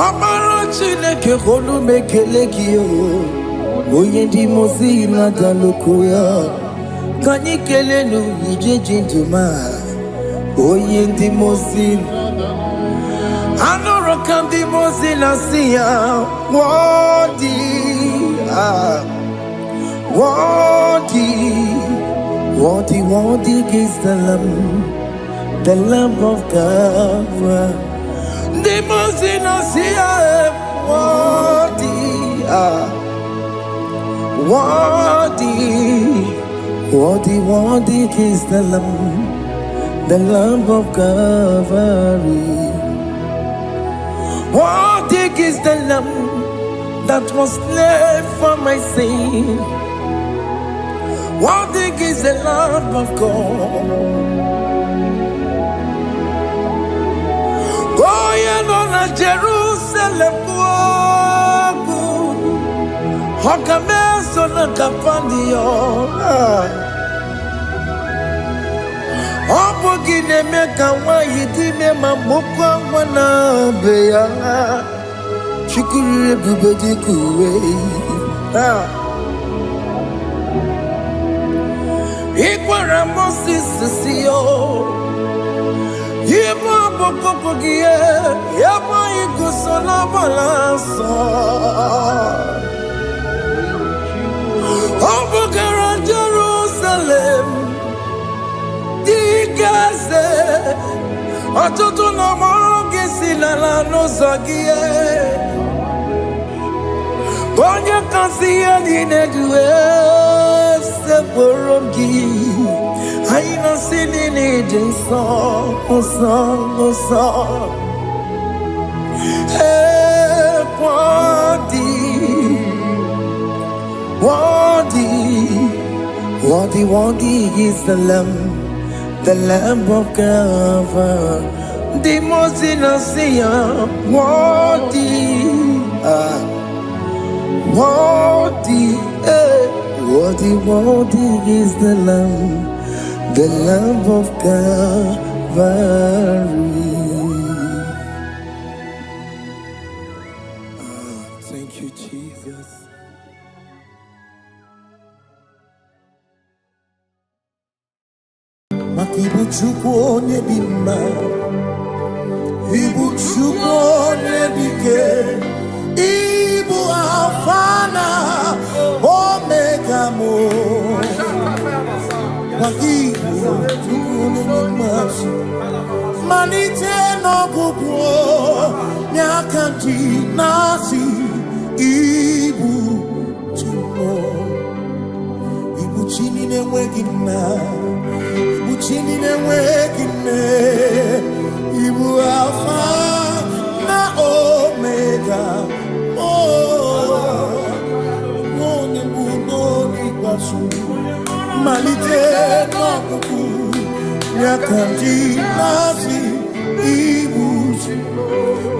A: Amara Chineke holu mekele kiyo, onye ndi mozi na daloko ya. Kanyi kele nundure jintuma, onye ndi mozi. Anoro kandi mozina siya, worthy, worthy is the Lamb of God. The mozina siya, worthy is the Lamb of Calvary. Worthy is the Lamb that was slain for my sin. Worthy is the Lamb of God. Going on a Jerusalem, Hokameso na kapandio. Obogine meka wa yidime mamukwa wana beya. Chukuri bubedi kuwe. Ikwara Moses siyo. Yema bokopogie. Yema igusola balanso. Obogara Jerusalem. Dikaze. Atutu na mogi silala no zagie. Onye kansiye dinedue se borogi. Aina sini ni jinso, osan. Hey, worthy is the Lamb of God. The most innocent, worthy is the Lamb of Calvary. Thank you, Jesus. Makibu chukwu onye di mma, Ibu chukone dike, Ibu alfana, omega mo. Wakibu chukone masu, manite no gugu, nyakanti nasi. Ibu chumo, Ibu chini ne wegina, Ibu chini ne wegine. Ibu Alpha na Omega, oh, no ni buno ni basu, malite no kuku, nyakanti nasi. Ibu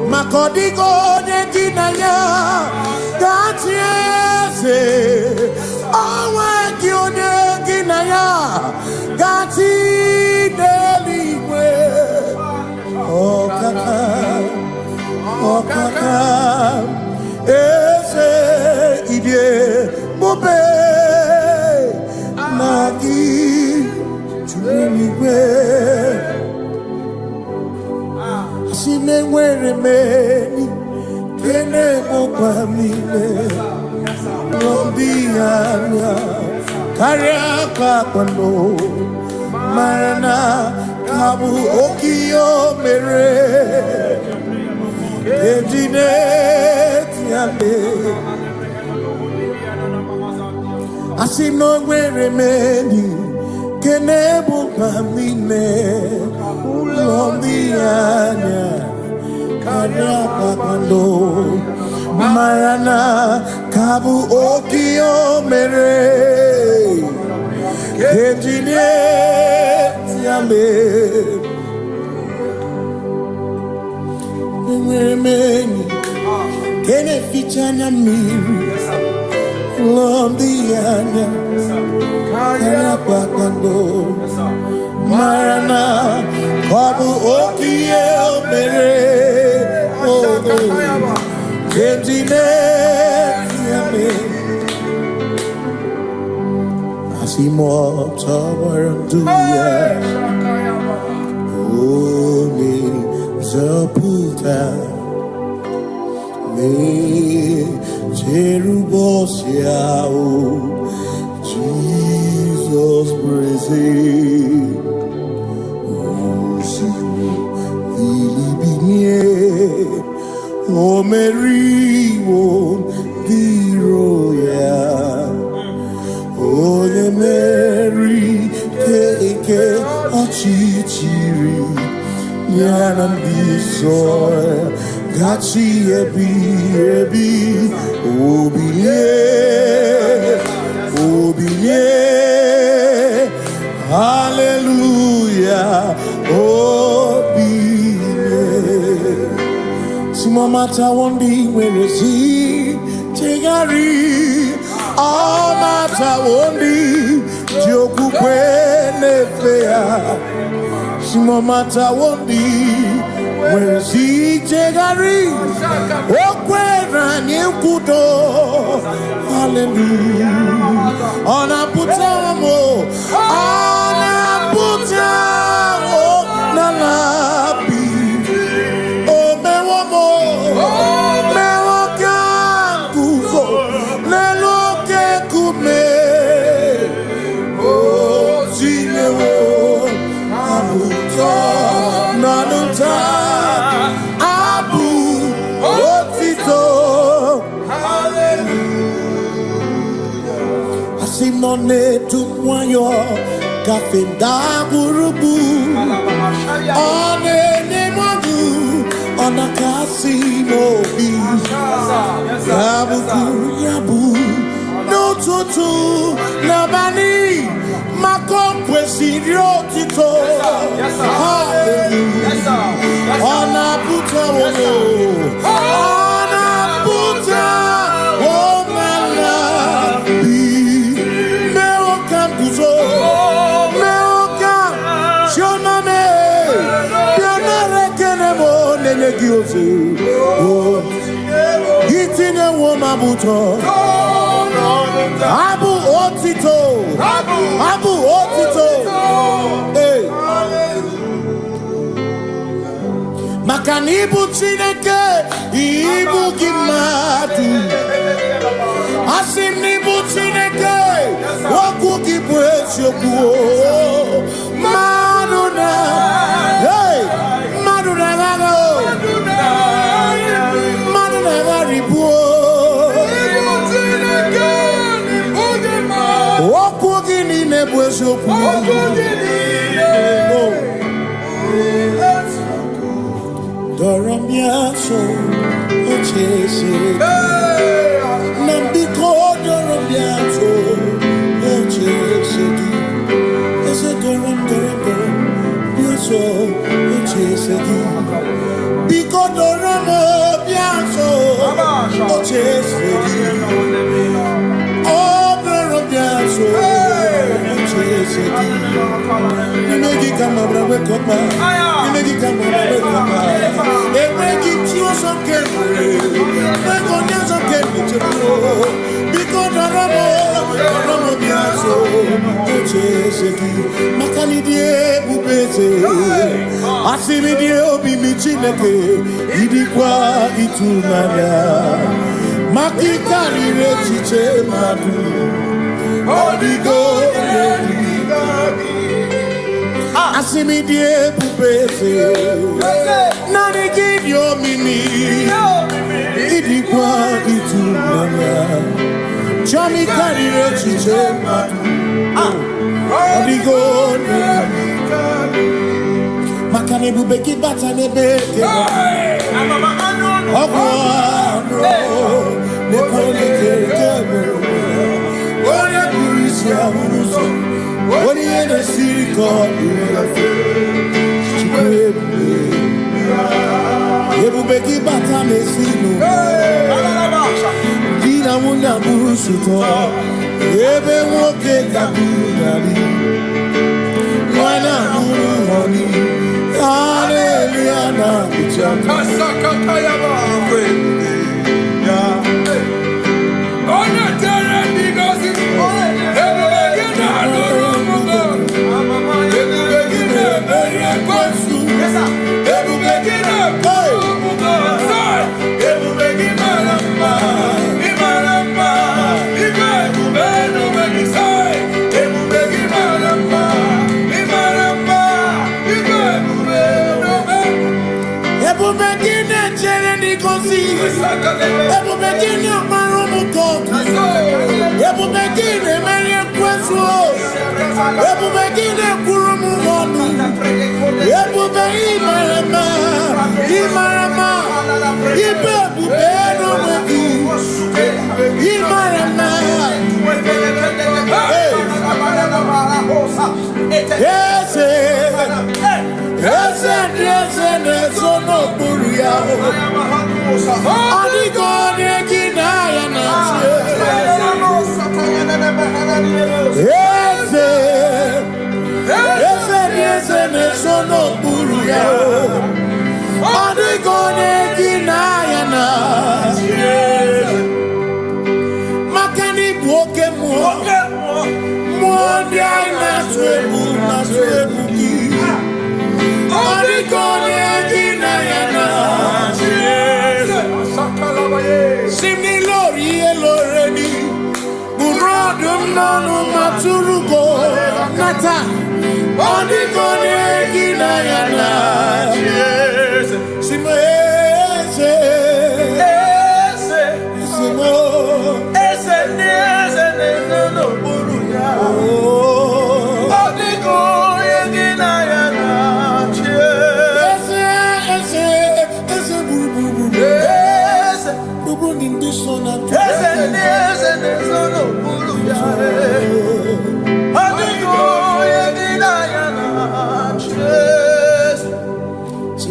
A: makodigo ne dinaya, gatiese, awe kione dinaya, gati deliwe. Oh kaka, ese idie bobe nagi chuniwe. Asine were meni kene boba mine lombianya karia kwano marana. Kabu okio mere Edine tiale Asino were meni Kenebu pamine Lombianya Karapa pando Marana Kabu okio mere Edine Meni kene fichana miri lombianya kaya pakando marana babu okie mere kendine yame asimo tabaranduya Holy Zaputa Me Jerubosiao Jesus praise Osiu Ilibinye O Mary O Diroya O the Mary Keke Ochichiri Yanam Bisoy Gachi Ebi Obiye Hallelujah Obiye Simomata wondi where is he Tegari All mata wondi Joku Nefea Simomata wondi where is he Tegari Okwera Nyekudo Hallelujah Ona putamo Ona putamo Nalabi O mewamo Mewoka Kuzo Leloke kume O zinewo Abuto Nanuta Abu Otito Hallelujah Asimone Tumwayo Kafenda Gurubu One Nemodu Ona Kasimo Bi Yabu Yabu No Tutu Nabani Makompwe Sirio Tito Hallelujah Ona Puta Wono Ona Puta Womala Bi Meoka Kuzo Meoka Shoname Pianare Kenemo Nenegiozi Gitine Womabuto Abu Otito Abu Otito Hey Makanibu Chineke, Ibu Gimadu. Asinibu Chineke, Waku Gibwesyoku. Maduna, hey, Maduna Gago, Maduna Garibu. Waku Gini Nebwesyoku. Doramiaso, Ochese, Nambiko, Doramiaso, Ochese, Ese Doram, Biaso, Ochese, Biko Doramiaso, Ochese, Oh, Doramiaso, Ochese, Nimegi Kamabra, Wekoma, Nimegi Kamabra, Wekoma. Asimidie bubese, nani give your mimi, idikwa itunanya, chami karire chiche madu, odigo makane bubeki bata nebeke, ogwano, nekone kekebe, ore kurisia uruso. What you in the city called Ebubeki bata mesino Dina muna busuto Ebe woke kabudali Wana muru honi Hallelujah na kuchaka Kasaka yaba Onya tere digosi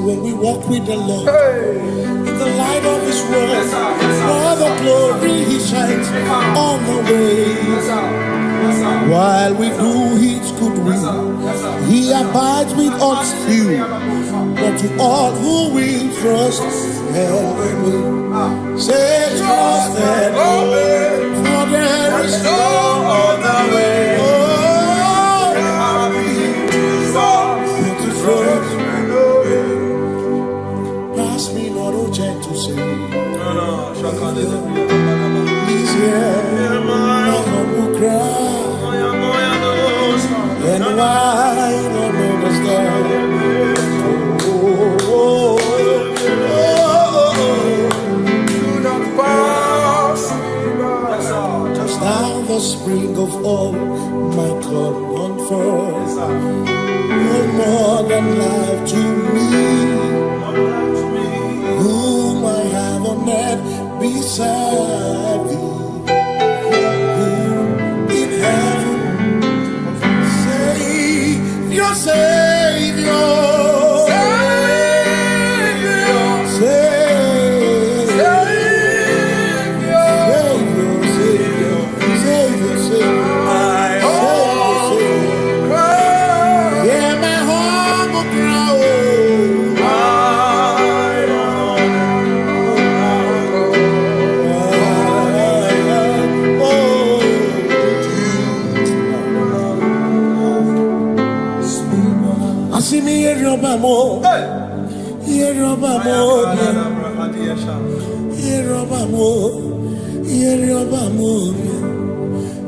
A: When we walk with the Lord in the light of His word, for the glory He shines on the way. While we do His good will, He abides with us still. But to all who will trust and obey, say trust and obey, for there is no other way.
C: Please hear my humble cry. And why you don't understand?
A: Do not pass.
C: Just now the spring of all my cup unfurls. You're more than life to me. Whom I have on earth beside thee. In heaven, Savior, Savior.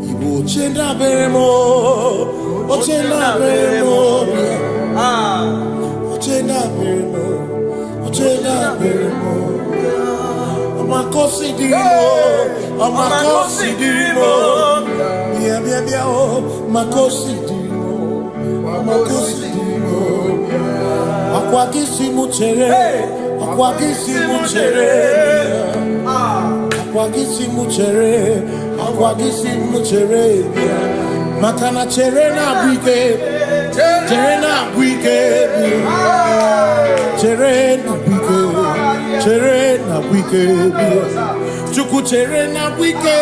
C: Igbo chenda beremo, ochenda beremo, ochenda beremo, ochenda beremo. Amakosi dirimo, amakosi dirimo, bia bia bia oh, makosi dirimo, amakosi dirimo. Akwakisi muchere, akwakisi muchere. Akwagisi muchere, makana chere na bwike, chere na bwike, chere na bwike, chere na bwike, chuku chere na bwike,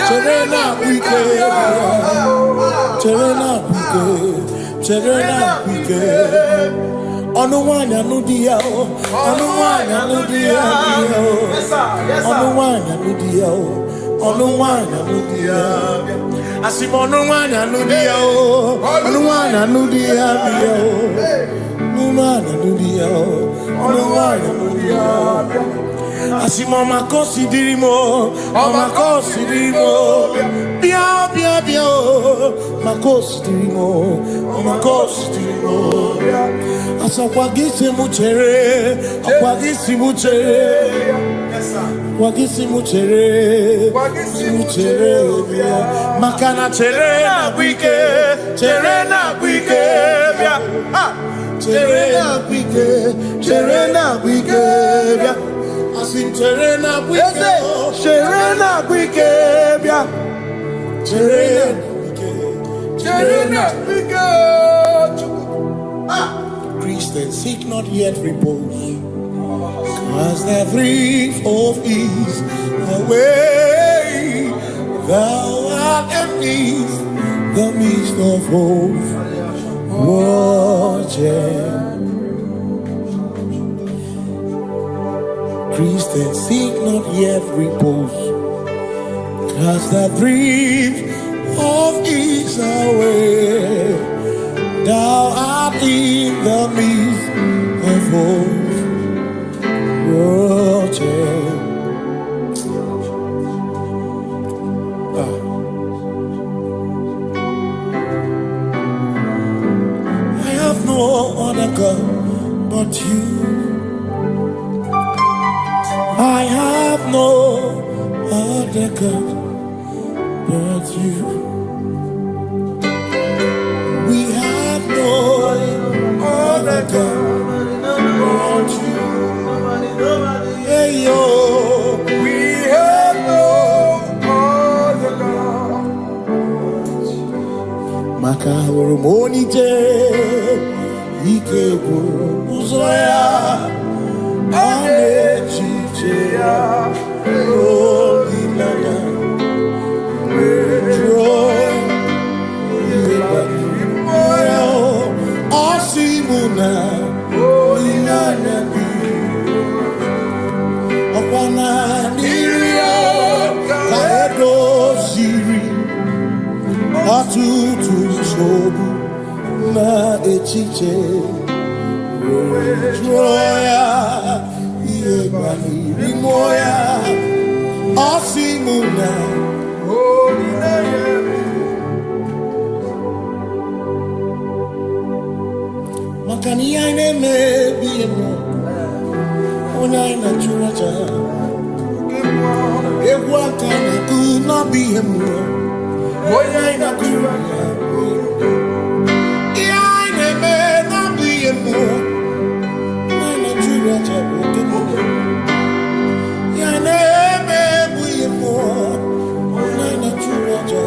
C: chere na bwike, chere na bwike, chere na bwike. Onuwanya nudia, onuwanya nudia, onuwanya nudia, onuwanya nudia. Asim onuwanya nudia, onuwanya nudia, onuwanya nudia, onuwanya nudia. Asim omakosi dirimo, omakosi dirimo, bia bia bia, makosi dirimo, omakosi dirimo. Asakwagisi muchere, akwagisi muchere, akwagisi muchere, muchere, makana chere na bwike, chere na bwike, chere na bwike, chere na bwike, asim chere na bwike, chere na bwike, chere na bwike, chere na bwike. Christians seek not yet repose, cause they're free of ease. The way thou art empties the midst of hope. Watching. Christians seek not yet repose, cause the dream of ease away. Thou art in the midst of hope, watching. I have no other God but you. I have no other God but you. Other God but you. Hey yo, we have no other God. Makahuru monite, ikeburu uzoya, anechicheya, holy nana, joy, Osimuna, Olinana, Okwana, Niria, Kaedo, Siri, Atutu, Sobu, Na Echiche, Troya, Iebani, Imoya, Osimuna, Makania neme biemo, Onai na churaja, Eguaka na kuna biemo, Onai na churaja, Iai neme na biemo, Onai na churaja, Iai neme biemo, Onai na churaja,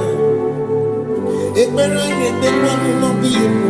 C: Ekbera ekbera no biemo.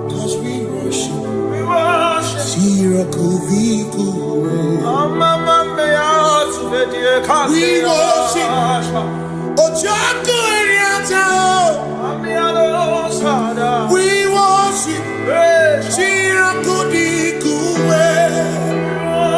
C: Cause we worship, Jehovah.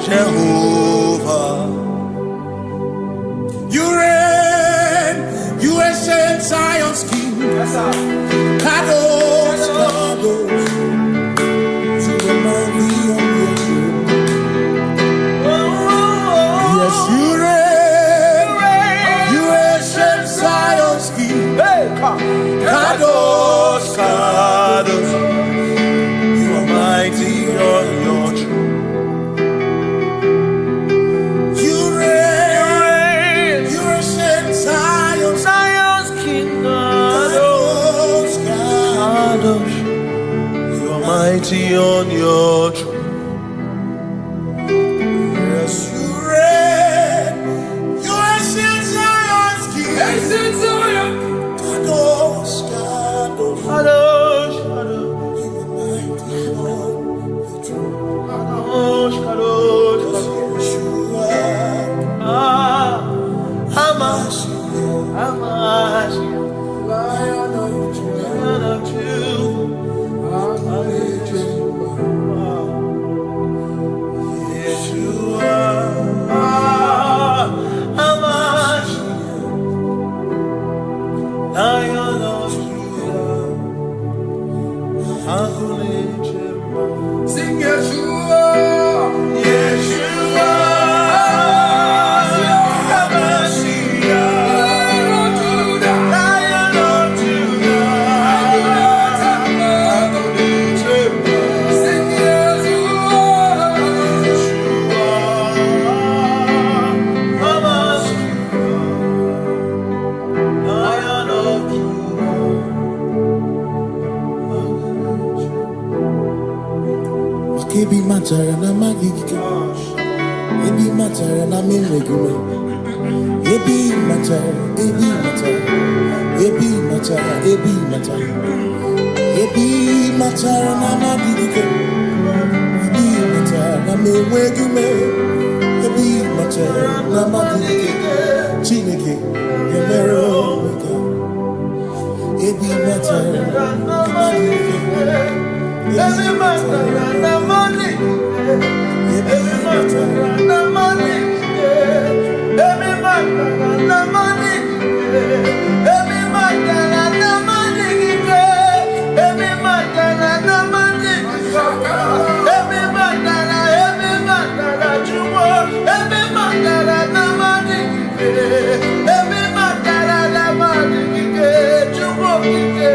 C: Jehovah, you reign, you ancient Zion's King. Kadosh, Kadosh, to the mighty on your throne. matara na magigike. Ebi matara na menwegume. Ebi matara, ebi matara. Ebi matara, ebi matara. Ebi matara na magigike. Ebi matara na menwegume. Ebi matara na magigike. Chineke, yemero weka. Ebi matara na magigike. Ebi matara na magigike. Ebi matara na magigike. Ebi matara na magigike. Ebi matara na magigike. Ebi matara na magigike. Ebi matara chuwo. Ebi matara na magigike. Ebi matara na magigike. Chuwo kike.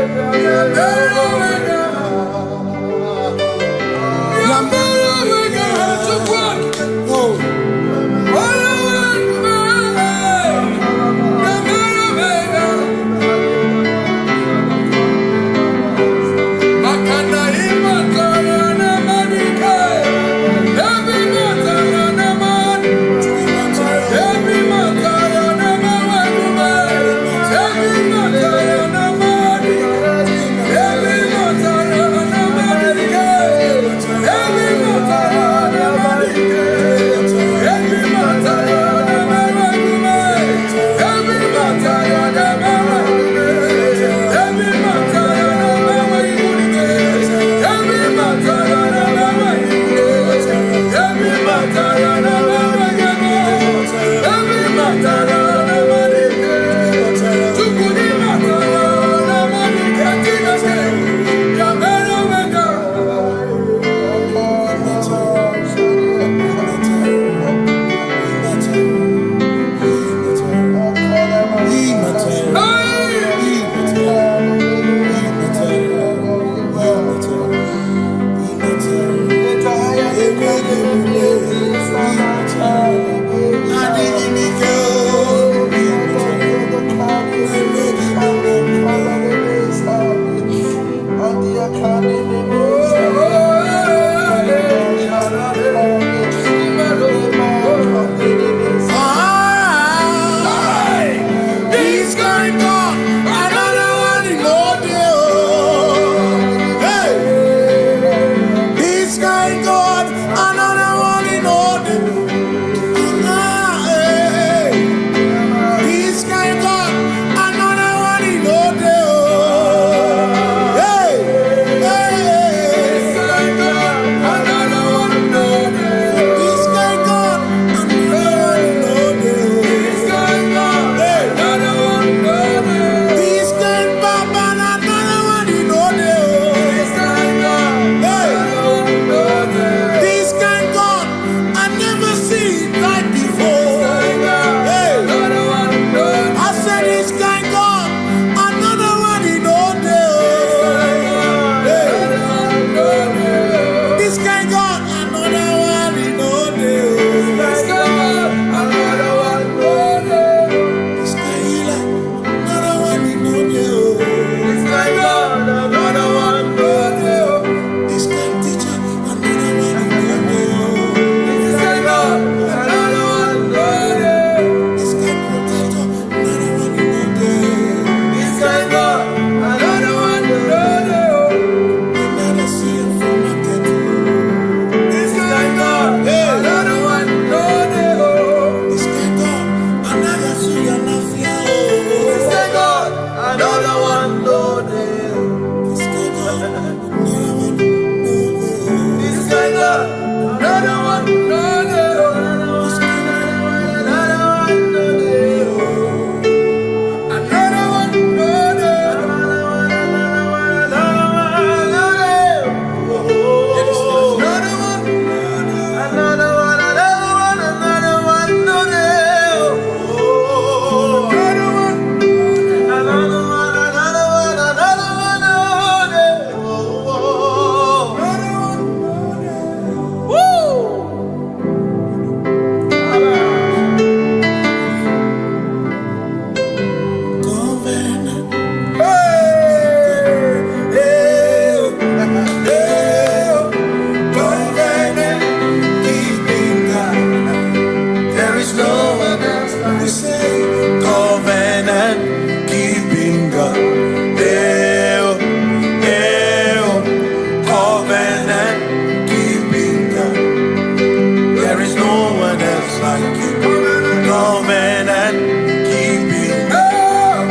C: like you. Covenant keeping God.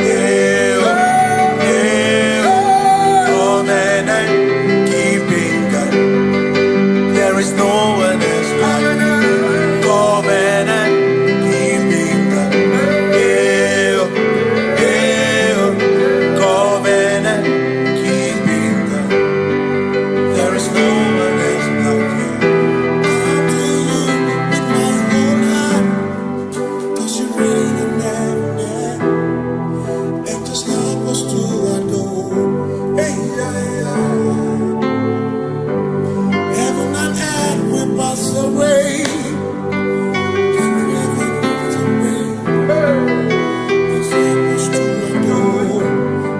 C: Covenant keeping God. There is no one else like you. Covenant keeping God. Covenant keeping God. There is no one else like you. Come to you with my whole heart, 'cause you reign in heaven, and just help us to adore. Hey, yeah, yeah. Heaven and earth will pass away. Heaven pass away. Just help us to adore.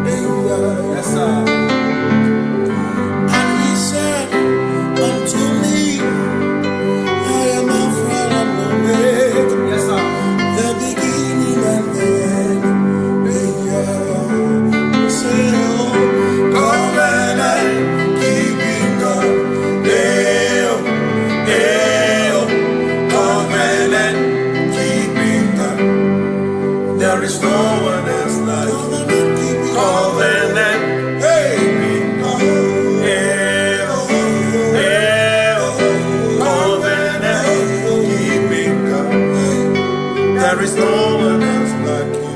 C: Hey, yeah. Yes, sir. And he said unto me, I am Alpha and Omega. Yes, sir. The beginning and the end. Yeah. Say, oh, covenant keeping God. Covenant keeping God. There is no one else like covenant keeping God. Covenant keeping God. There is no one else like you.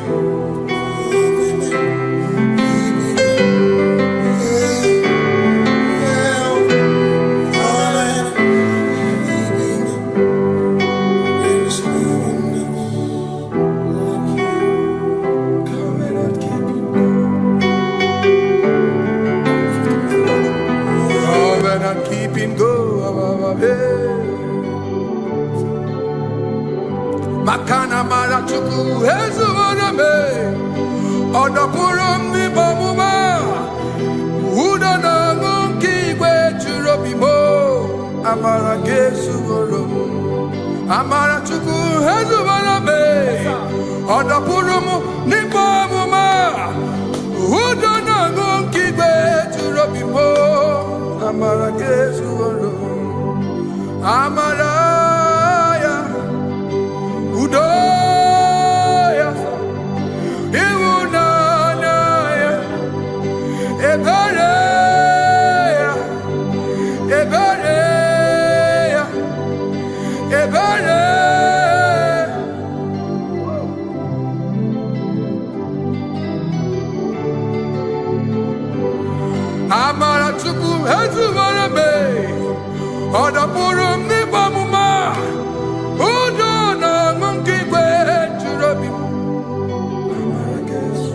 C: Covenant keeping God. Makana mara chuku hezu waname. Odapurum ni bamuma. Uda na ngunki we churobimo. Amara gesu gorum. Amara chuku hezu waname. Odapurum ni bamuma. Uda na ngunki we churobimo. Amara gesu gorum. Amara ya. Udoya. Iwunanaya. Ebereya. Ebereya. Ebereya. Amara chuku hezu warame. Odapurum ni bamuma. Udo na ngunki kwe churobi. Amara gesu.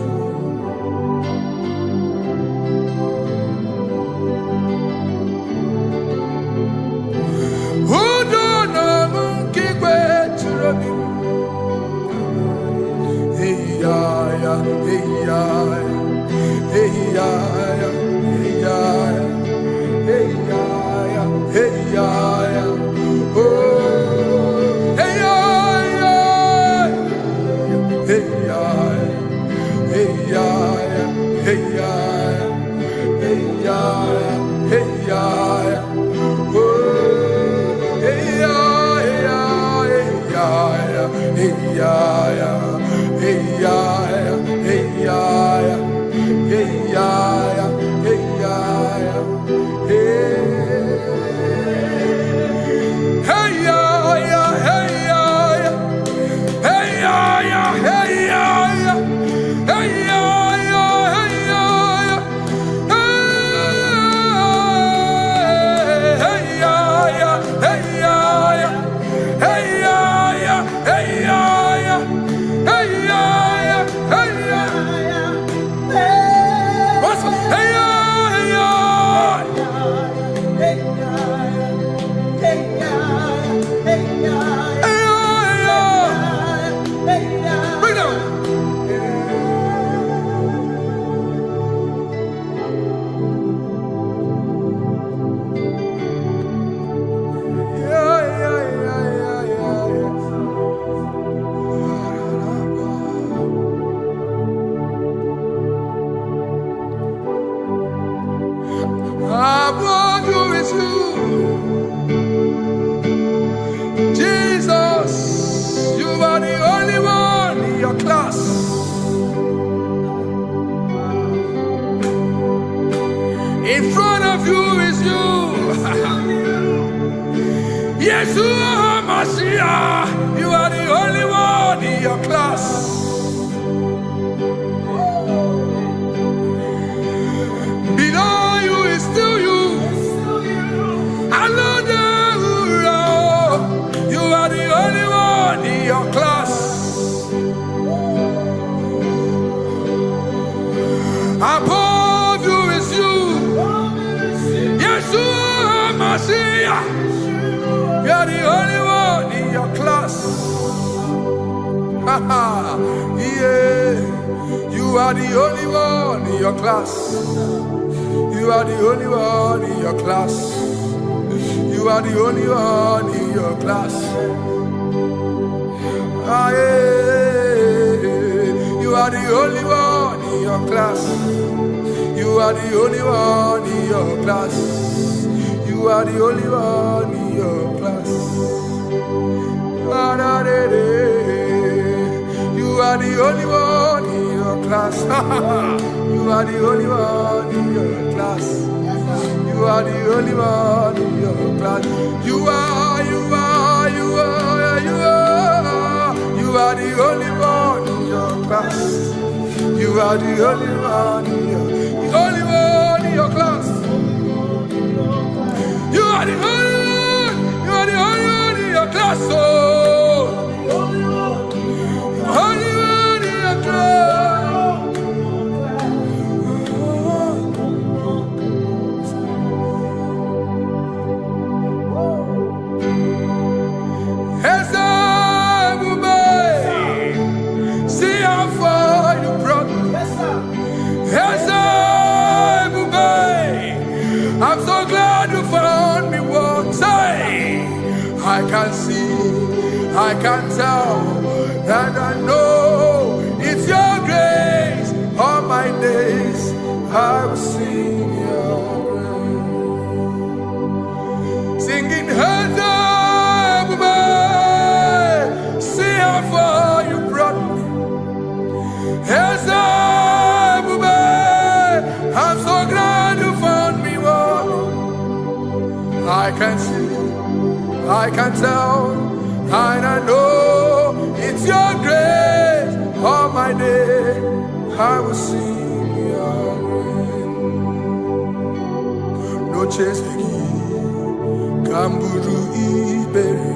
C: Udo na ngunki kwe churobi. Hey ya ya, hey ya ya, hey ya ya, hey ya ya, hey ya ya, hey ya ya. Oh, hey ya ya, hey ya ya, hey ya ya, hey ya ya, hey ya ya, hey ya ya. Oh, hey ya ya, hey ya ya, hey ya ya, hey ya ya, hey ya ya, hey ya ya, hey
A: your class. Below you is still you. Another hero. You are the only one in your class. Above you is you. Yeshua Mashiach. You are the only one in your class. Yeah. You are the only one in your class. You are the only one in your class. You are the only one in your class. Ah, yeah. You are the only one in your class. You are the only one in your class. You are the only one in your class. Ah, da, da, da. You are the only one in your class. You are the only one in your class. You are the only one in your class. You are the only one in your class. You are the only one in your class. You are the only one in your class. Oh, only one in your class. See how far you brought me. I'm so glad you found me once. I can see, I can tell, and I know it's your grace. All my days I will sing your grace. Singing, see how far you brought me. I'm so glad you found me one. I can see, I can tell, and I know it's your grace. All my day I will sing your grace. No chasing, Kamburu Iberi.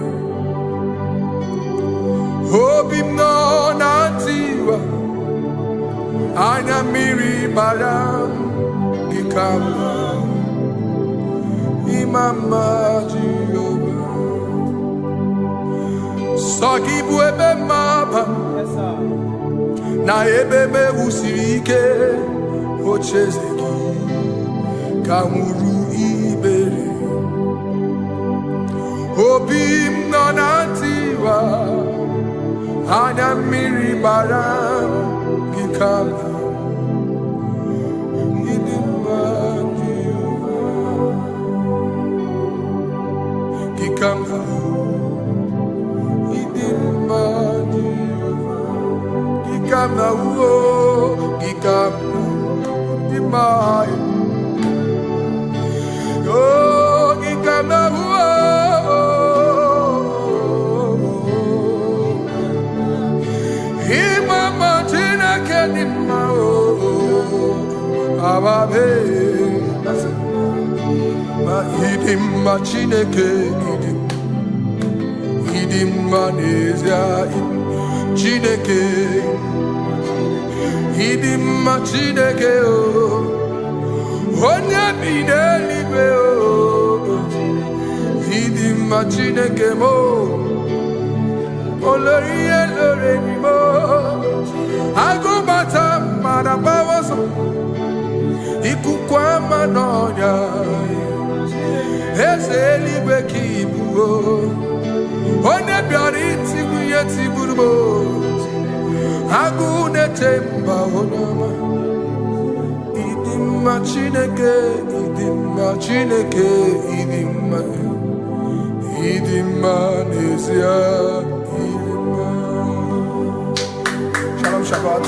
A: Hope him no nantiwa. Anya miri baram ikama imama Jehovah. Soki buebe maba na ebebe usirike ochezeki kamuru ibere. Obim no nantiwa. Anya miri baram gikama idima Jehovah. Gikama idima Jehovah. Gikama uo gikama idima. Oh gikama uo. Ababe, ma idim ma chineke idim ma nezia chineke idim ma chineke o onye bideligwe o idim ma chineke mo oloriye lore ni mo agubata marabawoso ikukwama nonya ezeligwe kibuo onye bịara itigbuye tigburu agụ na-etemba onyeọma idimma Chineke idimma Chineke idimma n'ezie idimma. Shalom Shabbat.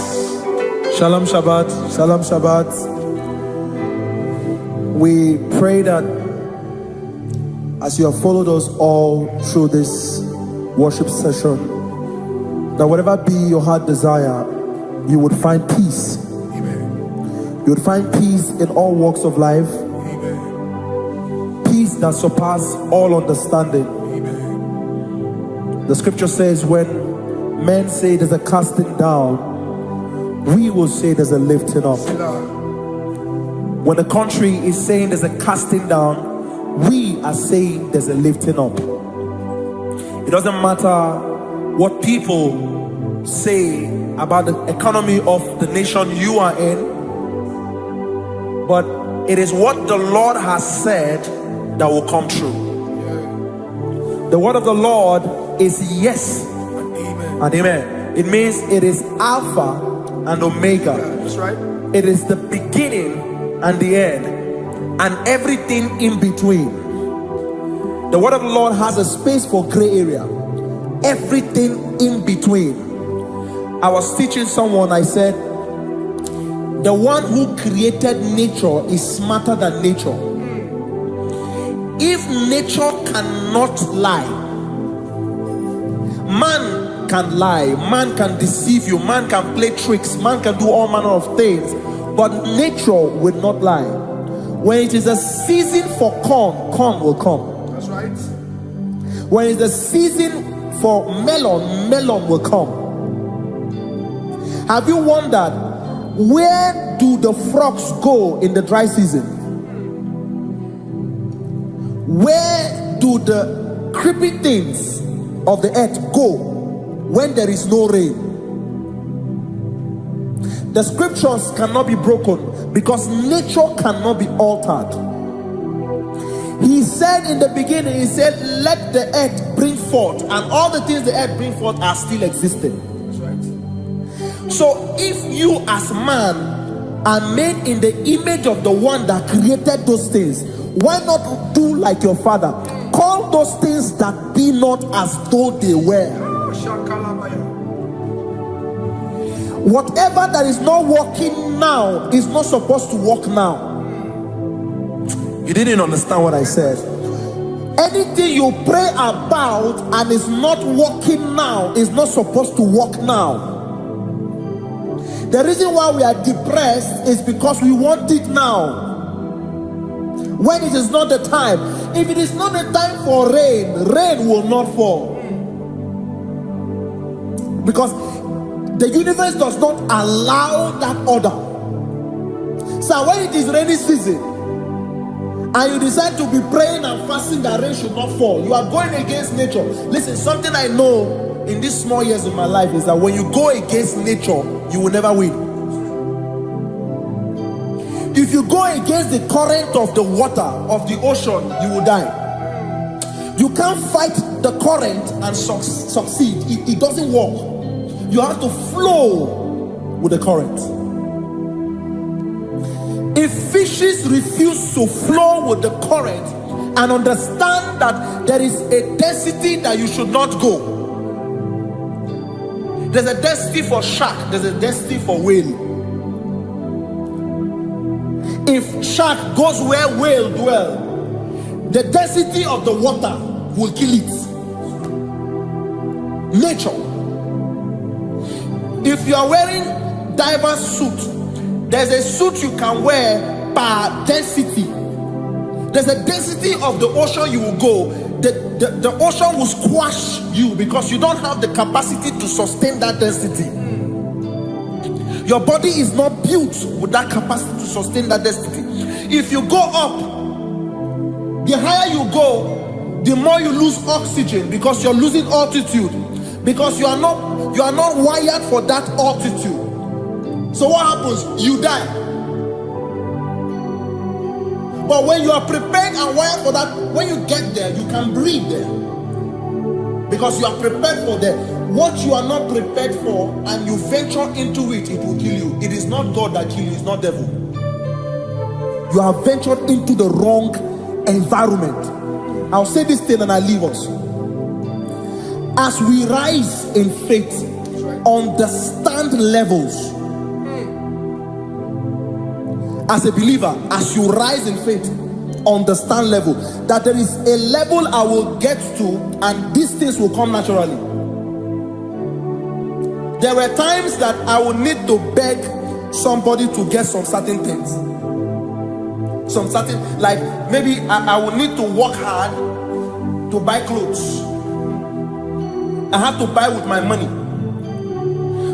B: Shalom Shabbat. Shalom Shabbat. We pray that as you have followed us all through this worship session, that whatever be your heart desire, you would find peace.
D: Amen.
B: You would find peace in all walks of life.
D: Amen.
B: Peace that surpasses all understanding.
D: Amen.
B: The scripture says, when men say there's a casting down, we will say there's a lifting up. When the country is saying there's a casting down, we are saying there's a lifting up. It doesn't matter what people say about the economy of the nation you are in, but it is what the Lord has said that will come true. The word of the Lord is yes and amen. It means it is Alpha and Omega.
D: That's right.
B: It is the beginning and the end, and everything in between. The word of the Lord has a space for gray area. Everything in between. I was teaching someone, I said, the one who created nature is smarter than nature. If nature cannot lie, man can lie, man can deceive you, man can play tricks, man can do all manner of things, but nature will not lie. When it is a season for corn, corn will come.
D: That's right.
B: When it's a season for melon, melon will come. Have you wondered, where do the frogs go in the dry season? Where do the creepy things of the earth go when there is no rain? The scriptures cannot be broken because nature cannot be altered. He said in the beginning, he said, let the earth bring forth, and all the things the earth bring forth are still existing.
D: That's right.
B: So if you as man are made in the image of the one that created those things, why not do like your father? Call those things that be not as though they were. Whatever that is not working now is not supposed to work now. You didn't understand what I said. Anything you pray about and is not working now is not supposed to work now. The reason why we are depressed is because we want it now, when it is not the time. If it is not the time for rain, rain will not fall, because the universe does not allow that order. So when it is rainy season and you decide to be praying and fasting that rain should not fall, you are going against nature. Listen, something I know in these small years of my life is that when you go against nature, you will never win. If you go against the current of the water of the ocean, you will die. You can't fight the current and succeed. It doesn't work. You have to flow with the current. If fishes refuse to flow with the current and understand that there is a density that you should not go, there's a density for shark, there's a density for whale. If shark goes where whale dwell, the density of the water will kill it. Nature. If you are wearing diver's suit, there's a suit you can wear per density. There's a density of the ocean you will go. The ocean will squash you because you don't have the capacity to sustain that density. Your body is not built with that capacity to sustain that density. If you go up, the higher you go, the more you lose oxygen because you're losing altitude, because you are not wired for that altitude. So what happens? You die. But when you are prepared and wired for that, when you get there, you can breathe there, because you are prepared for that. What you are not prepared for and you venture into it, it will kill you. It is not God that kills you, it's not devil. You have ventured into the wrong environment. I'll say this thing and I leave us. As we rise in faith, understand levels. As a believer, as you rise in faith, understand level. That there is a level I will get to and these things will come naturally. there were times that I would need to beg somebody to get some certain things. Some certain, like maybe I would need to work hard to buy clothes. I have to buy with my money.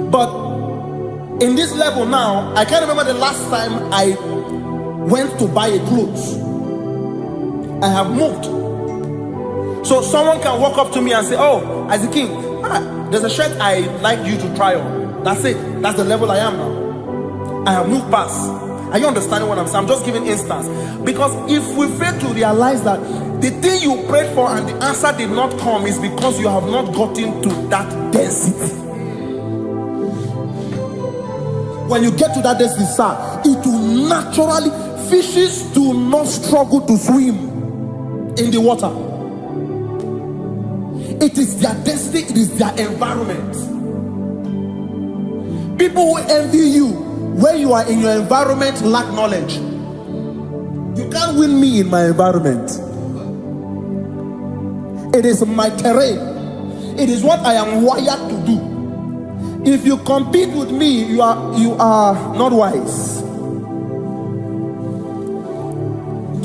B: But in this level now, I can't remember the last time I went to buy a clothes. I have moved. So someone can walk up to me and say, oh, as a king, there's a shirt I like you to try on. That's it. That's the level I am now. I have moved past. Are you understanding what I'm saying? I'm just giving instance. Because if we fail to realize that the thing you prayed for and the answer did not come is because you have not gotten to that density. When you get to that density, sir, it will naturally, fishes do not struggle to swim in the water. It is their destiny, it is their environment. People who envy you when you are in your environment lack knowledge. You can't win me in my environment. It is my terrain. It is what I am wired to do. If you compete with me, you are not wise.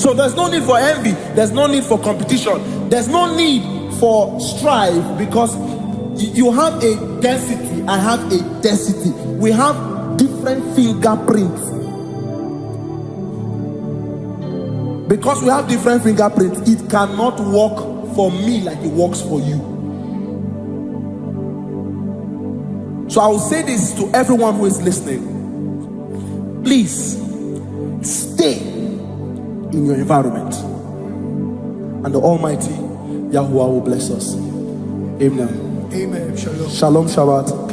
B: So there's no need for envy. There's no need for competition. There's no need for strife, because you have a density. I have a density. We have different fingerprints. Because we have different fingerprints, it cannot work for me like it works for you. So I will say this to everyone who is listening. Please stay in your environment, and the Almighty Yahuwah will bless us. Amen.
A: Amen. Shalom.
B: Shalom Shabbat.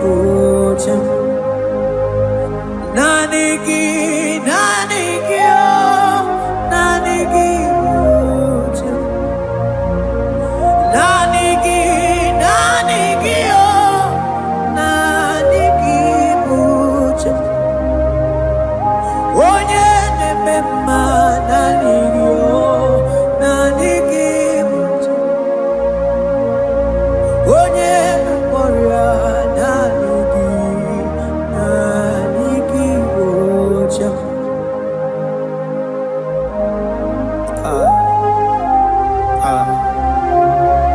A: Buchem. Nanigi, nanigi, oh, nanigi, Buchem. Nanigi, nanigi, oh, nanigi, Buchem. Onye nemema nanigi, oh, nanigi, Buchem. Onye memoria nanigi, nanigi, Buchem.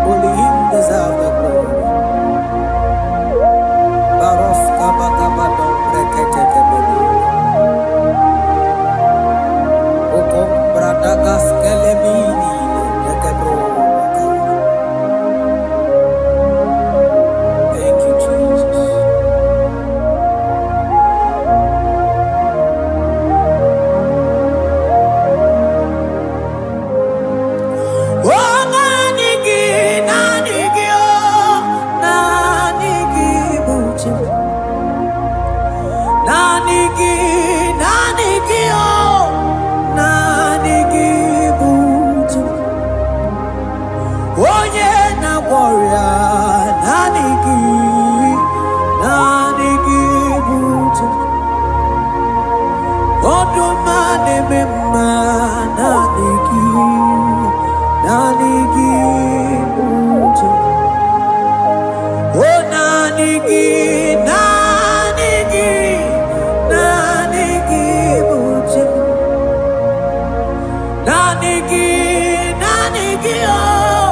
A: Only him deserve the glory. Barof kabakabadon brekete kebeli. Okom bradagas kelemini lekebro. Thank you, Jesus. Oh, nanigi, nanigi, oh, nanigi, Buchem. Nanigi, nanigi, oh, nanigi, Buchem. Onye na warrior, nanigi, nanigi, Buchem. Oduma nemema, nanigi, nanigi, Buchem. Oh, nanigi, nanigi, nanigi, Buchem. Nanigi, nanigi, oh,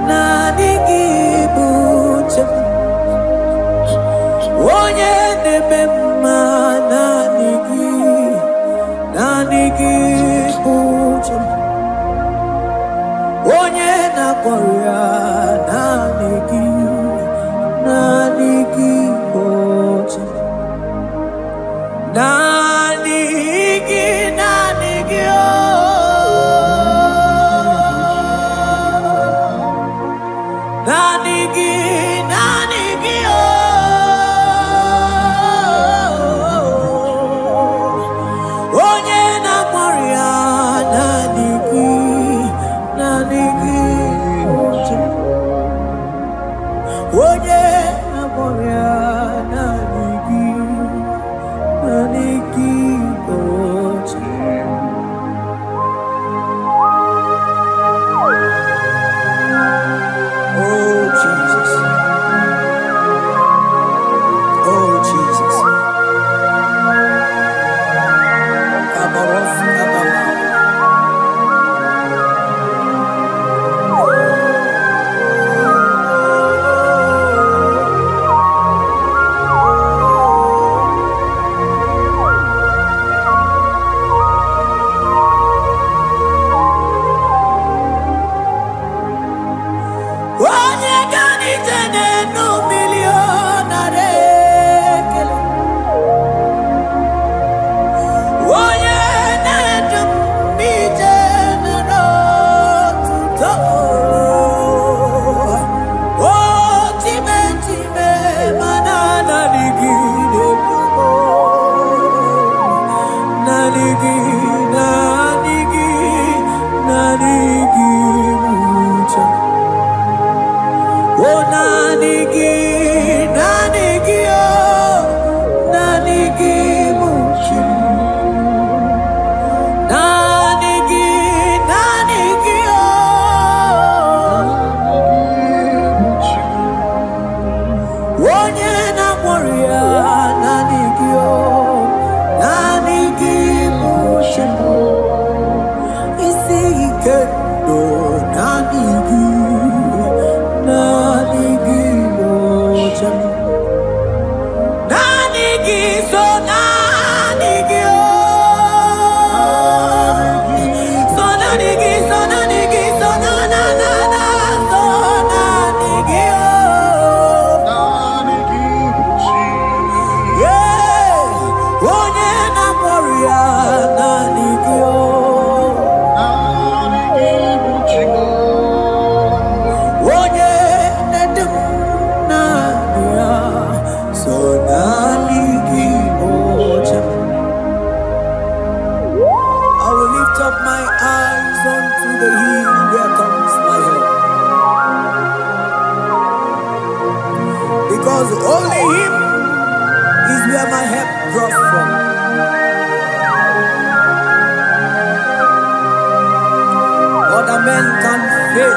A: nanigi, Buchem. Onye nemema, nanigi, nanigi, Buchem. Onye na-akpọrọ nanigi, nanigi, Buchem. Nanigi, nanigi, oh, nanigi, nanigi, oh, onye na-akpọrọ nanigi, nanigi, Buchem. Onye na-akpọrọ nanigi, nanigi, Hey.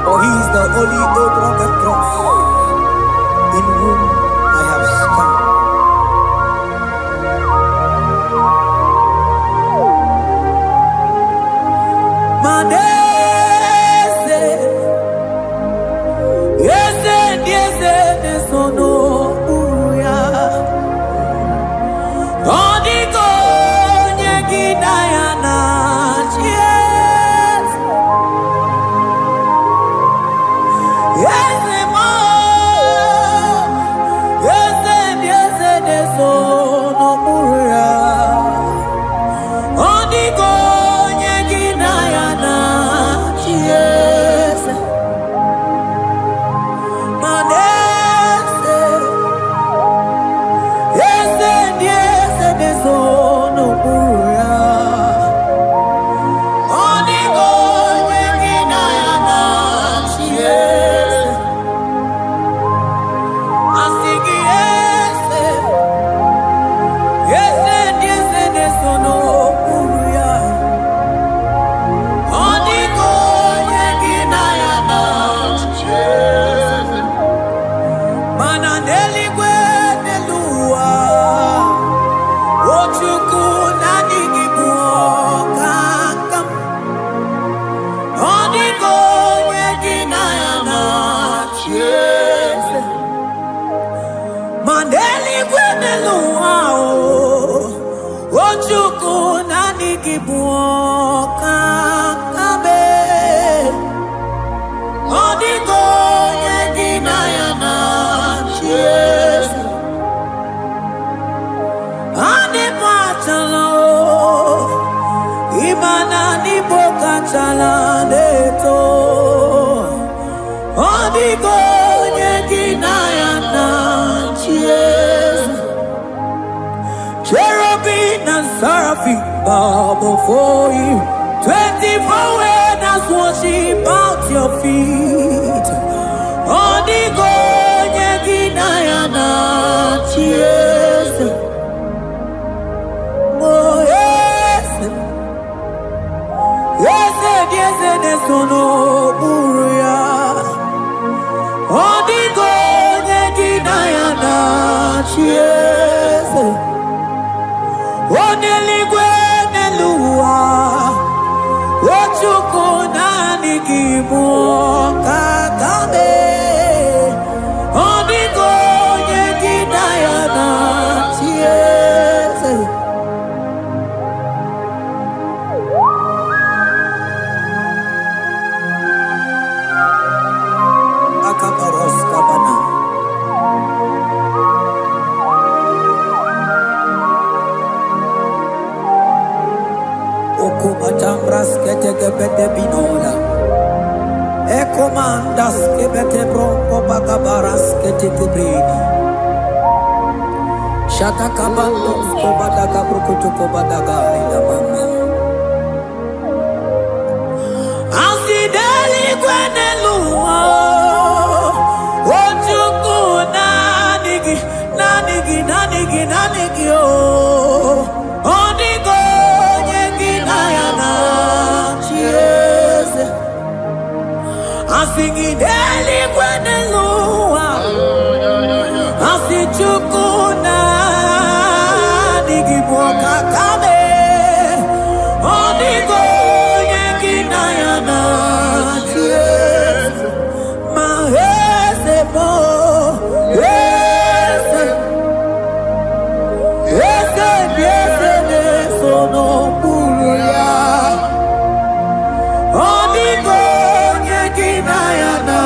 A: For he is the only oak on the cross, in whom I have stand. Manese, yes, no, uya. Odigo, nyegidayana, yes. Yes, mo. Yes, no, uya. Odigo, nyegidayana, yes. Manese, yes, no, uya. Odigo, nyegidayana, yes. Asigi, yes, no, uya. Odigo, nyegidayana, yes. Mananeli gwenelua, ochuku nanigibuoka kam. Odigo, nyegidayana, yes. Maneli gwenelua, ochuku nanigibuoka kame. Odigo, nyegidayana, yes. Anipatalo, imana nipokachala neto. Odigo, nyegidayana, yes. Cherubim and seraphim bow before you. 24 elders worship at your feet. Odigo, nyegidayana, yes. Oh yes, yes, no, uya. Odigo, nyegidayana, yes. Oneligwe nelua, ochuku nanigibuoka kame. Odigo, nyegidayana, yes. Akabaros kabana. Okubachambras ketekebete binola. Ekomandas kebete bronco bagabaras ketekebrini. Shatakabandos kobadaga brukutuko badaga ilamama. Asideli gwenelua, ochuku nanigi oh. Odigo, nyegidayana, yes. Asigideli gwenelua, asichuku nanigibuoka kame. Odigo, nyegidayana, yes. Mahese mo, yes. Yes, no, uya. Odigo, nyegidayana.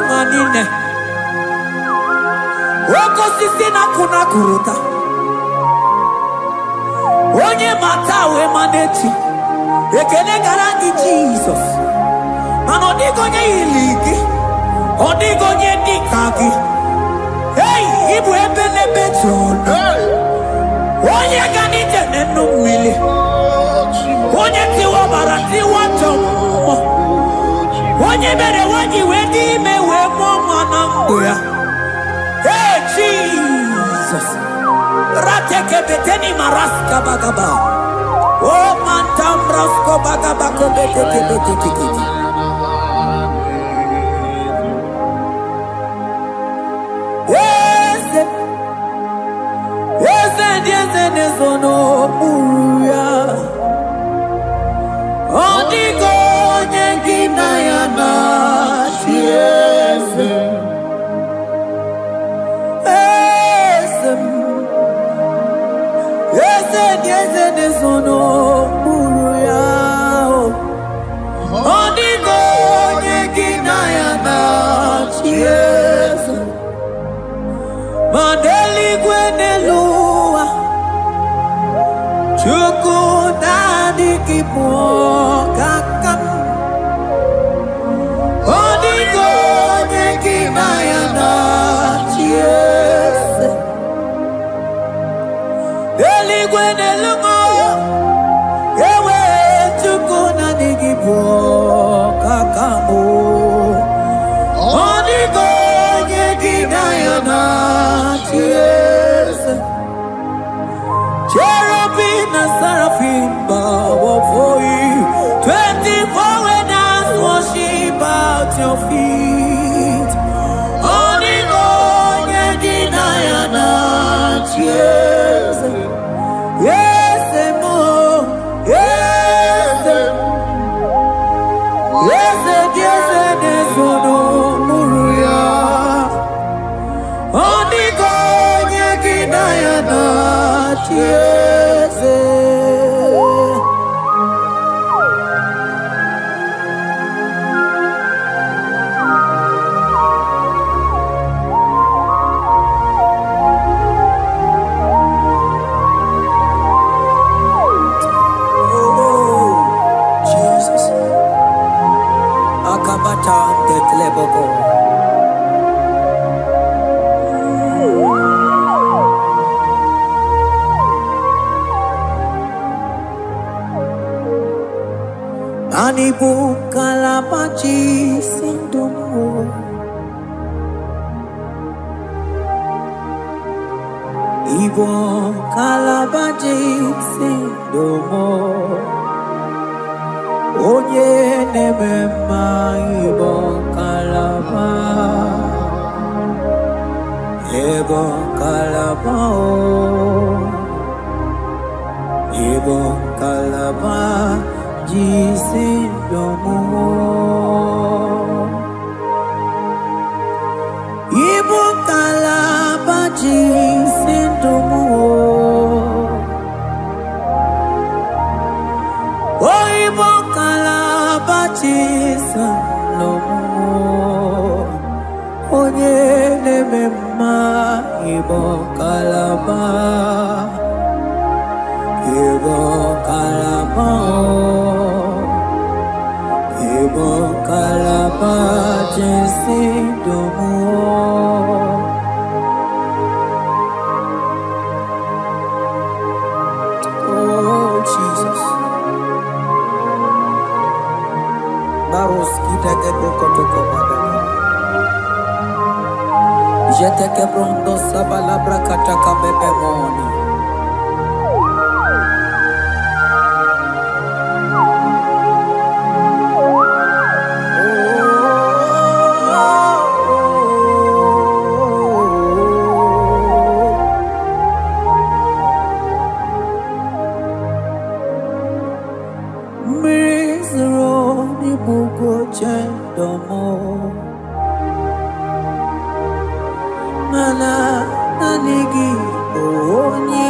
A: manine. Oko sisi na kuna kuruta. Onye matawe manechi. Ekene garangi Jesus. Mano digonye iligi. Odigonye dikagi. Hey, ibu ebele beton. Onye ganite nenu mili. Onye tiwa bara tiwa tomo. Onye bere wanyi wedi me we mama nanguya. Hey Jesus. Rateke beteni maraska bagaba. Oh mantam rasko bagaba ko beteke beteke. Yes, nezono uya. Odigo nyengina ya na chiese. Yes, nezono uya. Odigo nyengina ya na chiese. Mandeli gwenelua Chuku dadi kipo kakam Odigo nyekina ya na chiese Deli gwenelua Ewe chuku dadi kipo kakamu Odigo nyekina ya na chiese Cherubim and seraphim bow before you. 24 elders worship at your feet. Onigo nyedinayana chiese. Yes, mo. Yes, yes, yes, nesono muruya. Onigo nyedinayana chiese. Anibu kalabachi sindomo Ibo kalabachi sindomo Onye nemema Ibo kalaba Ibo kalaba Ibo kalaba Jisindomo Ibu kalaba jisindomo Oh Ibu kalaba jisindomo Onye nemema Ibu kalaba Ibu kalaba Ibu kalaba jisindomo Oh Jesus Baros kita ke toko bada Jete ke pronto sabala brakata kabebe moni Mana nanigi onye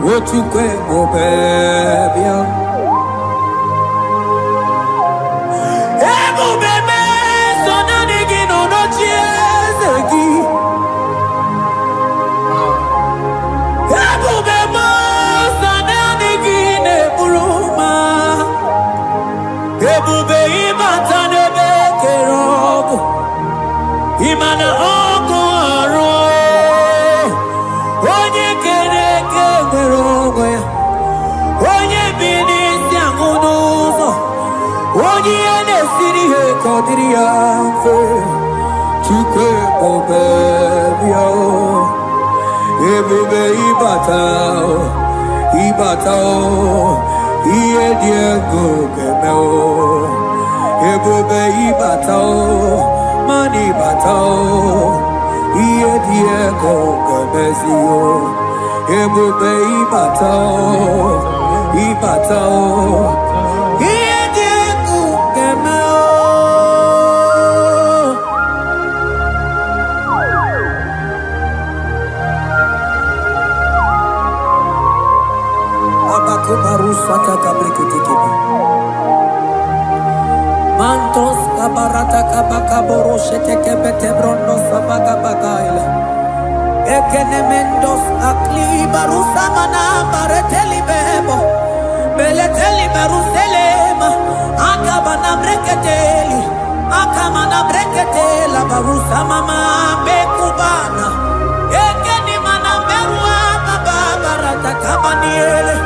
A: What you can go, baby? Ebo bebe, so na nigi no no chiezegi. Ebo bebe, so na nigi ne buruma. Ebo be imata ne be kerogo. Imana oko aro. Onye kere kerogo ya. Onye bini siangunuzo. Onye ene siri he kodiri amfe. Chukwe obebio. Ebube ibatao. Iye diego kemeo. Ebube ibatao. Mani batao. Iye diego kemezio. Ebube ibatao. Iye diego kemeo. Abakubarusa kabriketikebe. Mantos kabarata kabakaboro shetekebete brondo sabagabagaila. Ekenemendos akli barusa mana bareteli bebo. Beleteli baruselema. Akabana breketeli. Akamana breketela barusa mama bekubana. Ekeni mana berua baba barata kabaniele.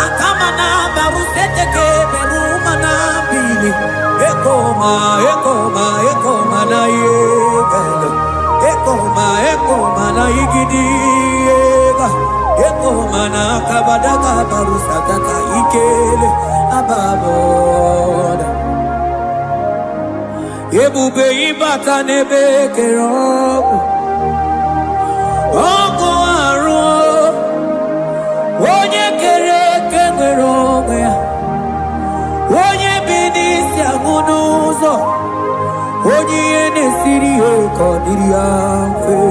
A: Akamana baruseteke berumana bili. Ekoma na yegala. Ekoma na igidiega. Ekoma na kabadaka barusataka ikele ababoda. Ebube ibata nebe kerogo. Oko aro. Onye kere kerogo ya. Onye binisi agunuzo. Onye ene siri he kodiri amfe.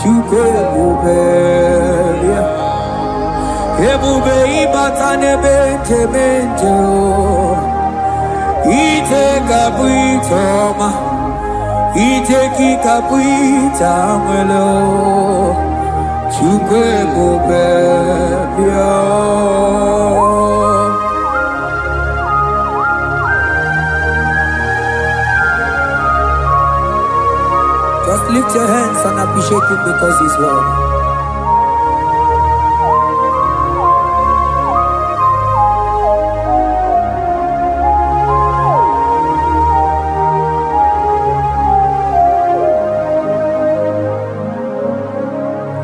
A: Chukwe bubelia. Ebube ibata nebe temente o. Ite kabuitoma. Ite kikabuita mwelo. Chukwe bubelia. Just lift your hands and appreciate him because he's worthy.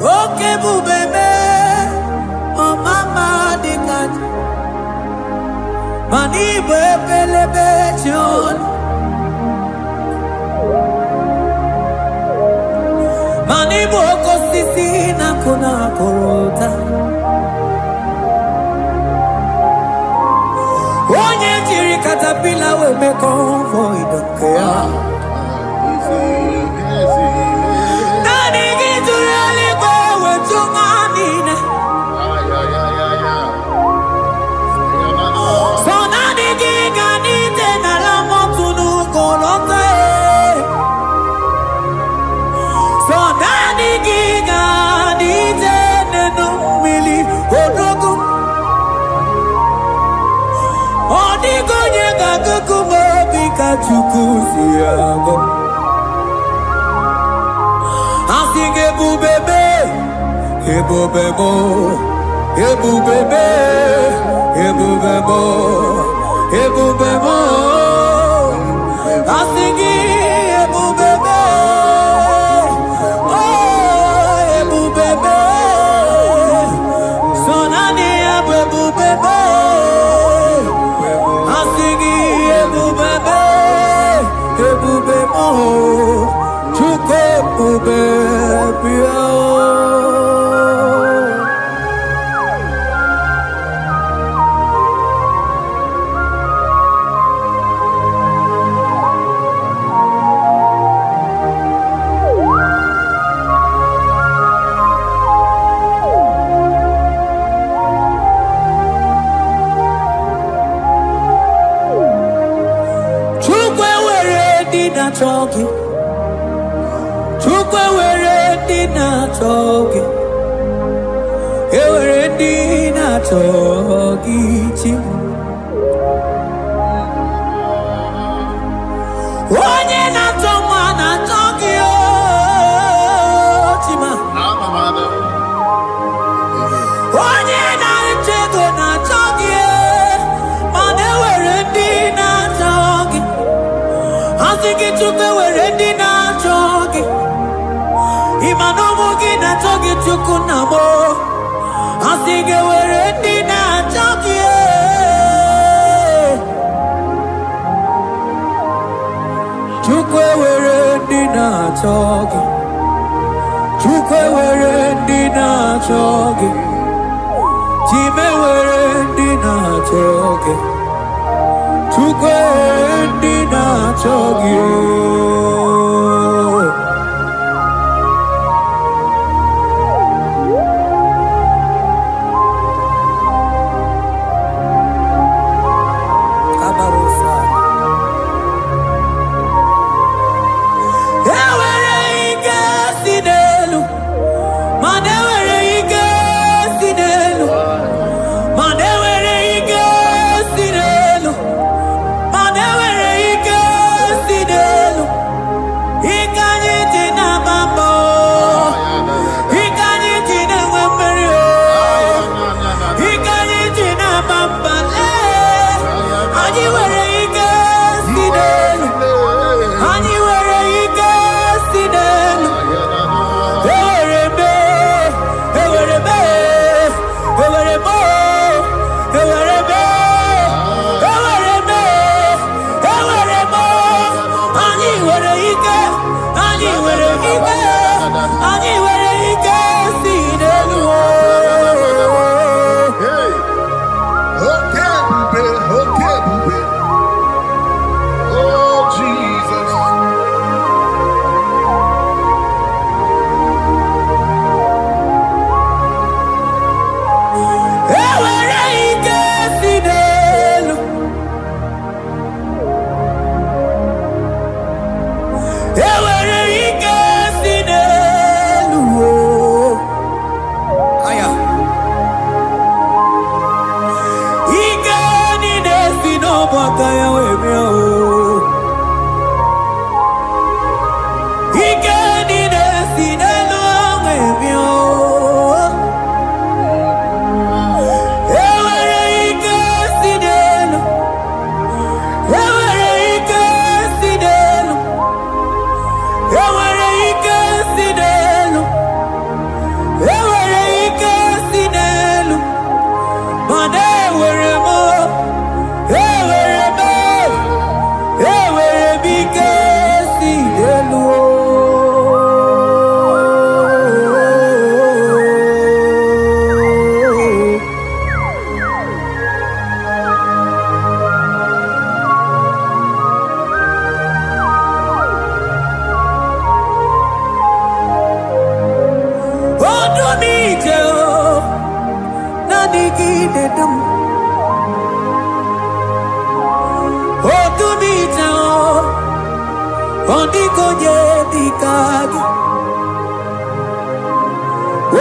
A: Okay, bubebe, oh mama dikat, mani bebelebe chon. Mani boko sisi na kuna korota. Onye jiri katapila we me convoy don't care. Nani gijuri aligwe we chumanine. So nani giga nite na la motunu kolota. So nani giga nite nenu mili odogu. Odigo nyega kukumo bika chukusi yago. Asing ebubebo, ebubebe, ebubebo, ebubebo. Asigi ebubebe, oh ebubebe. Sonani ebubebe, asigi ebubebe, ebubebo. Chuke ebubebe. Talking, Chukwe were dinner talking, were dinner talking. One in a tongue, a talking, Chima. One in a chicken, a talking, man, they were dinner talking. I think it took away dinner talking. Imanomogi na talking to Kunamo. I think it were dinner talking. Took away dinner talking. Took away dinner talking. Time were dinner talking. Took away dinner talking.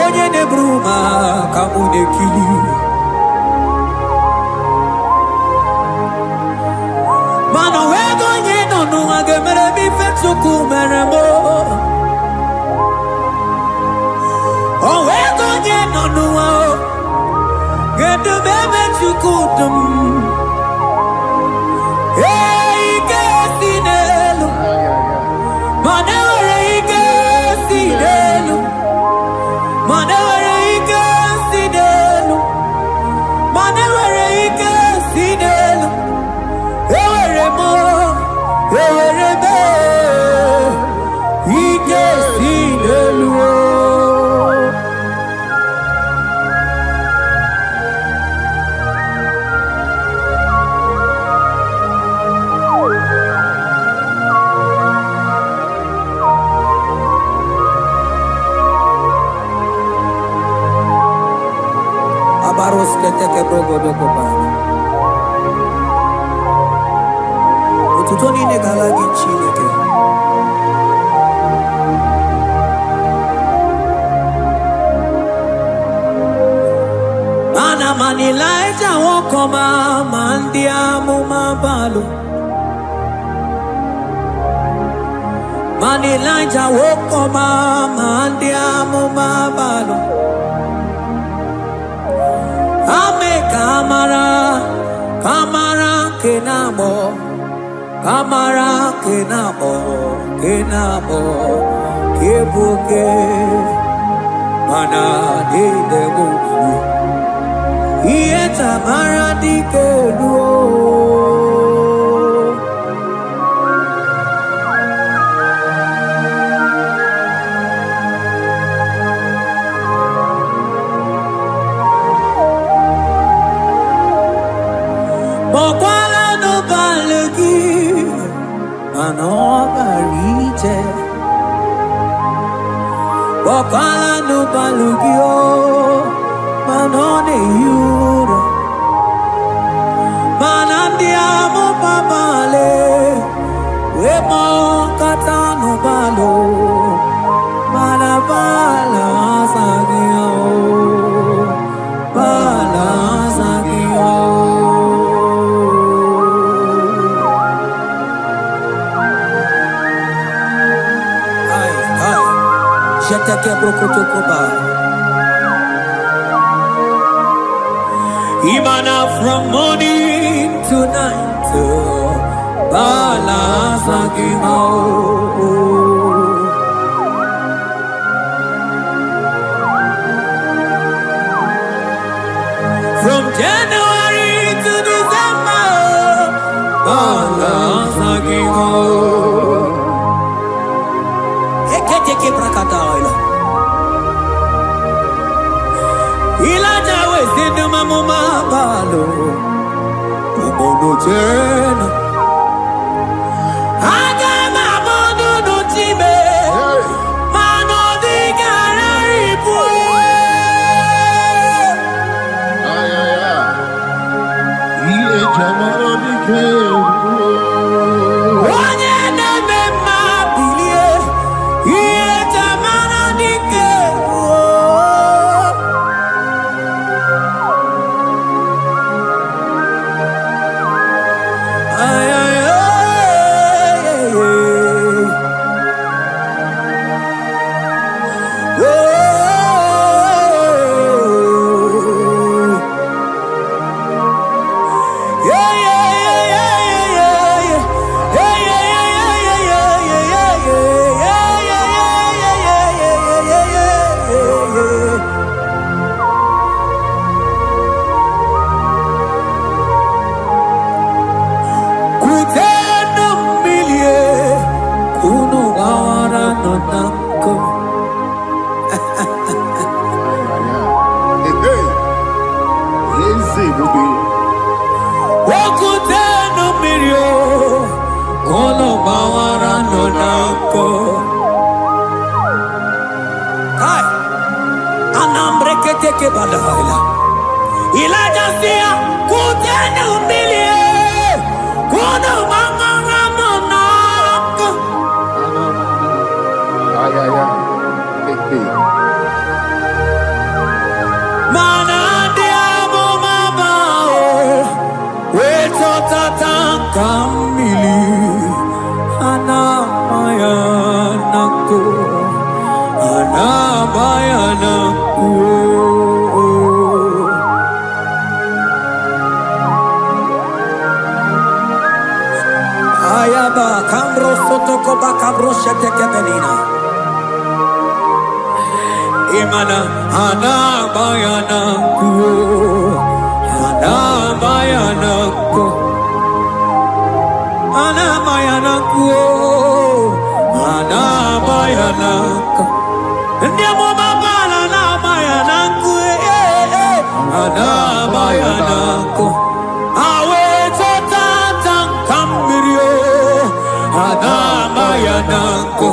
A: Onye ne bruma kamune kili. Mano wego nye no nunga gemere mi fetsuku meremo. O wego nye no nunga. Elijah woke up, Ame kamara kenabo, kebuke, mana de debu, iye tamara di keluo. Wakala no balugio, manone yura, manandiamo babale, wemo katano balo, malabala sagio, bala sagio. Imana from morning to night, Balasagimo. From January to December, Balasagimo. Eketeke brakadaila. Ilaja wezendo mamuma balo, umono tena. Aga mamono no tibe, mano di gararipue.
C: Ile jamaro di kebu.
A: Onye neme mabilie, iye jamaro di kebu. Elijah sia kutene umilie kuno manganga monako mana diamo mabao weto tatanka mili ana mayanako Imana ana bayana ku ana bayana ku ana bayana ku ana bayana ku ndiamo mabala na bayana ku ana bayana ku awe tata kambirio ana bayana ku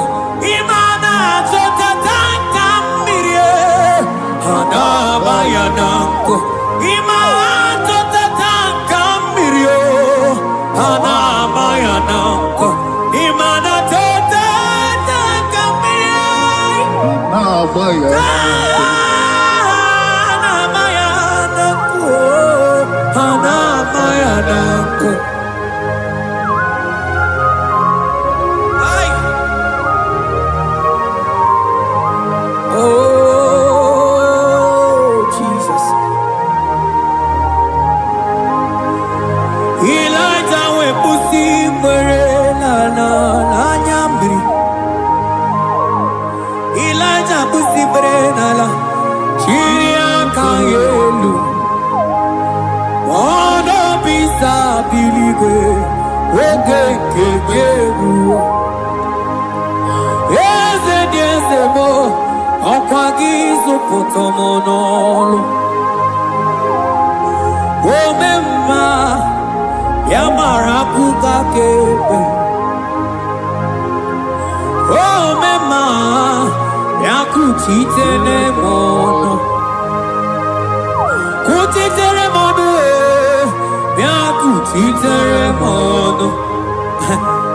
A: imana tata Anabayanako, Imato Tatankambirio, Anabayanako, Imanato Tatankambirio, Anabayanako, Anabayanako.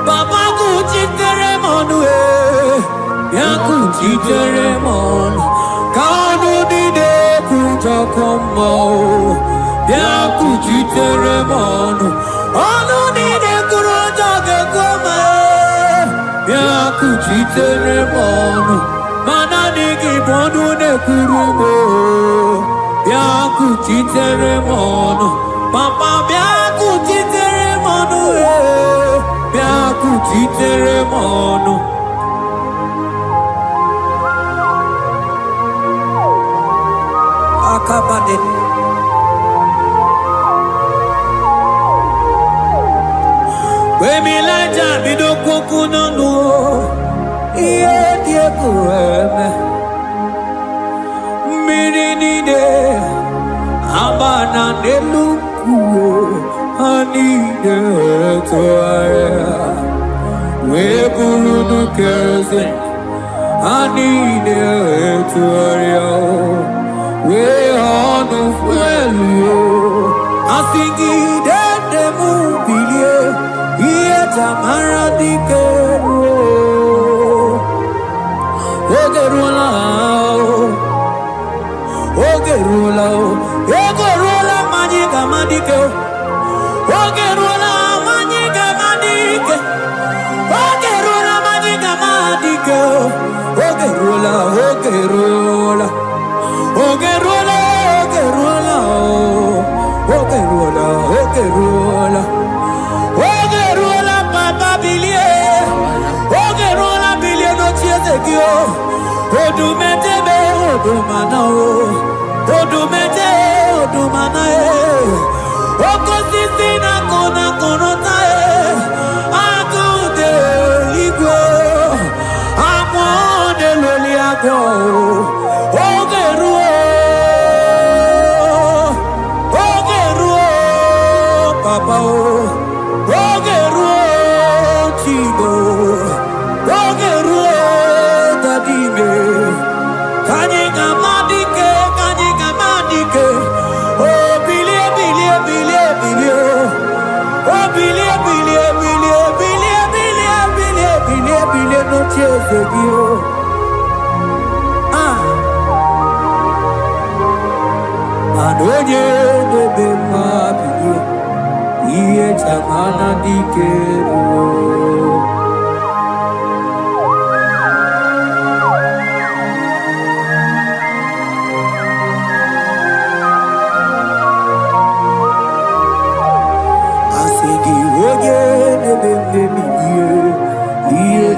A: Papa kuchiteremono yakuchiteremono kanu dide kujakomo yakuchiteremono anu dide kurojagekoma yakuchiteremono mananiki bodu ne kurumo yakuchiteremono papa yakuchiteremono yakuchiteremono akabade wemilaja bidokokunonu iye diekueme mirinide abana nelukuo anide toaya weburudu kerze anide toaya we onu fuelio asingi dede mubilie iye tamara dikero ogerula majiga madike ogerula majiga madike ogerula majiga madike ogerula papa bilie ogerula bilie no chiezekio odumete be odumana odumete odumana okosisi na kona konota akude igwe amode loliago ogeruo papa ogeruo chigo ogeruo dadime kanyika madike oh bilie no chezegio Adonye debe mabio iye chamana dikero asegi oye debe iye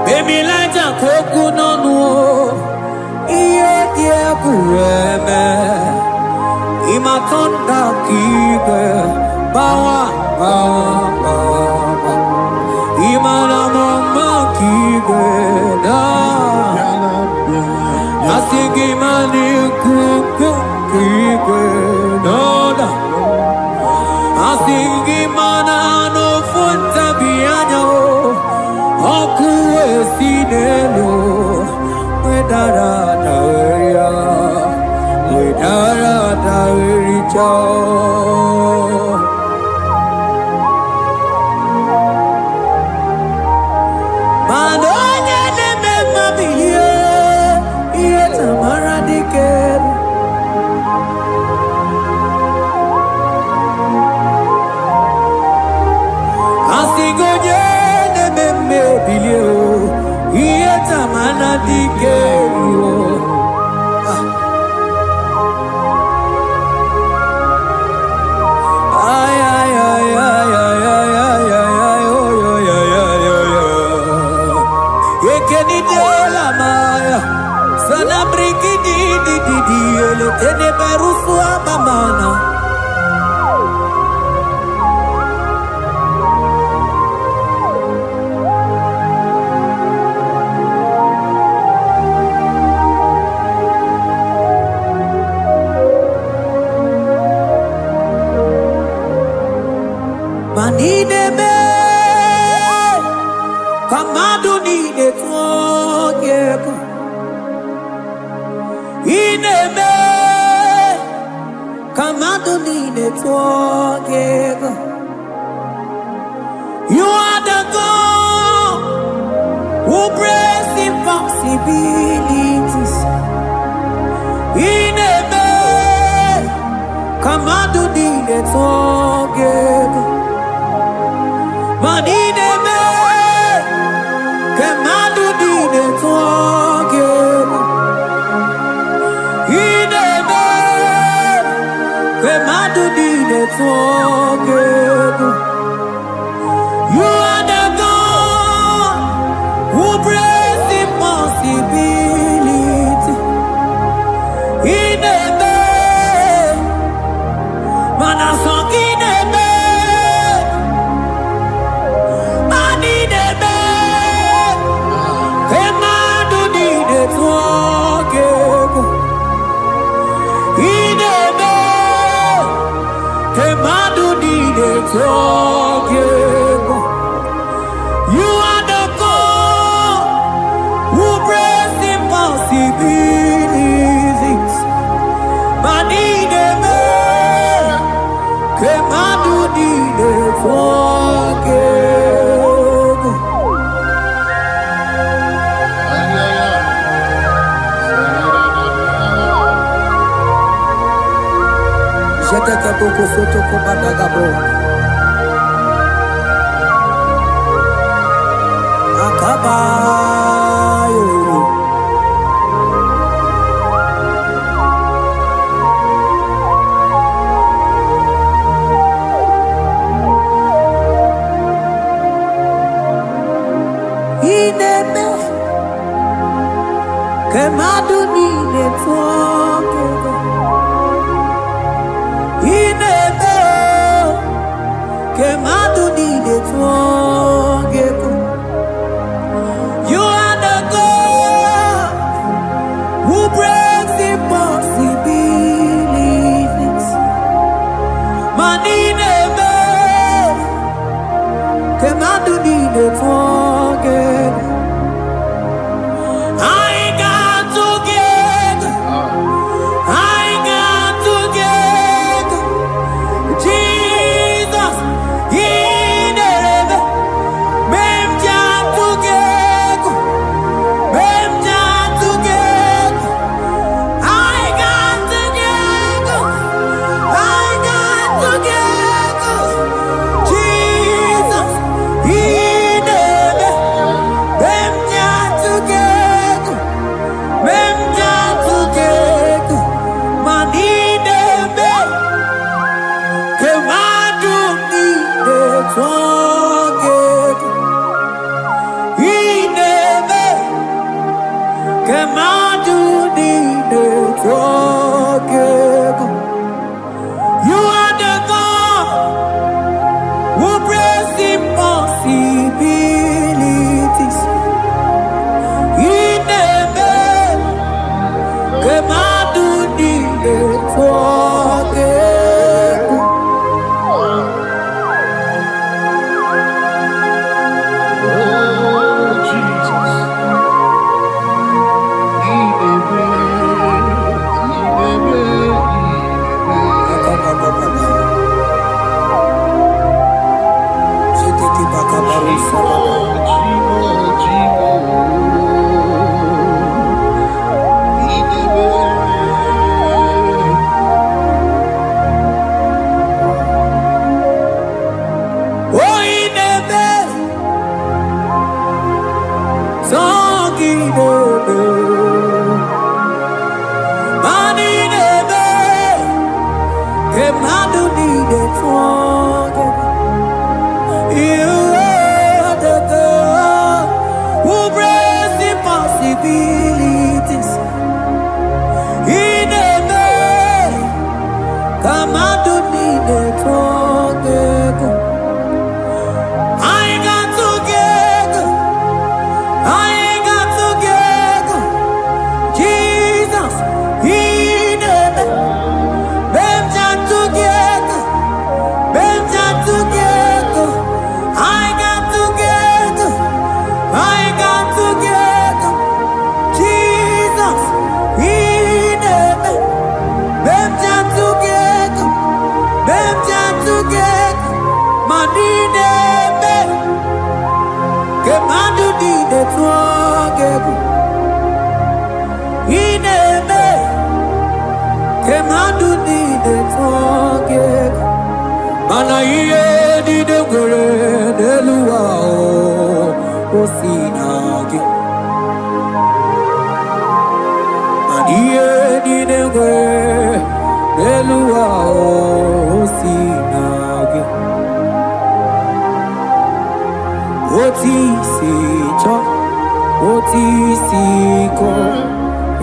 A: Baby like a coconut, yeah, yeah, kureme. Imatonda kibe, bawa, bawa. Imana mama kibe, na. Asigi mani kuku kibe, no da. Asigi mana no funta bianyo. Oku esinelo, wedara daweria, wedara dawericha. Madonya neme mabiye, iye tamara diker. Asigonye neme bilio, iye tamara diker. Ay ay ay ay ay ay ay ay oh yo yo yo yo yo. Ekeni de la maya, sana briki di ele tene berusu abamana. Manine me, kamadu ni de twogeko. Ine me, kamadu ni de twogeko. You are the God who breaks impossibilities. Ine me, kamadu ni de twogeko. Manine me, kemadu dine twogeko. Ine me, kemadu dine twogeko. You are the God who breaks impossibility. Ine me, manasong ine me. You are the God who breaks impossibilities. Manine me, kemadu dine twogeko. Jeteke boko soto kubadagabo. Akabayo. Ineme, kemadu nine twogeko. Ineme, kemadu nine twogeko. You You are the God who brings impossibilities. In a man, come out to need it. I got together. I got together. Jesus, in a man, together. Together, I got together, I got together, Jesus, in heaven, together, together, money name, Kemadu did it together, in heaven, Kemadu did it together. Anaye di de gore de luwa o sinagi. Anaye di de gore de luwa o sinagi. Oti si cho, oti si ko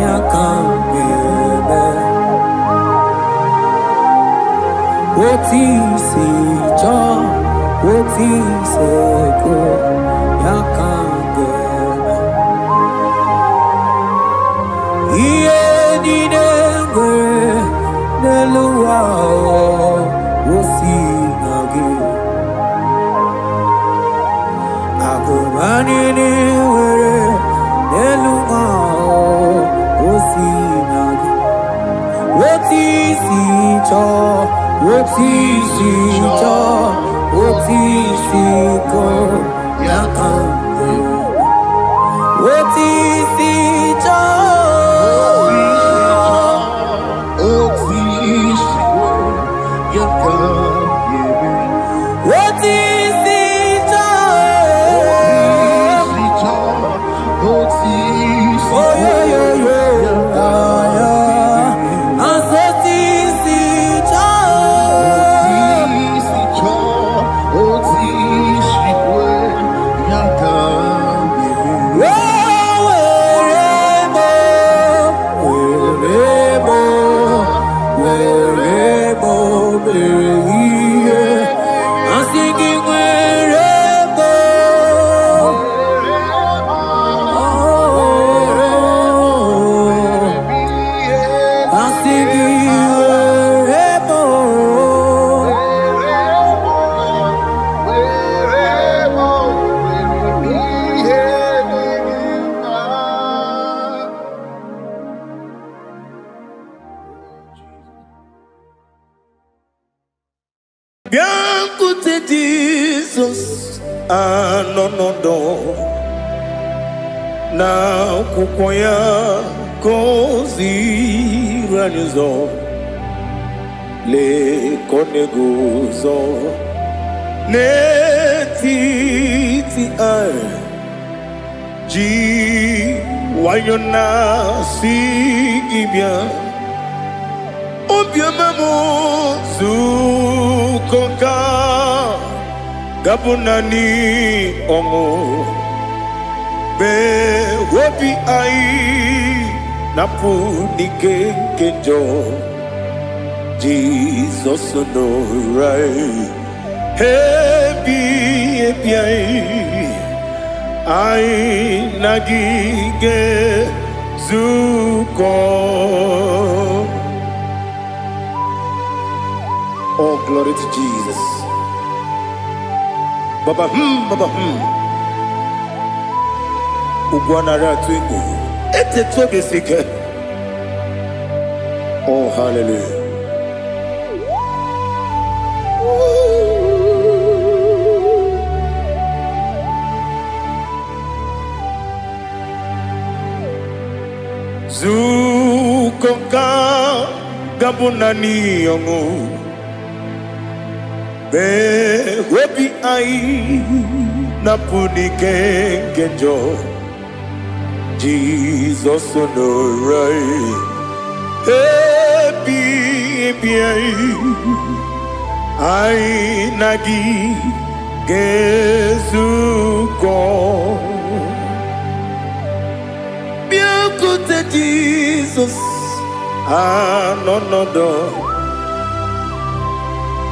A: ya kambebe. Oti si cho, oti se ko ya kangebe. Iye di dengwe neluwa o si nagi. Agumani ni were neluwa o si nagi. Oti si cho. Oti si cho, oti si ko ya kande. Oti si cho, oti si ko ya kande. Oti si cho, oti si ko ya kande.
C: Biancote Jesus, anonodo na kukoya kozi ranizo le koneguzo ne titi ai ji wayona sigibia obiamamu zukoka gabunani omo be wobi ai napu nike kenjo Jesus no right hebi ai nagige zuko. Oh, glory to Jesus. Baba Baba Ugwanara twingu. Ete tobe sike. Oh, hallelujah. Zukoka gabunani yongu. Be wobi ai napuni kenjo Jesus no right Ai nagi gezuko Biakute Jesus anonodo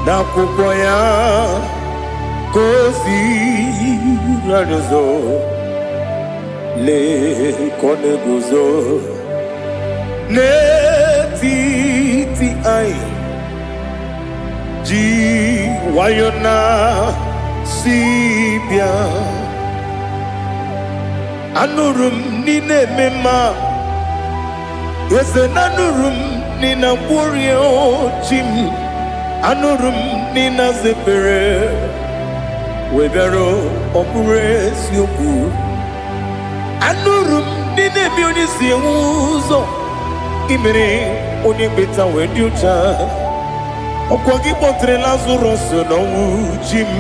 C: Nakwụkwọ ya kosi ranyozo Le kone guzo Netiti ai Ji wayona sibia Anurum nine mema Yese nanurum nina warrior chim Anurum nina zepere Webero opure sioku Anurum nine bionisi uzo Imere onye beta wediucha Ọkwa gị kpọtere Lazarus n'ọnwụ ji m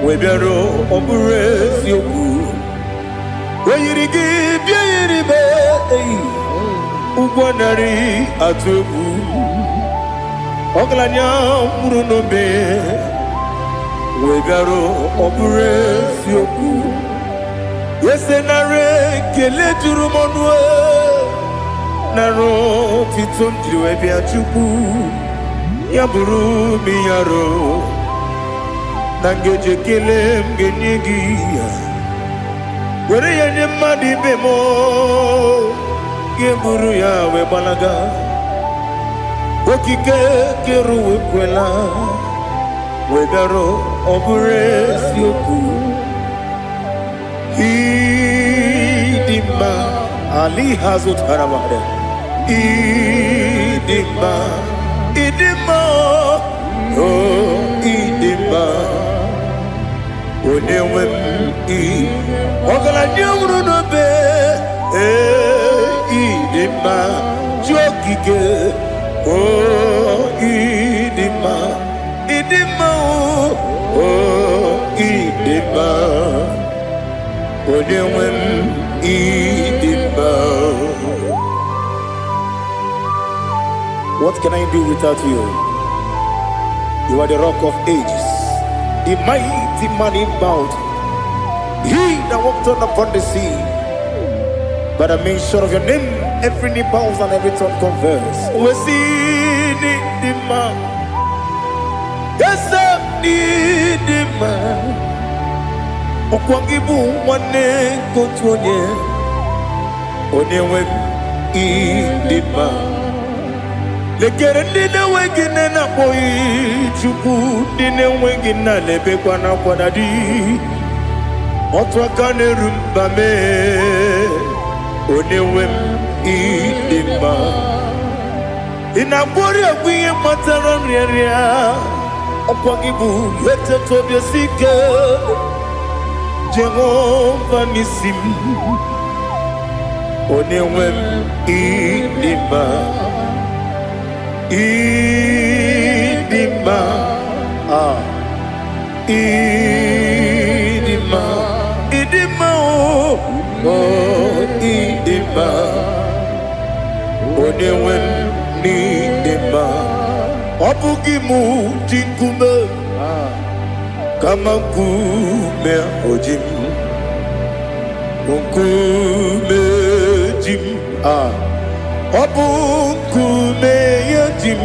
C: wee bịara ọ bụrụ eziokwu o yiri gị bịa yiri be ụgwọ narị atụ egwu ọgaranya mkpụrụ n'obe wee bịara ọ bụrụ eziokwu ese nara ekele juru m ọnụ nara otito m jiri wee bịa Chukwu ya bụrụ m yaro na ngeje kele m genye gị were ya nye mmadụ ibe m ga-eburu ya wee gbalaga okike kere uwe kwela wee bịara ọ bụrụ eziokwu ịdị mma ali ha zụtara mmadụ ịdị mma Idima, oh Idima, onewem ogala nyamru no be, Idima, jokike, oh Idima, Idima, oh Idima, onewem Idima. What can I do without you? You are the rock of ages, the mighty man in mountain. He that walked on upon the sea. By the mention of your name, every knee bows and every tongue confess. We see the man. Yes, sir, the man. Okwangibu wane kotuonye. Onewe the man. Lekere ndine wengine na boyi Chukwu ndine wengine lebe kwa na kwanadi Otwaka nerumba me Onewem idima Inabori agwiye matara mreria Okwangibu yete tobye sike Jehova nisim Onewem idima Idima, Idima, Idima, oh, Idima, Onewem Nidima, Obugimu Jinkume, Kamakume Ojim, Unkume Jim, Obukume Jim,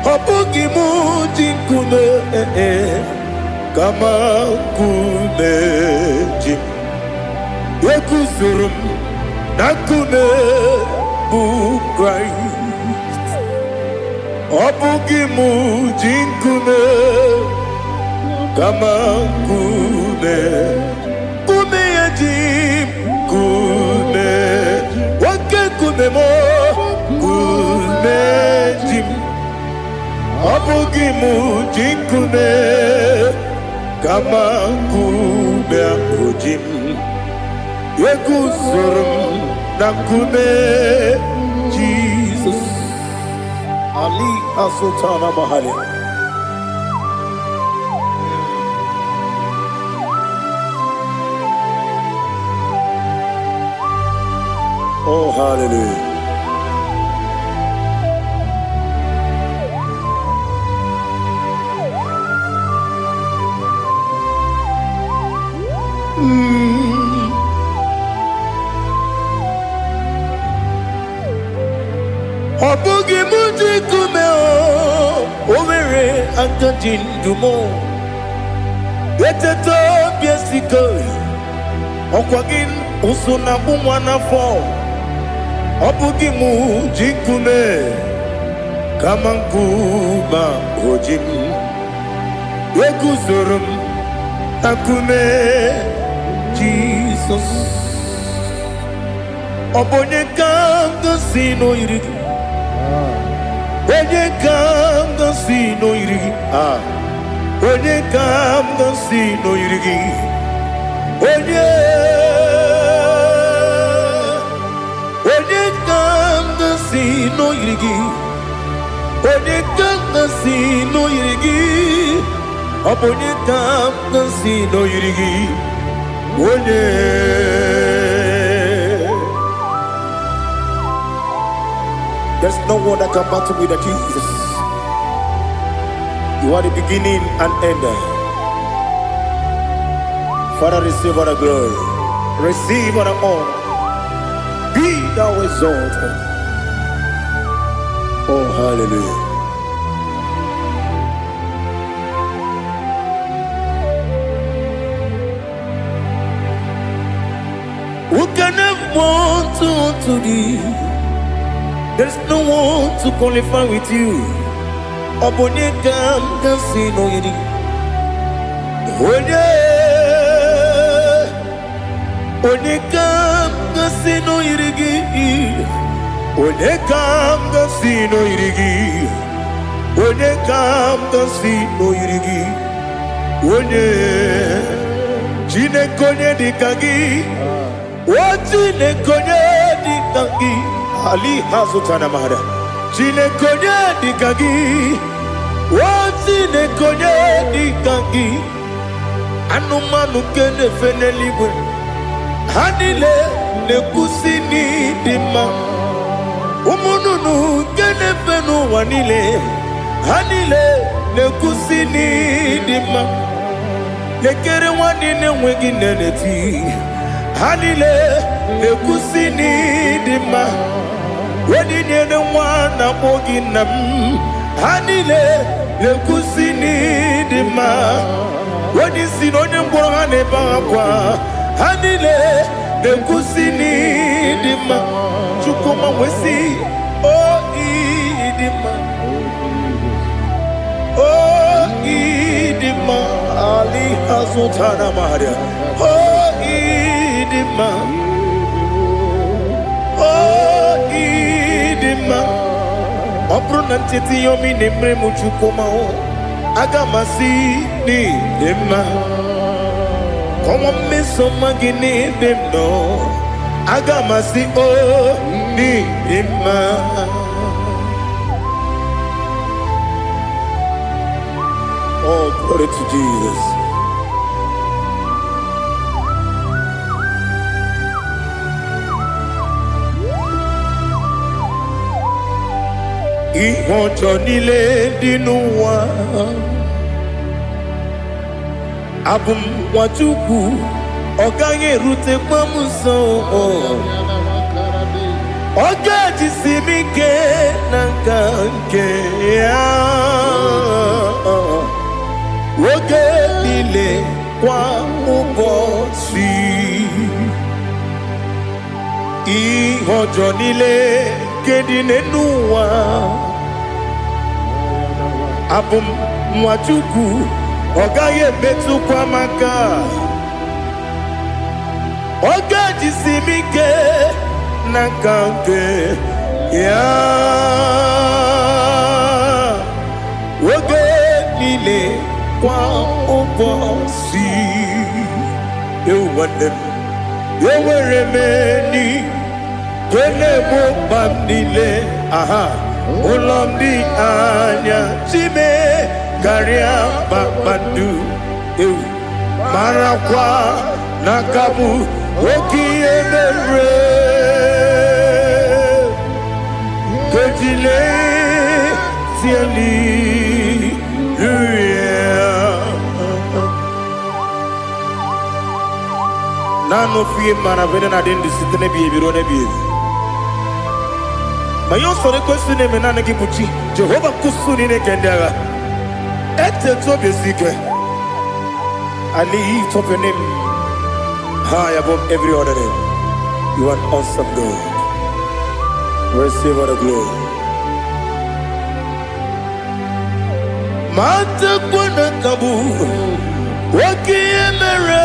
C: Obugimu Jinkume, Kamakume Jim, Yekusurum, Nakume Christ, Obugimu Jinkume, Kamakume, Kume Jim, Kume, Wake mo Kume Jim, Obugimu Jinkume, Kamakume Jim, Yekusurum Nakume Jesus Ali Asultana Mahali. Oh, hallelujah. Obugi muji kume o mere antaji ndumo. Eteto biesiko okwagin usuna umwana fo. Obugi muji kume kamankuma hojim. Ekuzorum akume Jesus. Obonye kanga sino irigi. Onye kanga sino irigi. Onye kanga sino irigi. Onye kanga sino irigi. Onye kanga sino irigi. Obonye kanga sino irigi. Onye. There's no one that can battle with Jesus. You are the beginning and end. Father, receive all the glory. Receive all the honor. Be thou exalted. Oh, hallelujah. Who can have one to thee? There's no one to qualify with you. Obonye kam kasino yidi. Onye kam kasino yidi. Onye kam kasino yidi. Onye kam kasino yidi. Onye jine konye dikagi. Wajine konye dikagi. Ali hazutana mahada. Jine konye dikagi. Wajine konye dikagi. Anumanu kene feneliwe. Hanile ne kusini dima. Umununu kene fenu wanile. Hanile ne kusini dima. Nekere wanine wengi neneti. Hanile ne kusini dima. Wedi nyene wana mogi nam. Hanile ne kusini dima. Wedi sinonye mbora ne bakwa. Hanile ne kusini dima. Chukuma wesi oh idima. Oh idima. Ali hazutana maria. Oh idima. Oh idima. Obruna ntiti yomi nemre muchukoma o. Agamasi ni dema. Komo mesoma gini demno. Agamasi o ni dema. Oh, glory to Jesus. Ihojo nile dinuwa. Abum wajuku oganye rute pamuso. Oga jisimike nankanke ya. Oge nile kwa ubosi. Ihojo nile kedinenuwa. Abum mwachuku ogaye betu kwa maka. Oga jisimike nakanke ya. Oge nile kwa ubosi. Ewanem eweremeni kene mo bandile. Aha Ulomdi anya chime garia babandu. Marakwa nakabu okie mere. Kejile siali Nano fie mana vene na den disitene bi ebiro ne bi. Mayon sore kwesune menane kibuchi. Jehovah kusuni ne kendera. Ete tobe sike. I lift up your name high above every other name. You are an awesome God. Receive all the glory. Mata kuna kabu wakiemere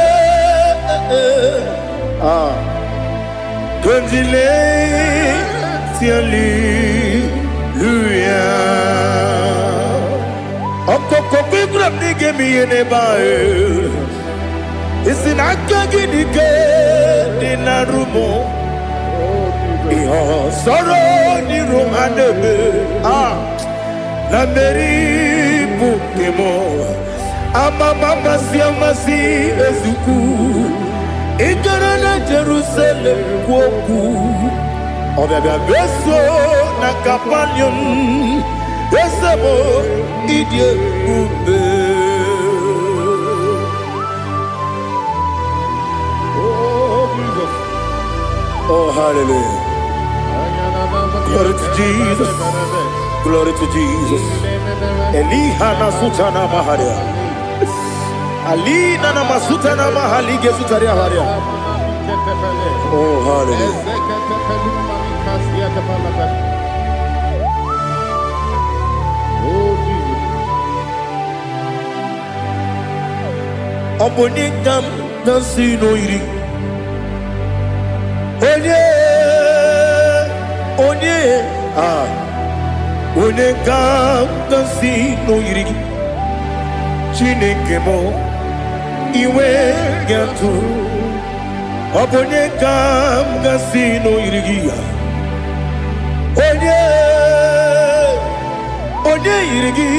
C: Gondile Hallelujah. Okoko bigram nige mi ene bae. Isinaka ginike dinarumo. Iho soro ni romanebe. La meri bukemo. Ama mama si amasi ezuku. Ikarana Jerusalem kwoku. Obia beso na kapanium. Esabo idie ube. Oh Jesus. Oh hallelujah. Glory to Jesus. Glory to Jesus. Elihana sutana maharia. Alina na masutana mahalige sutaria haria. Oh hallelujah. Obonikam nasino iri. Onye Onekam nasino iri. Chineke mo iwe gatu. Obonekam nasino iri. Onye iri.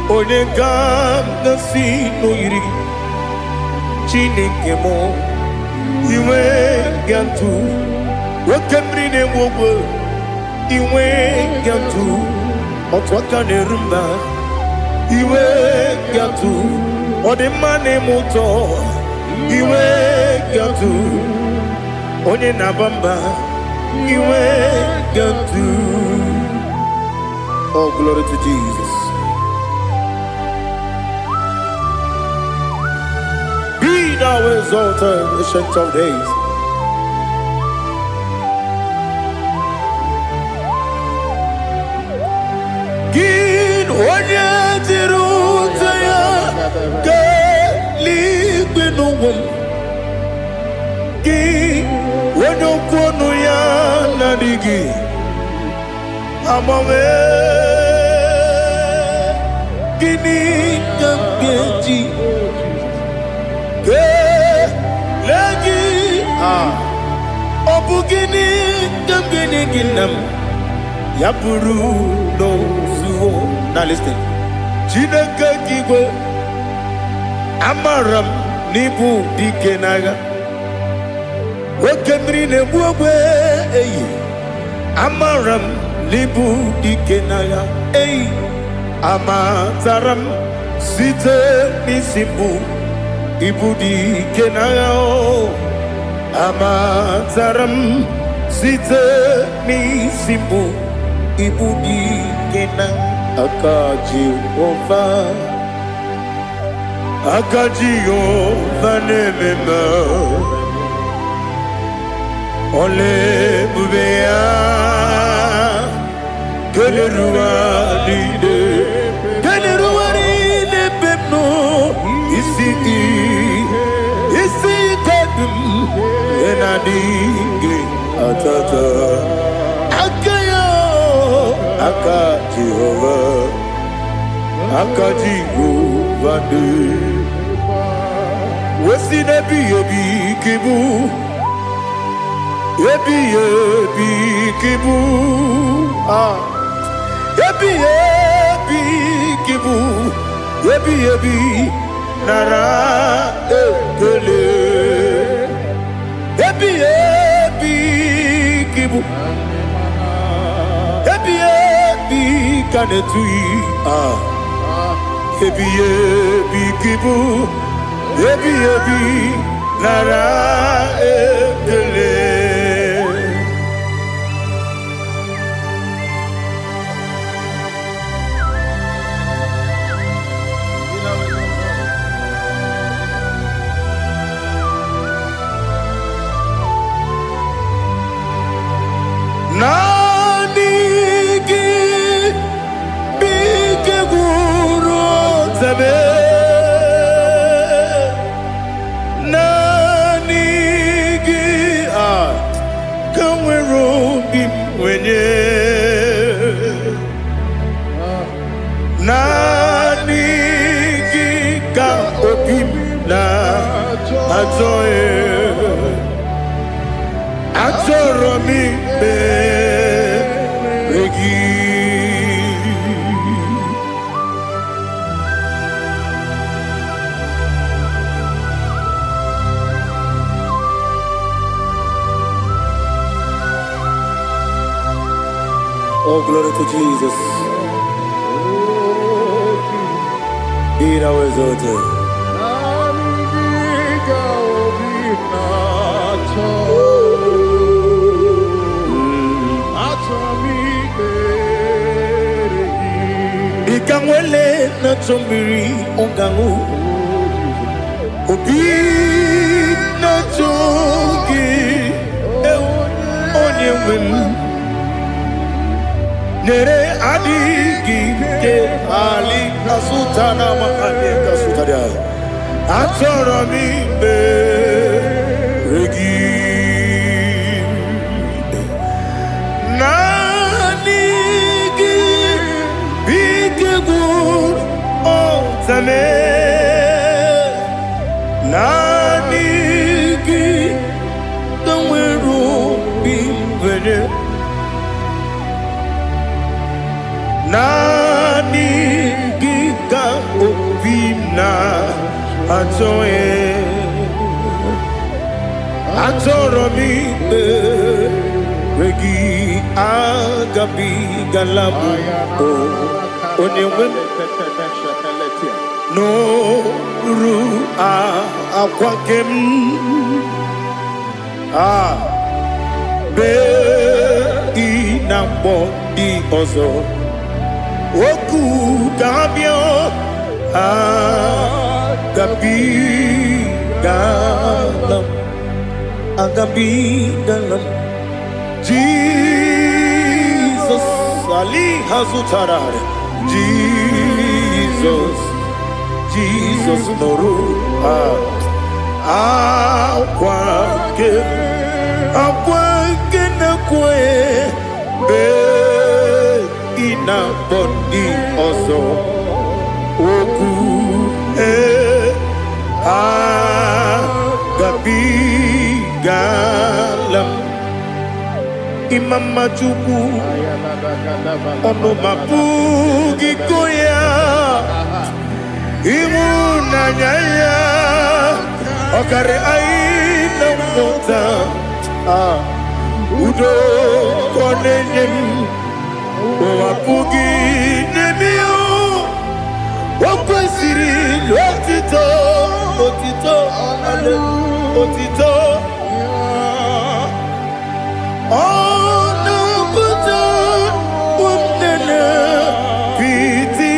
C: Onekam nasino iri. Chineke mo iwe gatu. Wakemri ne wowo iwe gatu. Otwaka ne rumba iwe gatu. Odemane moto iwe gatu. Onye nabamba iwe gatu. Oh glory to Jesus. Be thou exalted, ancient of days. Gin onye tiruta ya ke ligbinu. Gin onye kwonu ya nadigi amame. Gini kambeji ke lagi obugini kamgini ginam yapuru no zuo. Now listen. Chineke kigwe amaram nibu dikenaga. Wakemri ne buogwe eyi amaram nibu dikenaga. Eyi amataram site nisimbu ibu dikenaga. Amataram site nisimbu ibu dikenaga. Akaji Ova nemema Ole bubea Geleruwa lide pepno Isi kadum Enadinge atata Akaji Ova de Wesi nebi yebi kibu Yebi kibu Yebi kibu Yebi nara ekele Yebi kibu Yebi kanetui Yebi kibu Yebi nara ekele na atoe atoro mi regi. Oh, glory to Jesus. Be thou exalted. Ikangwele na chombiri ongangu obi na chogi onye wem nere adigi ke ali kasutana ma ane kasutaria atoro mi be regi nanigi bikegur otame nanigi kamweru bimvene nani giga ovina atoe atoro mi regi agabi galabu onyewe no ru akwakem be inambo di ozo oku dabio agabi galam Jesus ali hazutarare Jesus noru akwake na kwe be ina body ozo oku gabi galam imama chuku ono mapugi koya imuna nyaya okare aina mota udo konenyem wapugi nemio wakwesiri otito otito ono puto umnene piti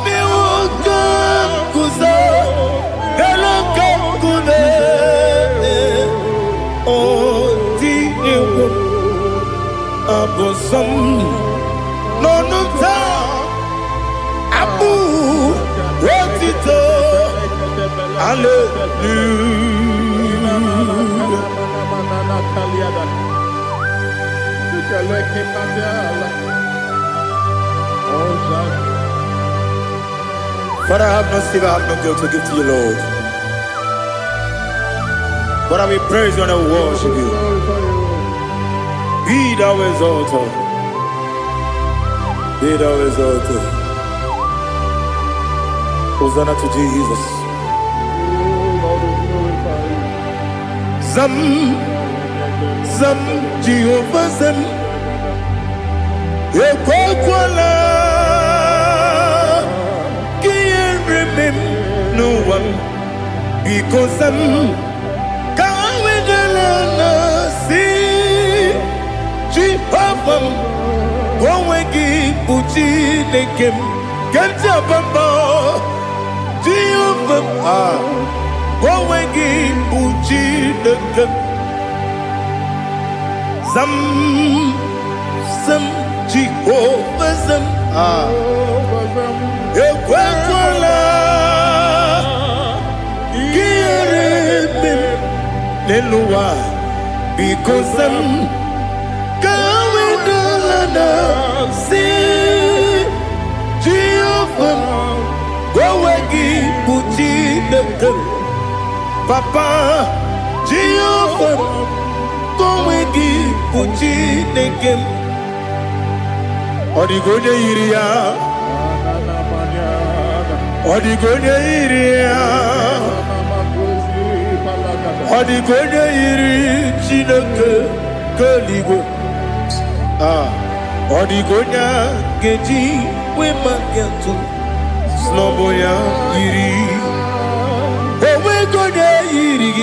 C: mi wakam kuzo galakam kune otinyewo abosom nonuta abu otito Father, I have no silver, I have no gold to give to you, Lord. But I will praise you and I will worship you. Be thou exalted. Be thou exalted. Hosanna to Jesus. Zam Jehovah Zam Ekwakwala Can't remember no one because Zam Kawedalana see Jehovah Gwawegi Uchi Nekem Kanjabamba Jehovah Gwawegi Uchi Nekem Zam Jehovah Zam Ekwakwala Kieremem Nelua because Zam Kawedalana see Jehovah Papa, Jehovah, Kowegi, Puchi, Nekem, Odigonya Iria, Odigonya Iria, Odigonya Iri, Chineke, Kaligo, Odigonya, Geji, Wemakiatu, Sloboya, Iri, Owegonya Iri,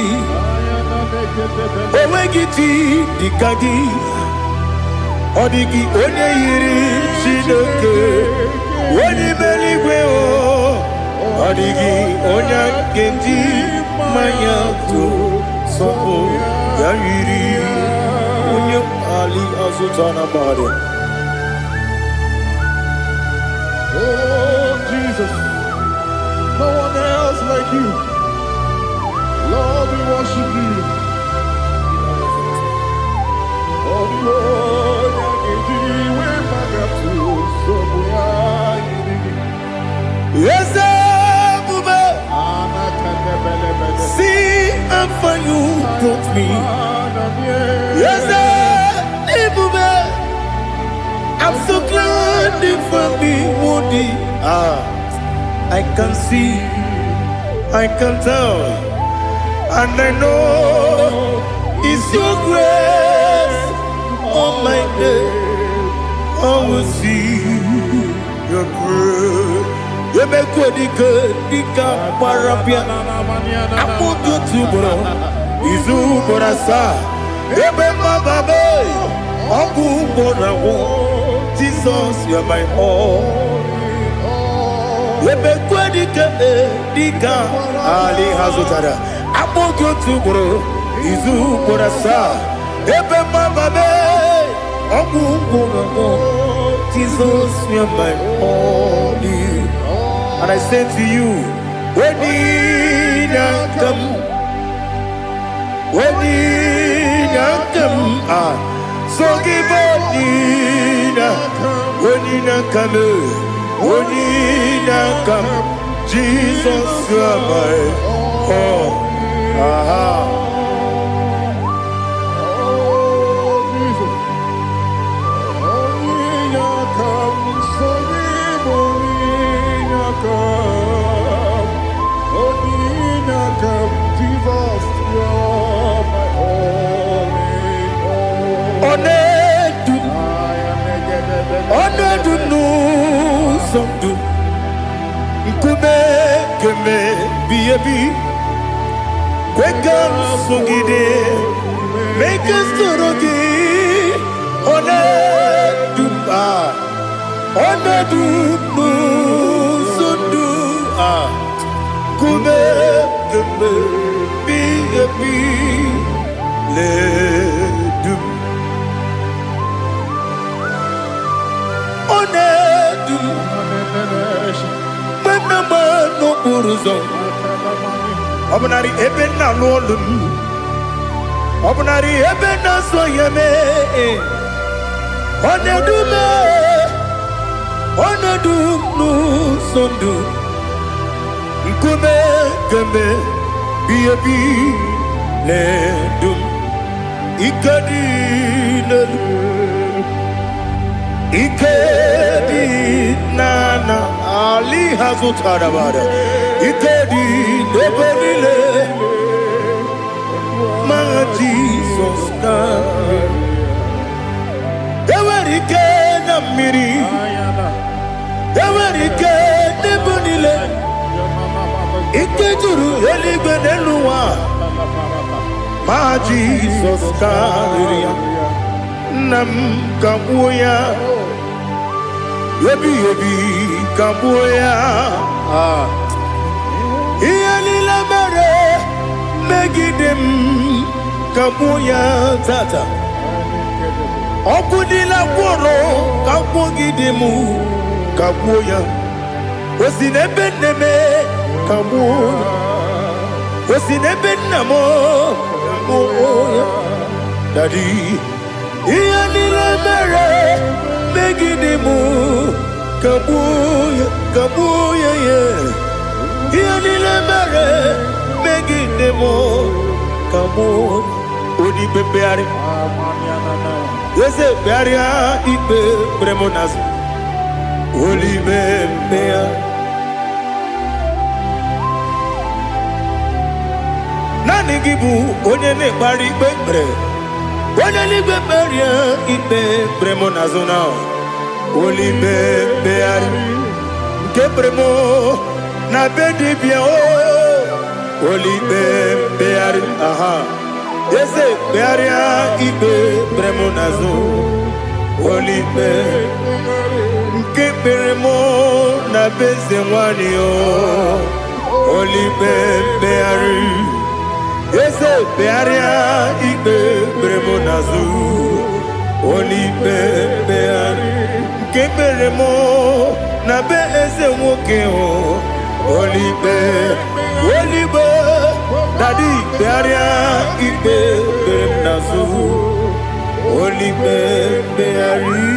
C: Owegiti, Dikagi, Odigi, Onye Iri, Chineke, Oni Meligwe, Odigi, Onya, Geji, Mayatu, Sopo, Yairi, Unya, Ali, Azutana, Bade.
E: Oh, Jesus, no one else like you. Lord, we worship you. Oh, Lord,
C: Yes, Bube. See how far you brought me. Yes, Bube. I'm so glad you found me, Woody. I can see, I can tell, and I know it's your grace on my day. I will see your grace. You make good, Dika, Parapia. I put you to bro. Izu Borasa. Ebema Babe. Ogu Borawo. Jesus, you're my all. You make good, Dika, Ali Hazutara. I put you to bro. Izu Borasa. Ebema Babe. Ogu Borawo. Jesus, you're my all. And I say to you, when you come, so give when you come, Jesus, you are my all. Make us to Obnari ebena lolum Obnari ebena soyeme Onedume sondu Nkume keme biyebi ledum Ikadi Ikedi nana Ali Hazutara Bada Ikedi Nebelile Ma Jesus Ewerike Namiri Ewerike Nebelile Ikejuru Eligwe Neluwa Ma Jesus Nam Kabuya Yebi Kabuya Iyalila Mere Megidem Kabuya Tata Okudila Kworo Kabugidemu Kabuya Osinebeneme Kabuya Osinebenamo Kabuya Daddy Iyalila Mere Megidemu Kabuya Kabuya Iyalila Mere Megidemu more, come on. Odi bebeari. Yese bearia ibe bremonas. Oli bebea. Nani gibu onye ne bari bebre. Onye ni beberia ibe bremonazona. Oli bebeari. Kebremo na bedi bia o. Oli bebeari. Aha. Yese bearia ibe bremonazo. Oli bebeari. Kebremo na beze wani o. Oli bebeari. Yese bearia ibe bremonazo. Oli bebeari. Kebremo na beze woke o. Oli be Daddy bearia ibe bremonazo. Oli beari.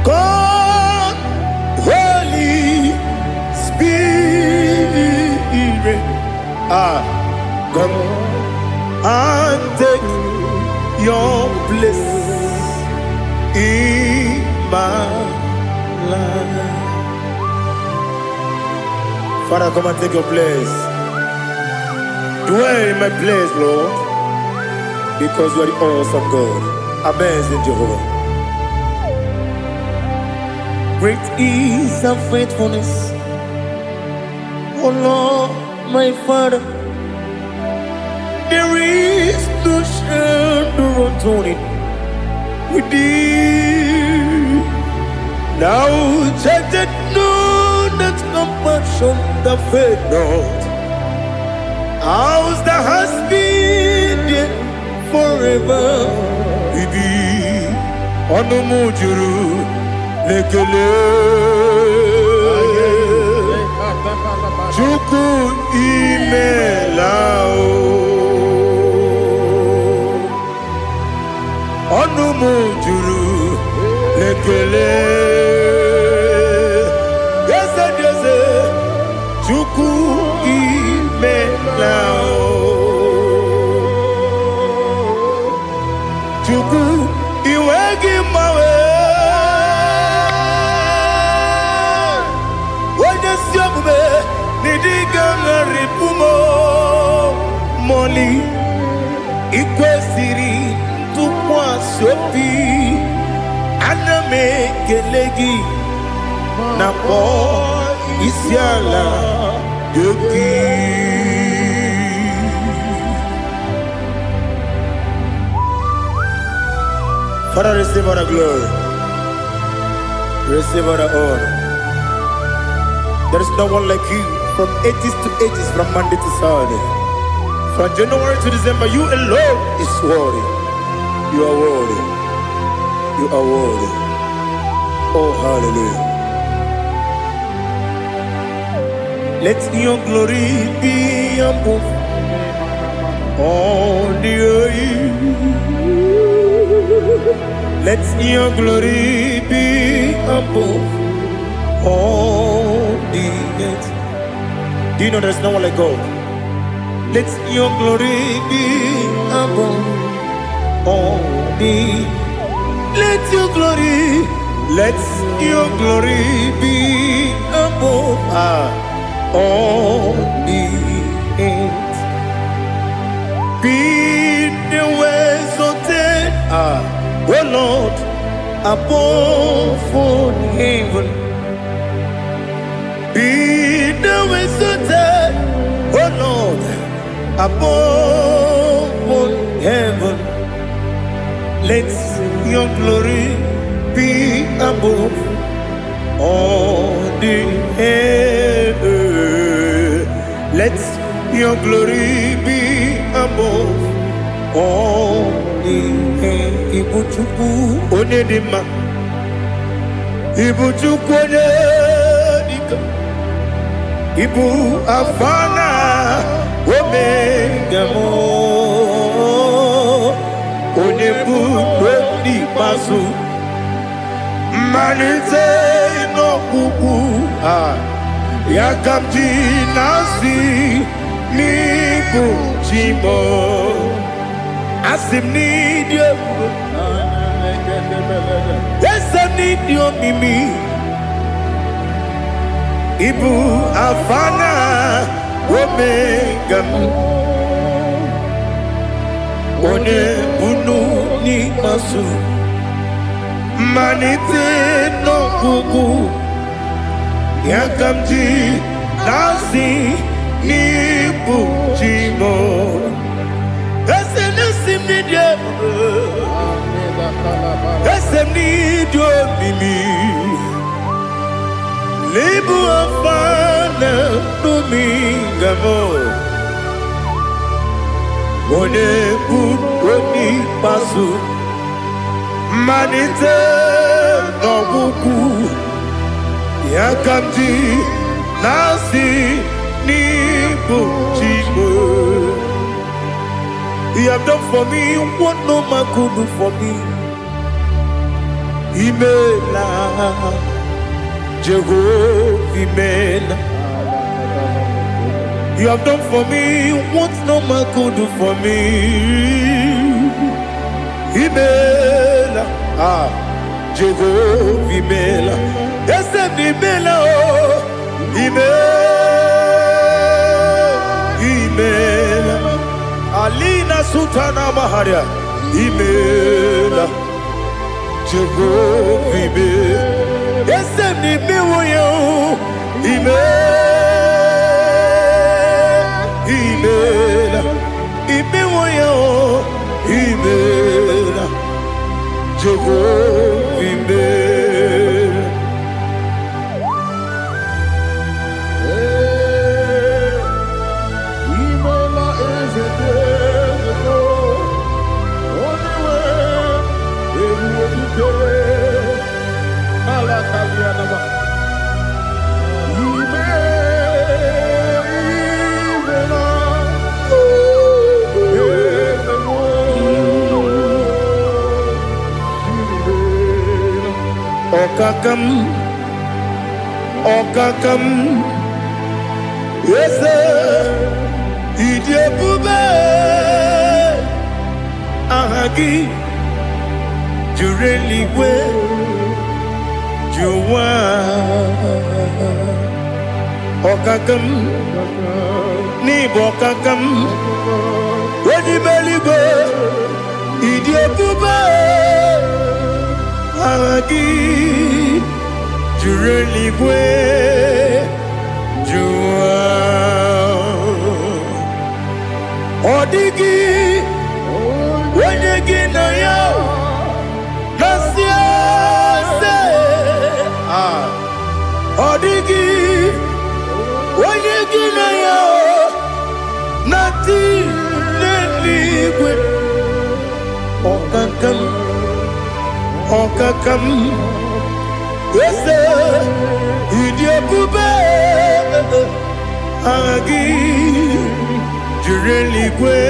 C: God, Holy Spirit, come and take your place in my life. Father, come and take your place. Dwell in my place, Lord, because you are the awesome God. Amazing Jehovah. Great is thy faithfulness, O Lord, my Father. There is no shadow of turning with thee. Now check that know that compassion that faith not. Ours that has been there forever with thee. On the mujuru. Lekele Chuku imelao Onumu juru Lekele Yese Chuku imelao Chuku iwegi mawe Moli ikwesiri tukwasopi aname kelegi na po isiala yoki. Father, receive all the glory, receive all the honor. There is no one like you. From ages to ages, from Monday to Saturday, from January to December, you alone is worthy. You are worthy. You are worthy. Oh, hallelujah. Let your glory be above all the earth. Let your glory be above all the earth. Do you know there's no one like God? Let your glory be above all the. Let your glory be above all the earth. Be the ways of death, oh Lord, above all heaven. Be the visited, oh Lord, above all heaven. Let your glory be above all the earth. Let your glory be above all the earth. Onedima, Ibu chukwane dika, Ibu afana omega mo, Onebu weni masu, Manite no kuku, Yakamji nasi, Nibu chimo, Asim need you. Yes, I need you, Mimi. Ibu Afana Omega One Bunu ni Masu Manite no Kuku Yakamji Nasi Nibu Chimo. Yes, I need you. Ese nidio mimi Libu afana numingamo One buoni pasu Manite no buku Yakamji nasi nibu chibo. You have done for me what no man could do for me. Imela, Jehovah, Imela. You have done for me what no man could do for me. Imela, Jehovah, Imela. Yes, Imela, Imela. Alina Sutana Maharia, Imela. Jehovah, Imela. Yes, Imela, Imela. Imela, Imela. Jehovah, Imela. Okakam, yes, Idiabube, Ahagi, Jureli, Juwa, Okakam, Nibokakam, Wadibeligo, Idiabube, Ahagi. Jureli bwe jua Odigi Wanyegi na ya Nasiase Odigi Wanyegi na ya Nati Neligwe Okakam Okakam Yes, Idiabube, Agi, Jureli Gwe,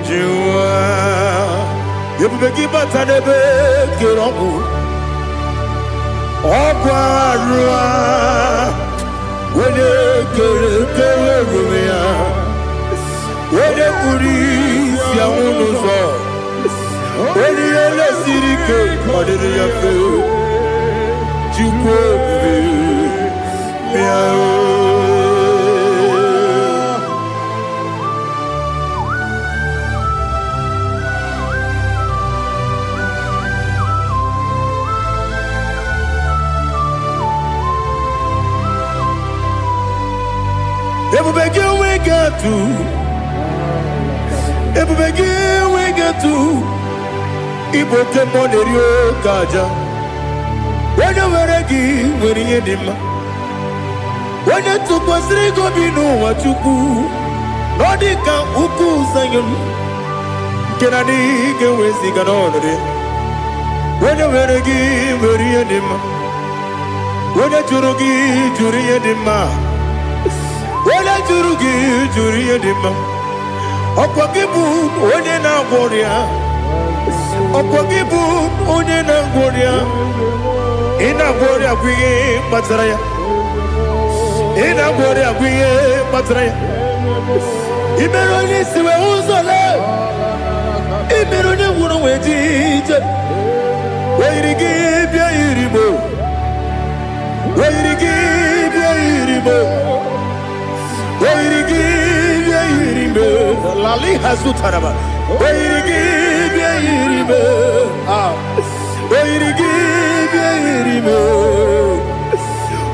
C: Jua, Yabubeki Batanebe, Kirongu, Ogwarua, Wede Kerumia, Wede Kuris, Yamunuzo, Wede Yele Sirike, Madede Yafe. Everybody we get to Igbo Kemonerio Kaja. When you were a gay, when you did when you took us, they go be no what you do. Nodika Uku Sayon. Can I dig away? When you were a give, very anima. When a jurugi, juri anima. When a jurugi, juri anima. Okwagibu, Odena Warrior. Okwagibu, Odena Warrior. In a warrior, we Matraya. In a warrior, we Matraya. Imeroni, Siwe Uzole. Imeroni, Wunu Wetija. Where you give your Iribo. Where you give your Iribo. Where you give your Iribo. Lali Hasutaraba. Where you give your Iribo. Where you give your Iribo.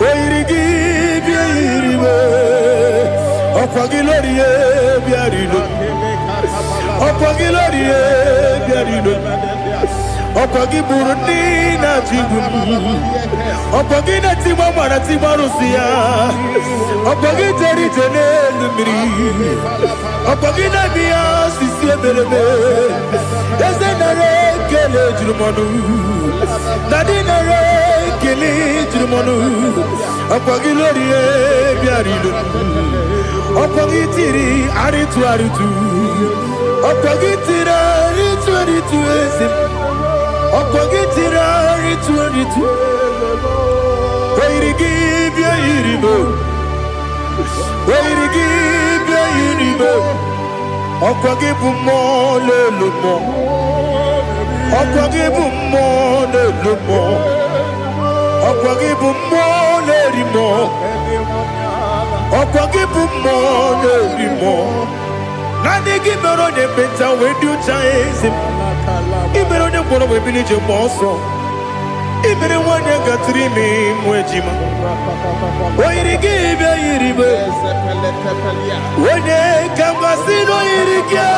C: Where you give your Iribo. Opagilorie Biarino. Opagilorie Biarino. Opagi Burundi na Jibu. Opagi na Timama na Timarusia. Opagi Teri Tenelumri. Opagi na Mia Sisi Belebe. Ezenare Kele Jumanu. Nadinare Kele Jumanu. Opagi Lorie Biarido. Opagi Tiri Aritu Aritu. Opagi Tira Aritu Aritu Ezim. Opagitira ritu. Where you give your iribo. Where you give your iribo. Opagibu mo le lumo. Opagibu mo le lumo. Opagibu mo le rimo. Opagibu mo le rimo. Nani gimero de beta we do chaise. Ibero de kono we bilije moso. Ibere wanya gatrimi mwejima. Oiri gibe iribe. Wene kamasino irike.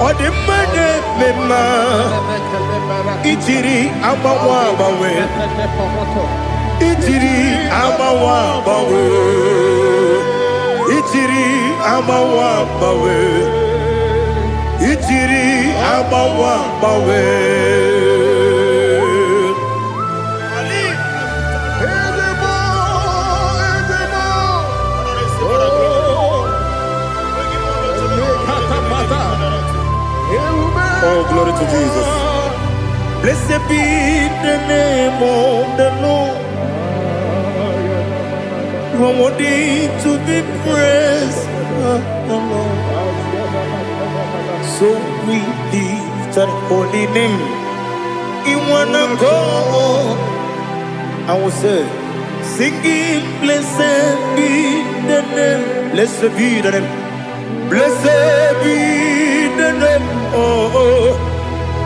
C: Ode mane mema. Itiri amawa bawe. Itiri amawa bawe. Itiri amawa bawe. Itiri amawa bawe. Oh, glory to Jesus. Blessed be the name of the Lord. You are worthy to be praised. So we lift our holy name. You wanna go? I will say, singing, blessed be the name. Blessed be the name. Blessed be the name. Oh,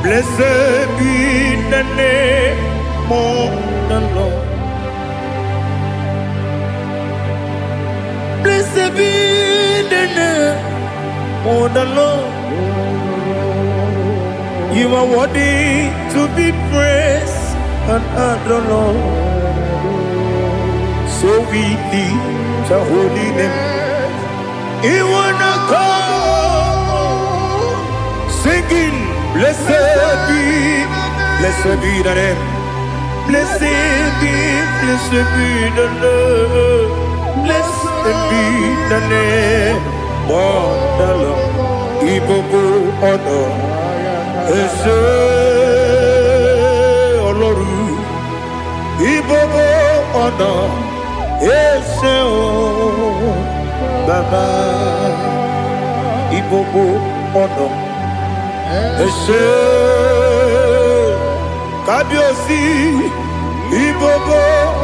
C: blessed be the name of the Lord. Blessed be the name of the Lord. You are worthy to be praised and adored, Lord. So we lift your holy name. You wanna call, singing, blessed be the name. Blessed be the Lord. Blessed be the name of the Lord. Igbo honor. Ese Oloru, Igbo honor. Ese o Baba, Igbo honor. Ese Kabiosi, Igbo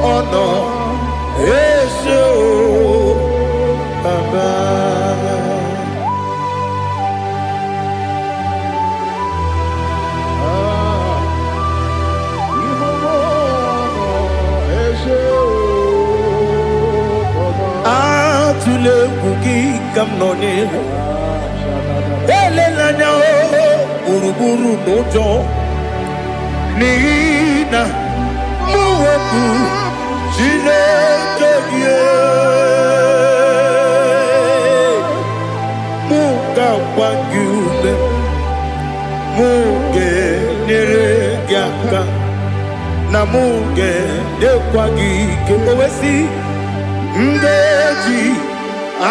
C: honor. Ese o Baba. Tule kuki kamnoni ele lanya o uruburu nojo nina muweku jile kebie muka wangyule muge nere gyaka na muge dekwa gike owesi ngeji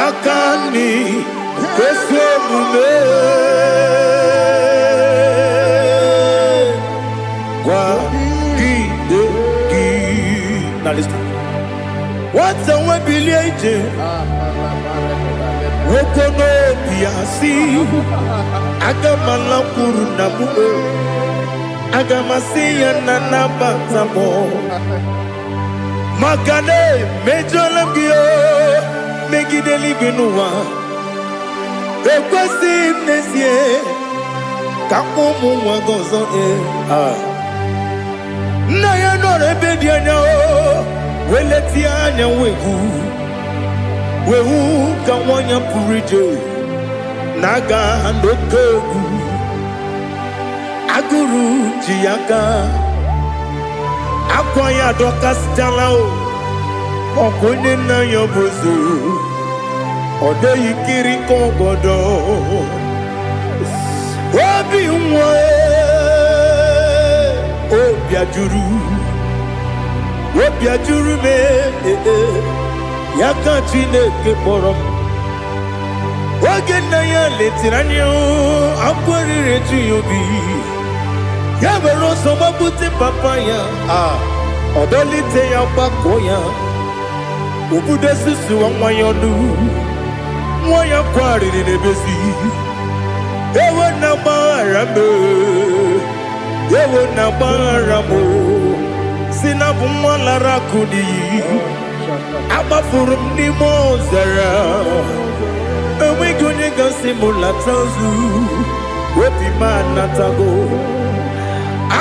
C: akani kweso mume kwa gide gi. Now listen. What's a webili eje? Wokono biasi agamala kuru na mume agamasi ya nana batamo makane mejolamgio megideli binuwa ekwesi nesie kakumu wagozo na ya nore bedi anya weleti anya wehu kawanya purije naga ndokogu aguru jiyaka akwanya dokas jalao okonye na yobozu ode yikiri kogodo obi nwa obi ajuru me yaka Chineke kpọrọ m oge nna ya letiri anya akwarịrị eju ya obi ya were ọsọ gbapute papa ya ọdọlite ya gbakọ ya obodo susuwa nwa ya ọnụ nwa ya kwarịrị n'ebezi ewe na gbaghara m ewe na gbaghara m si na bụ nwa lara akụ n'iyi agbafuru m n'ime ọzara enweghị onye gasị m lata ozu obi m anatago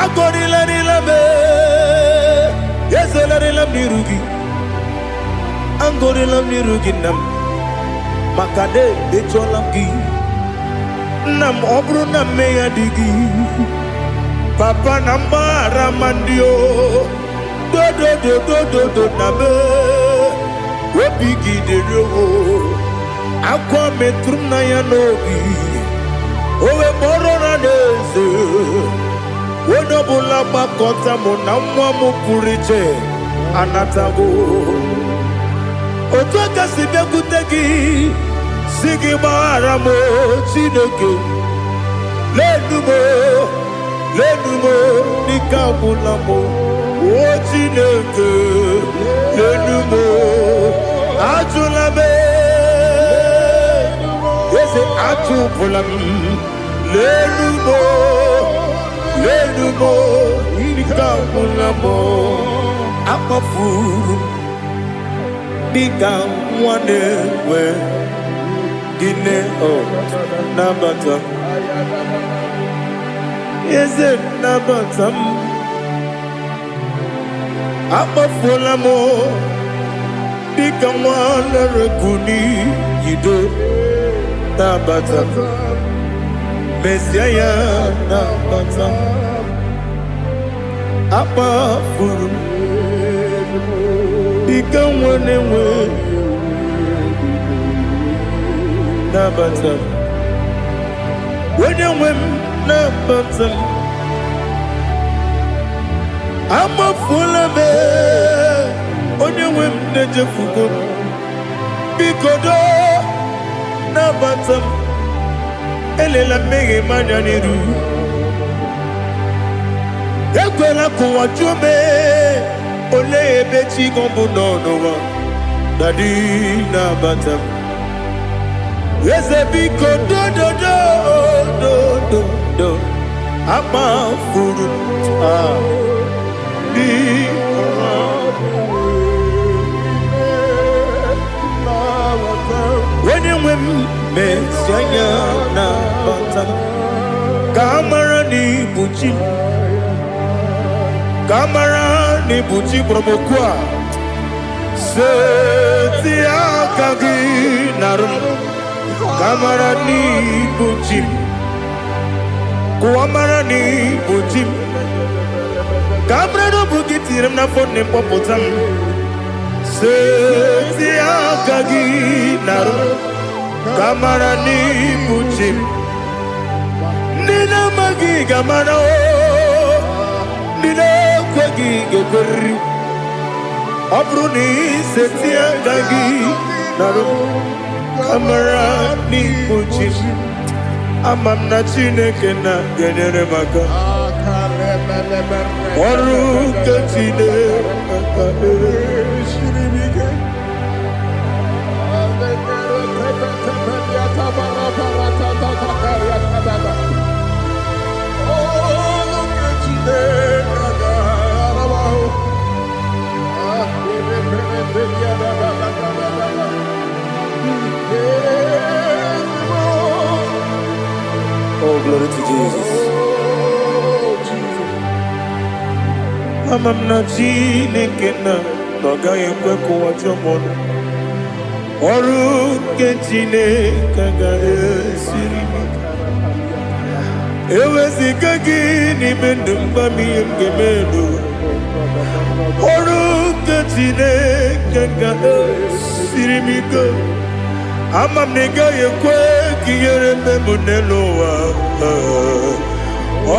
C: agọrịlarịla m ezolarịla m n'iru gị agọrịla m n'iru gị nna m maka na emechuola m gị nna m ọ bụrụ na mmehie dị gị papa na mgbaghara ma ndị o dodododododo na me obi gị dịrị owo akwa metụrụ m na ya n'obi owe kpọrọ na n'eze onye ọbụla gbakọta mụ na nwa m pụrụ iche anatago otu aka si bịakwute gị si gị gbaghara m Chineke lenumo dịka agwụla m o Chineke lenumo ajụla m eze achụpụla m lenumo dịka agwụla m akpafuru dịka nwa na-enwe gịnị nabata eze nabata m akpafuola m dịka nwa na-erekuni yido nabata mesia ya nabata akpafuru dịka nwa na-enwe nabata onye nwe m nabata m amafuola m onye nwe m na-ejefugo m biko do nabata m elela mmehie m anya n'iru ekwela ka ụwa jụọ m olee ebe chi gị bụ n'ụwa dadi nabata m eze biko do akpafuru onye nwe m mesi anya nabata m ka amara n'ibu chi ka amara n'ibu chi kpọrọ m okwu a seti aka gị narụ m ka amara n'ibu chi kụwa mara n'ibu chi ka amara n'obu gị tiri m n'afọ nne mkpọpụta m seti aka gị narụ ka amara n'ibu chi ndị na-amaghị ga-amara Nina kwagi geberi Abruni setia dagi Naru kamara ni muji Amam na chineke na genere maka Oru ketine Oh, glory to Jesus. Amam na chineke na noga yekwe kuwa chomono Oru ketine kaga esiri Ewezika gini mendumba miyemgemendo Oru ketine kaga esiri miko Amam nega yekwe kiyere memuneloa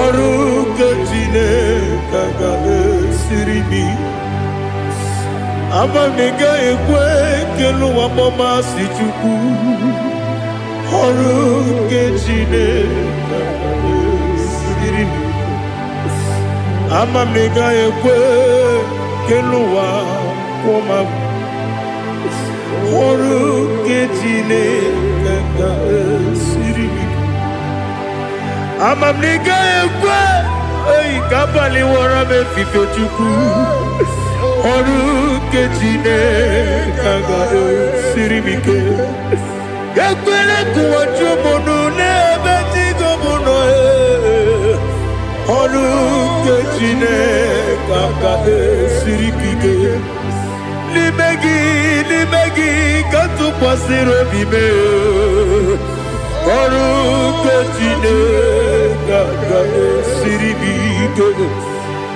C: Oru ketine kaga esiri miko Amam nega yekwe keluwa mama si chuku Oru ketine kaga esiri miko Amam nega yekwe keluwa mama Oru ketine kaga esiri miko Amam nega yekwe Ei kabali wara me fife chuku Oru ketine kaga esiri miko Yakwele kuwa chomono nebe tigo mono Oru ketine kaga esiri miko Limegi katu pasiro bime Oru ketine kaga esiri miko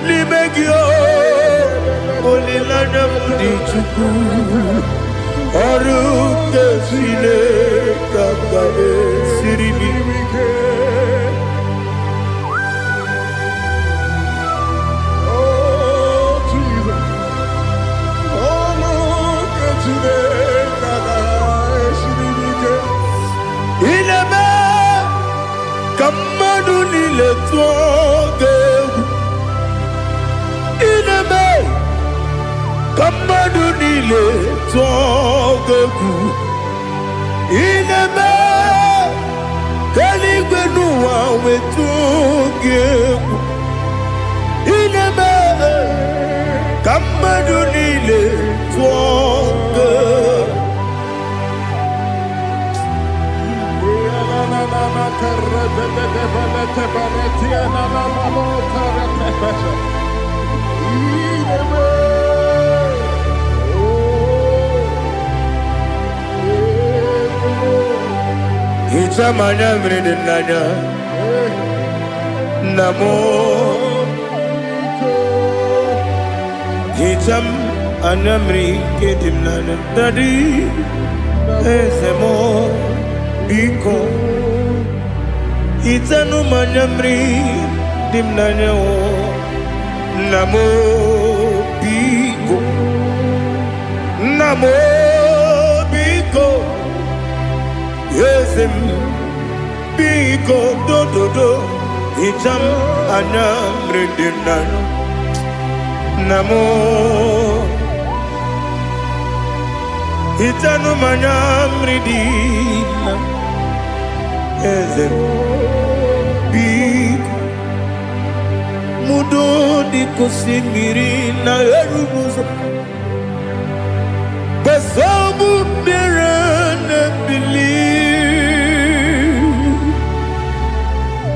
C: Limegi olilana mudi chuku Oru ketine kaga esiri miko Ineme kamadu nile tuoge Ineme kamadu nile tuoge Ineme kaligwe nuwa wetuge Ineme kamadu nile tuoge Ichamanya mridinanya Namo Icham anamri kedimnanya Dadi Ezemo Biko Itanu manyamri dimnanya o Namo Biko Namo Biko Yesem Biko do do do Icham anamri dimnanya Namo Itanu manyamri dimnanya Yesem Mudo di kusimiri na erumuzo Besobu mirane believe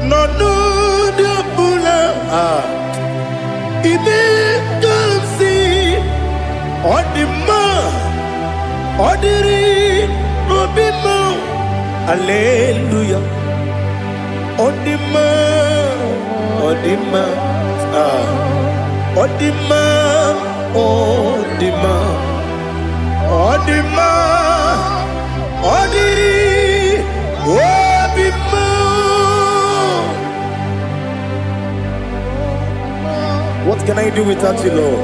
C: No no de bula Ibe kansi Odima Odiri Obima Hallelujah Odima Odima Odima Odima Odima Odiri Obima What can I do without you, Lord?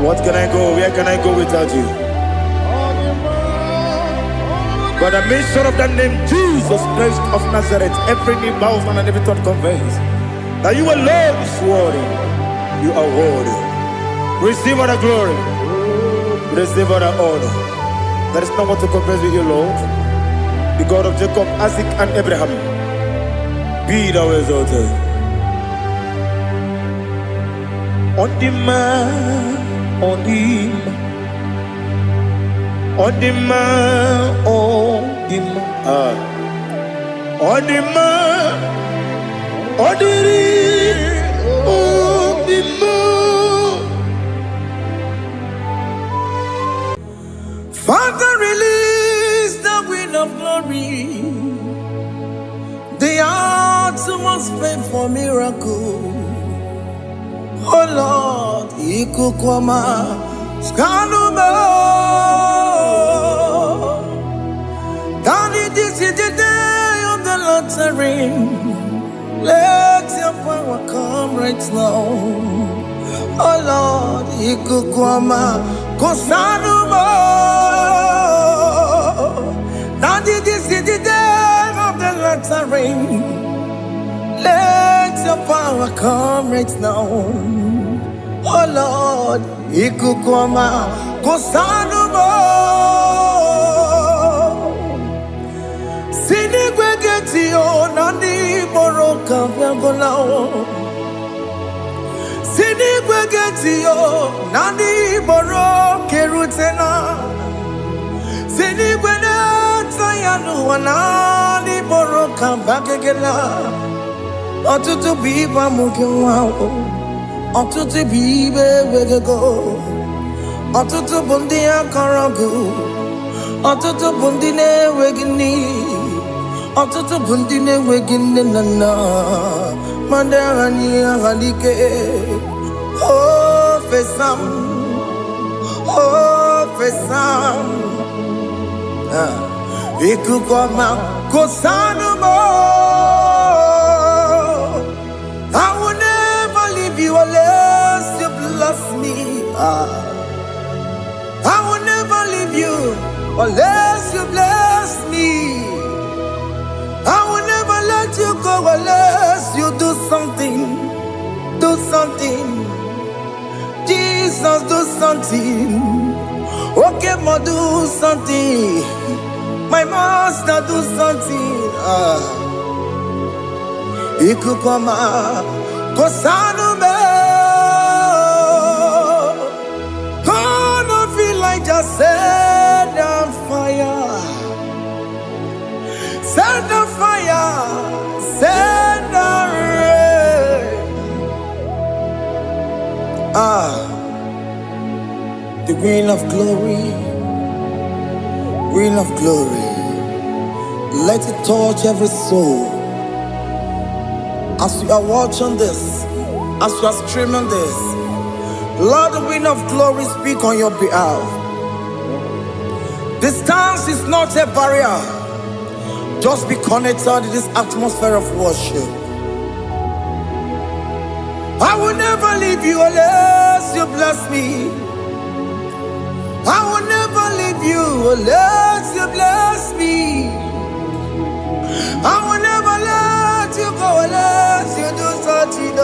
C: What can I go? Where can I go without you? By the mention of that name, Jesus Christ of Nazareth, every knee bows and every tongue confesses that you alone is worthy. You are worthy. Receive all the glory. Receive all the honor. There is no one to compare with you, Lord. The God of Jacob, Isaac, and Abraham. Be thou exalted. On the man, on the man. On the man, on the man, on the man, on the man.
A: Father, release the wind of glory. The heart must pray for miracle. Oh Lord, Ikukwama, Skanuma. Daddy, this is the day of the lottery. Let your power come right now. Oh Lord, Ikukwama, Kosanuma. Daddy, this is the day of the lottery. Let your power come right now. Oh Lord, Ikukwama, Kosanuma. Sinigwegetio nani boroka vyangolao. Sinigwegetio nani boroke rutena. Sinigweneta yanu wanani boroka bagegela. Otutu biba mukiwao. Otutu bibe wegego. Otutu bundi akaragu. Otutu bundi ne wegini. Otutu bundi ne wegini nana. Mandarani ahalike. Oh fesam. Oh fesam. Ikukwama kosanuma. I will never leave you unless you bless me. I will never leave you unless you bless me. I will never let you go unless you do something. Do something. Jesus, do something. Okay, ma, do something. My master, do something. Ikukwama, Kosanume. Gonna feel like just set on fire. Set on fire. Set on rain. The wind of glory. Wind of glory. Let it touch every soul. As you are watching this, as you are streaming this, Lord, the wind of glory speak on your behalf. Distance is not a barrier. Just be connected to this atmosphere of worship. I will never leave you unless you bless me. I will never leave you unless you bless me. I will never let you go unless you do something.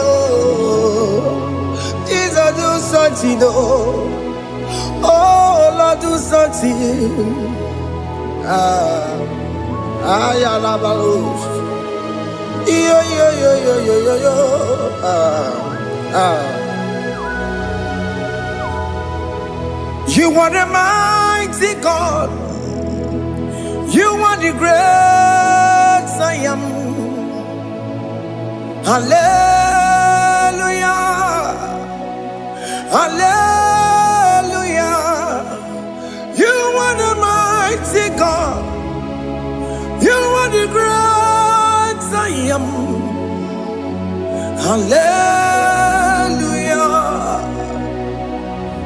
A: Jesus, do something. Oh Lord, do something. Ayalabalos. Yo. You are the mighty God. You are the great I am. Hallelujah. Hallelujah. You are the mighty God. You are the great I am. Hallelujah.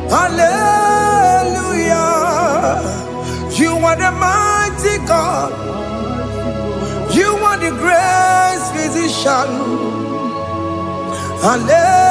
A: Hallelujah. You are the mighty God. You are the great physician. Hallelujah.